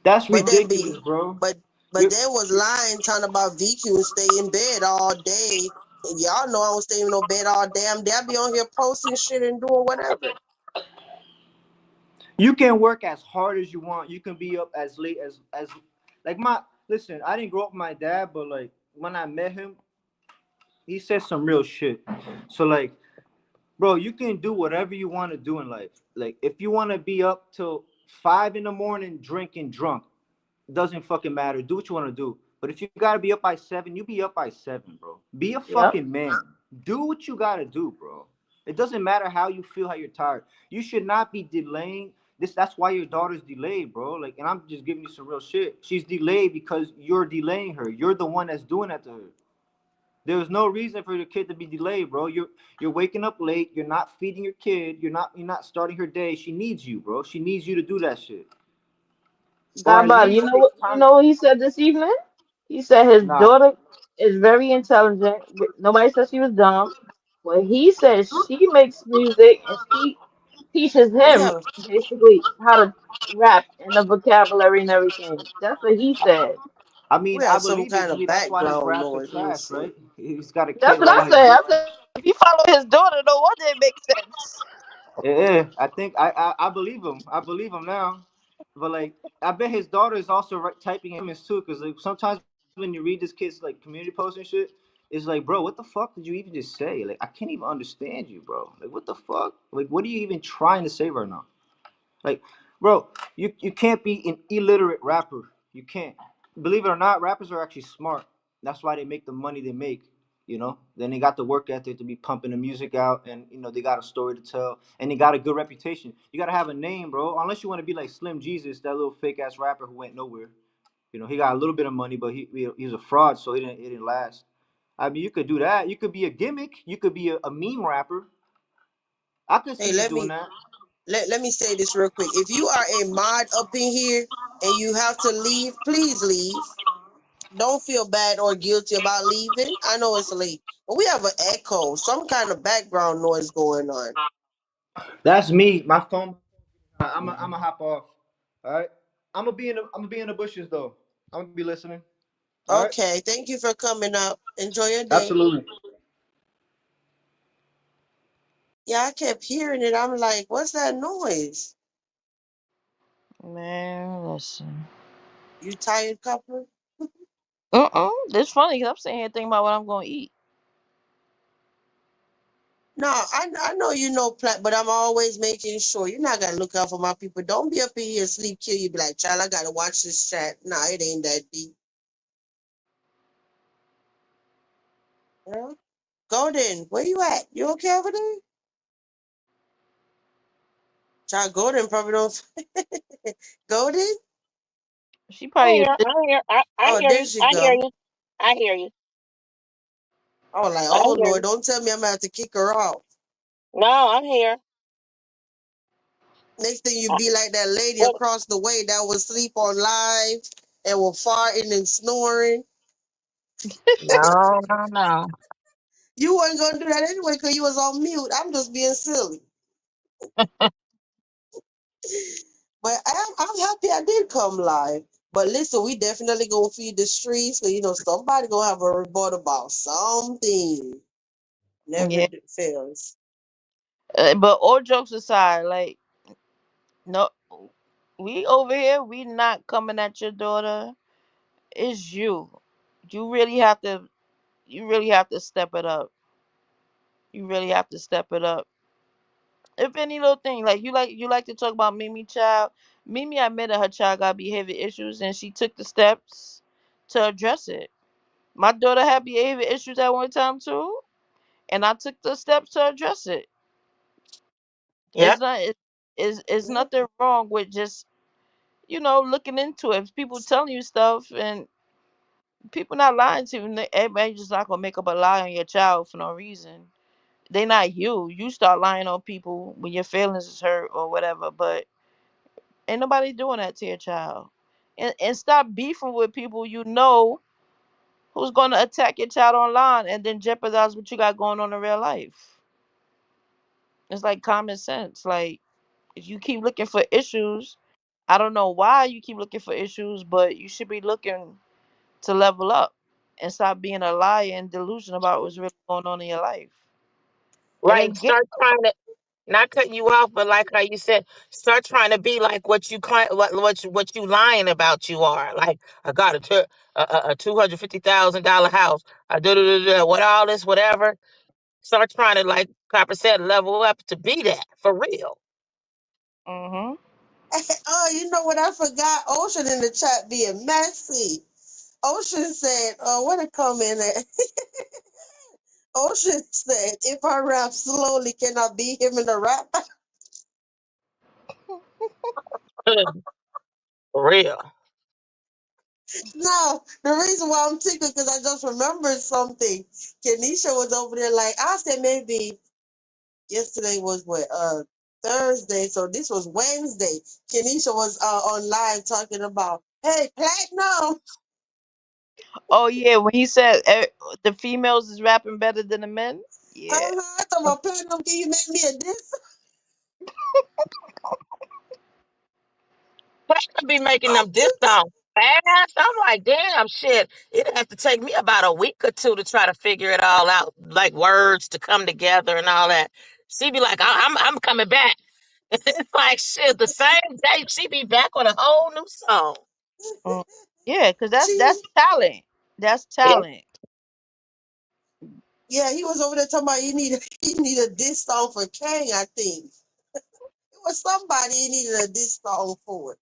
That's But then ridiculous, be, bro. but You're, there was lying talking about VQ and stay in bed all day. And y'all know I don't stay in no bed all damn day. I be on here posting shit and doing whatever. you can work as hard as you want. You can be up as late as like my listen. I didn't grow up with my dad, but like when I met him, he said some real shit. So like, bro, you can do whatever you want to do in life. Like if you want to be up till 5 in the morning drinking drunk, doesn't fucking matter. Do what you want to do. But if you gotta be up by 7, you be up by 7, bro. Be a Yep. fucking man. Do what you gotta do, bro. It doesn't matter how you feel, how you're tired. You should not be delaying this. That's why your daughter's delayed, bro. Like, and I'm just giving you some real shit. She's delayed because you're delaying her. You're the one that's doing that to her. There was no reason for your kid to be delayed, bro. You're waking up late. You're not feeding your kid. You're not starting her day. She needs you, bro. She needs you to do that shit, or at Godbody, least take you time. know what he said this evening? He said his Nah, daughter is very intelligent. Nobody said she was dumb. Well, he says she makes music and she teaches We him have basically how to rap and the vocabulary and everything. That's what he said. I mean, we I have some believe it. kind To of me, that's why his background raps are noise. Let me trash, see. right? He's got a That's kid what right I on his said. dick. I said if you follow his daughter, no wonder it makes sense. Yeah, I think I believe him. I believe him now. But like, I bet his daughter is also typing in comments too, because like sometimes when you read this kid's like community posts and shit, it's like, bro, what the fuck did you even just say? Like, I can't even understand you, bro. Like, what the fuck? Like, what are you even trying to say right now? Like, bro, you can't be an illiterate rapper. You can't. Believe it or not, rappers are actually smart. That's why they make the money they make. Then they got the work ethic to be pumping the music out, and they got a story to tell, and they got a good reputation. You gotta have a name, bro. Unless you want to be like Slim Jesus, that little fake ass rapper who went nowhere. He got a little bit of money, but he was a fraud, so he didn't last. I mean, you could do that. You could be a gimmick. You could be a meme rapper. I could see Hey, you let doing me that. let me say this real quick. If you are a mod up in here and you have to leave, please leave. Don't feel bad or guilty about leaving. I know it's late, but we have an echo, some kind of background noise going on. That's me. My phone. I'm gonna hop off. All right. I'm gonna be in the bushes though. I'm gonna be listening. All right. Okay, thank you for coming up. Enjoy your day. Absolutely. Yeah, I kept hearing it. I'm like, what's that noise? Man, listen. You tired, couple? It's funny 'cause I'm sitting here thinking about what I'm gonna eat. No, I know you know plat, but I'm always making sure you're not gonna look out for my people. Don't be up in here sleep kill you. Be like, child, I gotta watch this chat. Nah, it ain't that deep. Yeah. Golden, where you at? You okay over there? Child, Golden probably don't. Golden, She I probably hear, I hear, I Oh, hear there you, she I hear go. you, I hear you, I was like, I oh hear Lord, you. don't tell me I'm gonna have to kick her off. No, I'm here. Next thing you I, be like that lady well, across the way that would sleep on live and were farting and snoring. no, no, no. You wasn't gonna do that anyway because you was on mute. I'm just being silly. But I'm happy I did come live. But listen, we definitely gonna feed the streets because you know somebody gonna have a report about something. Never yeah. fails. But all jokes aside, like no, we over here, we not coming at your daughter. It's you. You really have to. You really have to step it up. You really have to step it up. If any little thing, like you like to talk about Mimi child. Mimi admitted her child got behavior issues, and she took the steps to address it. My daughter had behavior issues at one time too, and I took the steps to address it. It's Yep. not. It's Yeah. nothing wrong with just looking into it. If people telling you stuff and people not lying to you, everybody just not gonna make up a lie on your child for no reason. They not you. You start lying on people when your feelings is hurt or whatever. But ain't nobody doing that to your child. And stop beefing with people who's gonna attack your child online and then jeopardize what you got going on in real life. It's like common sense. Like if you keep looking for issues, I don't know why you keep looking for issues, but you should be looking to level up and stop being a liar and delusion about what's really going on in your life. And Right. then get Start trying to not cutting you off, but like how you said, start trying to be like what you what you lying about you are. Like I got a $250,000 house. I what all this whatever. Start trying to like Copper said, level up to be that for real. mhm. Oh, you know what I forgot? Ocean in the chat being messy. Ocean said, what a comment at? Ocean said, if I rap slowly, can I beat him in the rap? For real. No, the reason why I'm tickled because I just remembered something. Kenisha was over there like, I said maybe yesterday was what, Thursday, so this was Wednesday. Kenisha was on live talking about, hey, platinum. Oh yeah, when he said the females is rapping better than the men. Yeah. I thought about platinum, can you make me a diss? Platinum be making them this song fast. I'm like, damn shit. It'd have to take me about a week or two to try to figure it all out, like words to come together and all that. She be like, I'm coming back. It's like shit. The same day she be back on a whole new song. Mm. Yeah, cause that's She, talent. That's Yeah. talent. yeah, he was over there talking about he need a diss song for Kang, I think. It was somebody he needed a diss song for.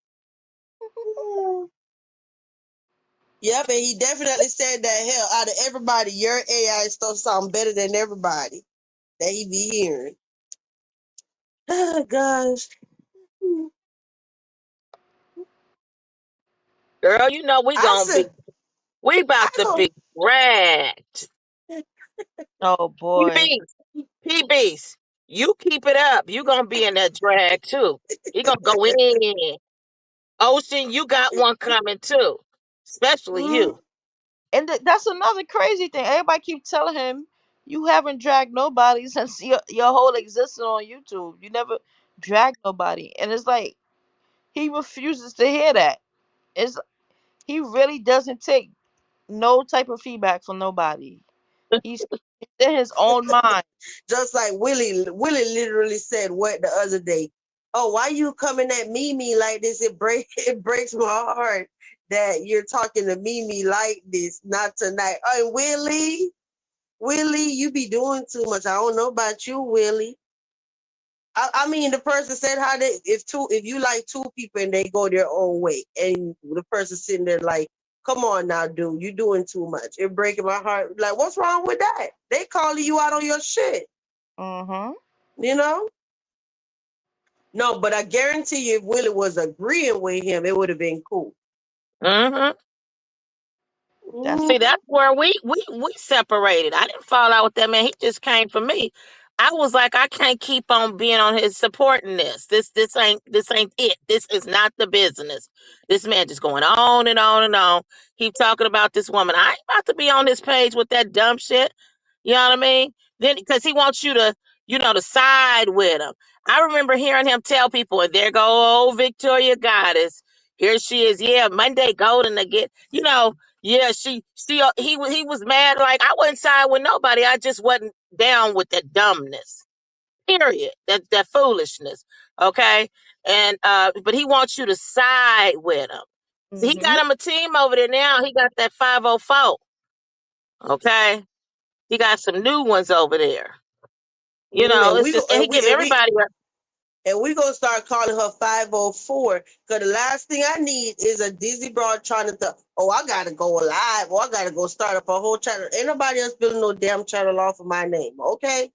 Yep, and he definitely said that hell out of everybody, your AI stuff sound better than everybody that he be hearing. Oh gosh. Girl, you know I said we I about to don't be dragged. Oh boy. PBs, PBs, you keep it up. You gonna be in that drag too. He gonna go in. Ocean, you got one coming too. Especially mm, you. And that's another crazy thing. Everybody keep telling him you haven't dragged nobody since your whole existence on YouTube. You never dragged nobody, and it's like he refuses to hear that. It's he really doesn't take no type of feedback from nobody. He's in his own mind. just like Willie literally said what the other day. Oh, why you coming at Mimi like this? It breaks my heart that you're talking to Mimi like this, not tonight. Oh, Willie, you be doing too much. I don't know about you, Willie. I mean, the person said how they if you like two people and they go their own way, and the person sitting there like, come on now, dude, you doing too much. It breaking my heart. Like, what's wrong with that? They calling you out on your shit, Mm-hmm. you know? No, but I guarantee you, if Willie was agreeing with him, it would have been cool. Mm-hmm. That's See, Mhm. that's where we separated. I didn't fall out with that man. He just came for me. I was like, I can't keep on being on his supporting this. This ain't it. This is not the business. This man just going on and on and on. Keep talking about this woman. I ain't about to be on this page with that dumb shit. You know what I mean? Then because he wants you to, to side with him. I remember hearing him tell people, and there go old Victoria Goddess. Here she is. Yeah, Monday Golden again. Yeah, he was mad. Like I wasn't side with nobody. I just wasn't down with that dumbness. Period. That foolishness. Okay. And but he wants you to side with him. So he hmm got him a team over there now. He got that 504. Okay. He got some new ones over there. And It's we go just, and he give everybody and we gonna start calling her 504. Cause the last thing I need is a dizzy broad trying to oh, I gotta go live, or I gotta go start up a whole channel. Ain't nobody else building no damn channel off of my name, okay?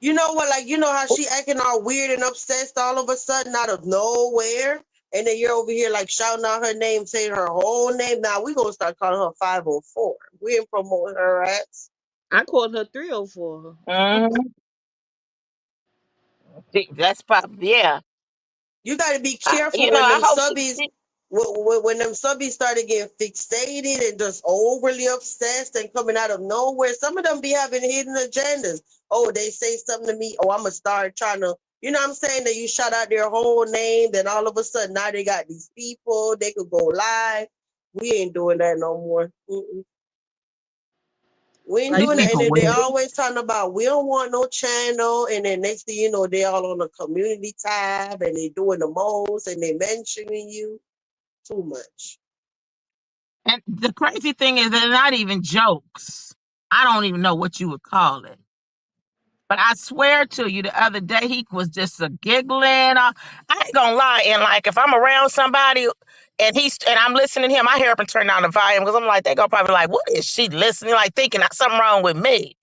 You know what? Like, you know how she acting all weird and obsessed all of a sudden out of nowhere? And then you're over here like shouting out her name, saying her whole name. Now we gonna start calling her 504. We ain't promoting her ass. I called her 304. Mhm. That's probably, yeah. You got to be careful when I them hope subbies, when them subbies started getting fixated and just overly obsessed and coming out of nowhere. Some of them be having hidden agendas. Oh, they say something to me. Oh, I'm gonna start trying to, you know what I'm saying? That you shout out their whole name, then all of a sudden now they got these people. They could go live. We ain't doing that no more. Mm-mm. We ain't Like these doing it. And people then they weird. always talking about we don't want no channel. And then next thing you know, they all on the community tab and they doing the most and they mentioning you too much. And the crazy thing is, they're not even jokes. I don't even know what you would call it. But I swear to you, the other day he was just a giggling. I ain't gonna lie, and like if I'm around somebody and I'm listening to him, I hear up and turn down the volume because I'm like, they gonna probably like, what is she listening? Like thinking something wrong with me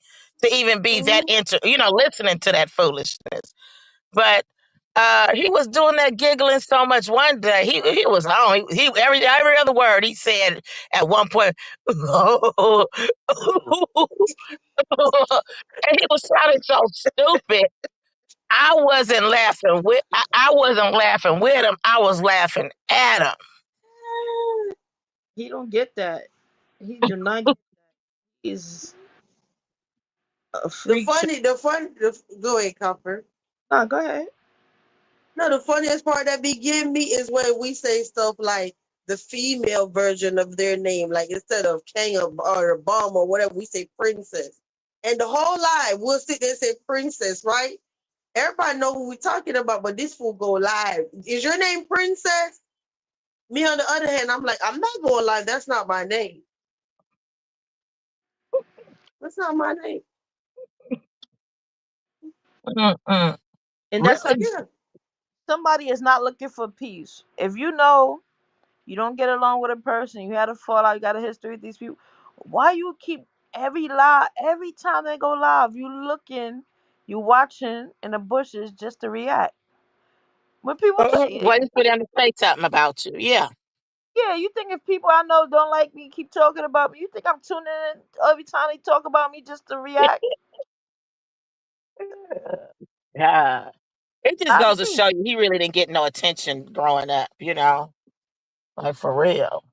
to even be that Mhm. listening to that foolishness. But he was doing that giggling so much one day. He was on. He every other word he said at one point. And he was sounding so stupid. I wasn't laughing with him. I was laughing at him. he don't get that. He do not get he's a The freak show. funny, go ahead, Copper. Nah, go ahead. No, the funniest part that be getting me is when we say stuff like the female version of their name, like instead of King or Bomb or whatever, we say Princess. And the whole live, we'll sit there and say Princess, right? Everybody know who we're talking about, but this will go live. Is your name Princess? Me, on the other hand, I'm like, I'm not going live. That's not my name. That's not my name. Mm-mm. And that's how Really? Yeah. somebody is not looking for peace. If you know you don't get along with a person, you had a fallout, you got a history with these people, why you keep every time they go live, you looking, you watching in the bushes just to react. When people Waiting for them to say something about you. Yeah. yeah, you think if people I know don't like me, keep talking about me, you think I'm tuning in every time they talk about me just to react? Yeah. It just Not goes to me. show you he really didn't get no attention growing up. Like for real.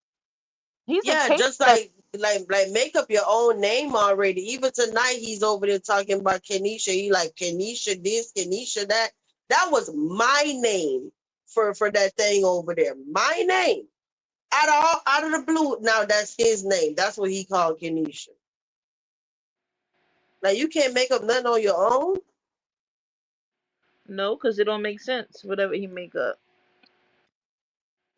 He's a Yeah, case just study. like make up your own name already. Even tonight he's over there talking about Kenisha. He like Kenisha this, Kenisha that. That was my name for that thing over there. My name. Out of the blue. Now that's his name. That's what he called Kenisha. Now you can't make up nothing on your own. No, because it don't make sense. Whatever he make up.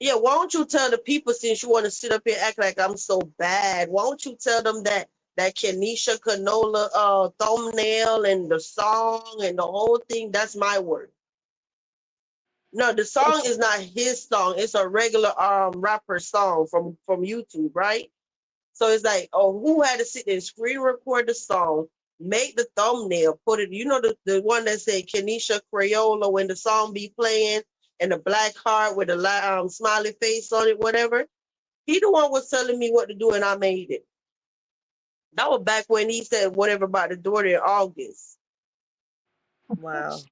Yeah, why don't you tell the people since you want to sit up here and act like I'm so bad? Why don't you tell them that Kenisha Canola thumbnail and the song and the whole thing, that's my work. No, the song is not his song. It's a regular rapper song from YouTube, right? So it's like, oh, who had to sit there and screen record the song, make the thumbnail, put it, the one that said Kenisha Crayola when the song be playing and the black heart with the smiley face on it, whatever. He the one was telling me what to do, and I made it. That was back when he said whatever about the daughter in August. Wow.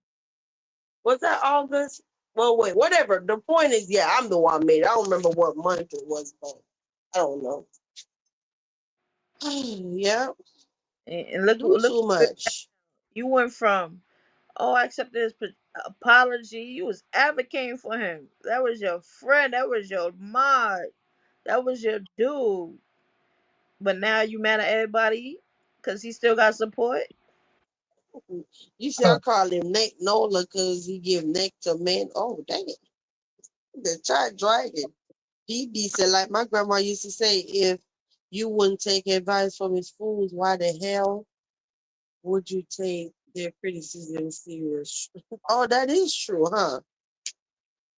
Was that August? Well, wait, whatever. The point is, yeah, I'm the one made it. I don't remember what month it was, but I don't know. Yeah, And look, do look, too much. you went from, oh, I accepted his apology. You was advocating for him. That was your friend. That was your mod. That was your dude. But now you mad at everybody because he still got support. You see, I call him Neck Nola because he give neck to men. Oh, dang it. The child dragon. He said, like my grandma used to say, if you wouldn't take advice from his fools, why the hell would you take their criticism serious? Oh, that is true, huh?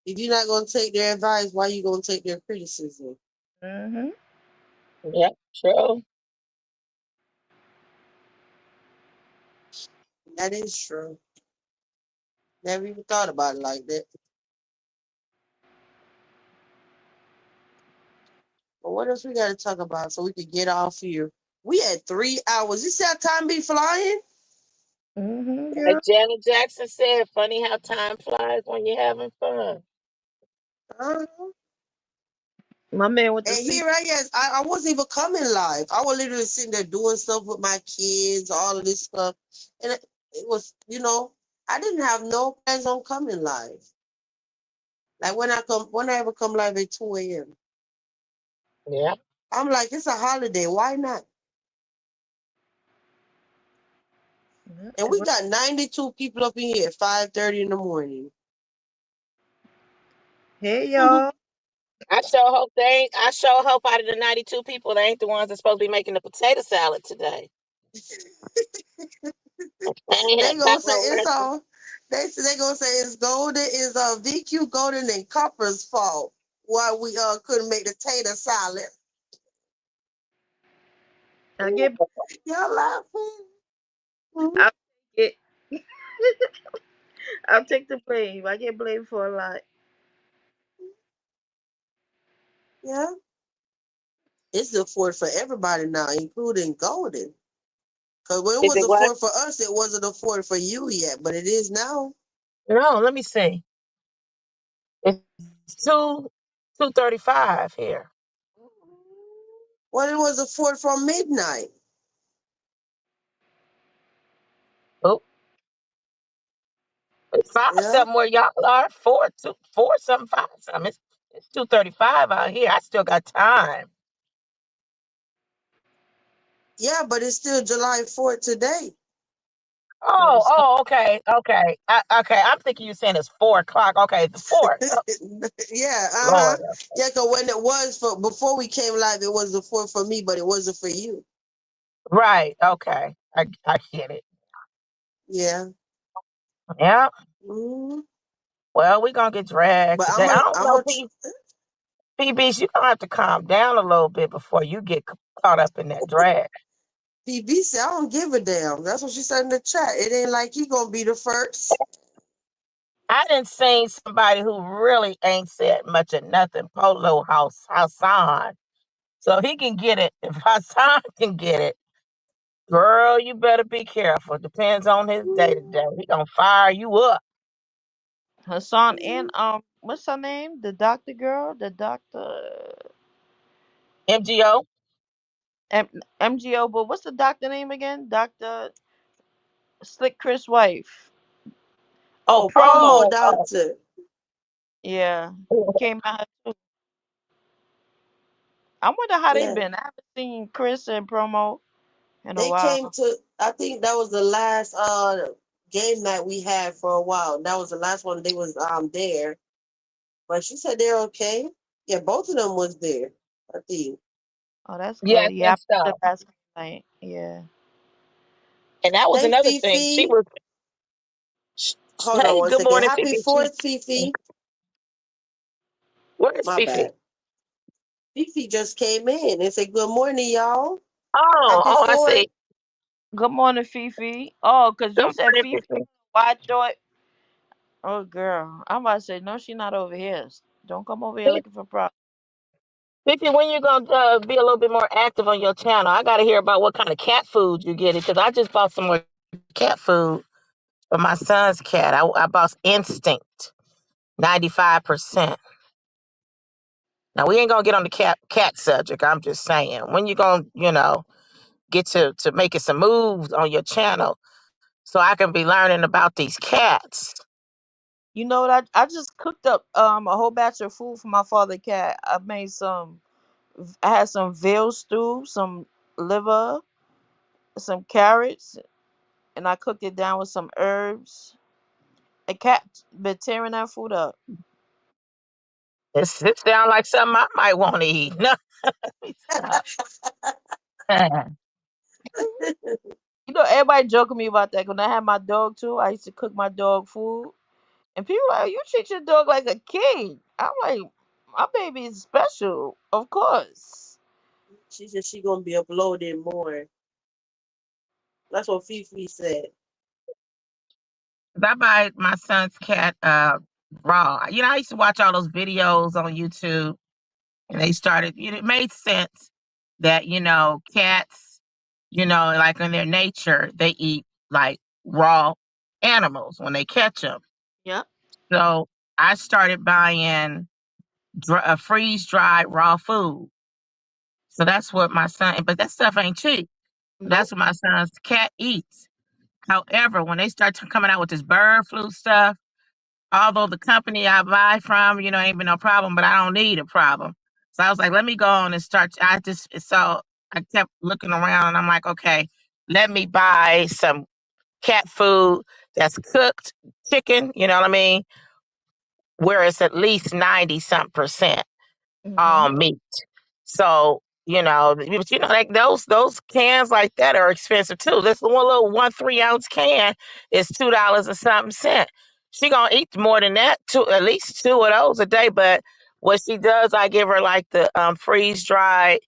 If you're not gonna take their advice, why you gonna take their criticism? Mm-hmm. Yep, true. That is true. Never even thought about it like that. But what else we gotta talk about so we could get off here? We had 3 hours. You see how time be flying? Mm-hmm, Like girl. Janet Jackson said, funny how time flies when you're having fun. Uh-huh. My man with the And C. here I is. I wasn't even coming live. I was literally sitting there doing stuff with my kids, all of this stuff. And it was, I didn't have no plans on coming live. Like when I ever come live at 2 a.m. Yeah. I'm like, it's a holiday. Why not? Yeah, And we got 92 people up in here at 5:30 in the morning. hey, y'all. I sure hope out of the 92 people, they ain't the ones that's supposed to be making the potato salad today. They They ain't got gonna say no it's rest. all. They gonna say it's golden. It's VQ Golden and Copper's fault. Why we couldn't make the tater salad? I get, Y'all laughing? Mhm. I'll take it. I'll take the blame. I get blamed for a lot. Yeah, it's the fourth for everybody now, including Golden. Cause when it Is was it the what? fourth for us, it wasn't the fourth for you yet, but it is now. No, let me see. It's 2:35 here. Well, it was the fourth from midnight. Oh, it's five Yeah, something where y'all are. Four something, five something. It's 2:35 out here. I still got time. yeah, but it's still July 4th today. But it's not. Okay, okay, okay. I'm thinking you're saying it's 4 o'clock. Okay, the fourth. Oh, Yeah, uh-huh. Lord. Yeah, because when it was for before we came live, it was the fourth for me, but it wasn't for you. Right. Okay. I get it. Yeah. Yeah. Hmm. Well, we're gonna get dragged But today. I don't I'm know, a PBs, you're gonna have to calm down a little bit before you get caught up in that drag. PB said, I don't give a damn. That's what she said in the chat. It ain't like he gonna be the first. I didn't see somebody who really ain't said much of nothing. Polo House Hassan. So he can get it. If Hassan can get it, girl, you better be careful. Depends on his day to day. He gonna fire you up. Hassan and what's her name? The doctor girl, the doctor MGO. MGO. But what's the doctor name again? Doctor Slick Chris wife. Oh, Oh, promo. promo Oh, doctor. Yeah, oh. came out. I wonder how they Yeah. been. I haven't seen Chris and promo in a They came while. to I think that was the last game night we had for a while. That was the last one they was there. But she said they're okay. Yeah, both of them was there, I think. Oh, that's Yeah, I good. Yeah, I think missed the so. last night. Yeah. And that was Hey another thing. She Fifi. was, Hold on hey, one good second. morning, Happy Fifi. fourth, Fifi. Where is My Fifi? bad. Fifi just came in and said, good morning, y'all. Happy Oh, I fourth. see. Good morning, Fifi. Oh, cause Good you said morning, Fifi. Fifi. Why joy? Oh, girl. I'm about to say no. She not over here. Don't come over here looking for problems. Vicky, when you gonna be a little bit more active on your channel? I gotta hear about what kind of cat food you get because I just bought some more cat food for my son's cat. I bought Instinct 95%. Now we ain't gonna get on the cat subject. I'm just saying when you gonna get to making some moves on your channel so I can be learning about these cats. You know what? I just cooked up a whole batch of food for my father cat. I made some. I had some veal stew, some liver, some carrots, and I cooked it down with some herbs. A cat been tearing that food up. It sounds like something I might want to eat. No, stop. You know, everybody joking me about that. When I had my dog too, I used to cook my dog food, and people like, "You treat your dog like a king." I'm like, "My baby is special, of course." She said she gonna be uploading more. That's what Fifi said. I buy my son's cat raw. I used to watch all those videos on YouTube, and they started. It made sense that cats, like in their nature, they eat like raw animals when they catch them. Yep. So I started buying freeze dried raw food. So that's what my son. But that stuff ain't cheap. That's Nope. what my son's cat eats. However, when they start coming out with this bird flu stuff, although the company I buy from, ain't been no problem, but I don't need a problem. So I was like, let me go on and start. I kept looking around and I'm like, okay, let me buy some cat food that's cooked chicken, you know what I mean? Where it's at least 90 something percent Mhm. all meat. So, like those cans like that are expensive too. This one little 1 3 ounce can is $2 and something cent. She gonna eat more than that, at least two of those a day. But what she does, I give her like the freeze dried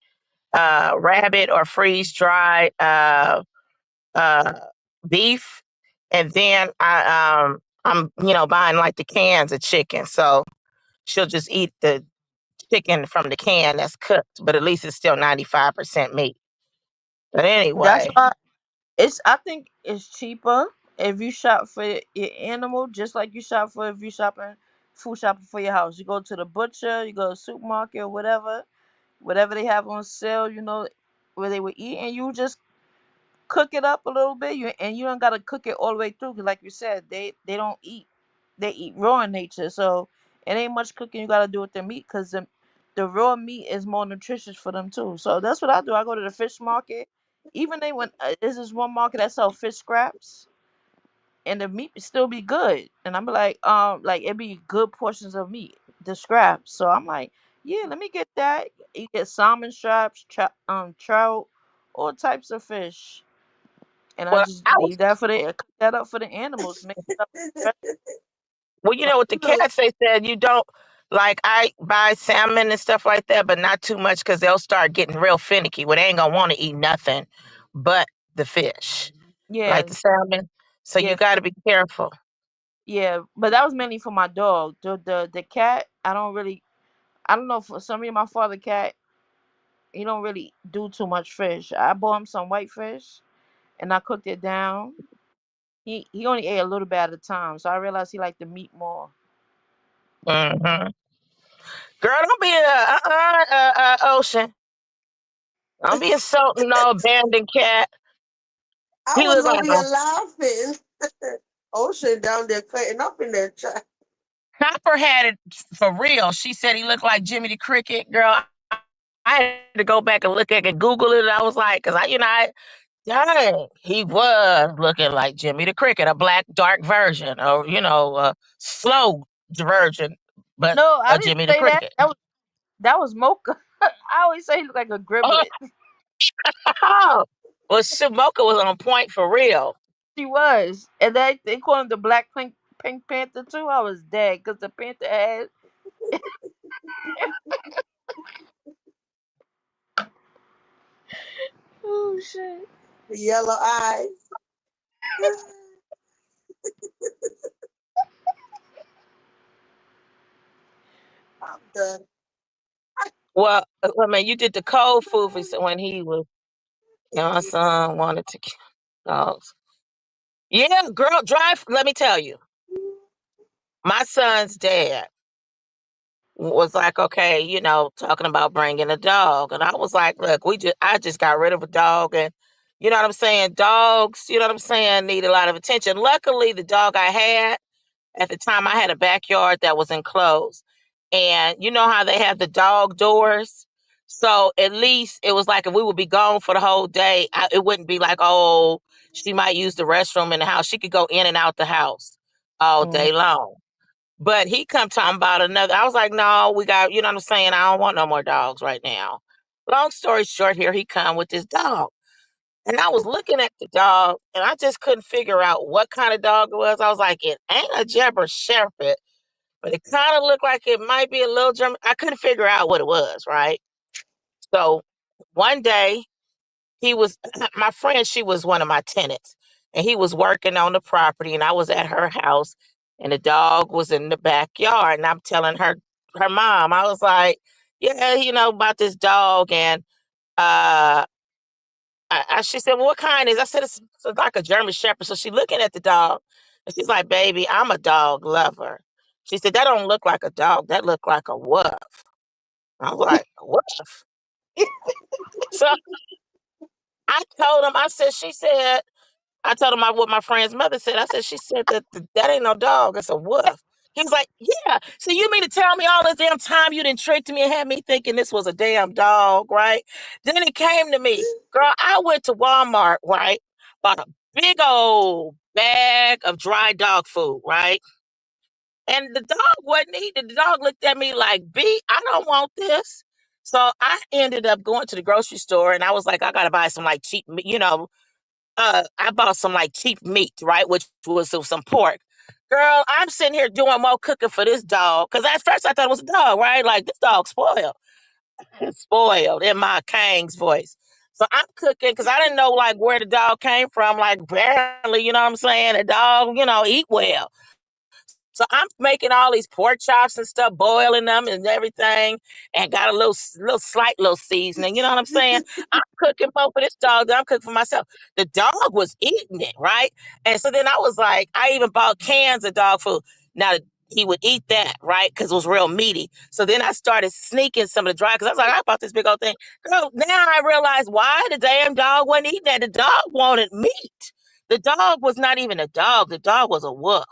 rabbit or freeze dried uh, beef, and then I'm buying like the cans of chicken. So she'll just eat the chicken from the can that's cooked, but at least it's still 95% meat. But That's anyway, why I think it's cheaper if you shop for your animal, just like you shop for if you shopping food shopping for your house. You go to the butcher, you go to the supermarket or whatever they have on sale. Where they would eat, and you just cook it up a little bit. You don't gotta cook it all the way through. 'Cause like you said, they don't eat. They eat raw in nature, so it ain't much cooking you gotta do with the meat. Cause the raw meat is more nutritious for them too. So that's what I do. I go to the fish market. Even they went. There's this one market that sell fish scraps, and the meat still be good. And I'm like it be good portions of meat, the scraps. So I'm like, yeah, let me get that. You get salmon straps, trout, all types of fish, and I well, just leave that for the cook that up for the animals. Make it up. Like, with the You know, cats, they said you don't like. I buy salmon and stuff like that, but not too much because they'll start getting real finicky. Where they ain't gonna want to eat nothing but the fish, like yeah, the salmon. So you yeah, got to be careful. yeah. But that was mainly for my dog. The cat, I don't really. I don't know. For some reason, my father cat, he don't really do too much fish. I bought him some white fish, and I cooked it down. He only ate a little bit at a time, so I realized he liked the meat more. Hmm. Girl, don't be ocean. Don't be insulting no abandoned cat. I He was look over like here laughing. Ocean down there cutting up in that track. Copper had it for real. She said he looked like Jimmy the Cricket. Girl, I had to go back and look at it and Google it. I was like, because dang, he was looking like Jimmy the Cricket, a black dark version, or a slow version, but No, I a didn't Jimmy the say that. Cricket. That was Mocha. I always say he looked like a griblet. Oh, well, Smoker was on point for real. She was, and they call him the Black Pink Panther too. I was dead because the Panther had. Oh shit! The yellow eyes. I'm done. Well, I mean, you did the cold food for when he was, my son wanted to kill dogs. Yeah, girl, drive. Let me tell you, my son's dad was like, okay, talking about bringing a dog. And I was like, look, I just got rid of a dog. And you know what I'm saying? Dogs, you know what I'm saying, need a lot of attention. Luckily, the dog I had at the time, I had a backyard that was enclosed. And you know how they have the dog doors? So at least it was like if we would be gone for the whole day, it wouldn't be like, oh, she might use the restroom in the house. She could go in and out the house all Mm. day long. But he come talking about another. I was like, no, we got, you know what I'm saying? I don't want no more dogs right now. Long story short, here he come with this dog. And I was looking at the dog and I just couldn't figure out what kind of dog it was. I was like, it ain't a German Shepherd, but it kind of looked like it might be a little German. I couldn't figure out what it was, right? So one day he was, my friend, she was one of my tenants, and he was working on the property, and I was at her house, and the dog was in the backyard, and I'm telling her mom, I was like, yeah, about this dog, and uh, she said, well, what kind is? I said, it's like a German Shepherd. So she looking at the dog, and she's like, baby, I'm a dog lover. She said, that don't look like a dog. That look like a wolf. I was like, wolf? So I told him, I told him what my friend's mother said. I said, she said that ain't no dog, it's a wolf. He's like, yeah. So you mean to tell me all this damn time you didn't tricked me and had me thinking this was a damn dog, right? Then it came to me, girl, I went to Walmart, right? Bought a big old bag of dry dog food, right? And the dog wasn't eating. The dog looked at me like, B, I don't want this. So I ended up going to the grocery store and I was like, I gotta buy some like cheap, I bought some like cheap meat, right? Which was some pork. Girl, I'm sitting here doing more cooking for this dog. Cause at first I thought it was a dog, right? Like this dog spoiled. Spoiled in my Kang's voice. So I'm cooking because I didn't know like where the dog came from. Like barely, you know what I'm saying? The dog, eat well. So I'm making all these pork chops and stuff, boiling them and everything, and got a slight little seasoning. You know what I'm saying? I'm cooking both for this dog. Then I'm cooking for myself. The dog was eating it, right? And so then I was like, I even bought cans of dog food. Now he would eat that, right? Because it was real meaty. So then I started sneaking some of the dry, because I was like, I bought this big old thing. Girl, now I realize why the damn dog wasn't eating that. The dog wanted meat. The dog was not even a dog. The dog was a wolf.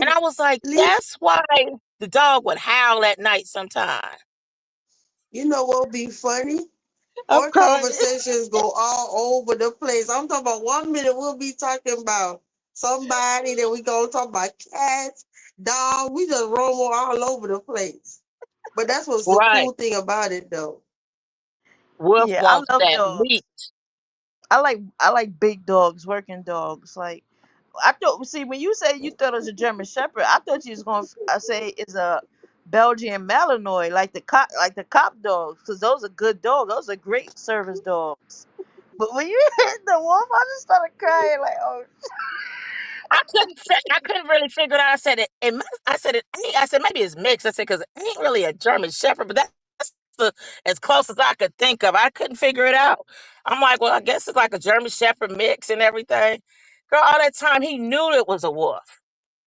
And I was like, Lee, that's why the dog would howl at night sometime. you know what would be funny? I'm Our crying. conversations go all over the place. I'm talking about 1 minute we'll be talking about somebody, then we go talk about cats, dogs. We just roam all over the place. But that's what's the Right. cool thing about it, though. Wolf Yeah, I wants love that meat. dogs. I like big dogs, working dogs. Like I thought. See, when you say you thought it was a German Shepherd, I thought you was going. I say it's a Belgian Malinois, like the cop dogs, because those are good dogs. Those are great service dogs. But when you hit the wolf, I just started crying. Like, oh, I couldn't really figure it out. I said it ain't, I said maybe it's mixed. I said, because it ain't really a German Shepherd, but that's the, as close as I could think of. I couldn't figure it out. I'm like, well, I guess it's like a German Shepherd mix and everything. Girl, all that time he knew it was a wolf.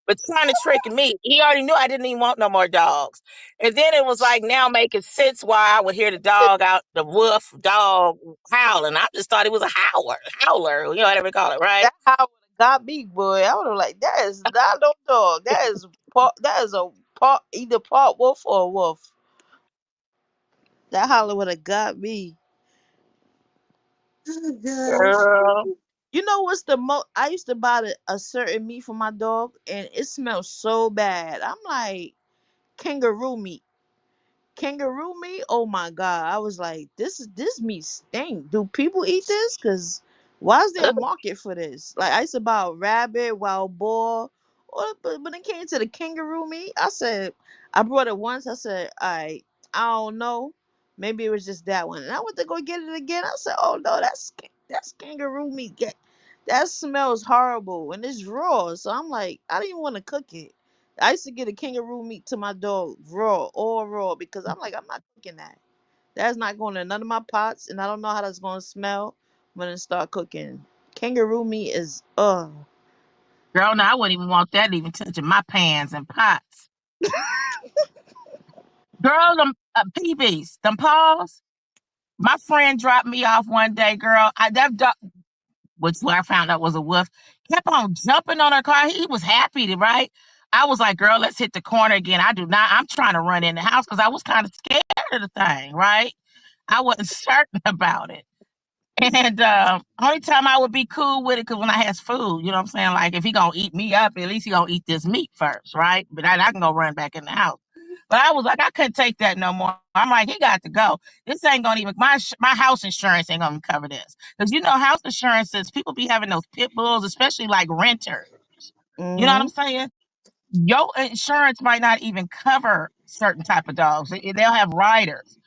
But trying to trick me. He already knew I didn't even want no more dogs. And then it was like now making sense why I would hear the wolf dog howling. I just thought it was a howler, whatever you call it, right? that how would have got me, boy. I would have like that is not no dog. That is either part wolf or a wolf. That holler would have got me. Oh, gosh. Girl. You know what's the most? I used to buy a certain meat for my dog, and it smells so bad. I'm like kangaroo meat. Kangaroo meat. Oh my god! I was like, this meat stink. Do people eat this? Cause why is there a market for this? Like I used to buy a rabbit, wild boar, but when it came to the kangaroo meat, I said I brought it once. I said, I don't know. Maybe it was just that one. And I went to go get it again. I said, oh no, that's kangaroo meat. That smells horrible and it's raw. So I'm like, I didn't even want to cook it. I used to get a kangaroo meat to my dog raw, all raw, because I'm like, I'm not cooking that. That's not going in none of my pots, and I don't know how that's going to smell when it start cooking. Kangaroo meat is, Girl, no, I wouldn't even want that even touching my pans and pots. Girl, them PBs, them paws. My friend dropped me off one day, girl. That dog, which where I found out was a wolf, kept on jumping on her car. He was happy to, right? I was like, girl, let's hit the corner again. I do not, I'm trying to run in the house because I was kind of scared of the thing, right? I wasn't certain about it. And only time I would be cool with it because when I has food, you know what I'm saying? Like if he gonna eat me up, at least he gonna eat this meat first, right? But I can go run back in the house. But I was like, I couldn't take that no more. I'm like, he got to go. This ain't gonna even my house insurance ain't gonna cover this because you know house insurances. People be having those pit bulls, especially like renters. You know what I'm mm-hmm. saying? Your insurance might not even cover certain type of dogs. They'll have riders.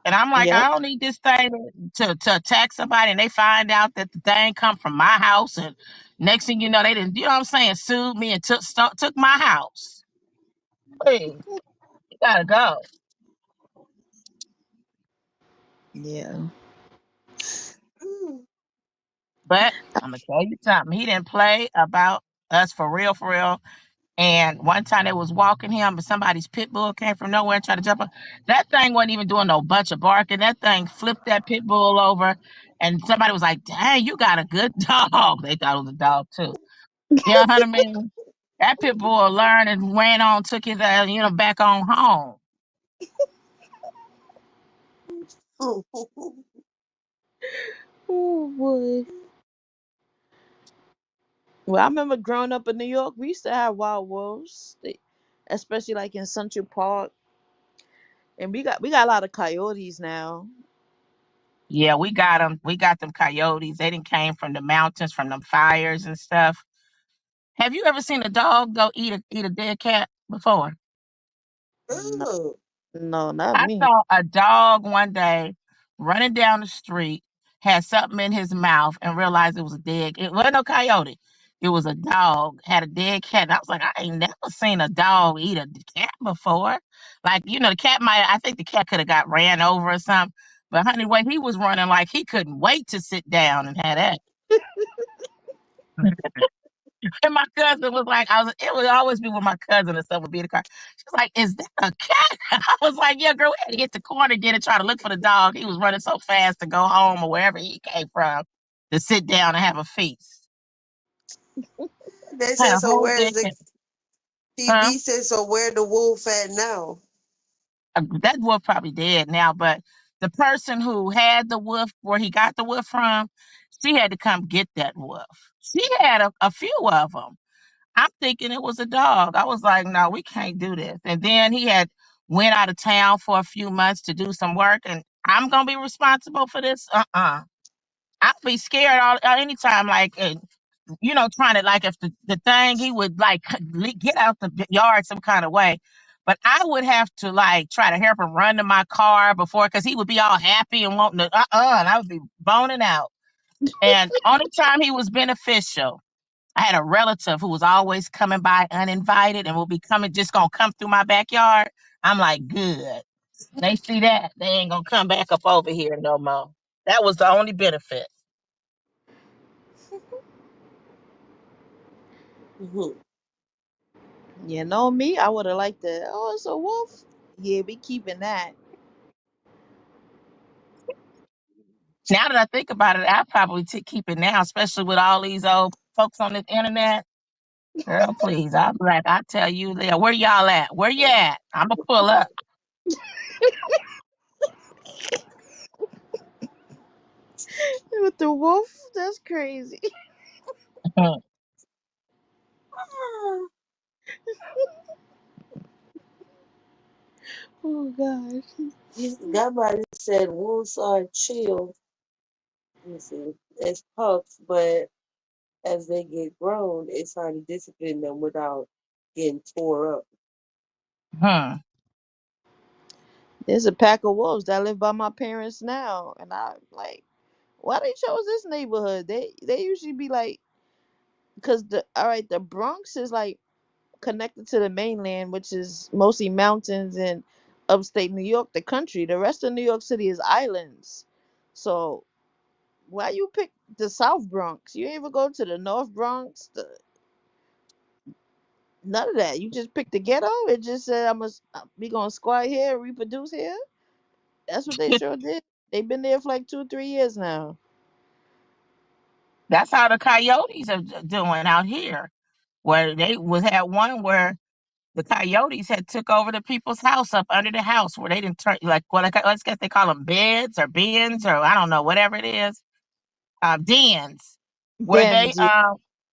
And I'm like, Yep. I don't need this thing to attack somebody and they find out that the thing come from my house and next thing you know, they didn't, you know what I'm saying, sued me and took my house. Please, you gotta go. Yeah. Mm. But I'm gonna tell you something. He didn't play about us for real, for real. And one time they was walking him, but somebody's pit bull came from nowhere and tried to jump on. That thing wasn't even doing no bunch of barking. That thing flipped that pit bull over. And somebody was like, dang, you got a good dog. They thought it was a dog too. You know what I mean? That pit bull learned and ran on, took his back on home. Oh boy. Well, I remember growing up in New York, we used to have wild wolves, especially like in Central Park, and we got a lot of coyotes now. Yeah, we got them. We got them coyotes. They didn't came from the mountains, from them fires and stuff. Have you ever seen a dog go eat a dead cat before? No, Ugh. no, not I me. saw a dog one day running down the street, had something in his mouth, and realized it was a dead. It wasn't no coyote. It was a dog, had a dead cat. And I was like, I ain't never seen a dog eat a cat before. Like, the cat might, I think the cat could have got ran over or something. But honey, the way he was running, like he couldn't wait to sit down and have that. And my cousin was like, it would always be with my cousin or something would be in the car. She's like, is that a cat? I was like, yeah, girl, we had to get the corner again and try to look for the dog. He was running so fast to go home or wherever he came from to sit down and have a feast. They Had said, a so whole where's dick. the Huh? PB said, so where the wolf at now? That wolf probably dead now, but the person who had the wolf, where he got the wolf from, she had to come get that wolf. She had a few of them. I'm thinking it was a dog. I was like, no, we can't do this. And then he had went out of town for a few months to do some work, and I'm gonna be responsible for this. I'd be scared all anytime, like trying to like if the thing he would like get out the yard some kind of way. But I would have to like try to help him run to my car before because he would be all happy and wanting to and I would be boning out. And only time he was beneficial I had a relative who was always coming by uninvited and will be coming, just gonna come through my backyard. I'm like, good. They see that, they ain't gonna come back up over here no more. That was the only benefit. Mhm. You know me, I would have liked that. Oh, it's a wolf. Yeah, we keeping that. Now that I think about it, I probably keep it now, especially with all these old folks on this internet. Girl, please. I'm like, I tell you, there, where y'all at? Where you at? I'm gonna pull up. With the wolf, that's crazy. Oh gosh. Somebody said wolves are chill. Let me see, as pups, but as they get grown, it's hard to discipline them without getting tore up. Hmm. There's a pack of wolves that live by my parents now, and I like why they chose this neighborhood. They usually be like, cause the all right, the Bronx is like connected to the mainland, which is mostly mountains and upstate New York, the country. The rest of New York City is islands. So why you pick the South Bronx? You ain't even go to the North Bronx, none of that. You just picked the ghetto. It just said I must be gonna squat here, reproduce here. That's what they sure did. They've been there for like 2 or 3 years now. That's how the coyotes are doing out here. Where they was had one where the coyotes had took over the people's house up under the house where they didn't turn like well, let's guess they call them beds or bins or I don't know whatever it is, dens, where they Dens, yeah.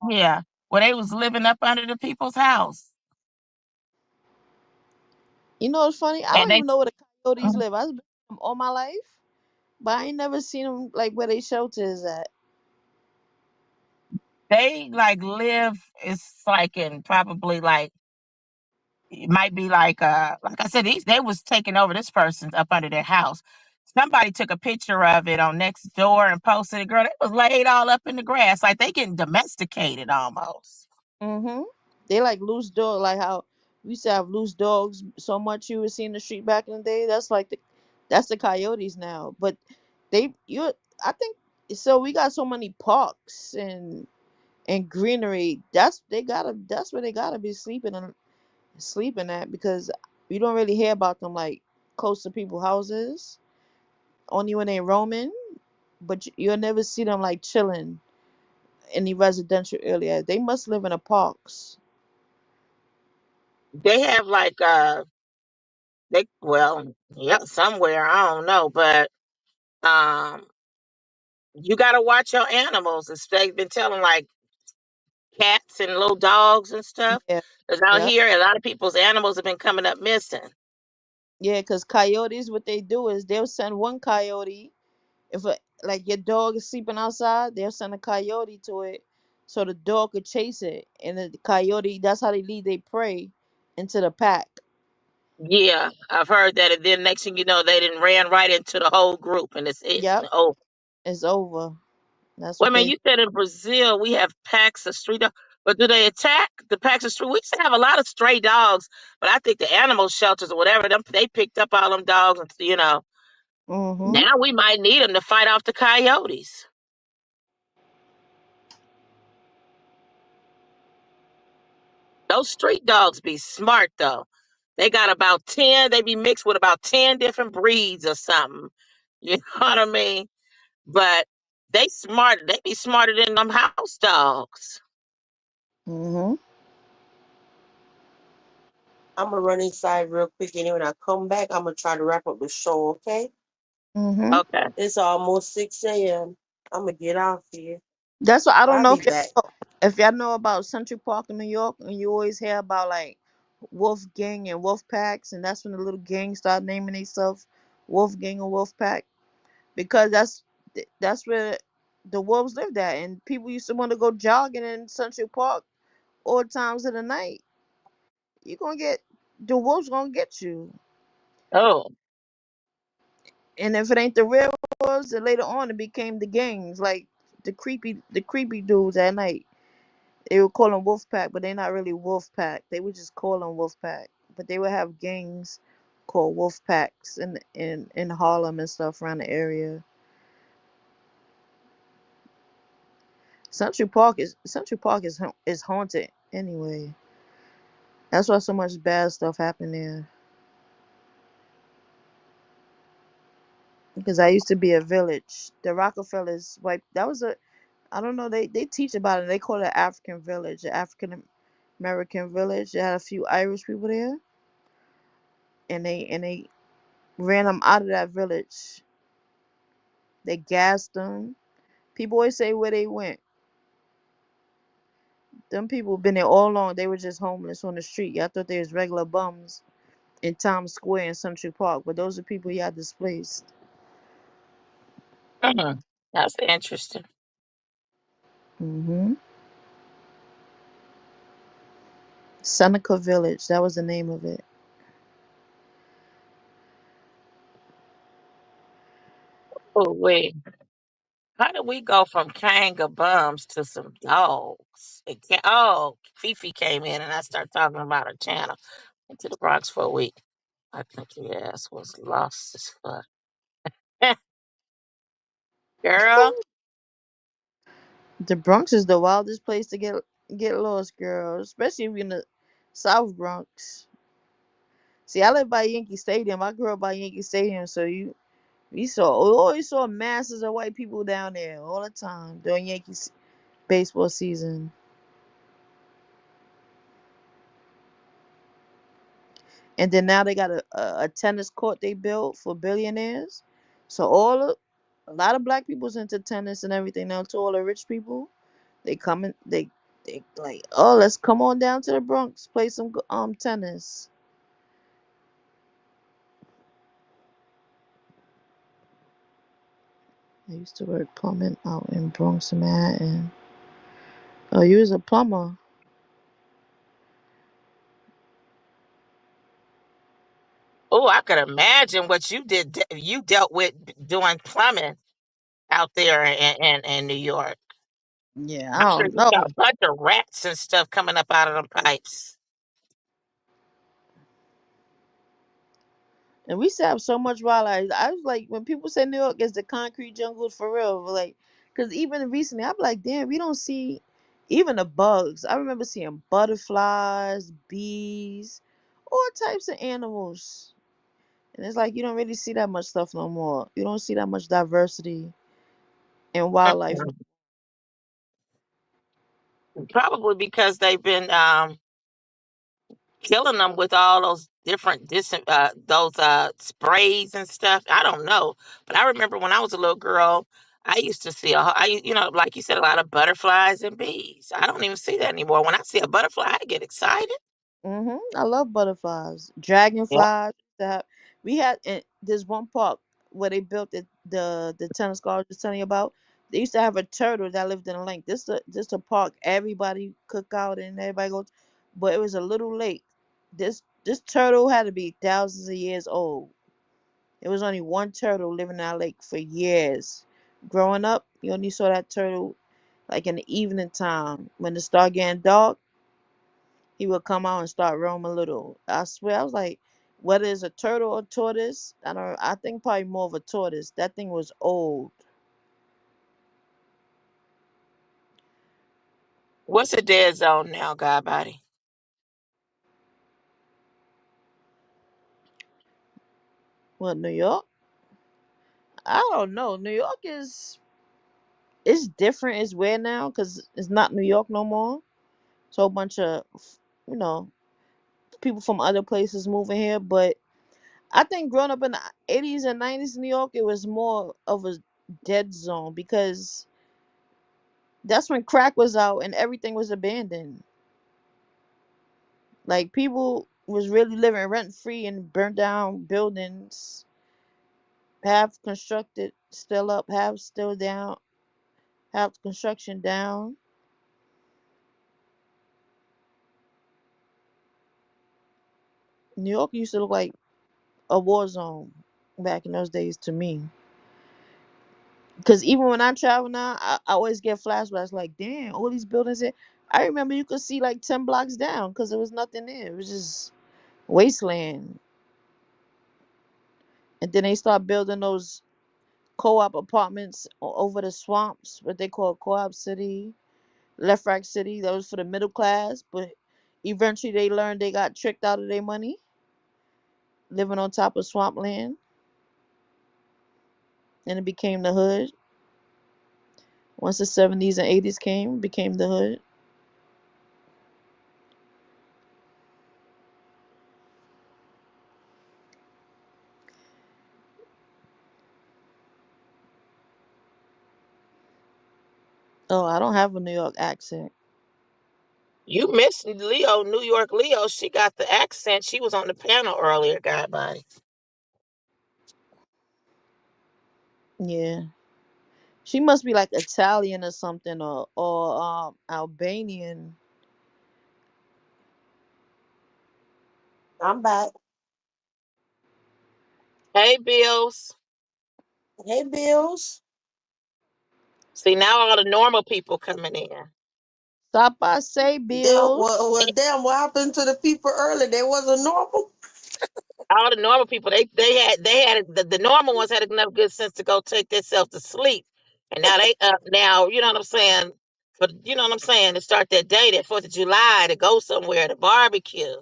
yeah, where they was living up under the people's house, You know what's funny? I and don't even know where the coyotes live. I've been them all my life, but I ain't never seen them like where they shelter is at. they like live. It's like in probably like it might be like I said, these they was taking over this person's up under their house. Somebody took a picture of it on next door and posted it. Girl, they was laid all up in the grass, like they getting domesticated almost. Mm-hmm. They like loose dog, like how we used to have loose dogs so much you would see in the street back in the day. That's the coyotes now. But I think so. We got so many parks and greenery. That's where they gotta be sleeping at because you don't really hear about them like close to people's houses. Only when they roaming, but you'll never see them like chilling in the residential area. They must live in the parks. They have like they well, yeah, somewhere, I don't know, but um you gotta watch your animals. As they've been telling like cats and little dogs and stuff. Yeah, Because out yeah, here a lot of people's animals have been coming up missing. yeah. Because coyotes, what they do is they'll send one coyote if like your dog is sleeping outside, they'll send a coyote to it so the dog could chase it, and the coyote that's how they lead their prey into the pack. Yeah, I've heard that, and then next thing you know, they didn't ran right into the whole group, and it's it. Yep, Oh, it's over. That's well, what man, they. you said in Brazil we have packs of street dogs, but do they attack the packs of street? We used to have a lot of stray dogs, but I think the animal shelters or whatever them they picked up all them dogs, and Mm-hmm. now we might need them to fight off the coyotes. Those street dogs be smart though. They got about 10, they be mixed with about 10 different breeds or something. You know what I mean? But they be smarter than them house dogs. Mm-hmm. I'm gonna run inside real quick, and then when I come back, I'm gonna try to wrap up the show. Okay? Mm-hmm. Okay. It's almost 6 a.m. I'm gonna get off here. That's what I don't I'll know be back. if y'all know about Central Park in New York, and you always hear about like Wolf Gang and Wolf Packs, and that's when the little gangs start naming themselves Wolf Gang or Wolf Pack because that's where the wolves lived at, and people used to want to go jogging in Central Park all times of the night. You gonna get the wolves gonna get you, Oh. and if it ain't the real wolves, then later on it became the gangs, like the creepy dudes at night. They would call them wolf pack, but they're not really wolf pack. They would just call them wolf pack, but they would have gangs called wolf packs in Harlem and stuff around the area. Central Park is haunted anyway. That's why so much bad stuff happened there. Because I used to be a village. The Rockefellers wiped. That was a. I don't know. They teach about it. They call it African village, the African American village. They had a few Irish people there, and they ran them out of that village. They gassed them. People always say where they went. Them people been there all along. They were just homeless on the street. Y'all thought they was regular bums in Times Square and Central Park, but those are people y'all displaced. Mhm. That's interesting. Hmm. Seneca Village. That was the name of it. Oh wait. How did we go from kanga bums to some dogs? Oh, Fifi came in and I started talking about her channel. Went to the Bronx for a week. I think your ass was lost as fuck. Girl, The Bronx is the wildest place to get lost, girl. Especially if you're in the South Bronx. See, I live by Yankee Stadium. I grew up by Yankee Stadium, so we always saw masses of white people down there all the time during Yankees baseball season. And then now they got a tennis court they built for billionaires. So a lot of black people's into tennis and everything now. To all the rich people, they come in, they like, oh, let's come on down to the Bronx, play some tennis. I used to work plumbing out in Bronx, Manhattan. Oh, you was a plumber? oh, I could imagine what you did. You dealt with doing plumbing out there in New York. Yeah, I I'm sure don't you know. got a bunch of rats and stuff coming up out of them pipes. And we used to have so much wildlife. I was like, when people say New York is the concrete jungle for real, like, because even recently, I'm like, damn, we don't see even the bugs. I remember seeing butterflies, bees, all types of animals. And it's like, you don't really see that much stuff no more. You don't see that much diversity in wildlife. Mhm. Probably because they've been killing them with all those different those sprays and stuff. I don't know, but I remember when I was a little girl, I used to see like you said, a lot of butterflies and bees. I don't even see that anymore. When I see a butterfly, I get excited. I love butterflies, Yeah. dragonflies. We had in this one park where they built the tennis court I was just telling you about. They used to have a turtle that lived in a lake. This a park everybody cook out and everybody goes, but it was a little lake. This turtle had to be thousands of years old. It was only one turtle living in that lake for years. Growing up, you only saw that turtle like in the evening time when it started getting dark. He would come out and start roaming a little. I swear, I was like, whether it's a turtle or tortoise, I don't. I think probably more of a tortoise. That thing was old. What's a dead zone now, God body? What, New York? I don't know. New York is it's different. It's weird now because it's not New York no more. So a bunch of you know people from other places moving here. But I think growing up in the 80s and 90s in New York, it was more of a dead zone because that's when crack was out and everything was abandoned. Like people was really living rent free in burnt down buildings, half constructed, still up, half still down, half construction down. New York used to look like a war zone back in those days to me. Because even when I travel now, I always get flashbacks like, damn, all these buildings here. I remember you could see like 10 blocks down because there was nothing there. It was just wasteland. And then they start building those co-op apartments over the swamps, what they call co-op city, left rack city. That was for the middle class, but eventually they learned they got tricked out of their money living on top of swampland, and it became the hood. Once the 70s and 80s came, it became the hood. Oh, I don't have a New York accent. You missed Leo, New York Leo. She got the accent. She was on the panel earlier, God body. Yeah, she must be like Italian or something, or Albanian. I'm back. Hey, Bills. Hey, Bills. See, now all the normal people coming in. Stop by, say Damn, bills. damn, what happened to the people earlier? They wasn't normal. All the normal people, they had the normal ones had enough good sense to go take themselves to sleep, and now they up now. You know what I'm saying? But you know what I'm saying, to start that day, that 4th of July, to go somewhere to barbecue.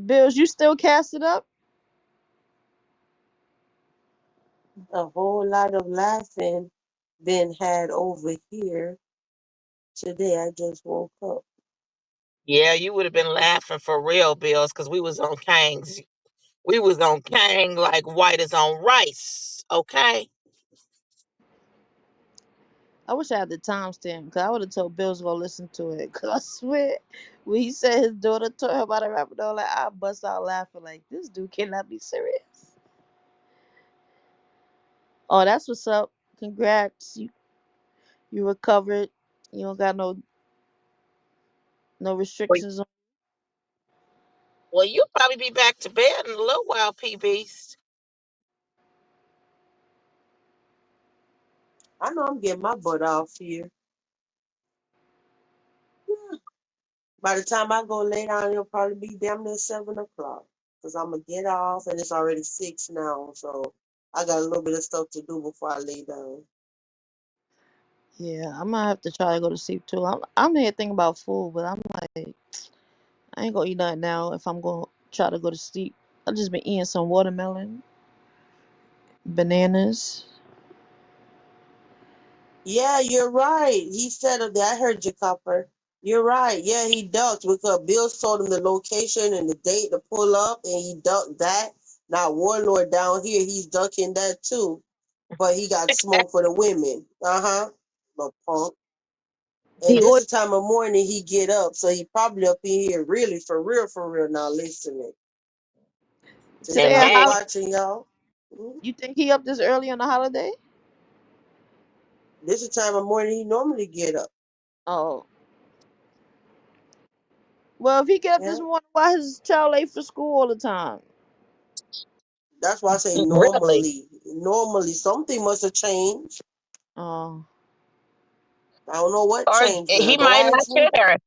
Bills, you still cast it up? A whole lot of laughing been had over here today. I just woke up. Yeah, you would have been laughing for real, Bills, because we was on Kangs. We was on Kang like white is on rice. Okay. I wish I had the timestamp because I would have told Bills to go listen to it. Because I swear, when he said his daughter told him about a rapper, like, I bust out laughing like, this dude cannot be serious. Oh, that's what's up. Congrats. You recovered. You don't got no Well, restrictions on. well, you'll probably be back to bed in a little while, P Beast. I know I'm getting my butt off here. By the time I go lay down, it'll probably be damn near 7 o'clock. Cause I'm gonna get off, and it's already 6 now. So I got a little bit of stuff to do before I lay down. Yeah, I might have to try to go to sleep too. I'm here thinking about food, but I'm like, I ain't gonna eat nothing now if I'm gonna try to go to sleep. I just been eating some watermelon, bananas. Yeah, you're right. He said that. I heard you, Copper. You're right. Yeah, he ducked because Bill told him the location and the date to pull up, and he ducked that. Now Warlord down here, he's ducking that too, but he got smoke for the women. Little punk. He And this ordered. is time of morning he get up, so he probably up in here really for real now listening. So he Today And a probably hey, holiday. watching y'all. Mhm. You think he up this early on the holiday? This is time of morning he normally get up. Oh, well, if he get up Yeah. this morning, why his child late for school all the time? That's why I say really, normally. Normally, something must have changed. Oh, I don't know what or changed, he girl. Don't might not ask me. care.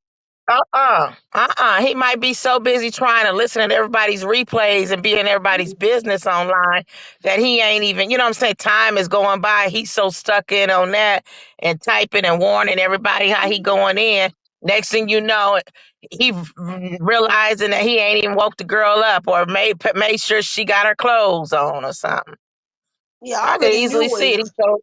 He might be so busy trying to listen to everybody's replays and be in everybody's business online that he ain't even, you know what I'm saying? Time is going by. He's so stuck in on that and typing and warning everybody how he going in. Next thing you know, he realizing that he ain't even woke the girl up or made sure she got her clothes on or something. Yeah, I I could already knew easily see it. when, He's so,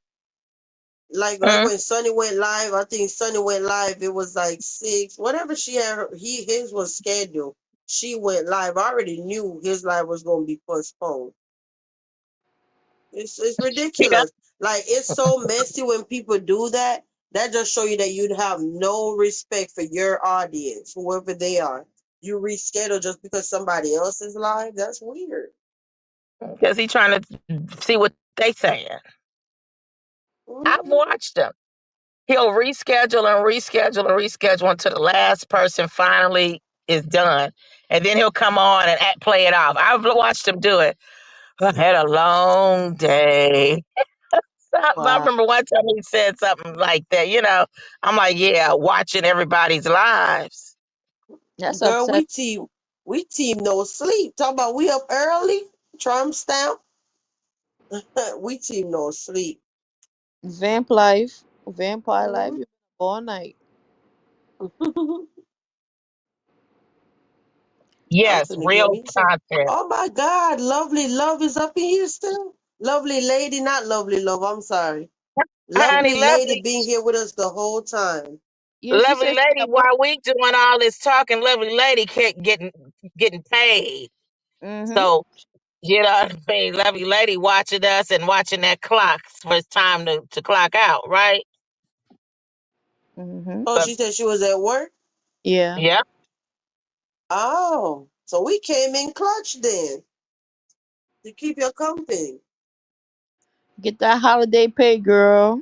like mm, when Sunny went live. I think Sunny went live. It was like 6, whatever she had. His was scheduled. She went live. I already knew his live was gonna be postponed. It's yeah, ridiculous. Like it's so messy when people do that. That just show you that you'd have no respect for your audience, whoever they are. You reschedule just because somebody else is live. That's weird. because he's trying to see what they saying. I've Mhm. watched him. He'll reschedule and reschedule and reschedule until the last person finally is done. And then he'll come on and play it off. I've watched him do it. I had a long day. I wow. remember one time he said something like that, you know. I'm like, yeah, watching everybody's lives. That's Girl, upset. we team no sleep. Talk about we up early. Trump stamp. We team no sleep. Vamp life, vampire life. Mhm. You been up all night. I'm Yes, finna get real me some. content. Oh my God, lovely love is up in here still. Lovely lady, not lovely love. I'm sorry. Honey, Lovely lady being here with us the whole time. Yeah, she lovely said she lady, at work. while we doing all this talking, lovely lady kept getting paid. Mm-hmm. So you know what I mean? Lovely lady watching us and watching that clock for it's time to clock out, right? Mm-hmm. Oh, But she said she was at work. Yeah. yeah, Oh, so we came in clutch then to keep your company. Get that holiday pay, girl.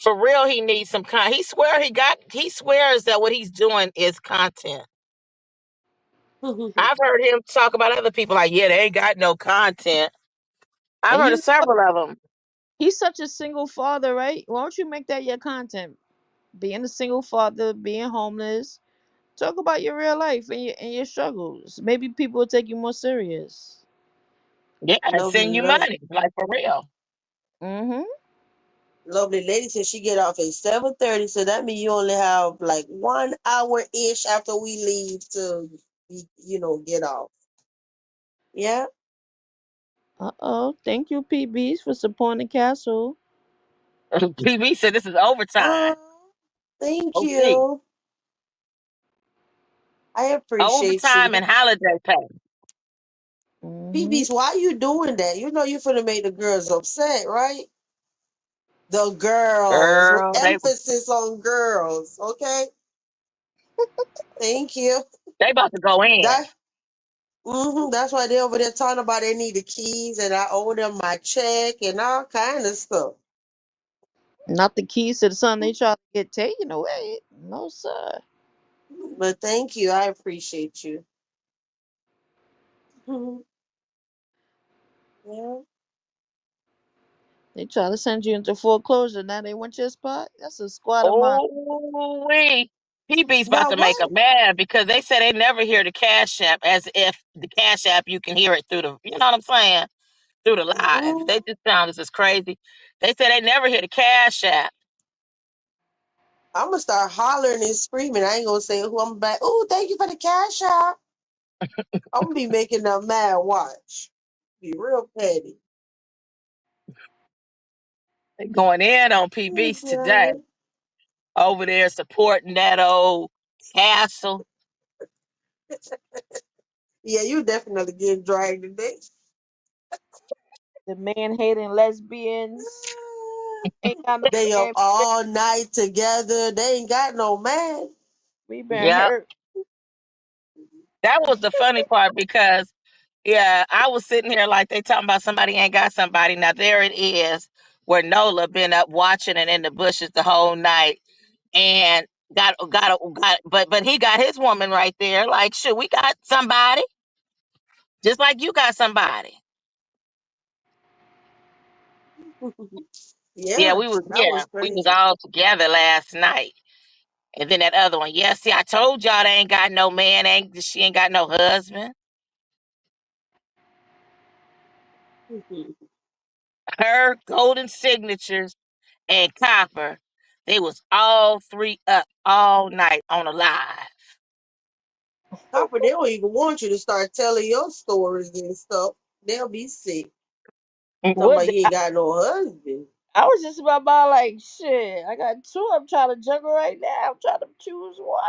For real, he needs some content. He swears that what he's doing is content. I've heard him talk about other people like, yeah, they ain't got no content. I've And heard of several of them. he's such a single father, right? Why don't you make that your content? Being a single father, being homeless. Talk about your real life and your struggles. Maybe people will take you more serious. Yeah, and send Lovely, you money, like for real. Mm-hmm. lovely lady said she get off at 7:30, so that means you only have like 1 hour ish after we leave to, get off. Yeah. Uh-oh. Thank you, PBs, for supporting the castle. PB said this is overtime. Oh, thank OT. you. I appreciate Overtime you. and holiday pay. Mm-hmm. PBs, why you doing that? You know you're finna make the girls upset, right? The girls, with Girl, emphasis on girls. Okay. Thank you. they about to go in. That that's why they over there talking about they need the keys and I owe them my check and all kind of stuff. Not the keys to the son they try to get taken away. No, sir. But thank you. I appreciate you. Yeah. They try to send you into foreclosure. Now they want your spot. That's a squad of mine. Oh, we. PB's about Now to make what? them mad because they said they never hear the Cash App as if the Cash App you can hear it through the, you know what I'm saying? Through the live. They just sound this is crazy. They said they never hear the Cash App. I'm gonna start hollering and screaming. I ain't gonna say who I'm back. Oh, thank you for the cash out. I'm gonna be making them mad. Watch. Be real petty. They going in on PB's today. Over there supporting that old castle. Yeah, you definitely getting dragged today. The man hating lesbians. Ain't got no They up man. all night together. They ain't got no man. We been Yeah. hurt. That was the funny part because yeah, I was sitting here like they talking about somebody ain't got somebody. Now there it is where Nola been up watching and in the bushes the whole night and but he got his woman right there. Like, shit, we got somebody. Just like you got somebody. Yeah, that was We was crazy. all together last night. And then that other one, yeah, see, I told y'all they ain't got no man, she ain't got no husband. Her golden signatures and copper, they was all three up all night on a live. Copper, they don't even want you to start telling your stories and stuff. They'll be sick. Talking What? about you ain't got no husband. I was just about buy like shit. I got two. I'm trying to juggle right now. I'm trying to choose one.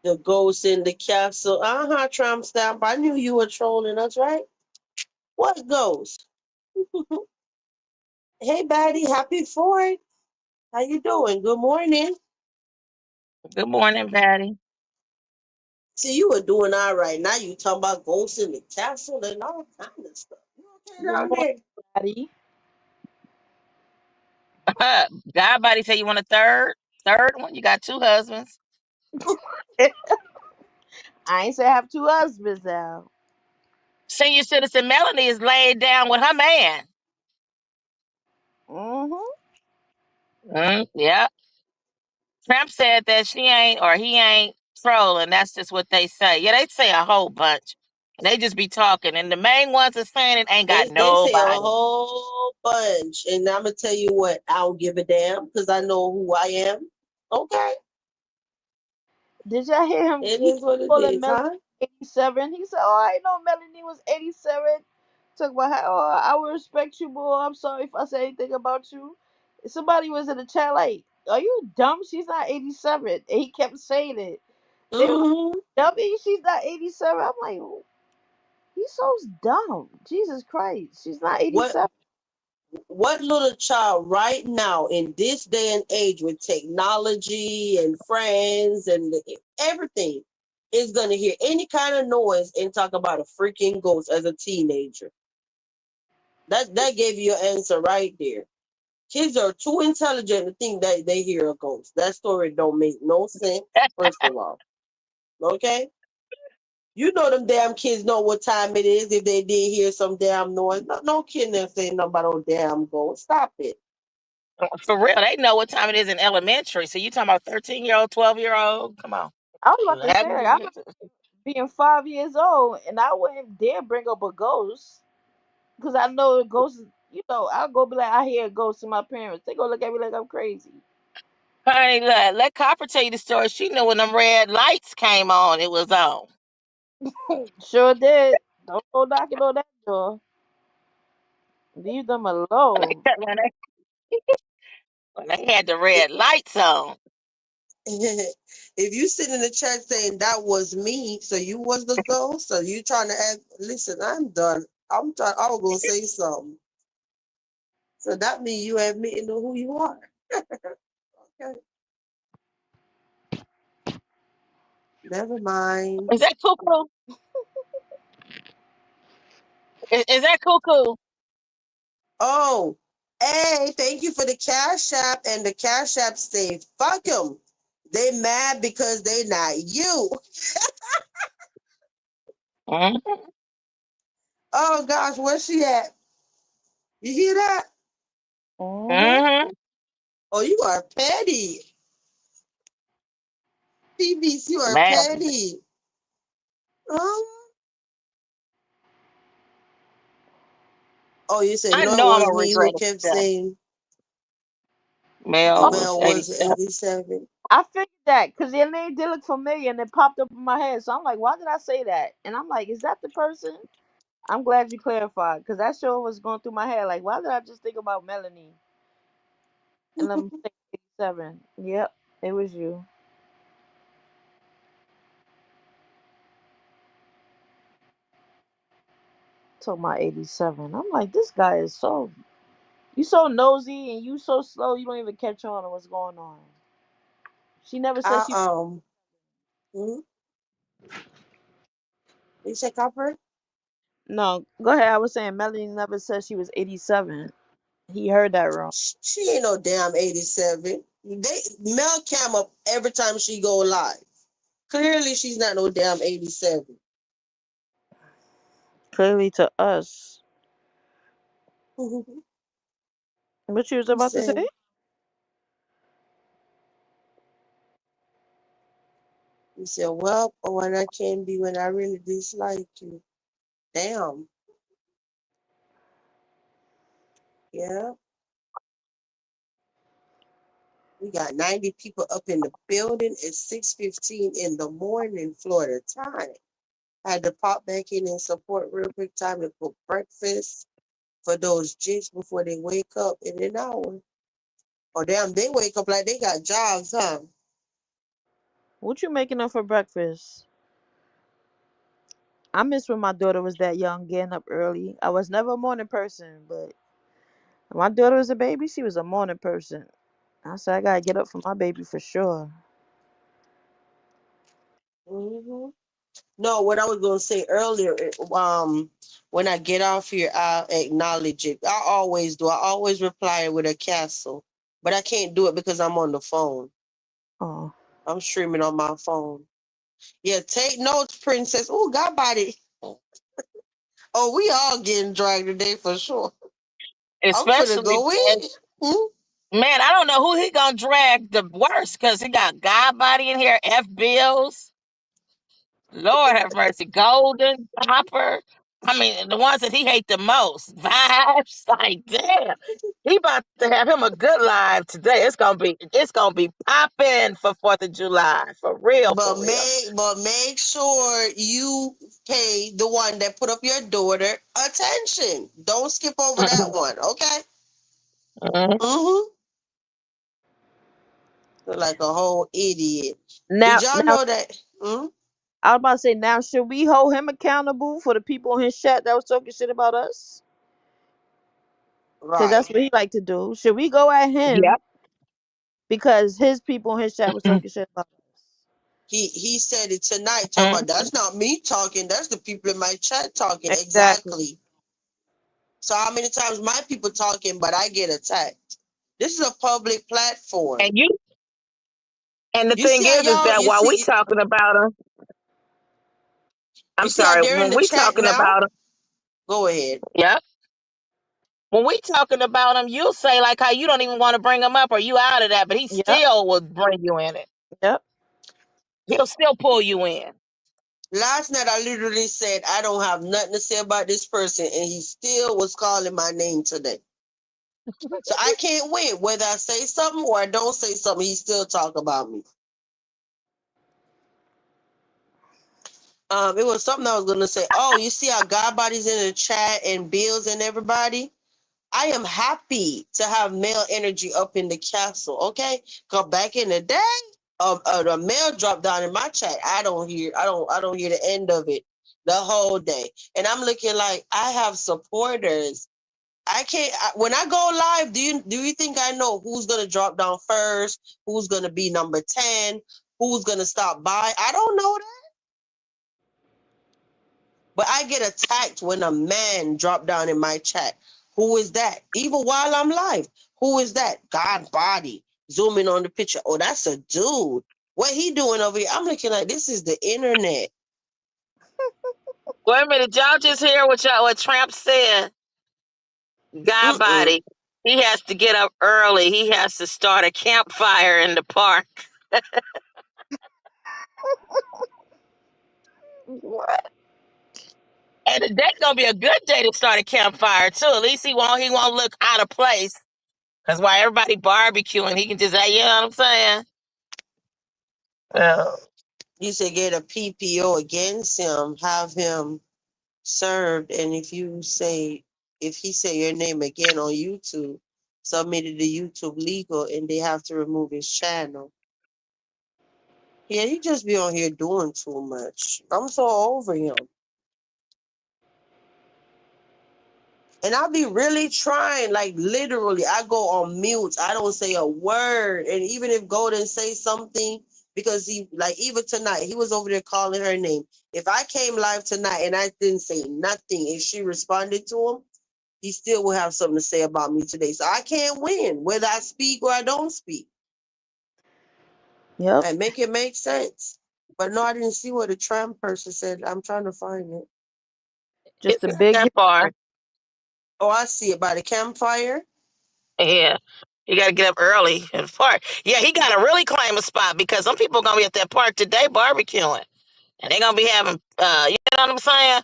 The ghost in the castle. Trump stamp. I knew you were trolling us, right? What ghost? Hey, Batty, happy Fourth. How you doing? Good morning. Good morning, Patty. See, you were doing all right. Now you talking about ghosts in the castle and all kind of stuff. You okay Good down morning, there? Daddy. God body say you want a third one. You got two husbands. I ain't say I have two husbands now. Senior citizen Melanie is laid down with her man. Mm-hmm. Yeah. Trump said that she ain't or he ain't trolling. That's just what they say. Yeah, they say a whole bunch. And they just be talking. And the main ones that's saying it ain't got They say a nobody. whole bunch, and I'm gonna tell you what. I don't give a damn because I know who I am. Okay, Did y'all hear him? it He is kept what it calling is, Melanie huh? 87. He said, "Oh, I know Melanie was 87." Talk about how I will respect you, boy. I'm sorry if I say anything about you. Somebody was in the chat like, "Are you dumb? She's not 87." And he kept saying it. They were like, hmm "Dummy, she's not 87." I'm like, he's so dumb. Jesus Christ, she's not What 87. what little child right now in this day and age with technology and friends and everything is gonna hear any kind of noise and talk about a freaking ghost as a teenager? That gave you your answer right there. Kids are too intelligent to think that they hear a ghost. That story don't make no sense, first of all. Okay? You know them damn kids know what time it is if they did hear some damn noise. No kid never say nothing about no damn ghost. Stop it. For real, they know what time it is in elementary. So you talking about 13-year-old, 12-year-old? Come on. I was about to say, 11 like, I years. being 5 years old, and I wouldn't dare bring up a ghost because I know a ghost. I'll go be like, I hear a ghost to my parents. They go look at me like I'm crazy. Honey, let Copper tell you the story. She knew when them red lights came on, it was on. Sure did. Don't go knocking on that door. Leave them alone. when, they, when they had the red lights on. If you sit in the church saying that was me, so you was the ghost, so you trying to act, listen, I'm done. I was gonna say something. So that means you admitting to who you are. Okay. Never mind. Is that cuckoo? Is that cuckoo? Oh, hey, thank you for the Cash App. And the Cash App say, fuck them. They mad because they not you. Mm-hmm. Oh gosh, where's she at? You hear that? Mm-hmm. Mm-hmm. Oh, you are petty. PBs, you are Man, petty. Oh, oh, you said I no, it know I'm was gonna me regret who it kept today. saying Mel Oh, was Mel was 87. 87. I figured that because their name did look familiar and it popped up in my head. So I'm like, why did I say that? And I'm like, is that the person? I'm glad you clarified because that show was going through my head. Like, why did I just think about Melanie and I'm 87? Yep, it was you. Talking about 87. I'm like, this guy is you so nosy and you so slow. You don't even catch on to what's going on. She never said I she. hmm? You said copper? No, go ahead. I was saying Melanie never said she was 87. He heard that wrong. She ain't no damn 87. Mel cam up every time she go live. Clearly, she's not no damn 87. Clearly to us. you What you was about to say? said, you said, well, when I can be when I really dislike you. Damn. Yeah. We got 90 people up in the building at 6:15 in the morning, Florida time. I had to pop back in and support real quick time to cook breakfast for those jigs before they wake up in an hour. Oh, damn, they wake up like they got jobs, huh? What you making up for breakfast? I miss when my daughter was that young, getting up early. I was never a morning person, but when my daughter was a baby, she was a morning person. I said I gotta get up for my baby for sure. hmm No, what I was going to say earlier, when I get off here, I'll acknowledge it. I always do. I always reply with a castle, but I can't do it because I'm on the phone. Oh, I'm streaming on my phone. Yeah, take notes, princess. Oh, God body. Oh, we all getting dragged today for sure. I'm finna Especially, go in. Hmm? man, I don't know who he gonna drag the worst because he got God body in here, F Bills. Lord have mercy. Golden, Copper. I mean, the ones that he hate the most. Vibes. Like, damn. He about to have him a good live today. It's gonna be popping for 4th of July. For real, But for real. make sure you pay the one that put up your daughter attention. Don't skip over that Mhm. one, okay? Mhm. Mm-hmm. Like a whole idiot. Did now, y'all now know that? Hmm? I was about to say, now should we hold him accountable for the people in his chat that was talking shit about us? Because Right. that's what he like to do. Should we go at him Yep. because his people in his chat was Mhm. talking shit about us? He said it tonight, talking about Mhm. that's not me talking, that's the people in my chat talking. Exactly. Exactly. So how many times my people talking, but I get attacked? This is a public platform. And you and the You thing see how is y'all, that you while we see, talking about them, you I'm see how sorry, they're in when the we chat talking now? about them, Go ahead. yeah, when we talking about them, you'll say like how you don't even want to bring him up or you out of that, but he Yep. still will bring you in it. Yep. He'll still pull you in. Last night I literally said I don't have nothing to say about this person, and he still was calling my name today. So I can't win. Whether I say something or I don't say something, he still talk about me. It was something I was gonna say. Oh, you see how God body's in the chat and Bills and everybody? I am happy to have male energy up in the castle. Okay, cause back in the day, the male dropped down in my chat. I don't hear the end of it the whole day, and I'm looking like I have supporters. I can't. When I go live, do you think I know who's gonna drop down first? Who's gonna be number 10? Who's gonna stop by? I don't know that. But I get attacked when a man drop down in my chat. Who is that? Even while I'm live. Who is that? God body. Zooming on the picture. Oh, that's a dude. What he doing over here? I'm looking like this is the internet. Wait a minute, y'all just hear what Trump said? God Mm-mm. body. He has to get up early. He has to start a campfire in the park. What? And today's gonna be a good day to start a campfire too. At least he won't look out of place. Cause while everybody barbecuing, he can just say, you know what I'm saying? Well, You should get a PPO against him, have him served, and if he say your name again on YouTube, submitted to YouTube legal, and they have to remove his channel. Yeah, he just be on here doing too much. I'm so over him. And I be really trying, like literally, I go on mute. I don't say a word. And even if Golden say something, because he like even tonight, he was over there calling her name. If I came live tonight and I didn't say nothing, if she responded to him, he still will have something to say about me today. So I can't win, whether I speak or I don't speak. Yep. And make it make sense. But no, I didn't see what the tram person said. I'm trying to find it. Just it's a not big that hill. far. Oh, I see it by the campfire. Yeah. You gotta get up early at the park. Yeah, he gotta really claim a spot because some people gonna be at that park today barbecuing. And they're gonna be having you know what I'm saying?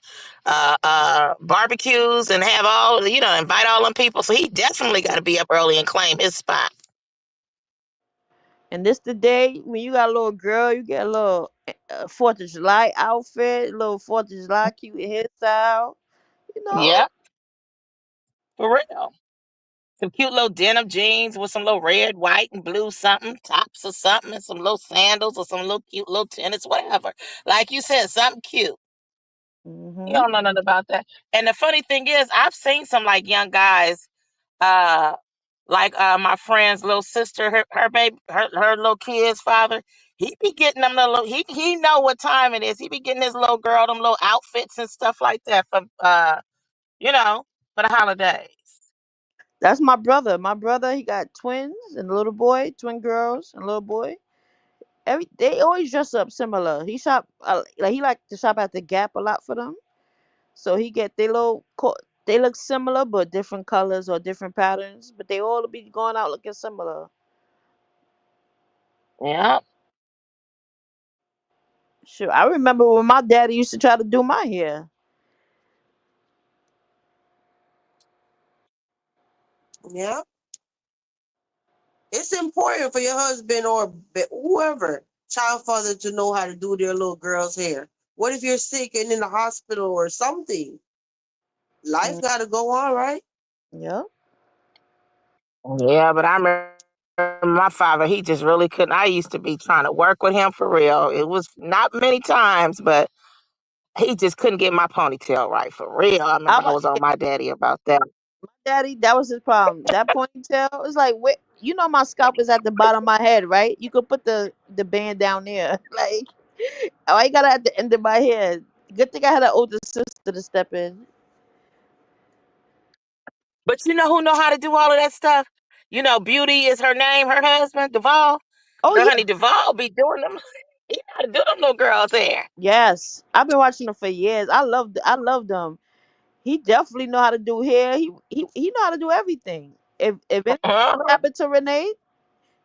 Barbecues and have all invite all them people. So he definitely gotta be up early and claim his spot. And this the day when you got a little girl, you get a little Fourth of July outfit, a little Fourth of July cute hairstyle. You know, Yep, for real. Some cute little denim jeans with some little red, white, and blue something, tops or something, and some little sandals or some little cute little tennis, whatever. Like you said, something cute. You hmm don't know nothing about that. And the funny thing is, I've seen some like young guys, uh, like my friend's little sister, her baby, her little kid's father. He be getting them little. He know what time it is. He be getting his little girl them little outfits and stuff like that for you know for the holidays. that's my brother. My brother, he got twins and a little boy, twin girls and a little boy. They always dress up similar. He shop like he like to shop at the Gap a lot for them. So he get they look similar but different colors or different patterns, but they all be going out looking similar. Yeah. Sure, I remember when my daddy used to try to do my hair. Yeah. It's important for your husband or whoever, child father, to know how to do their little girl's hair. What if you're sick and in the hospital or something? Life Mm, got to go on, right? yeah. Yeah, but I remember my father, he just really couldn't. I used to be trying to work with him for real. It was not many times, but he just couldn't get my ponytail right for real. I I remember I about was on my daddy about that. daddy, that was his problem. That ponytail is like, wait, you know, my scalp is at the bottom of my head, right? You could put the band down there. Like, oh, I got it at the end of my head. Good thing I had an older sister to step in. But you know who know how to do all of that stuff? Beauty is her name, her husband, Duvall. Oh Girl, yeah, honey, Duvall be doing them. He know how to do them little girls hair. yes. I've been watching them for years. I love them. He definitely know how to do hair. He know how to do everything. If anything Uh-huh. happened to Renee,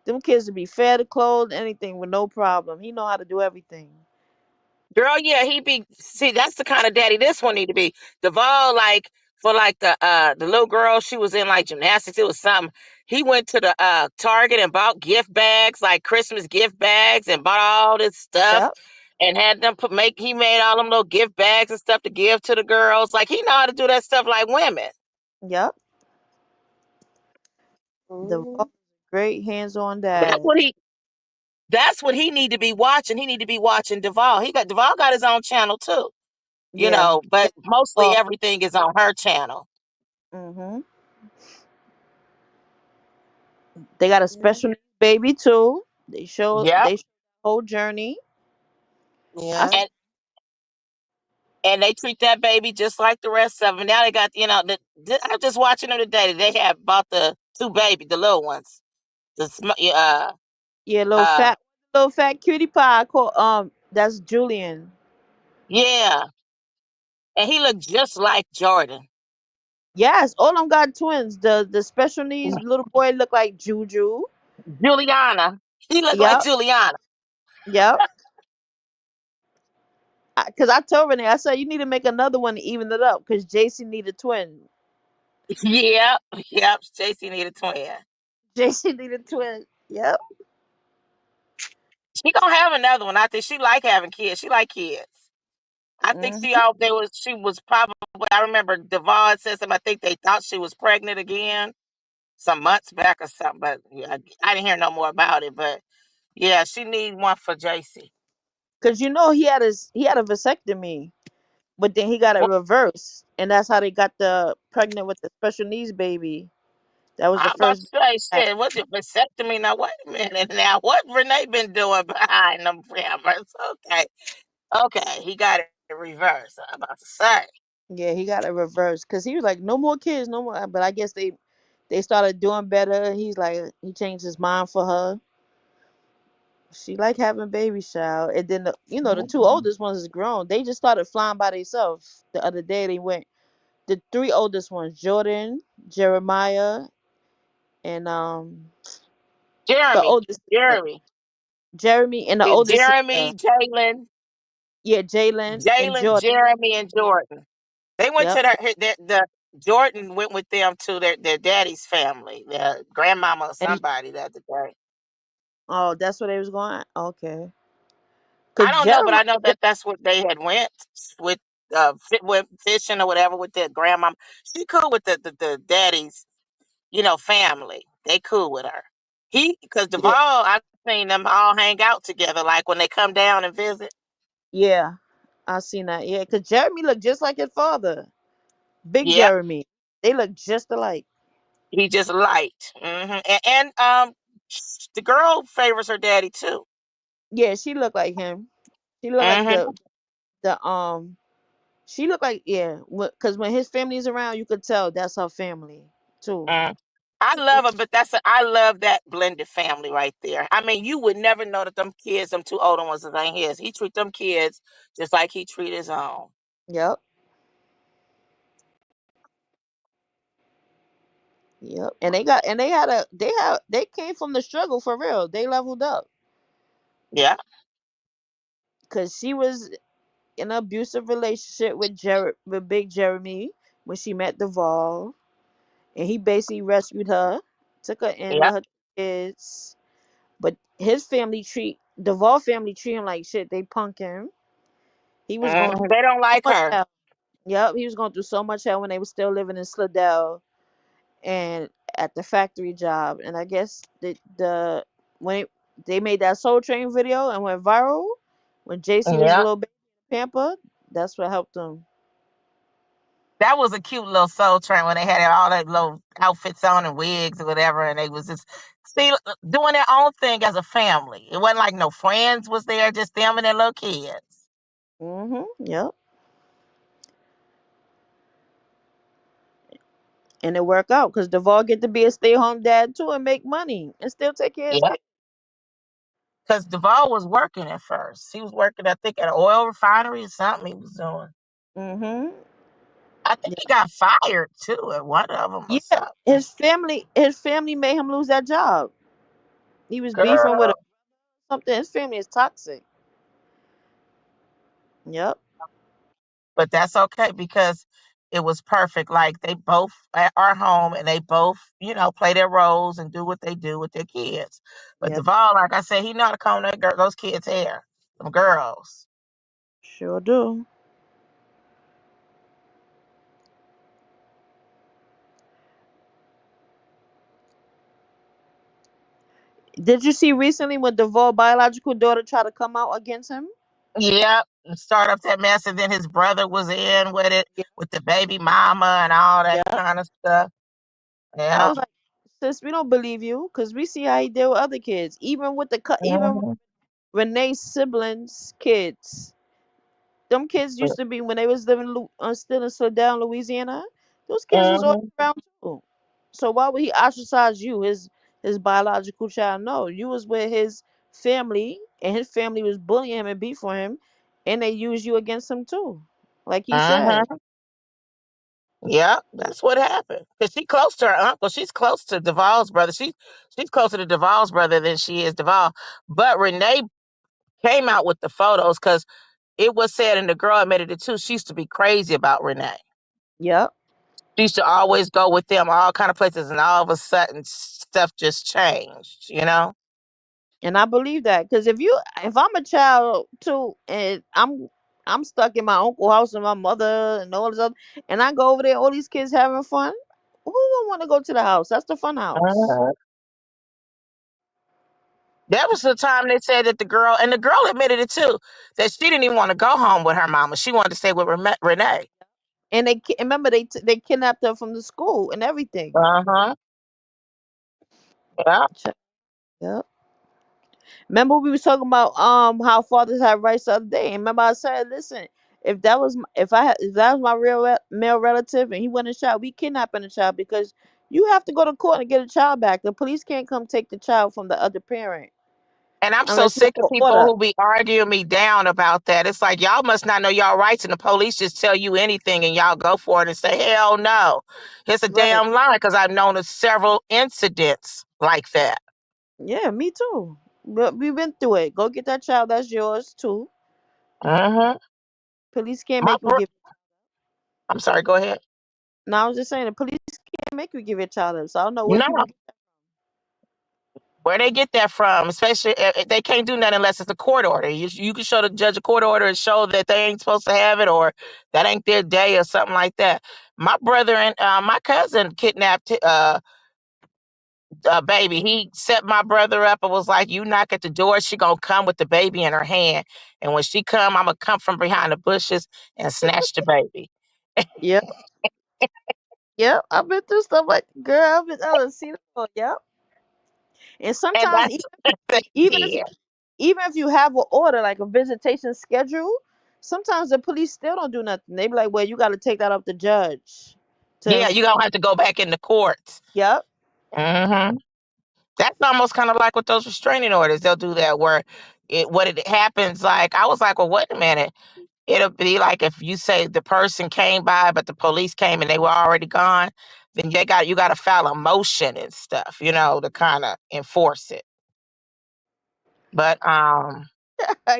them kids would be fed, clothed, anything with no problem. He know how to do everything. Girl, yeah, he be see, that's the kind of daddy this one need to be. Duvall, like for like the little girl, she was in like gymnastics, it was something. He went to the Target and bought gift bags, like Christmas gift bags, and bought all this stuff Yep, and had them he made all them little gift bags and stuff to give to the girls. Like he know how to do that stuff like women. yep. The Hmm. great hands-on That's dad. what he that's what he need to be watching. He need to be watching Duvall. Duvall got his own channel too, Yeah. but mostly Oh, everything is on her channel. mhm. They got a special needs baby too. Yep. They show the whole journey. I Yeah. s- And they treat that baby just like the rest of them. Now they got, I'm just watching them today. They have bought the two baby, the little ones. The yeah, uh little fat cutie pie. Called that's Julian. yeah. And he looked just like Jordan. Yes, all of them got twins. The special needs little boy look like Juju. Juliana. He looked like Yep, Juliana. yep. Cause I told Renee, I said you need to make another one to even it up. Cause JC need a twin. Yep. Yep. JC need a twin. JC need a twin. Yep. She gonna have another one. I think she like having kids. She like kids. I think Hmm. she was probably, I remember Devon said something. I think they thought she was pregnant again some months back or something, but yeah, I didn't hear no more about it. But yeah, she need one for JC. Cause he had a vasectomy, but then he got it Well, reversed, and that's how they got the pregnant with the special needs baby. That was the I'm about first. to say, shit, what's it vasectomy? Now, wait a minute. Now, what Renee been doing behind them cameras? Okay. Okay. He got it reversed. I'm about to say. Yeah, he got it reversed because he was like, no more kids, no more. But I guess they started doing better. He's like, he changed his mind for her. She like having baby shower, and then the two oldest ones is grown. They just started flying by themselves the other day. They went the three oldest ones, Jordan, Jeremiah, and the Jeremy. oldest sister, Jeremy. Jeremy, and the It's oldest sister, Jeremy, Jalen, yeah, Jalen and Jalen, Jordan. Jeremy, and Jordan. They went Yep. to the Jordan went with them to their daddy's family, their grandmama or And somebody the other day. oh, that's where they was going. Okay, cause I don't know, but Jeremiah. I know that that's what they had went with with fishing or whatever with their grandma. She cool with the daddy's family. They cool with her. Because Duvall, Yeah, I've seen them all hang out together, like when they come down and visit. yeah, I seen that. Yeah, cause Jeremy looked just like his father, Big Yep, Jeremy. They look just alike. he just light. And the girl favors her daddy too. Yeah, she looked like him. She looked like hmm the. She looked like, yeah, cause when his family's around, you could tell that's her family too. mm. I love her, but I love that blended family right there. I mean, you would never know that them kids, them two older ones, that ain't his. He treat them kids just like he treat his own. Yep, yep. And they came from the struggle for real. They leveled up Yeah. because she was in an abusive relationship with Big Jeremy when she met Duvall, and he basically rescued her, took her in Yeah. with her kids. But his Duvall family treat him like shit. They punk him. He was going through They don't so like much her. hell. Yep, he was going through so much hell when they were still living in Slidell and at the factory job. And I guess the when they made that Soul Train video and went viral, when JC was a Yeah. little baby pamper, that's what helped him. That was a cute little soul train when they had all that little outfits on and wigs or whatever, and they was just doing their own thing as a family. It wasn't like no friends was there, just them and their little kids. Mhm. Yep. And it worked out because Duvall get to be a stay-home dad too and make money and still take care of his Yeah, kids. because Duvall was working at first. He was working, I think, at an oil refinery or something he was doing. Mm-hmm. I think he got fired too at one of them or Yeah, something. his family made him lose that job. He was beefing with Girl. something. His family is toxic. Yep, But that's okay because it was perfect. Like they both are home and they both, play their roles and do what they do with their kids. But yep, Duvall, like I said, he know how to comb those kids' hair. Them girls. sure do. Did you see recently when Duvall biological daughter tried to come out against him? Yep. And start up that mess, and then his brother was in with it, Yeah, with the baby mama and all that yeah. kind of stuff. I Yeah. was like, sis, we don't believe you because we see how he deal with other kids, even with even Mhm. Renee's siblings' kids. Them kids used to be when they was living still in Slidell, Louisiana. Those kids was all Mhm. around too. So why would he ostracize you, his biological child? No, you was with his family, and his family was bullying him and beat for him, and they used you against him too, like he said. Mhm. Yeah, that's what happened. Cause she close to her uncle. She's close to Duvall's brother. She's closer to Duvall's brother than she is Duvall. But Renee came out with the photos because it was said, and the girl admitted it too. She used to be crazy about Renee. Yep. She used to always go with them all kind of places, and all of a sudden stuff just changed. And I believe that because if I'm a child too, and I'm stuck in my uncle house and my mother and all this other, and I go over there, all these kids having fun. Who would want to go to the house? That's the fun house. Mhm. That was the time they said that the girl admitted it too, that she didn't even want to go home with her mama. She wanted to stay with Renee. And remember they kidnapped her from the school and everything. Uh huh. Yeah. Check- Yep. Remember we was talking about how fathers have rights the other day. And remember I said, listen, if that was my male relative and he went and shot, we kidnapping the child because you have to go to court and get a child back. The police can't come take the child from the other parent And I'm so unless you sick have of an people order. who be arguing me down about that. It's like y'all must not know y'all rights, and the police just tell you anything, and y'all go for it and say, "Hell no!" It's a Right. damn lie because I've known of several incidents like that. Yeah, me too. But we've been through it. Go get that child. That's yours too. Hmm. Police can't My make you bro- give. I'm sorry. Go ahead. No, I was just saying the police can't make you give your child up. So I don't know where No, people. where they get that from? Especially they can't do nothing unless it's a court order. You can show the judge a court order and show that they ain't supposed to have it, or that ain't their day, or something like that. My brother and my cousin kidnapped baby. He set my brother up and was like, "You knock at the door, she gonna come with the baby in her hand, and when she come, I'm gonna come from behind the bushes and snatch the baby." Yep, yep. I've been through stuff like girl. I done seen it all. Yep. And And sometimes that's what they even if did. even if you have an order like a visitation schedule, sometimes the police still don't do nothing. They be like, "Well, you got to take that up the judge." Yeah, To you gonna have to go back in the courts. yep, Hmm. That's almost kind of like with those restraining orders. They'll do that where it happens. Like I was like, well, wait a minute. It'll be like if you say the person came by, but the police came and they were already gone, then you got to file a motion and stuff, to kind of enforce it. But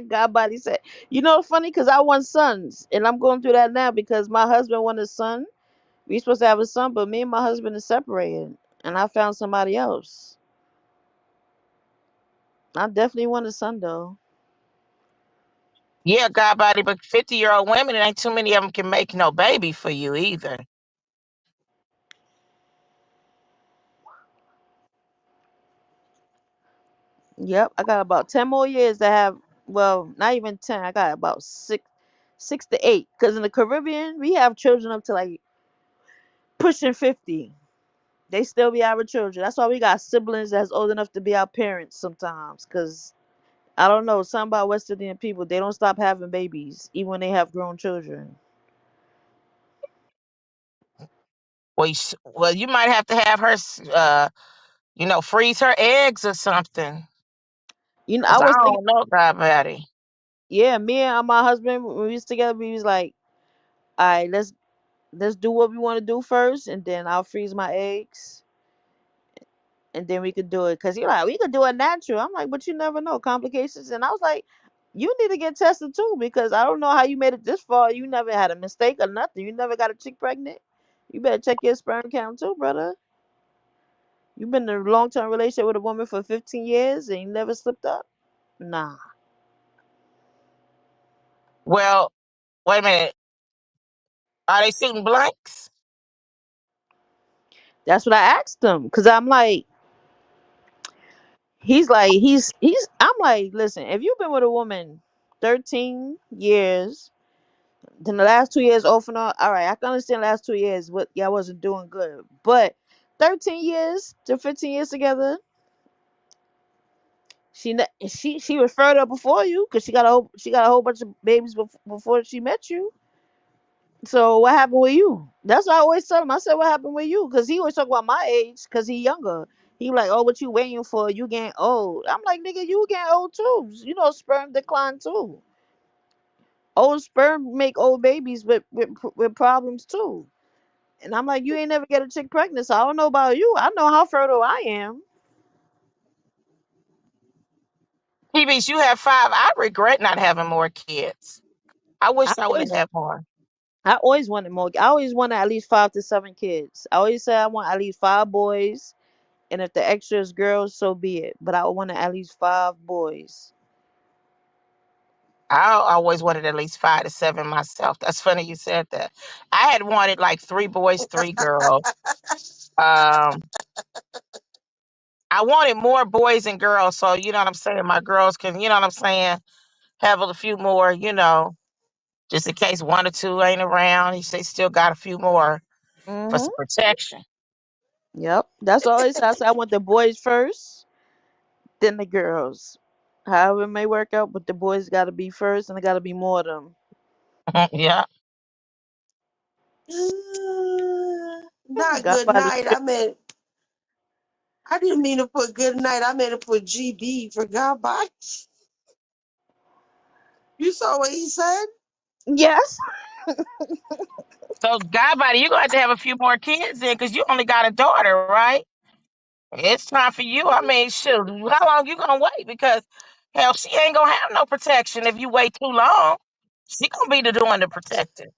God body said. You know, funny because I want sons, and I'm going through that now because my husband wanted a son. We supposed to have a son, but me and my husband is separated, and I found somebody else. I definitely want a son though. yeah, God body, but 50-year-old women, it ain't too many of them can make no baby for you either. Yep, I got about 10 more years to have. Well, not even 10. I got about 6 to 8. Because in the Caribbean, we have children up to like pushing 50. They still be our children. That's why we got siblings that's old enough to be our parents sometimes. Because I don't know, something about West Indian people, they don't stop having babies even when they have grown children. Well, you might have to have her, freeze her eggs or something. I 'Cause I was thinking, don't know God Patty. yeah, me and my husband when we was together, we was like, all right, let's do what we want to do first, and then I'll freeze my eggs, and then we could do it. Cause you're like, we could do it natural. I'm like, but you never know complications. And I was like, you need to get tested too, because I don't know how you made it this far. You never had a mistake or nothing. You never got a chick pregnant. You better check your sperm count too, brother. You've been in a long term relationship with a woman for 15 years and you never slipped up. Nah, Well, wait a minute. Are they shooting blanks? that's what I asked him. Cause I'm like, he's. I'm like, listen, if you've been with a woman 13 years, then the last 2 years off and on. All right, I can understand the last 2 years what y'all wasn't doing good, but 13 years to 15 years together, she was further before you because she got a whole bunch of babies before she met you. So what happened with you? That's what I always tell him. I said, what happened with you? Because he always talk about my age because he younger. He like, oh, what you waiting for? You getting old. I'm like, nigga, you getting old too. You know, sperm decline too. Old sperm make old babies with problems too. And I'm like, you ain't never get a chick pregnant, so I don't know about you. I know how fertile I am. TBs, you have 5. I regret not having more kids. I I wish I would have always, had more. I always wanted more. I always wanted at least 5 to 7 kids. I always say I want at least 5 boys, and if the extra is girls, so be it. But I wanted at least 5 boys. I always wanted at least 5 to 7 myself. That's funny you said that. I had wanted like 3 boys, 3 girls. Um, I wanted more boys and girls, so you know what I'm saying. My girls can, you know what I'm saying, have a few more, just in case 1 or 2 ain't around. They still got a few more for Mhm. some protection. Yep. That's always I say. I want the boys first, then the girls. However it may work out, but the boys got to be first, and there got to be more of them. Yeah. Not God good body. night. I didn't mean to put good night. I meant to put GB for God bye. You saw what he said? Yes. So, God, body, you're going to have a few more kids then because you only got a daughter, right? It's time for you. I mean, shoot, how long you gonna wait? Because hell, she ain't gonna have no protection if you wait too long. She gonna be the doing the protecting.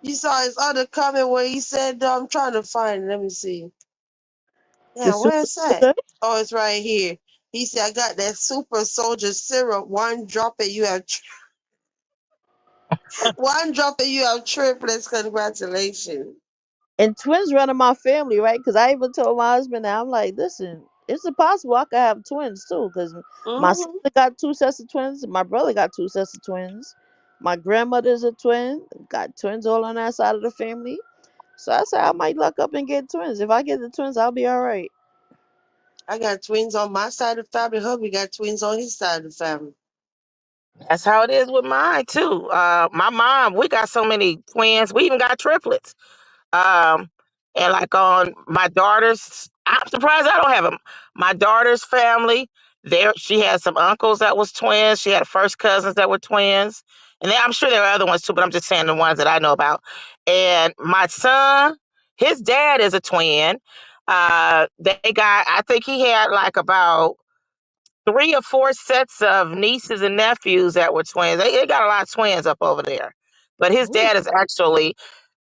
You saw his other comment where he said, I'm trying to find it. Let me see. The Yeah, super where's that? soldier. Oh, it's right here. He said, I got that super soldier syrup. One drop it, you have one drop it, you have triplets. Congratulations. And twins run in my family, right? Because I even told my husband that I'm like, listen, it's impossible I could have twins too. Because my sister Mm-hmm. got 2 sets of twins, my brother got 2 sets of twins, my grandmother's a twin, got twins all on that side of the family. So I said I might luck up and get twins. If I get the twins, I'll be all right. I got twins on my side of the family. Hubby got twins on his side of the family. That's how it is with mine too. My mom, we got so many twins. We even got triplets. Um, and like on my daughter's, I'm surprised I don't have them. My daughter's family, there she had some uncles that was twins. She had first cousins that were twins, and then I'm sure there are other ones too. But I'm just saying the ones that I know about. And my son, his dad is a twin. They got, I think he had like about 3 or 4 sets of nieces and nephews that were twins. They got a lot of twins up over there. But his Ooh, dad is actually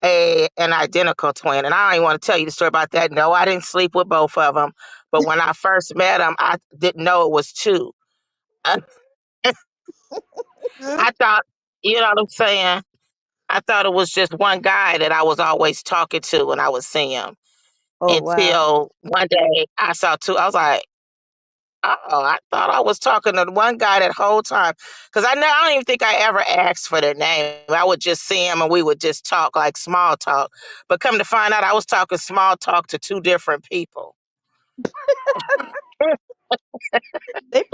an identical twin. And I don't even want to tell you the story about that. No, I didn't sleep with both of them. But when I first met them, I didn't know it was two. I, Huh? I thought, you know what I'm saying? I thought it was just one guy that I was always talking to when I would see him. oh wow. Until one day I saw two. I was like, oh, I thought I was talking to one guy that whole time. Because I don't even think I ever asked for their name. I would just see him and we would just talk like small talk. But come to find out, I was talking small talk to 2 different people. They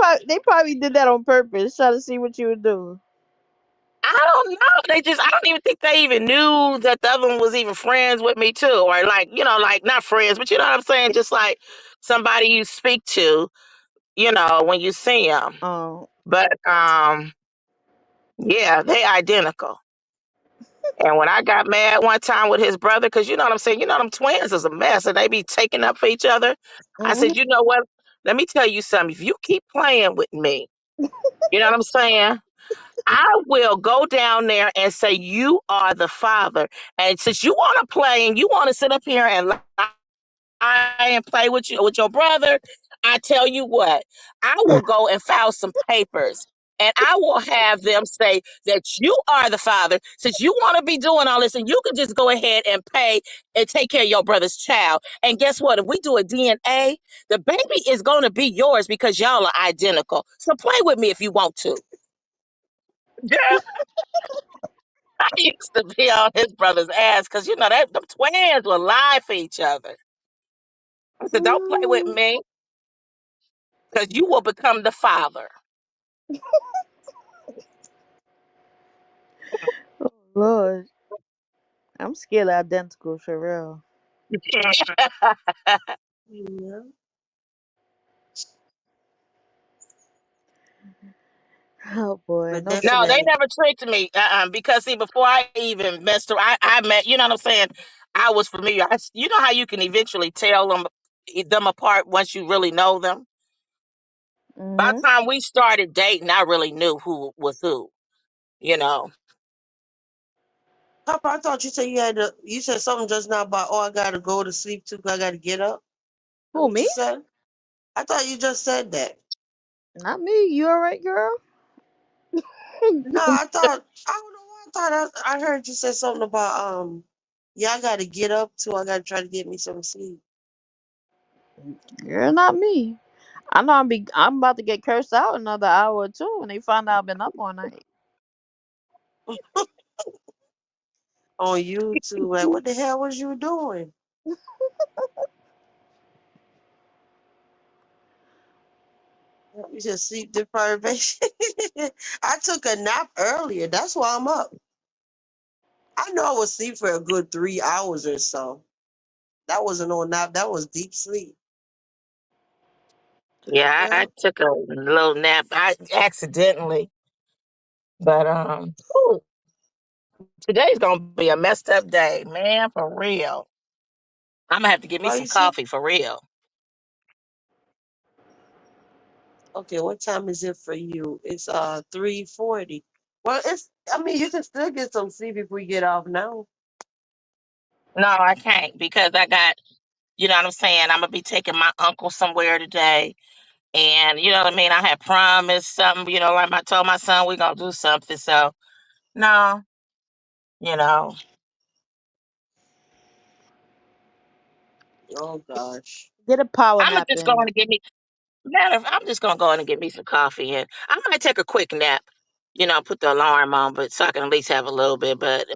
probably did that on purpose, trying to see what you would do. I don't know. I don't even think they even knew that the other one was even friends with me too. Or like, like not friends, but you know what I'm saying? Just like somebody you speak to, when you see them. Oh. But, yeah, they identical. And when I got mad one time with his brother, because you know what I'm saying, them twins is a mess and they be taking up for each other. I Mhm. said, you know what? Let me tell you something. If you keep playing with me, you know what I'm saying? I will go down there and say, you are the father. And since you want to play and you want to sit up here and lie and play with your brother, I tell you what, I will go and file some papers. And I will have them say that you are the father, since you want to be doing all this, and you can just go ahead and pay and take care of your brother's child. And guess what? If we do a DNA, the baby is going to be yours because y'all are identical. So play with me if you want to. Girl, I used to be on his brother's ass because that the twins will lie for each other. I said, don't play with Mm. me because you will become the father. Oh Lord, I'm scared of identical for real. Yeah. Oh boy, But no No, they sir. definitely, never tricked me. Because see, before I even messed around, I met. You know what I'm saying? I was familiar. You know how you can eventually tell them apart once you really know them. By Mhm. the time we started dating, I really knew who was who. You know. Papa, I thought you said you said something just now about, oh, I gotta go to sleep too, 'cause I gotta get up. That Who what me? you said? I thought you just said that. Not me. You all right, girl? No, I don't know why I heard you said something about yeah, I gotta get up too. I gotta try to get me some sleep. Girl, not me. I know I'm about to get cursed out another hour or two when they find out I've been up all night. On YouTube, like what the hell was you doing? You just sleep deprivation. I took a nap earlier. That's why I'm up. I know I was asleep for a good 3 hours or so. That wasn't no nap. That was deep sleep. Yeah, I Yeah. took a little nap. I accidentally, but ooh, today's gonna be a messed up day, man, for real. I'm gonna have to get me Why some you sleep? coffee for real. Okay, what time is it for you? It's 3:40. Well, I mean you can still get some sleep if we get off now. No, I can't because I got, you know what I'm saying. I'm gonna be taking my uncle somewhere today, and you know what I mean. I had promised something, like I told my son we gonna do something. So no, you know, Oh gosh. Get a power I'm nap just going in. to get me. I'm just gonna go in and get me some coffee, and I might take a quick nap. Put the alarm on, but so I can at least have a little bit. But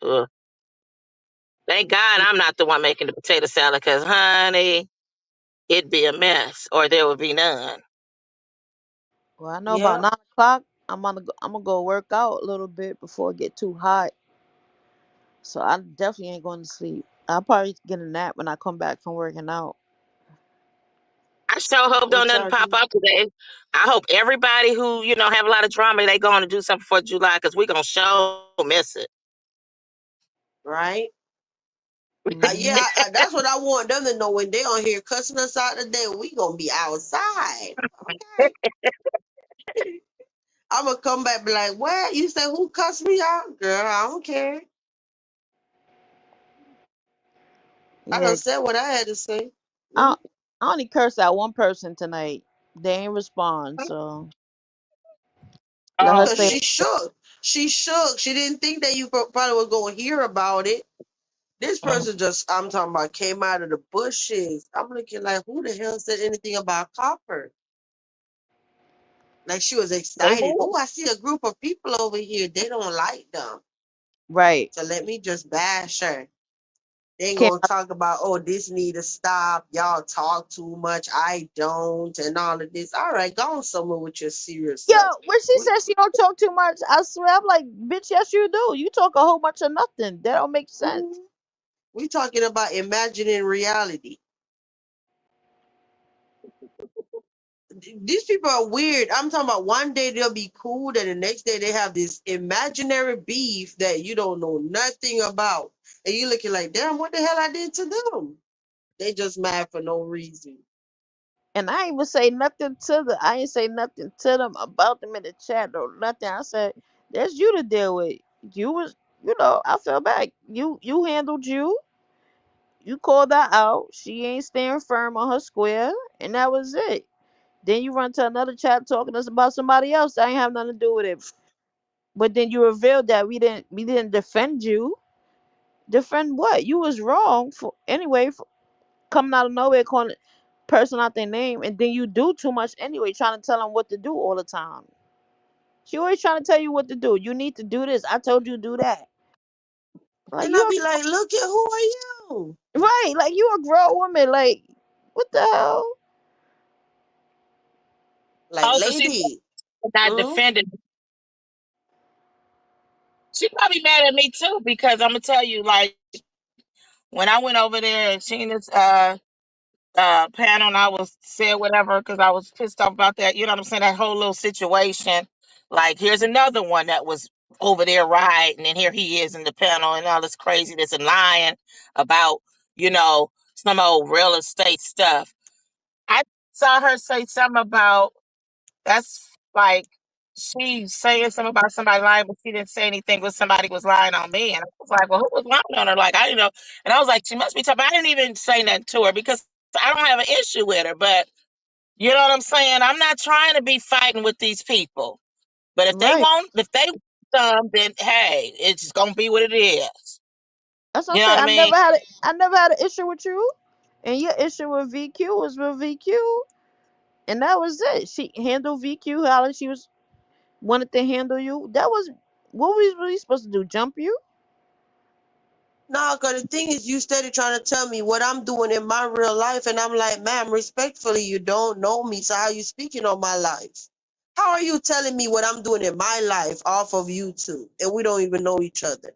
uh, thank God I'm not the one making the potato salad, because honey, it'd be a mess, or there would be none. Well, I know about Yeah. 9 o'clock. I'm gonna go work out a little bit before it get too hot. So I definitely ain't going to sleep. I'll probably get a nap when I come back from working out. I sure hope don't What nothing y'all pop do? up today. I hope everybody who have a lot of drama, they going to do something for July, because we gonna show miss it. Right? Yeah, Hmm. that's what I want them to know when they on here cussing us out today. We gonna be outside. Okay. I'm gonna come back and be like, what? You say who cussed me out? Girl, I don't care. I Yeah, done said what I had to say. I Mhm. I only cursed at one person tonight. They ain't respond, so let her Oh, Cause say. she shook. She shook. She didn't think that you probably was gonna hear about it. This mm. person just, I'm talking about, came out of the bushes. I'm looking like, who the hell said anything about copper? Like she was They excited. did. Oh, I see a group of people over here. They don't like them. Right. So let me just bash her. They ain't Came gonna talk about, oh, this need to stop. Y'all talk too much. I don't, and all of this. All right, go on somewhere with your serious Yo, self. when she We says she don't talk too much, I swear I'm like, bitch, yes you do. You talk a whole bunch of nothing. That don't make mhm. sense. We talking about imagining reality. These people are weird. I'm talking about one day they'll be cool, then the next day they have this imaginary beef that you don't know nothing about. And you looking like, damn, what the hell I did to them? They just mad for no reason. And I ain't even say nothing to the I ain't say nothing to them about them in the chat or nothing. I said, that's you to deal with. You was I feel bad. You handled you. You called her out. She ain't staying firm on her square, and that was it. Then you run to another chat talking to us about somebody else that ain't have nothing to do with it. But then you revealed that we didn't defend you. Defend what? You was wrong for anyway for coming out of nowhere calling person out their name, and then you do too much anyway, trying to tell them what to do all the time. She always trying to tell you what to do. You need to do this. I told you to do that. Like And I you be like, look at who are you? right, like you a grown woman. Like what the hell? Like, Oh, so she's lady. not Mm? defending. She probably mad at me too because I'm gonna tell you, like when I went over there and seen this panel and I was said whatever because I was pissed off about that. You know what I'm saying? That whole little situation. Like here's another one that was over there riding, and here he is in the panel and all this craziness and lying about some old real estate stuff. I saw her say something about that's like she saying something about somebody lying, but she didn't say anything when somebody was lying on me. And I was like, well, who was lying on her? Like, I didn't know. And I was like, she must be talking. I didn't even say nothing to her because I don't have an issue with her. But you know what I'm saying? I'm not trying to be fighting with these people. But Right. if they want some, then hey, it's gonna be what it is. That's what I'm You know saying. what I mean? I never had an issue with you. And your issue with VQ was with VQ. And that was it. She handled VQ how she was wanted to handle you. That was what we was really supposed to do. Jump you? No, because the thing is, you steady trying to tell me what I'm doing in my real life, and I'm like, ma'am, respectfully, you don't know me, so how you speaking on my life? How are you telling me what I'm doing in my life off of YouTube, and we don't even know each other?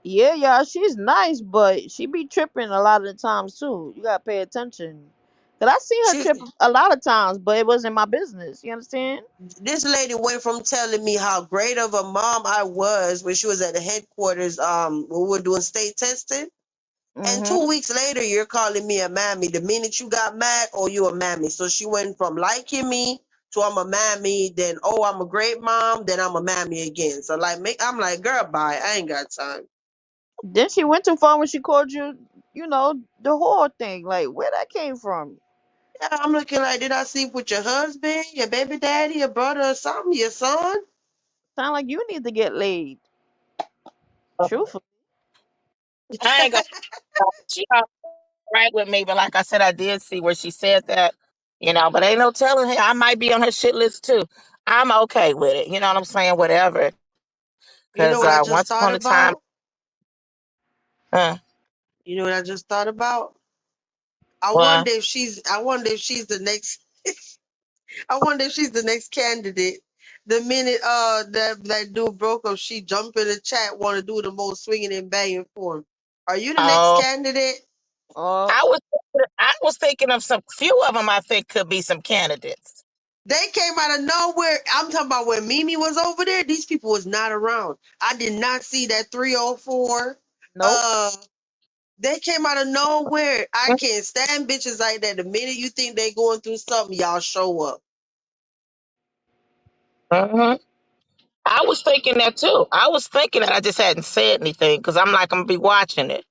Yeah, yeah, she's nice, but she be tripping a lot of the times too. You gotta pay attention. Cause I seen her She, trip a lot of times, but it wasn't my business. You understand? this lady went from telling me how great of a mom I was when she was at the headquarters, when we were doing state testing. And Mm-hmm. 2 weeks later, you're calling me a mammy. The minute you got mad, oh, you a mammy. So she went from liking me to I'm a mammy, then oh, I'm a great mom, then I'm a mammy again. So like, I'm like, girl, bye. I ain't got time. Then she went too far when she called you, the whore thing. Like where that came from? Yeah, I'm looking like, did I sleep with your husband, your baby daddy, your brother, or something, your son? Sound like you need to get laid. Truthfully. I ain't gonna. She all right with me, but like I said, I did see where she said that. But ain't no telling her. I might be on her shit list too. I'm okay with it. You know what I'm saying? Whatever. You Because know what I just once thought upon a time, about? uh, You know what I just thought about? I well, wonder if she's. I wonder if she's the next. I wonder if she's the next candidate. The minute that dude broke up, she jumped in the chat, want to do the most swinging and banging for him. Are you the next oh, candidate? Uh I was thinking of some few of them. I think could be some candidates. They came out of nowhere. I'm talking about when Mimi was over there. These people was not around. I did not see that 304. nope. Uh, they came out of nowhere. I can't stand bitches like that. The minute you think they going through something, y'all show up. hmm I was thinking that too. I was thinking that I just hadn't said anything because I'm like I'm gonna be watching it.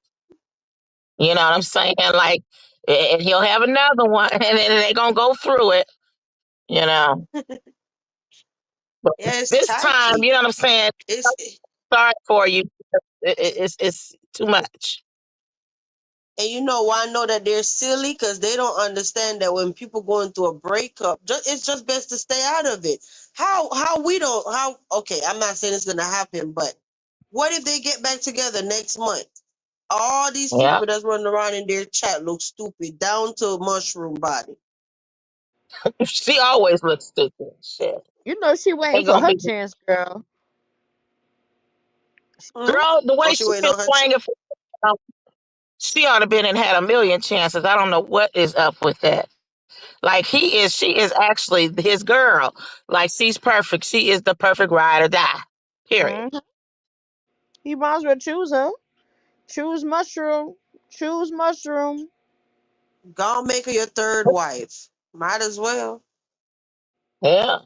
You know what I'm saying? Like, and he'll have another one, and then they gonna go through it. You know, but Yeah, it's this time, tacky. you know what I'm saying? It's Sorry for you. It's too much. And you know why I know that they're silly? Because they don't understand that when people going through a breakup, it's just best to stay out of it. How we don't how okay, I'm not saying it's gonna happen, but what if they get back together next month? All these Yeah. people that's running around in their chat look stupid, down to a mushroom body. She always looks stupid. Shit. You know she waiting Ain't for gonna her be chance, girl. Hmm? girl, the Oh, way she she waiting been on her swinging, chance. she ought to been and had a million chances. I don't know what is up with that. Like she is actually his girl. Like she's perfect. She is the perfect ride or die. Period. Hmm. He might as well choose her. Choose mushroom. Choose mushroom. Go make her your third wife. Might as well. Yeah.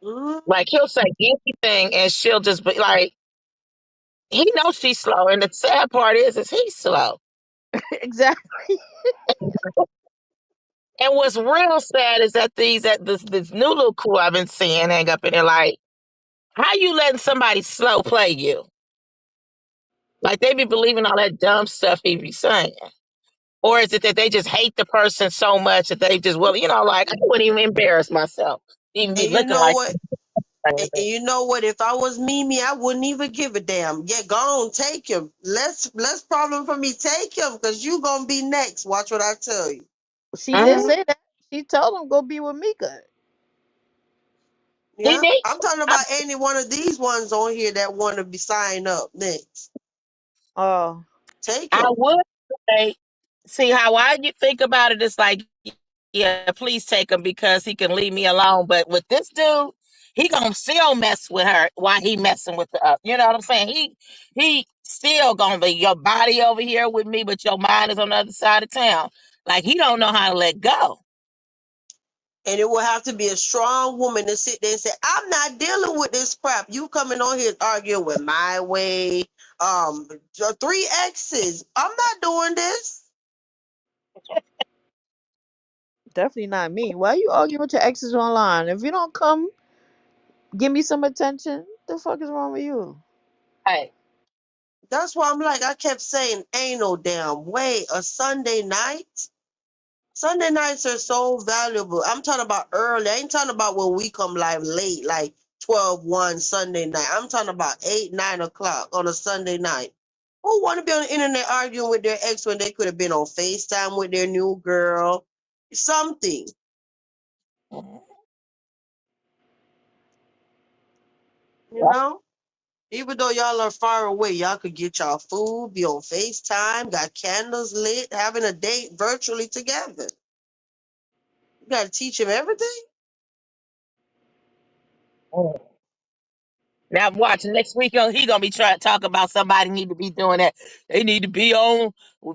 Hmm. Like he'll say anything and she'll just be like, he knows she's slow. And the sad part is he's slow. Exactly. And what's real sad is that this new little crew I've been seeing hang up in there like, how you letting somebody slow play you? Like they be believing all that dumb stuff he be saying. Or is it that they just hate the person so much that they just well, like I wouldn't even embarrass myself. Even be And you looking know like what? And you know what? If I was Mimi, I wouldn't even give a damn. Yeah, go on, take him. Less problem for me. Take him, cause you gonna be next. Watch what I tell you. She did mm, say that. She told him go be with Mika. he Yeah, needs I'm talking I, about any one of these ones on here that want to be signed up next. Oh, Take I him. would say see how I think about it is like, yeah, please take him because he can leave me alone. But with this dude, he gonna still mess with her while he messing with the you know what I'm saying? He still gonna be your body over here with me, but your mind is on the other side of town. Like he don't know how to let go. And it will have to be a strong woman to sit there and say, I'm not dealing with this crap. You coming on here arguing with my way. Your three exes. I'm not doing this. definitely not me. Why you arguing with your exes online? If you don't come, give me some attention. The fuck is wrong with you? Hey, That's why I'm like, I kept saying, ain't no damn way. A Sunday night? Sunday nights are so valuable. I'm talking about early. I ain't talking about when we come live late, like 12, 1 Sunday night. I'm talking about 8, 9 o'clock on a Sunday night. Who want to be on the internet arguing with their ex when they could have been on FaceTime with their new girl? Something, you yep. know? Even though y'all are far away, y'all could get y'all food, be on FaceTime, got candles lit, having a date virtually together. You got to teach him everything. Mm. Now watch next week he gonna be trying to talk about somebody need to be doing that. They need to be on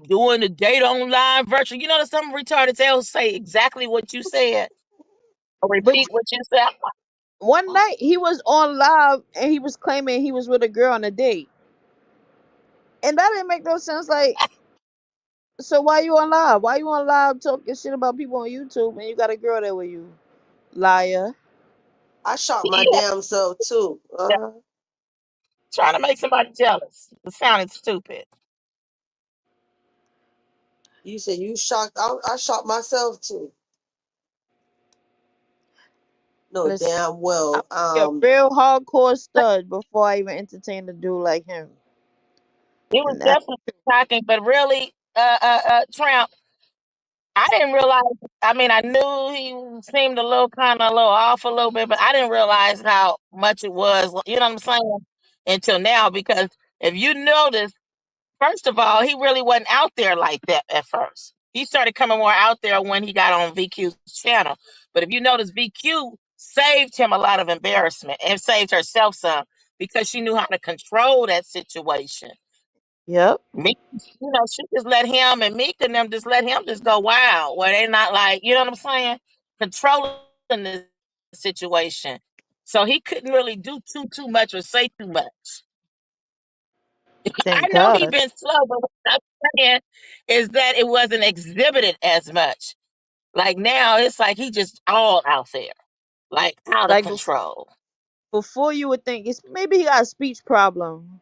doing the date online virtual. You know that some retarded they'll say exactly what you said or But repeat what you said. one night he was on live and he was claiming he was with a girl on a date, and that didn't make no sense. Like, so why you on live? Why you on live talking shit about people on YouTube and you got a girl there with you, liar? I shot my Yeah, damn self too. trying to make somebody jealous. It sounded stupid. You said you shocked. I shot myself too. No Listen, damn I'm well. be a real hardcore stud before I even entertain a dude like him. It was And that definitely shocking, but really, Trump, I didn't realize. I mean, I knew he seemed a little kind of a little off a little bit, but I didn't realize how much it was. You know what I'm saying? Until now, because if you notice, first of all, he really wasn't out there like that at first. He started coming more out there when he got on VQ's channel. But if you notice, VQ saved him a lot of embarrassment and saved herself some because she knew how to control that situation. yep, Me, she just let him and Meek and them just let him just go wild, where they not like, you know what I'm saying, controlling the situation. So he couldn't really do too much or say too much. I thank know he God. been slow, but what I'm saying is that it wasn't exhibited as much. Like now, it's like he just all out there, like out of Like control. before you would think it's maybe he got a speech problem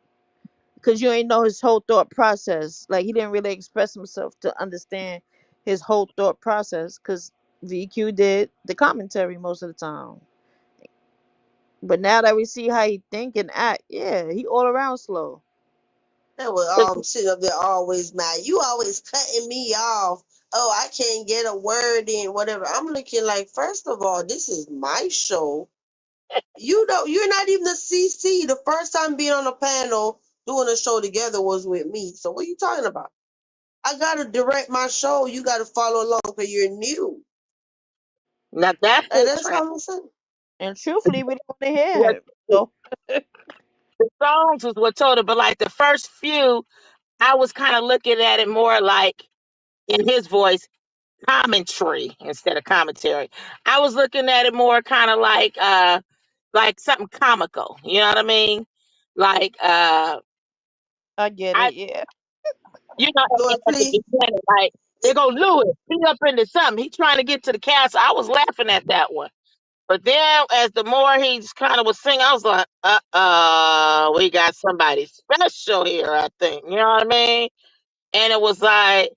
because you ain't know his whole thought process. Like he didn't really express himself to understand his whole thought process because VQ did the commentary most of the time. But now that we see how he think and act, yeah, he all around slow. That was sitting up there always mad. You always cutting me off. Oh, I can't get a word in, whatever. I'm looking like, first of all, this is my show. You're not even the CC. The first time being on a panel doing a show together was with me. So what are you talking about? I gotta direct my show. You gotta follow along because you're new. Now that's And the that's trap. how I'm saying. And truthfully, we don't want to hear What him. So the songs was what told it, but like the first few, I was kind of looking at it more like in his voice, commentary instead of commentary. I was looking at it more kind of like something comical. You know what I mean? Like I get I it. Yeah. you know Lord, at the please. beginning, like they go Lewis, he up into something. He trying to get to the castle. I was laughing at that one. But then as the more he kind of was singing, I was like, we got somebody special here, I think. You know what I mean? And it was like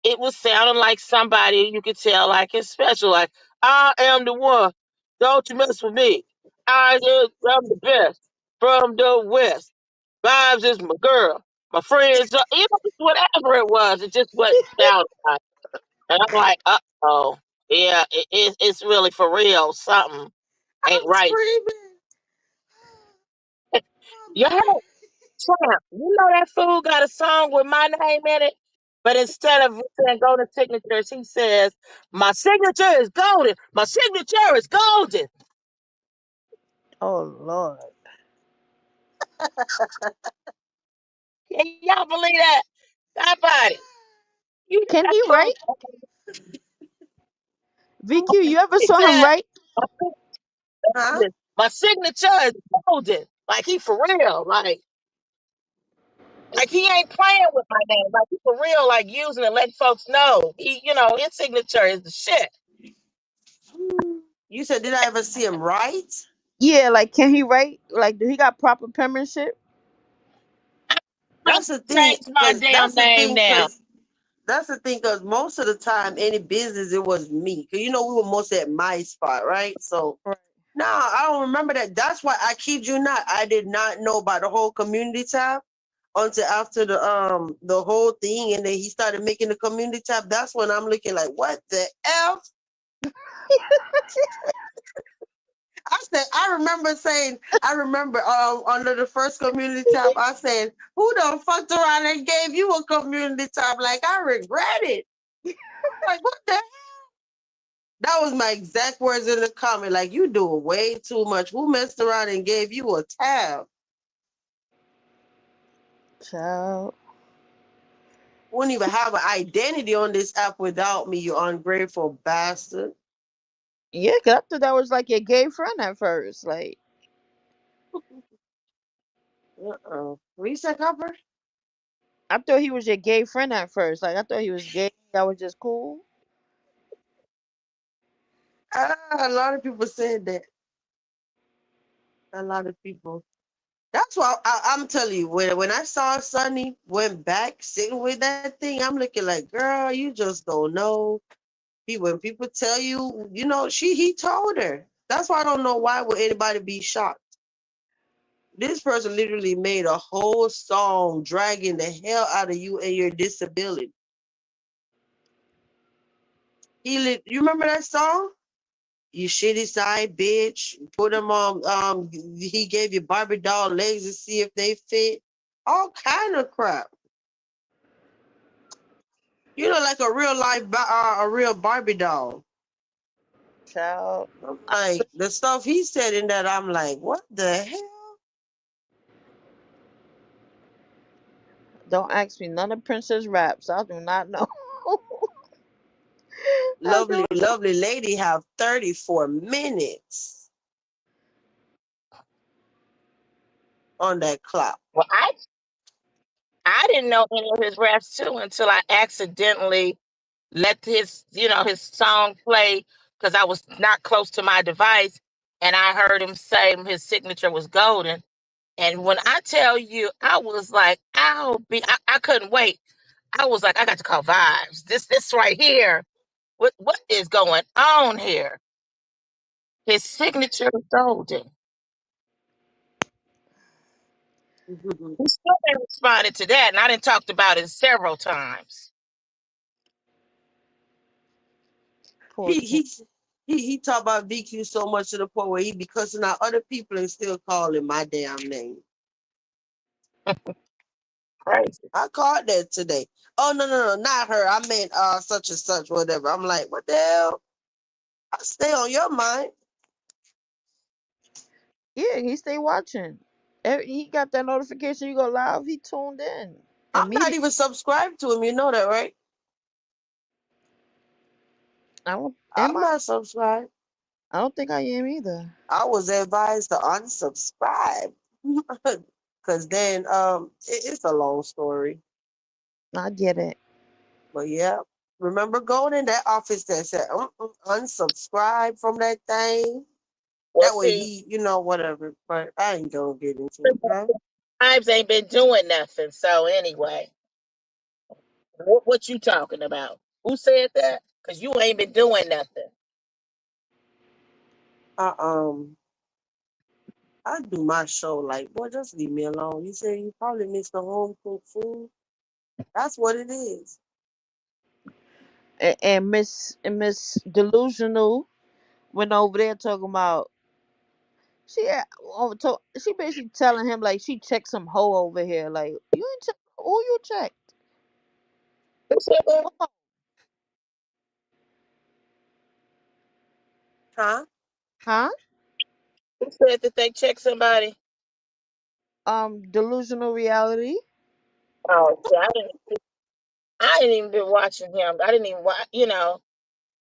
it was sounding like somebody you could tell like it's special. Like, I am the one. Don't you mess with me. I'm the best from the West. Vibes is my girl. My friends are, whatever it was, it just what sounded like. And I'm like, oh, yeah, it's really for real. Something ain't I'm right. screaming. Oh, You heard Champ, you know that fool got a song with my name in it, but instead of saying golden signatures, he says, my signature is golden. My signature is golden. Oh Lord. Can y'all believe that? Somebody. You know Can that he fool. write? VQ, you ever He saw him said, write? my huh? my signature is golden. Like he for real. Like he ain't playing with my name. Like he for real, like using it, letting folks know. His signature is the shit. You said, did I ever see him right? Yeah, like can he write? Like do he got proper penmanship? I That's the thing, changed my cause damn name now. most of the time, any business it was me. Cause we were mostly at my spot, right? So Right. no, I don't remember that. That's why I kid you not. I did not know about the whole community tab until after the whole thing, and then he started making the community tab. That's when I'm looking like, what the f? I remember under the first community tab, I said, who done fucked around and gave you a community tab? Like, I regret it. Like, what the hell? That was my exact words in the comment. Like, you doing way too much. Who messed around and gave you a tab? Child. Wouldn't even have an identity on this app without me, you ungrateful bastard. Yeah, 'cause I thought that was like your gay friend at first. Like Reset cover? I thought he was your gay friend at first. Like I thought he was gay. That was just cool. A lot of people said that. A lot of people. That's why I'm telling you, when I saw Sonny went back sitting with that thing, I'm looking like, girl, you just don't know. When people tell you, he told her. That's why I don't know why would anybody be shocked. This person literally made a whole song dragging the hell out of you and your disability. You remember that song? You shitty side bitch. Put him on. He gave you Barbie doll legs to see if they fit. All kind of crap. Like a real life, a real Barbie doll. Child. Like the stuff he said in that, I'm like, what the hell? Don't ask me none of Princess raps. I do not know. I Lovely, don't know. lovely lady have 34 minutes on that clock. Well, I didn't know any of his raps too until I accidentally let his song play because I was not close to my device and I heard him say his signature was golden. And when I tell you, I was like, I couldn't wait. I was like, I got to call Vibes. This right here. What is going on here? His signature is golden. He still ain't responded to that, and I didn't talked about it several times. Poor he thing. he he talk about VQ so much to the point where he be cussing out other people and still calling my damn name. Crazy. I called that today. Oh no, not her. I meant such and such, whatever. I'm like, what the hell? I stay on your mind. Yeah, he stay watching. He got that notification you go live. He tuned in I'm not immediately. even subscribed to him. You know that, right? I don't. Am I'm I? not subscribed. I don't think I am either. I was advised to unsubscribe. Cause then it's a long story. I get it. But yeah. Remember going in that office that said unsubscribe from that thing? Well, That way see, he, whatever. But I ain't gonna get into it, huh? Ives ain't been doing nothing. So anyway, what you talking about? Who said that? Because you ain't been doing nothing. I I do my show like, boy, just leave me alone. You say you probably miss the home cooked food. That's what it is. And Miss Delusional went over there talking about she basically telling him like she checked some hoe over here. Like you ain't check who you checked? Who said that? Hold on. Huh? Huh? Who said that they check somebody? Delusional reality. Oh, see, I didn't even been watching him. I didn't even watch.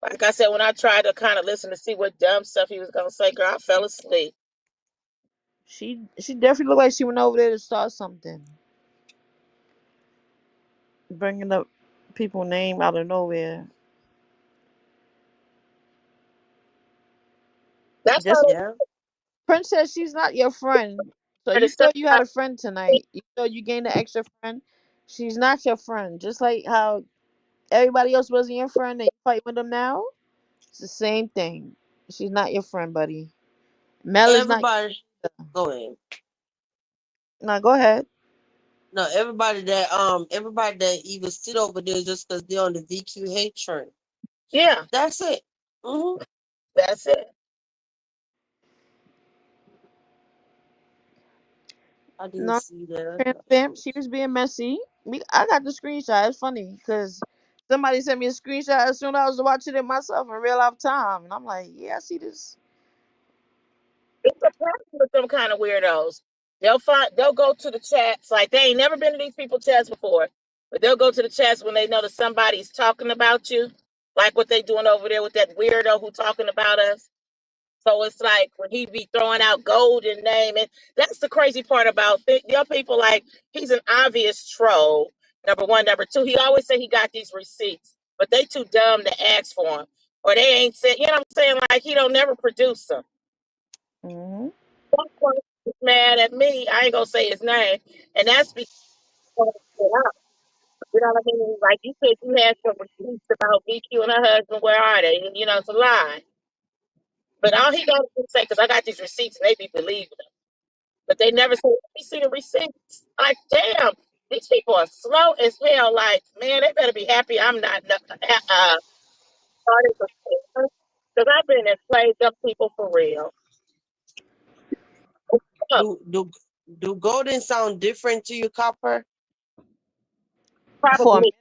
Like I said, when I tried to kind of listen to see what dumb stuff he was gonna say, girl, I fell asleep. She definitely looked like she went over there to start something, bringing up people name out of nowhere. That's how Just Yeah. Princess, she's not your friend. So they you started thought you had a friend tonight. You thought you gained an extra friend. She's not your friend. Just like how everybody else wasn't your friend and you fight with them now. It's the same thing. She's not your friend, buddy. Mel is not. Everybody go ahead. Now go ahead. No, everybody that even sit over there just because they're on the VQ hate train. Yeah, That's it. Hmm. that's it. I didn't No, see that. fam, she was being messy. I got the screenshot. It's funny because somebody sent me a screenshot as soon as I was watching it myself in real life time, and I'm like, yeah, I see this. It's a problem with them kind of weirdos. They'll go to the chats like they ain't never been to these people chats before, but they'll go to the chats when they know that somebody's talking about you, like what they doing over there with that weirdo who talking about us. So it's like when he be throwing out golden name, and that's the crazy part about young people. Like he's an obvious troll. Number one, number two, he always say he got these receipts, but they too dumb to ask for them, or they ain't said. You know what I'm saying? Like he don't never produce them. Hmm. One person is mad at me. I ain't gonna say his name, and that's because you know what I mean. Like you said, you had some receipts about BQ and her husband. Where are they? And, it's a lie. But all he got to say, because I got these receipts, and they be believing them. But they never say, "Let me see the receipts." Like, damn, these people are slow as hell. Like, man, they better be happy I'm not starting because I've been and played them people for real. Look, Do golden sound different to you, Copper? For a probably,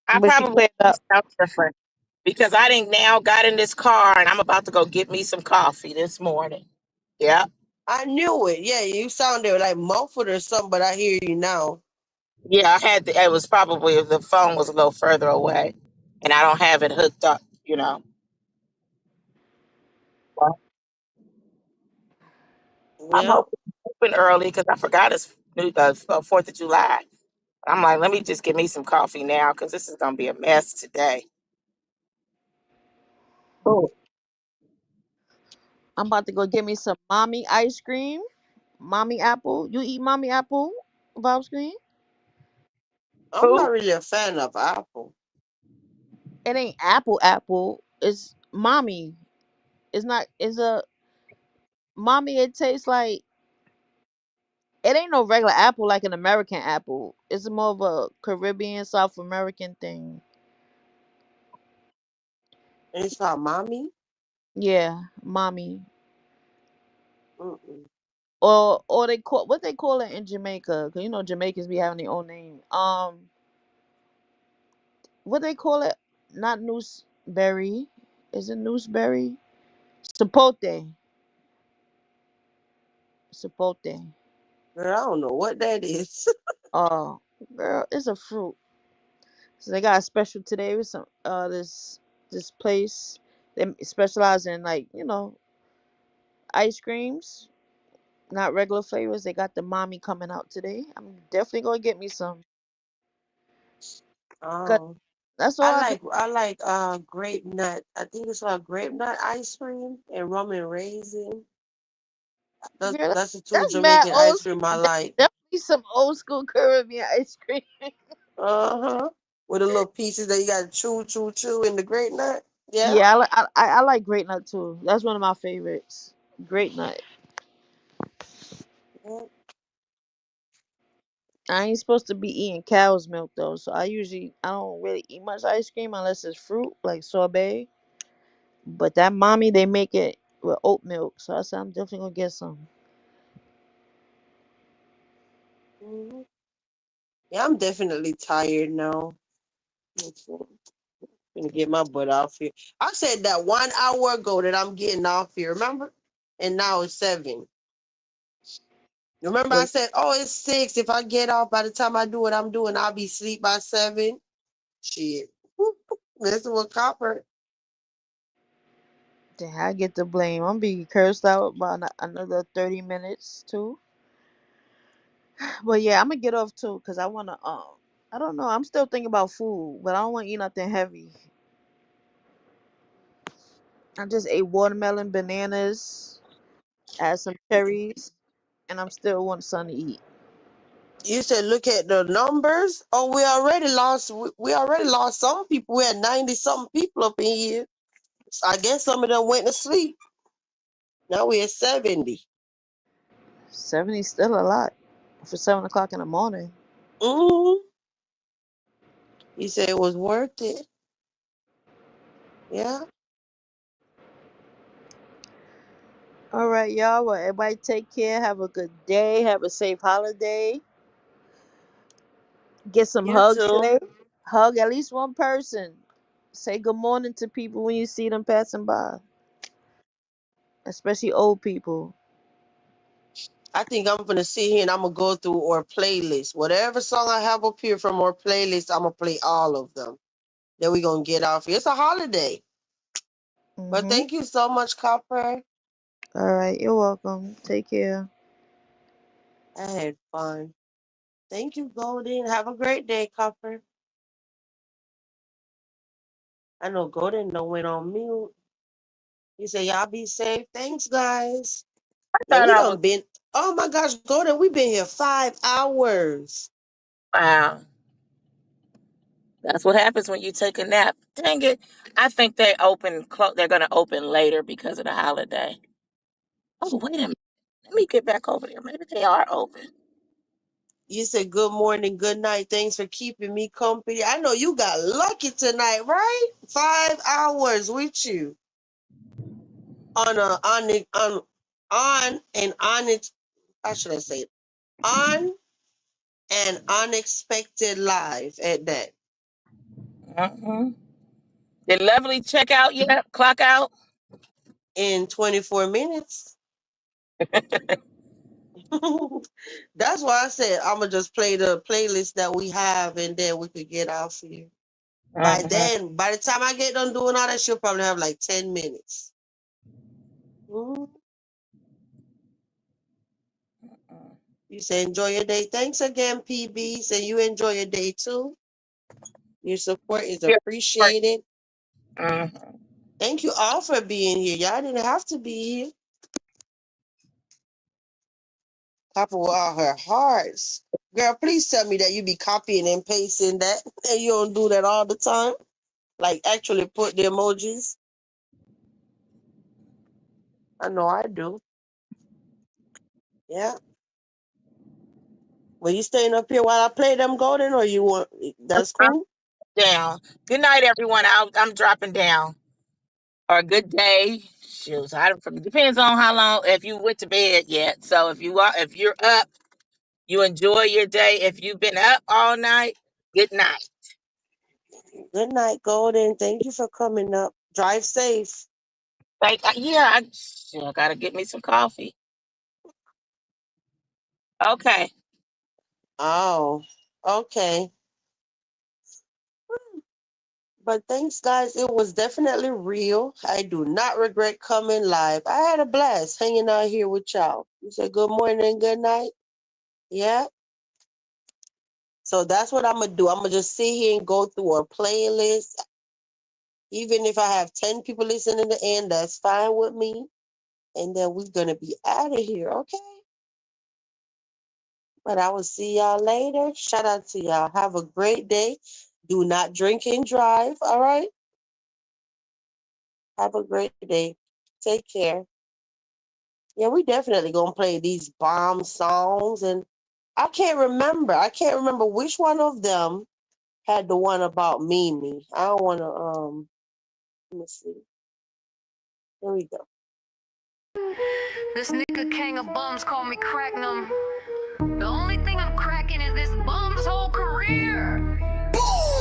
I minute, but she probably cleared up. sound different because I didn't now got in this car and I'm about to go get me some coffee this morning. Yeah. I knew it. Yeah, you sounded like muffled or something, but I hear you now. Yeah, it was probably the phone was a little further away and I don't have it hooked up. Well, I'm Yeah. hoping early because I forgot it's 4th of July. I'm like, let me just get me some coffee now because this is going to be a mess today. Oh, I'm about to go get me some mommy ice cream. Mommy apple. You eat mommy apple ice cream? I'm who? not really a fan of Apple. It ain't apple. It's mommy. It's not. It's a mommy. It tastes like It ain't no regular apple like an American apple. It's more of a Caribbean, South American thing. And it's called mommy. Yeah, mommy. Mm-mm. Or they call what they call it in Jamaica. 'Cause you know Jamaicans be having their own name. What they call it? Not nooseberry. Is it nooseberry? Sapote. Sapote. Girl, I don't know what that is. Oh, girl, it's a fruit. So they got a special today with some this place. They specialize in like ice creams, not regular flavors. They got the mommy coming out today. I'm definitely gonna get me some. 'Cause Oh, that's all I I do. like grape nut. I think it's called grape nut ice cream and rum and raisin. Girl, That's the two that's mad Jamaican old ice school. cream I like. Definitely some old school Caribbean ice cream. Uh-huh. With the little pieces that you got to chew, chew, chew in the grape nut. Yeah. Yeah, I like Great Nut too. That's one of my favorites. Great Nut. Yeah. I ain't supposed to be eating cow's milk though, so I don't really eat much ice cream unless it's fruit like sorbet. But that mommy they make it with oat milk, so I said I'm definitely gonna get some. Hmm. Yeah, I'm definitely tired now. Gonna get my butt off here. I said that 1 hour ago that I'm getting off here, remember? And now it's 7. Remember I But said, oh, it's 6. If I get off by the time I do what I'm doing, I'll be asleep by 7. Shit. Messing with copper. then I get the blame. I'm being cursed out by another 30 minutes too. But yeah, I'm gonna get off too because I wanna I don't know. I'm still thinking about food, but I don't want to eat nothing heavy. I just ate watermelon, bananas, add some cherries, and I'm still want something to eat. You said look at the numbers. Oh, we already lost some people. We had 90 something people up in here. I guess some of them went to sleep. Now we're at 70. 70 still a lot for 7 o'clock in the morning. Mm-hmm. You said it was worth it. Yeah. All right, y'all. Well, everybody take care. Have a good day. Have a safe holiday. Get some You hugs too. today. Hug at least one person. Say good morning to people when you see them passing by, especially old people. I think I'm gonna sit here and I'm gonna go through our playlist. Whatever song I have up here from our playlist, I'm gonna play all of them. Then we're gonna get off here. It's a holiday. But Mhm. thank you so much, Copper. All right. You're welcome. Take care. I had fun. Thank you, Golden. Have a great day, Copper. I know Golden no went on mute. He said, y'all be safe. Thanks, guys. Yeah, Thought we I done was been, oh my gosh, Golden, we've been here 5 hours. wow. That's what happens when you take a nap. Dang it! I think they're going to open later because of the holiday. Oh, wait a minute. Let me get back over there. Maybe they are open. You said good morning, good night. Thanks for keeping me company. I know you got lucky tonight, right? 5 hours with you on a on an honest. How should I say it? On an unexpected live at that Hmm. Did Lovely check out yet? Clock out? in 24 minutes. That's why I said I'm gonna just play the playlist that we have, and then we could get off here. Hmm. By the time I get done doing all that, she'll probably have like 10 minutes. Mhm. You say enjoy your day. Thanks again, PB. Say you enjoy your day too. Your support is Yeah. appreciated. Hmm. Thank you all for being here. Y'all didn't have to be here. Papa with all her hearts. Girl, please tell me that you be copying and pasting that and you don't do that all the time. Like actually put the emojis. I know I do. Yeah. Were you staying up here while I play them golden, or you want? That's I'm cool. down. Good night, everyone. I'm dropping down. Or good day. Shoot, depends on how long. If you went to bed yet. So if you're up, you enjoy your day. If you've been up all night, good night. Good night, golden. Thank you for coming up. Drive safe. I gotta get me some coffee. Okay. Oh, okay. But thanks, guys. It was definitely real. I do not regret coming live. I had a blast hanging out here with y'all. You said good morning and good night. Yeah. So that's what I'm gonna do. I'm gonna just sit here and go through a playlist. Even if I have 10 people listening to the end, that's fine with me. And then we're gonna be out of here, okay? But I will see y'all later. Shout out to y'all. Have a great day. Do not drink and drive, all right? Have a great day. Take care. Yeah, we definitely gonna play these bomb songs, and I can't remember. I can't remember which one of them had the one about Mimi. I don't wanna let me see. Here we go. This nigga king of bums call me cracknum. The only thing I'm cracking is this bum's whole career.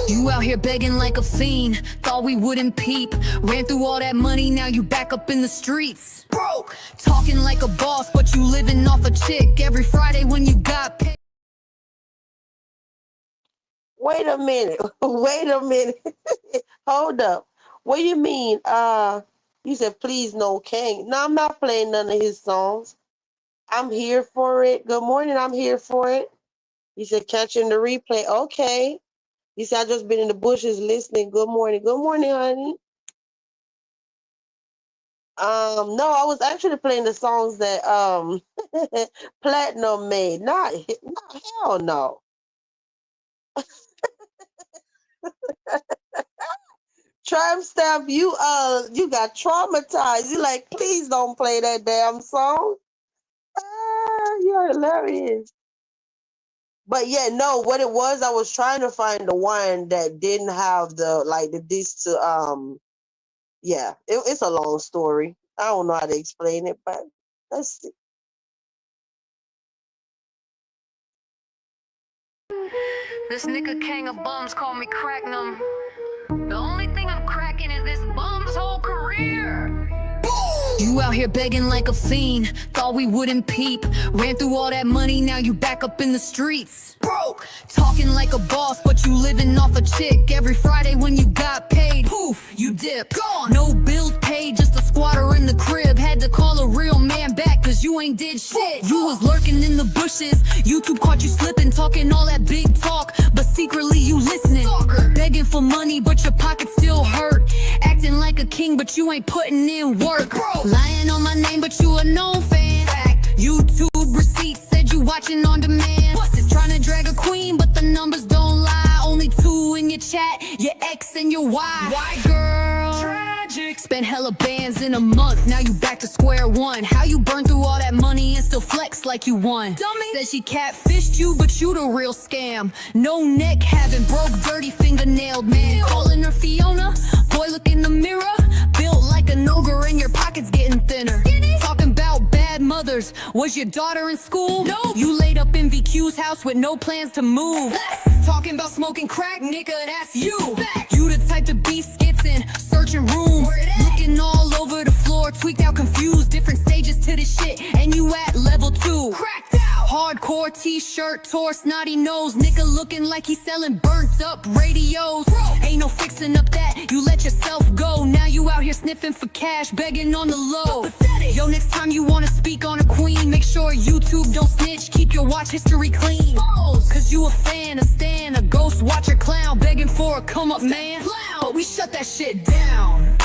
You out here begging like a fiend, thought we wouldn't peep. Ran through all that money, now you back up in the streets. Broke, talking like a boss, but you living off a chick. Every Friday when you got paid. Wait a minute. Wait a minute. Hold up. What do you mean? You said please no King. No, I'm not playing none of his songs. I'm here for it. Good morning, I'm here for it. You said catching the replay. Okay. You said I just been in the bushes listening. Good morning. Good morning, honey. No, I was actually playing the songs that Platinum made. Not hell no. Tramp stamp, you got traumatized. You like, please don't play that damn song. You're hilarious. But yeah, no, what it was, I was trying to find the one that didn't have the this to yeah, it's a long story. I don't know how to explain it, but let's see. This nigga king of bums call me cracknum. The only thing I'm cracking is this bum's whole career. You out here begging like a fiend, thought we wouldn't peep. Ran through all that money, now you back up in the streets. Broke, talking like a boss, but you living off a chick. Every Friday when you got paid, poof, you dip. Gone. No bills paid, just a squatter in the crib. Had to call a real man back, cause you ain't did shit. You was lurking in the bushes, YouTube caught you slipping, talking all that big talk, but secretly you listening. Begging for money, but your pocket still hurt. Acting like a king, but you ain't putting in work. Lying on my name, but you a known fan. YouTube receipts said you watching on demand. Trying to drag a queen, but the numbers don't lie. Only 2 in your chat, your X and your Y. Why, girl? Tragic. Spent hella bands in a month, now you back to square one. How you burn through all that money and still flex like you won? Dummy. Said she catfished you, but you the real scam. No neck having, broke, dirty, fingernailed man. Calling her Fiona, boy look in the mirror. Built like an ogre and your pockets getting thinner. Talking about bad mothers, was your daughter in school? No. You laid up in VQ's house with no plans to move. Talking about smoking crack, nigga, that's you. You the type to be skitzing, searching rooms, looking all over the floor, tweaked out, confused, different stages to this shit, and you at level 2. Cracked out. Hardcore t-shirt, tore snotty nose, nigga looking like he's selling burnt up radios. Ain't no fixing up that, you let yourself go. Now you out here sniffing for cash, begging on the low. Yo, next time you wanna speak on a queen, make sure YouTube don't snitch, keep your watch history clean. Cause you a fan, a stan, a ghost watcher clown, begging for a come up man. But we shut that shit down.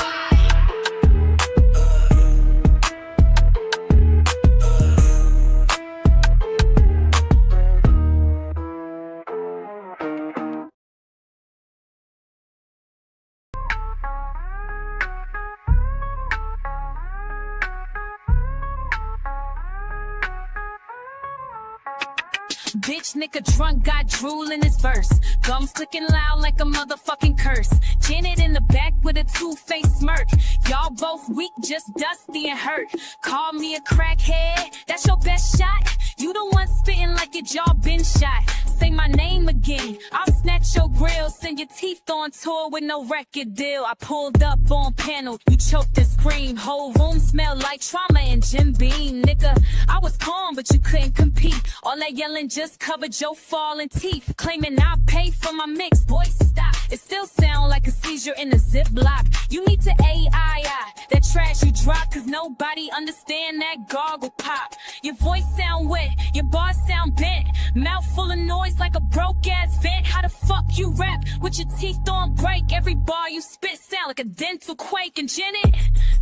Bitch, nigga drunk, got drool in his verse. Gums clicking loud like a motherfucking curse. Janet in the back with a two-faced smirk. Y'all both weak, just dusty and hurt. Call me a crackhead, that's your best shot. You the one spitting like your jaw been shot. Say my name again, I'll snatch your grill. Send your teeth on tour with no record deal. I pulled up on panel, you choked and screamed. Whole room smelled like trauma and Jim Beam. Nigga, I was calm but you couldn't compete. All that yelling just covered your falling teeth. Claiming I paid for my mix, boy stop. It still sound like a seizure in a Ziploc. You need to AI that trash you drop, cause nobody understand that gargle pop. Your voice sound wet, your bars sound bent. Mouth full of noise like a broke ass vent. How the fuck you rap with your teeth on break? Every bar you spit sound like a dental quake. And Janet,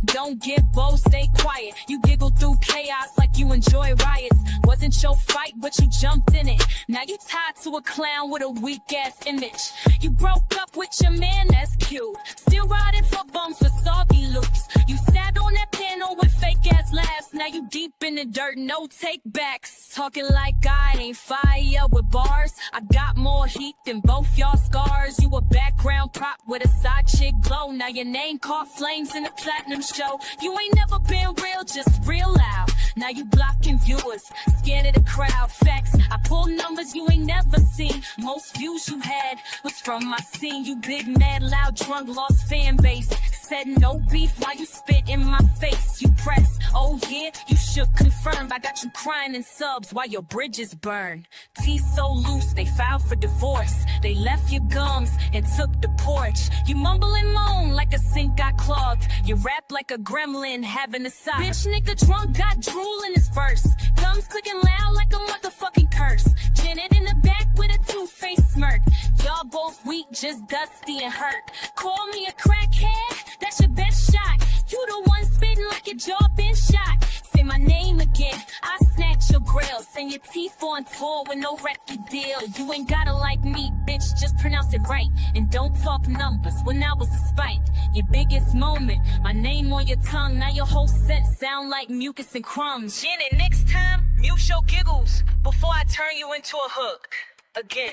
don't get bold, stay quiet. You giggle through chaos like you enjoy riots. Wasn't your fight but you jumped in it. Now you tied to a clown with a weak ass image. You broke up with your man, that's cute. Still riding for bums with soggy loops. You sat on that panel with fake ass laughs. Now you deep in the dirt, no take backs. Talking like I ain't fire with bars. I got more heat than both y'all scars. You a background prop with a side chick glow. Now your name caught flames in the platinum show. You ain't never been real, just real loud. Now you blocking viewers, scared of the crowd. Facts, I pull numbers you ain't never seen. Most views you had was from my scene. You big, mad, loud, drunk, lost fan base. Said no beef while you spit in my face. You press, oh yeah, you should confirm. I got you crying in subs while your bridges burn. Teeth so loose, they filed for divorce. They left your gums and took the porch. You mumble and moan like a sink got clogged. You rap like a gremlin having a sock. Bitch nigga drunk got drool in his verse. Gums clicking loud like a motherfucking curse. Janet in the back with a two-faced smirk. Y'all both weak, just dusty and hurt. Call me a crackhead, that's your best shot. You the one spitting like your jaw been shot. Say my name again, I snatch your grill. Send your teeth on tour with no record deal. You ain't gotta like me, bitch, just pronounce it right. And don't talk numbers when I was a spite. Your biggest moment, my name on your tongue. Now your whole set sound like mucus and crumbs. Janet, next time, mute your giggles before I turn you into a hook again.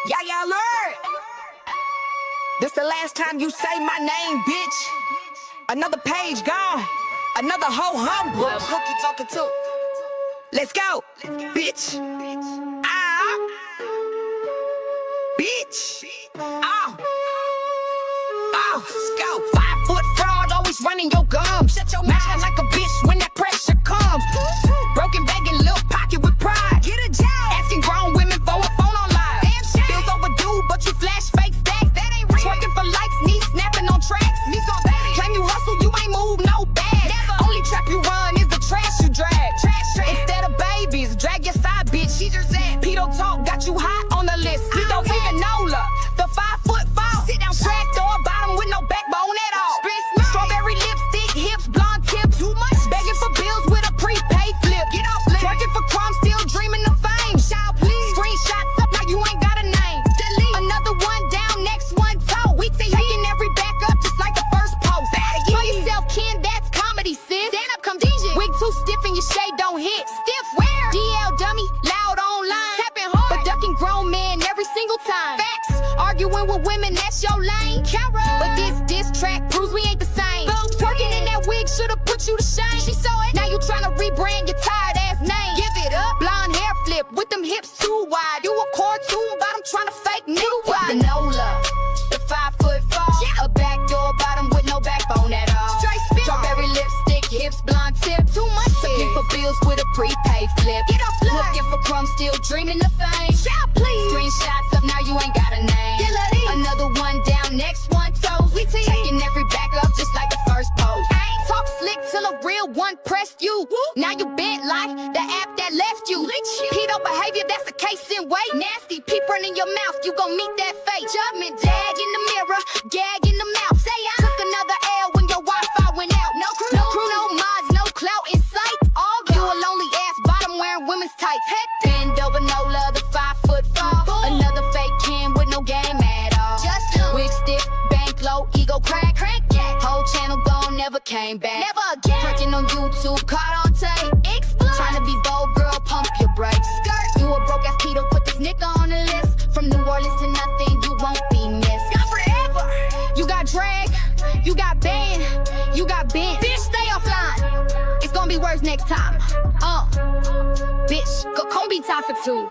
Y'all alert! This the last time you say my name, bitch. Another page gone. Another hoe humble. Who you talking to? Let's go, bitch. Ah, bitch. Oh, let's go. 5 foot fraud, always running your gums. Shut your mouth like a bitch when that pressure comes. Broken bag in little pocket with pride. Get a job. Asking grown women for a phone on live. Damn shit. Bills overdue, but you flash fake stacks. That ain't real. Twerking for likes, knees snapping on tracks. Knees on back. Claim you hustle, you ain't move no bag. Never. Only trap you run is the trash you drag. Instead of babies, drag your side bitch. She just said pedo talk got you hot on the list. You don't even know her. The 5 foot fall. Sit down, track door, bottom with no backbone at all. Strawberry lipstick, hips, blonde tips. Too much. Begging for bills with a prepaid flip. Get off lip. Twerking for crumbs, still dreaming of fame. Shout please. Screenshots up, now you ain't got a name. Delete. Another one down, next one toe. We taking every back up just like the first post. Call yourself Ken, that's comedy, sis. Stand up, come DJ. Wig too stiff and your shade don't hit. Stiff where? DL dummy, loud online. Tapping hard, but ducking grown men every single time. Facts. Arguing with women, that's your lane. But this track proves we ain't the same. Twerking in that wig should've put you to shame. She saw it. Now you tryna rebrand your tired ass name. Give it up. Blonde hair flip with them hips too wide. You a cartoon bottom tryna fake new wide. The Nola, the 5 foot fall. A backdoor bottom with no backbone at all. Straight spin. Strawberry lipstick, hips, blonde tip. Too much. Looking for bills with a prepaid flip. Get off line. Looking for crumbs, still dreaming of fame. Shout please. Screenshots up, now you ain't got a name. Another one down, next one toes. We taking every back up just like the first post. I ain't talk slick till a real one pressed you. Now you bent like the app that left you. Pedo behavior, that's a case in weight. Nasty peep running your mouth, you gon' meet that fate. Judgment dag in the mirror, gag in the mouth. Say I took another L when your Wi-Fi came back. Never again. Working on YouTube, caught on tape. Explode. Trying to be bold, girl, pump your brakes. Skirt. You a broke ass Peter, put this nigga on the list. From New Orleans to nothing, you won't be missed. Got forever. You got drag, you got banned, you got bent. Bitch, stay offline. It's gonna be worse next time. Bitch, go be talking to.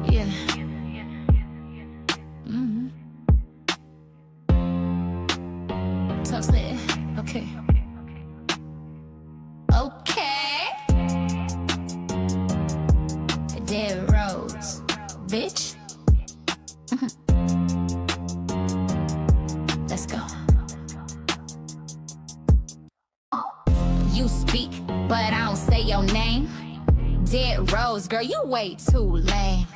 Yeah. Tough sled. Okay. Okay. Dead Rose, bitch. Let's go. You speak, but I don't say your name. Dead Rose, girl, you way too lame.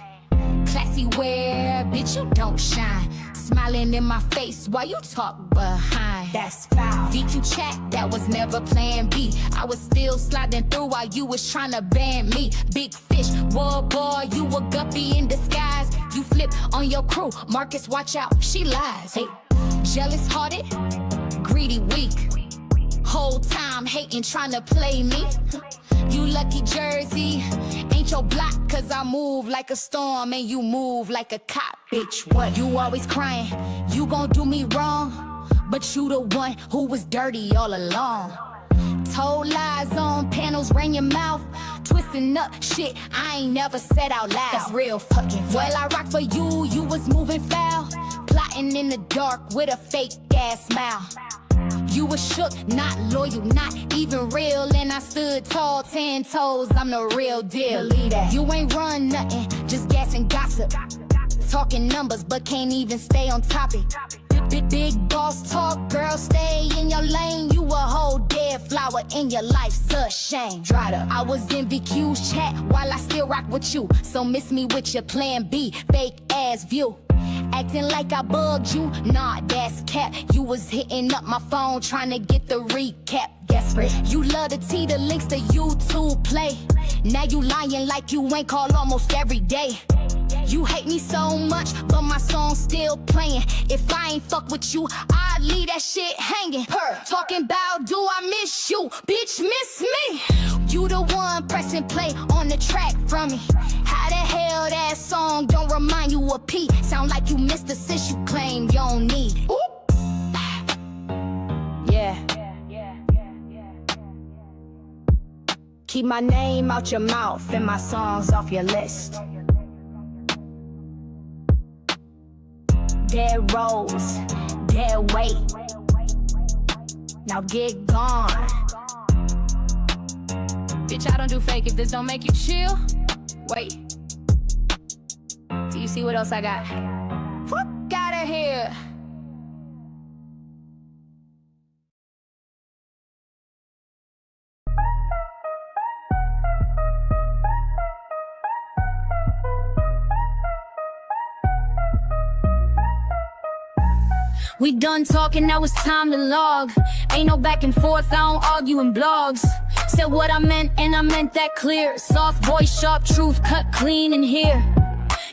Classy wear, bitch, you don't shine. Smiling in my face while you talk behind. That's foul. DQ chat, that was never plan B. I was still sliding through while you was trying to ban me. Big fish, whoa boy, you a guppy in disguise. You flip on your crew, Marcus, watch out, she lies. Hey, jealous hearted, greedy weak. Whole time hating, trying to play me. You lucky Jersey, ain't your block, cause I move like a storm and you move like a cop. Bitch, what? You always crying, you gon' do me wrong, but you the one who was dirty all along. Told lies on panels, ran your mouth, twisting up shit I ain't never said out loud. That's real fucking foul. Well, I rock for you, you was moving foul, plotting in the dark with a fake ass smile. You was shook, not loyal, not even real. And I stood tall, 10 toes, I'm the real deal. Believe that. You ain't run nothing, just gas and gossip. Talking numbers, but can't even stay on topic. Big boss talk, girl, stay in your lane. You a whole dead flower in your life's a shame. Dried up. I was in VQ's chat while I still rock with you. So miss me with your plan B, fake ass view. Acting like I bugged you, nah, that's cap. You was hitting up my phone, trying to get the recap. Desperate. You love to T the links to YouTube play. Now you lying like you ain't call almost every day. You hate me so much, but my song's still playing. If I ain't fuck with you, I'd leave that shit hanging. Talking about, do I miss you? Bitch, miss me. You the one pressing play on the track from me. How the hell that song don't remind you of P? Sound like you missed the since you claim you don't need it. Yeah. Keep my name out your mouth and my songs off your list. Dead Rose, dead weight. Now get gone. Bitch, I don't do fake. If this don't make you chill, wait. Do you see what else I got? Fuck outta here. We done talking, now it's time to log. Ain't no back and forth, I don't argue in blogs. Said what I meant and I meant that clear. Soft voice, sharp truth, cut clean in here.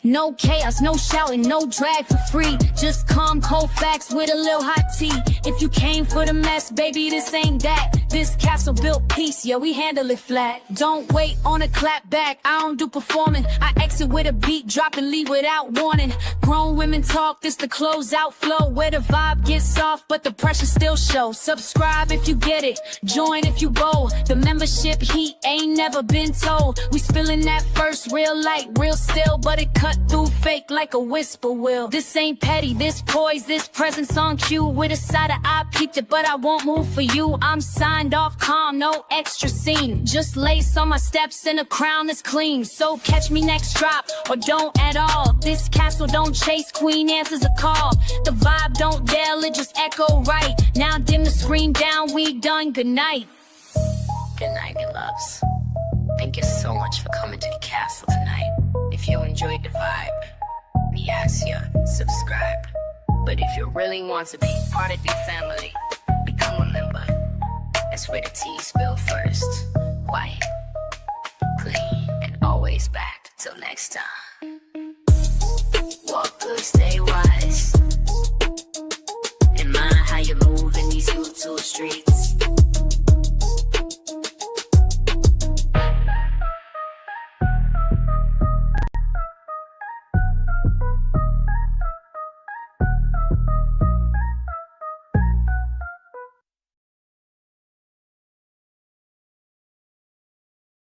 No chaos, no shouting, no drag for free. Just calm, cold facts with a little hot tea. If you came for the mess, baby, this ain't that. This castle built peace, yeah, we handle it flat. Don't wait on a clap back, I don't do performing. I exit with a beat, drop and leave without warning. Grown women talk, this the closeout flow. Where the vibe gets soft, but the pressure still shows. Subscribe if you get it, join if you bold. The membership heat ain't never been told. We spilling that first, real light, real still, but it cut through fake like a whisper will. This ain't petty, this poise, this presence on cue. With a side of eye, peeped it, but I won't move for you. I'm signed off calm, no extra scene. Just lace on my steps and a crown that's clean. So catch me next drop, or don't at all. This castle don't chase, queen answers a call. The vibe don't yell, it just echo right. Now dim the screen down, we done, good night. Good night, good loves. Thank you so much for coming to the castle tonight. If you enjoyed the vibe, me ask you, subscribe. But if you really want to be part of the family, become a member. That's where the tea spill first. Quiet, clean, and always always back. Till next time. Walk good, stay wise. And mind how you move in these YouTube streets.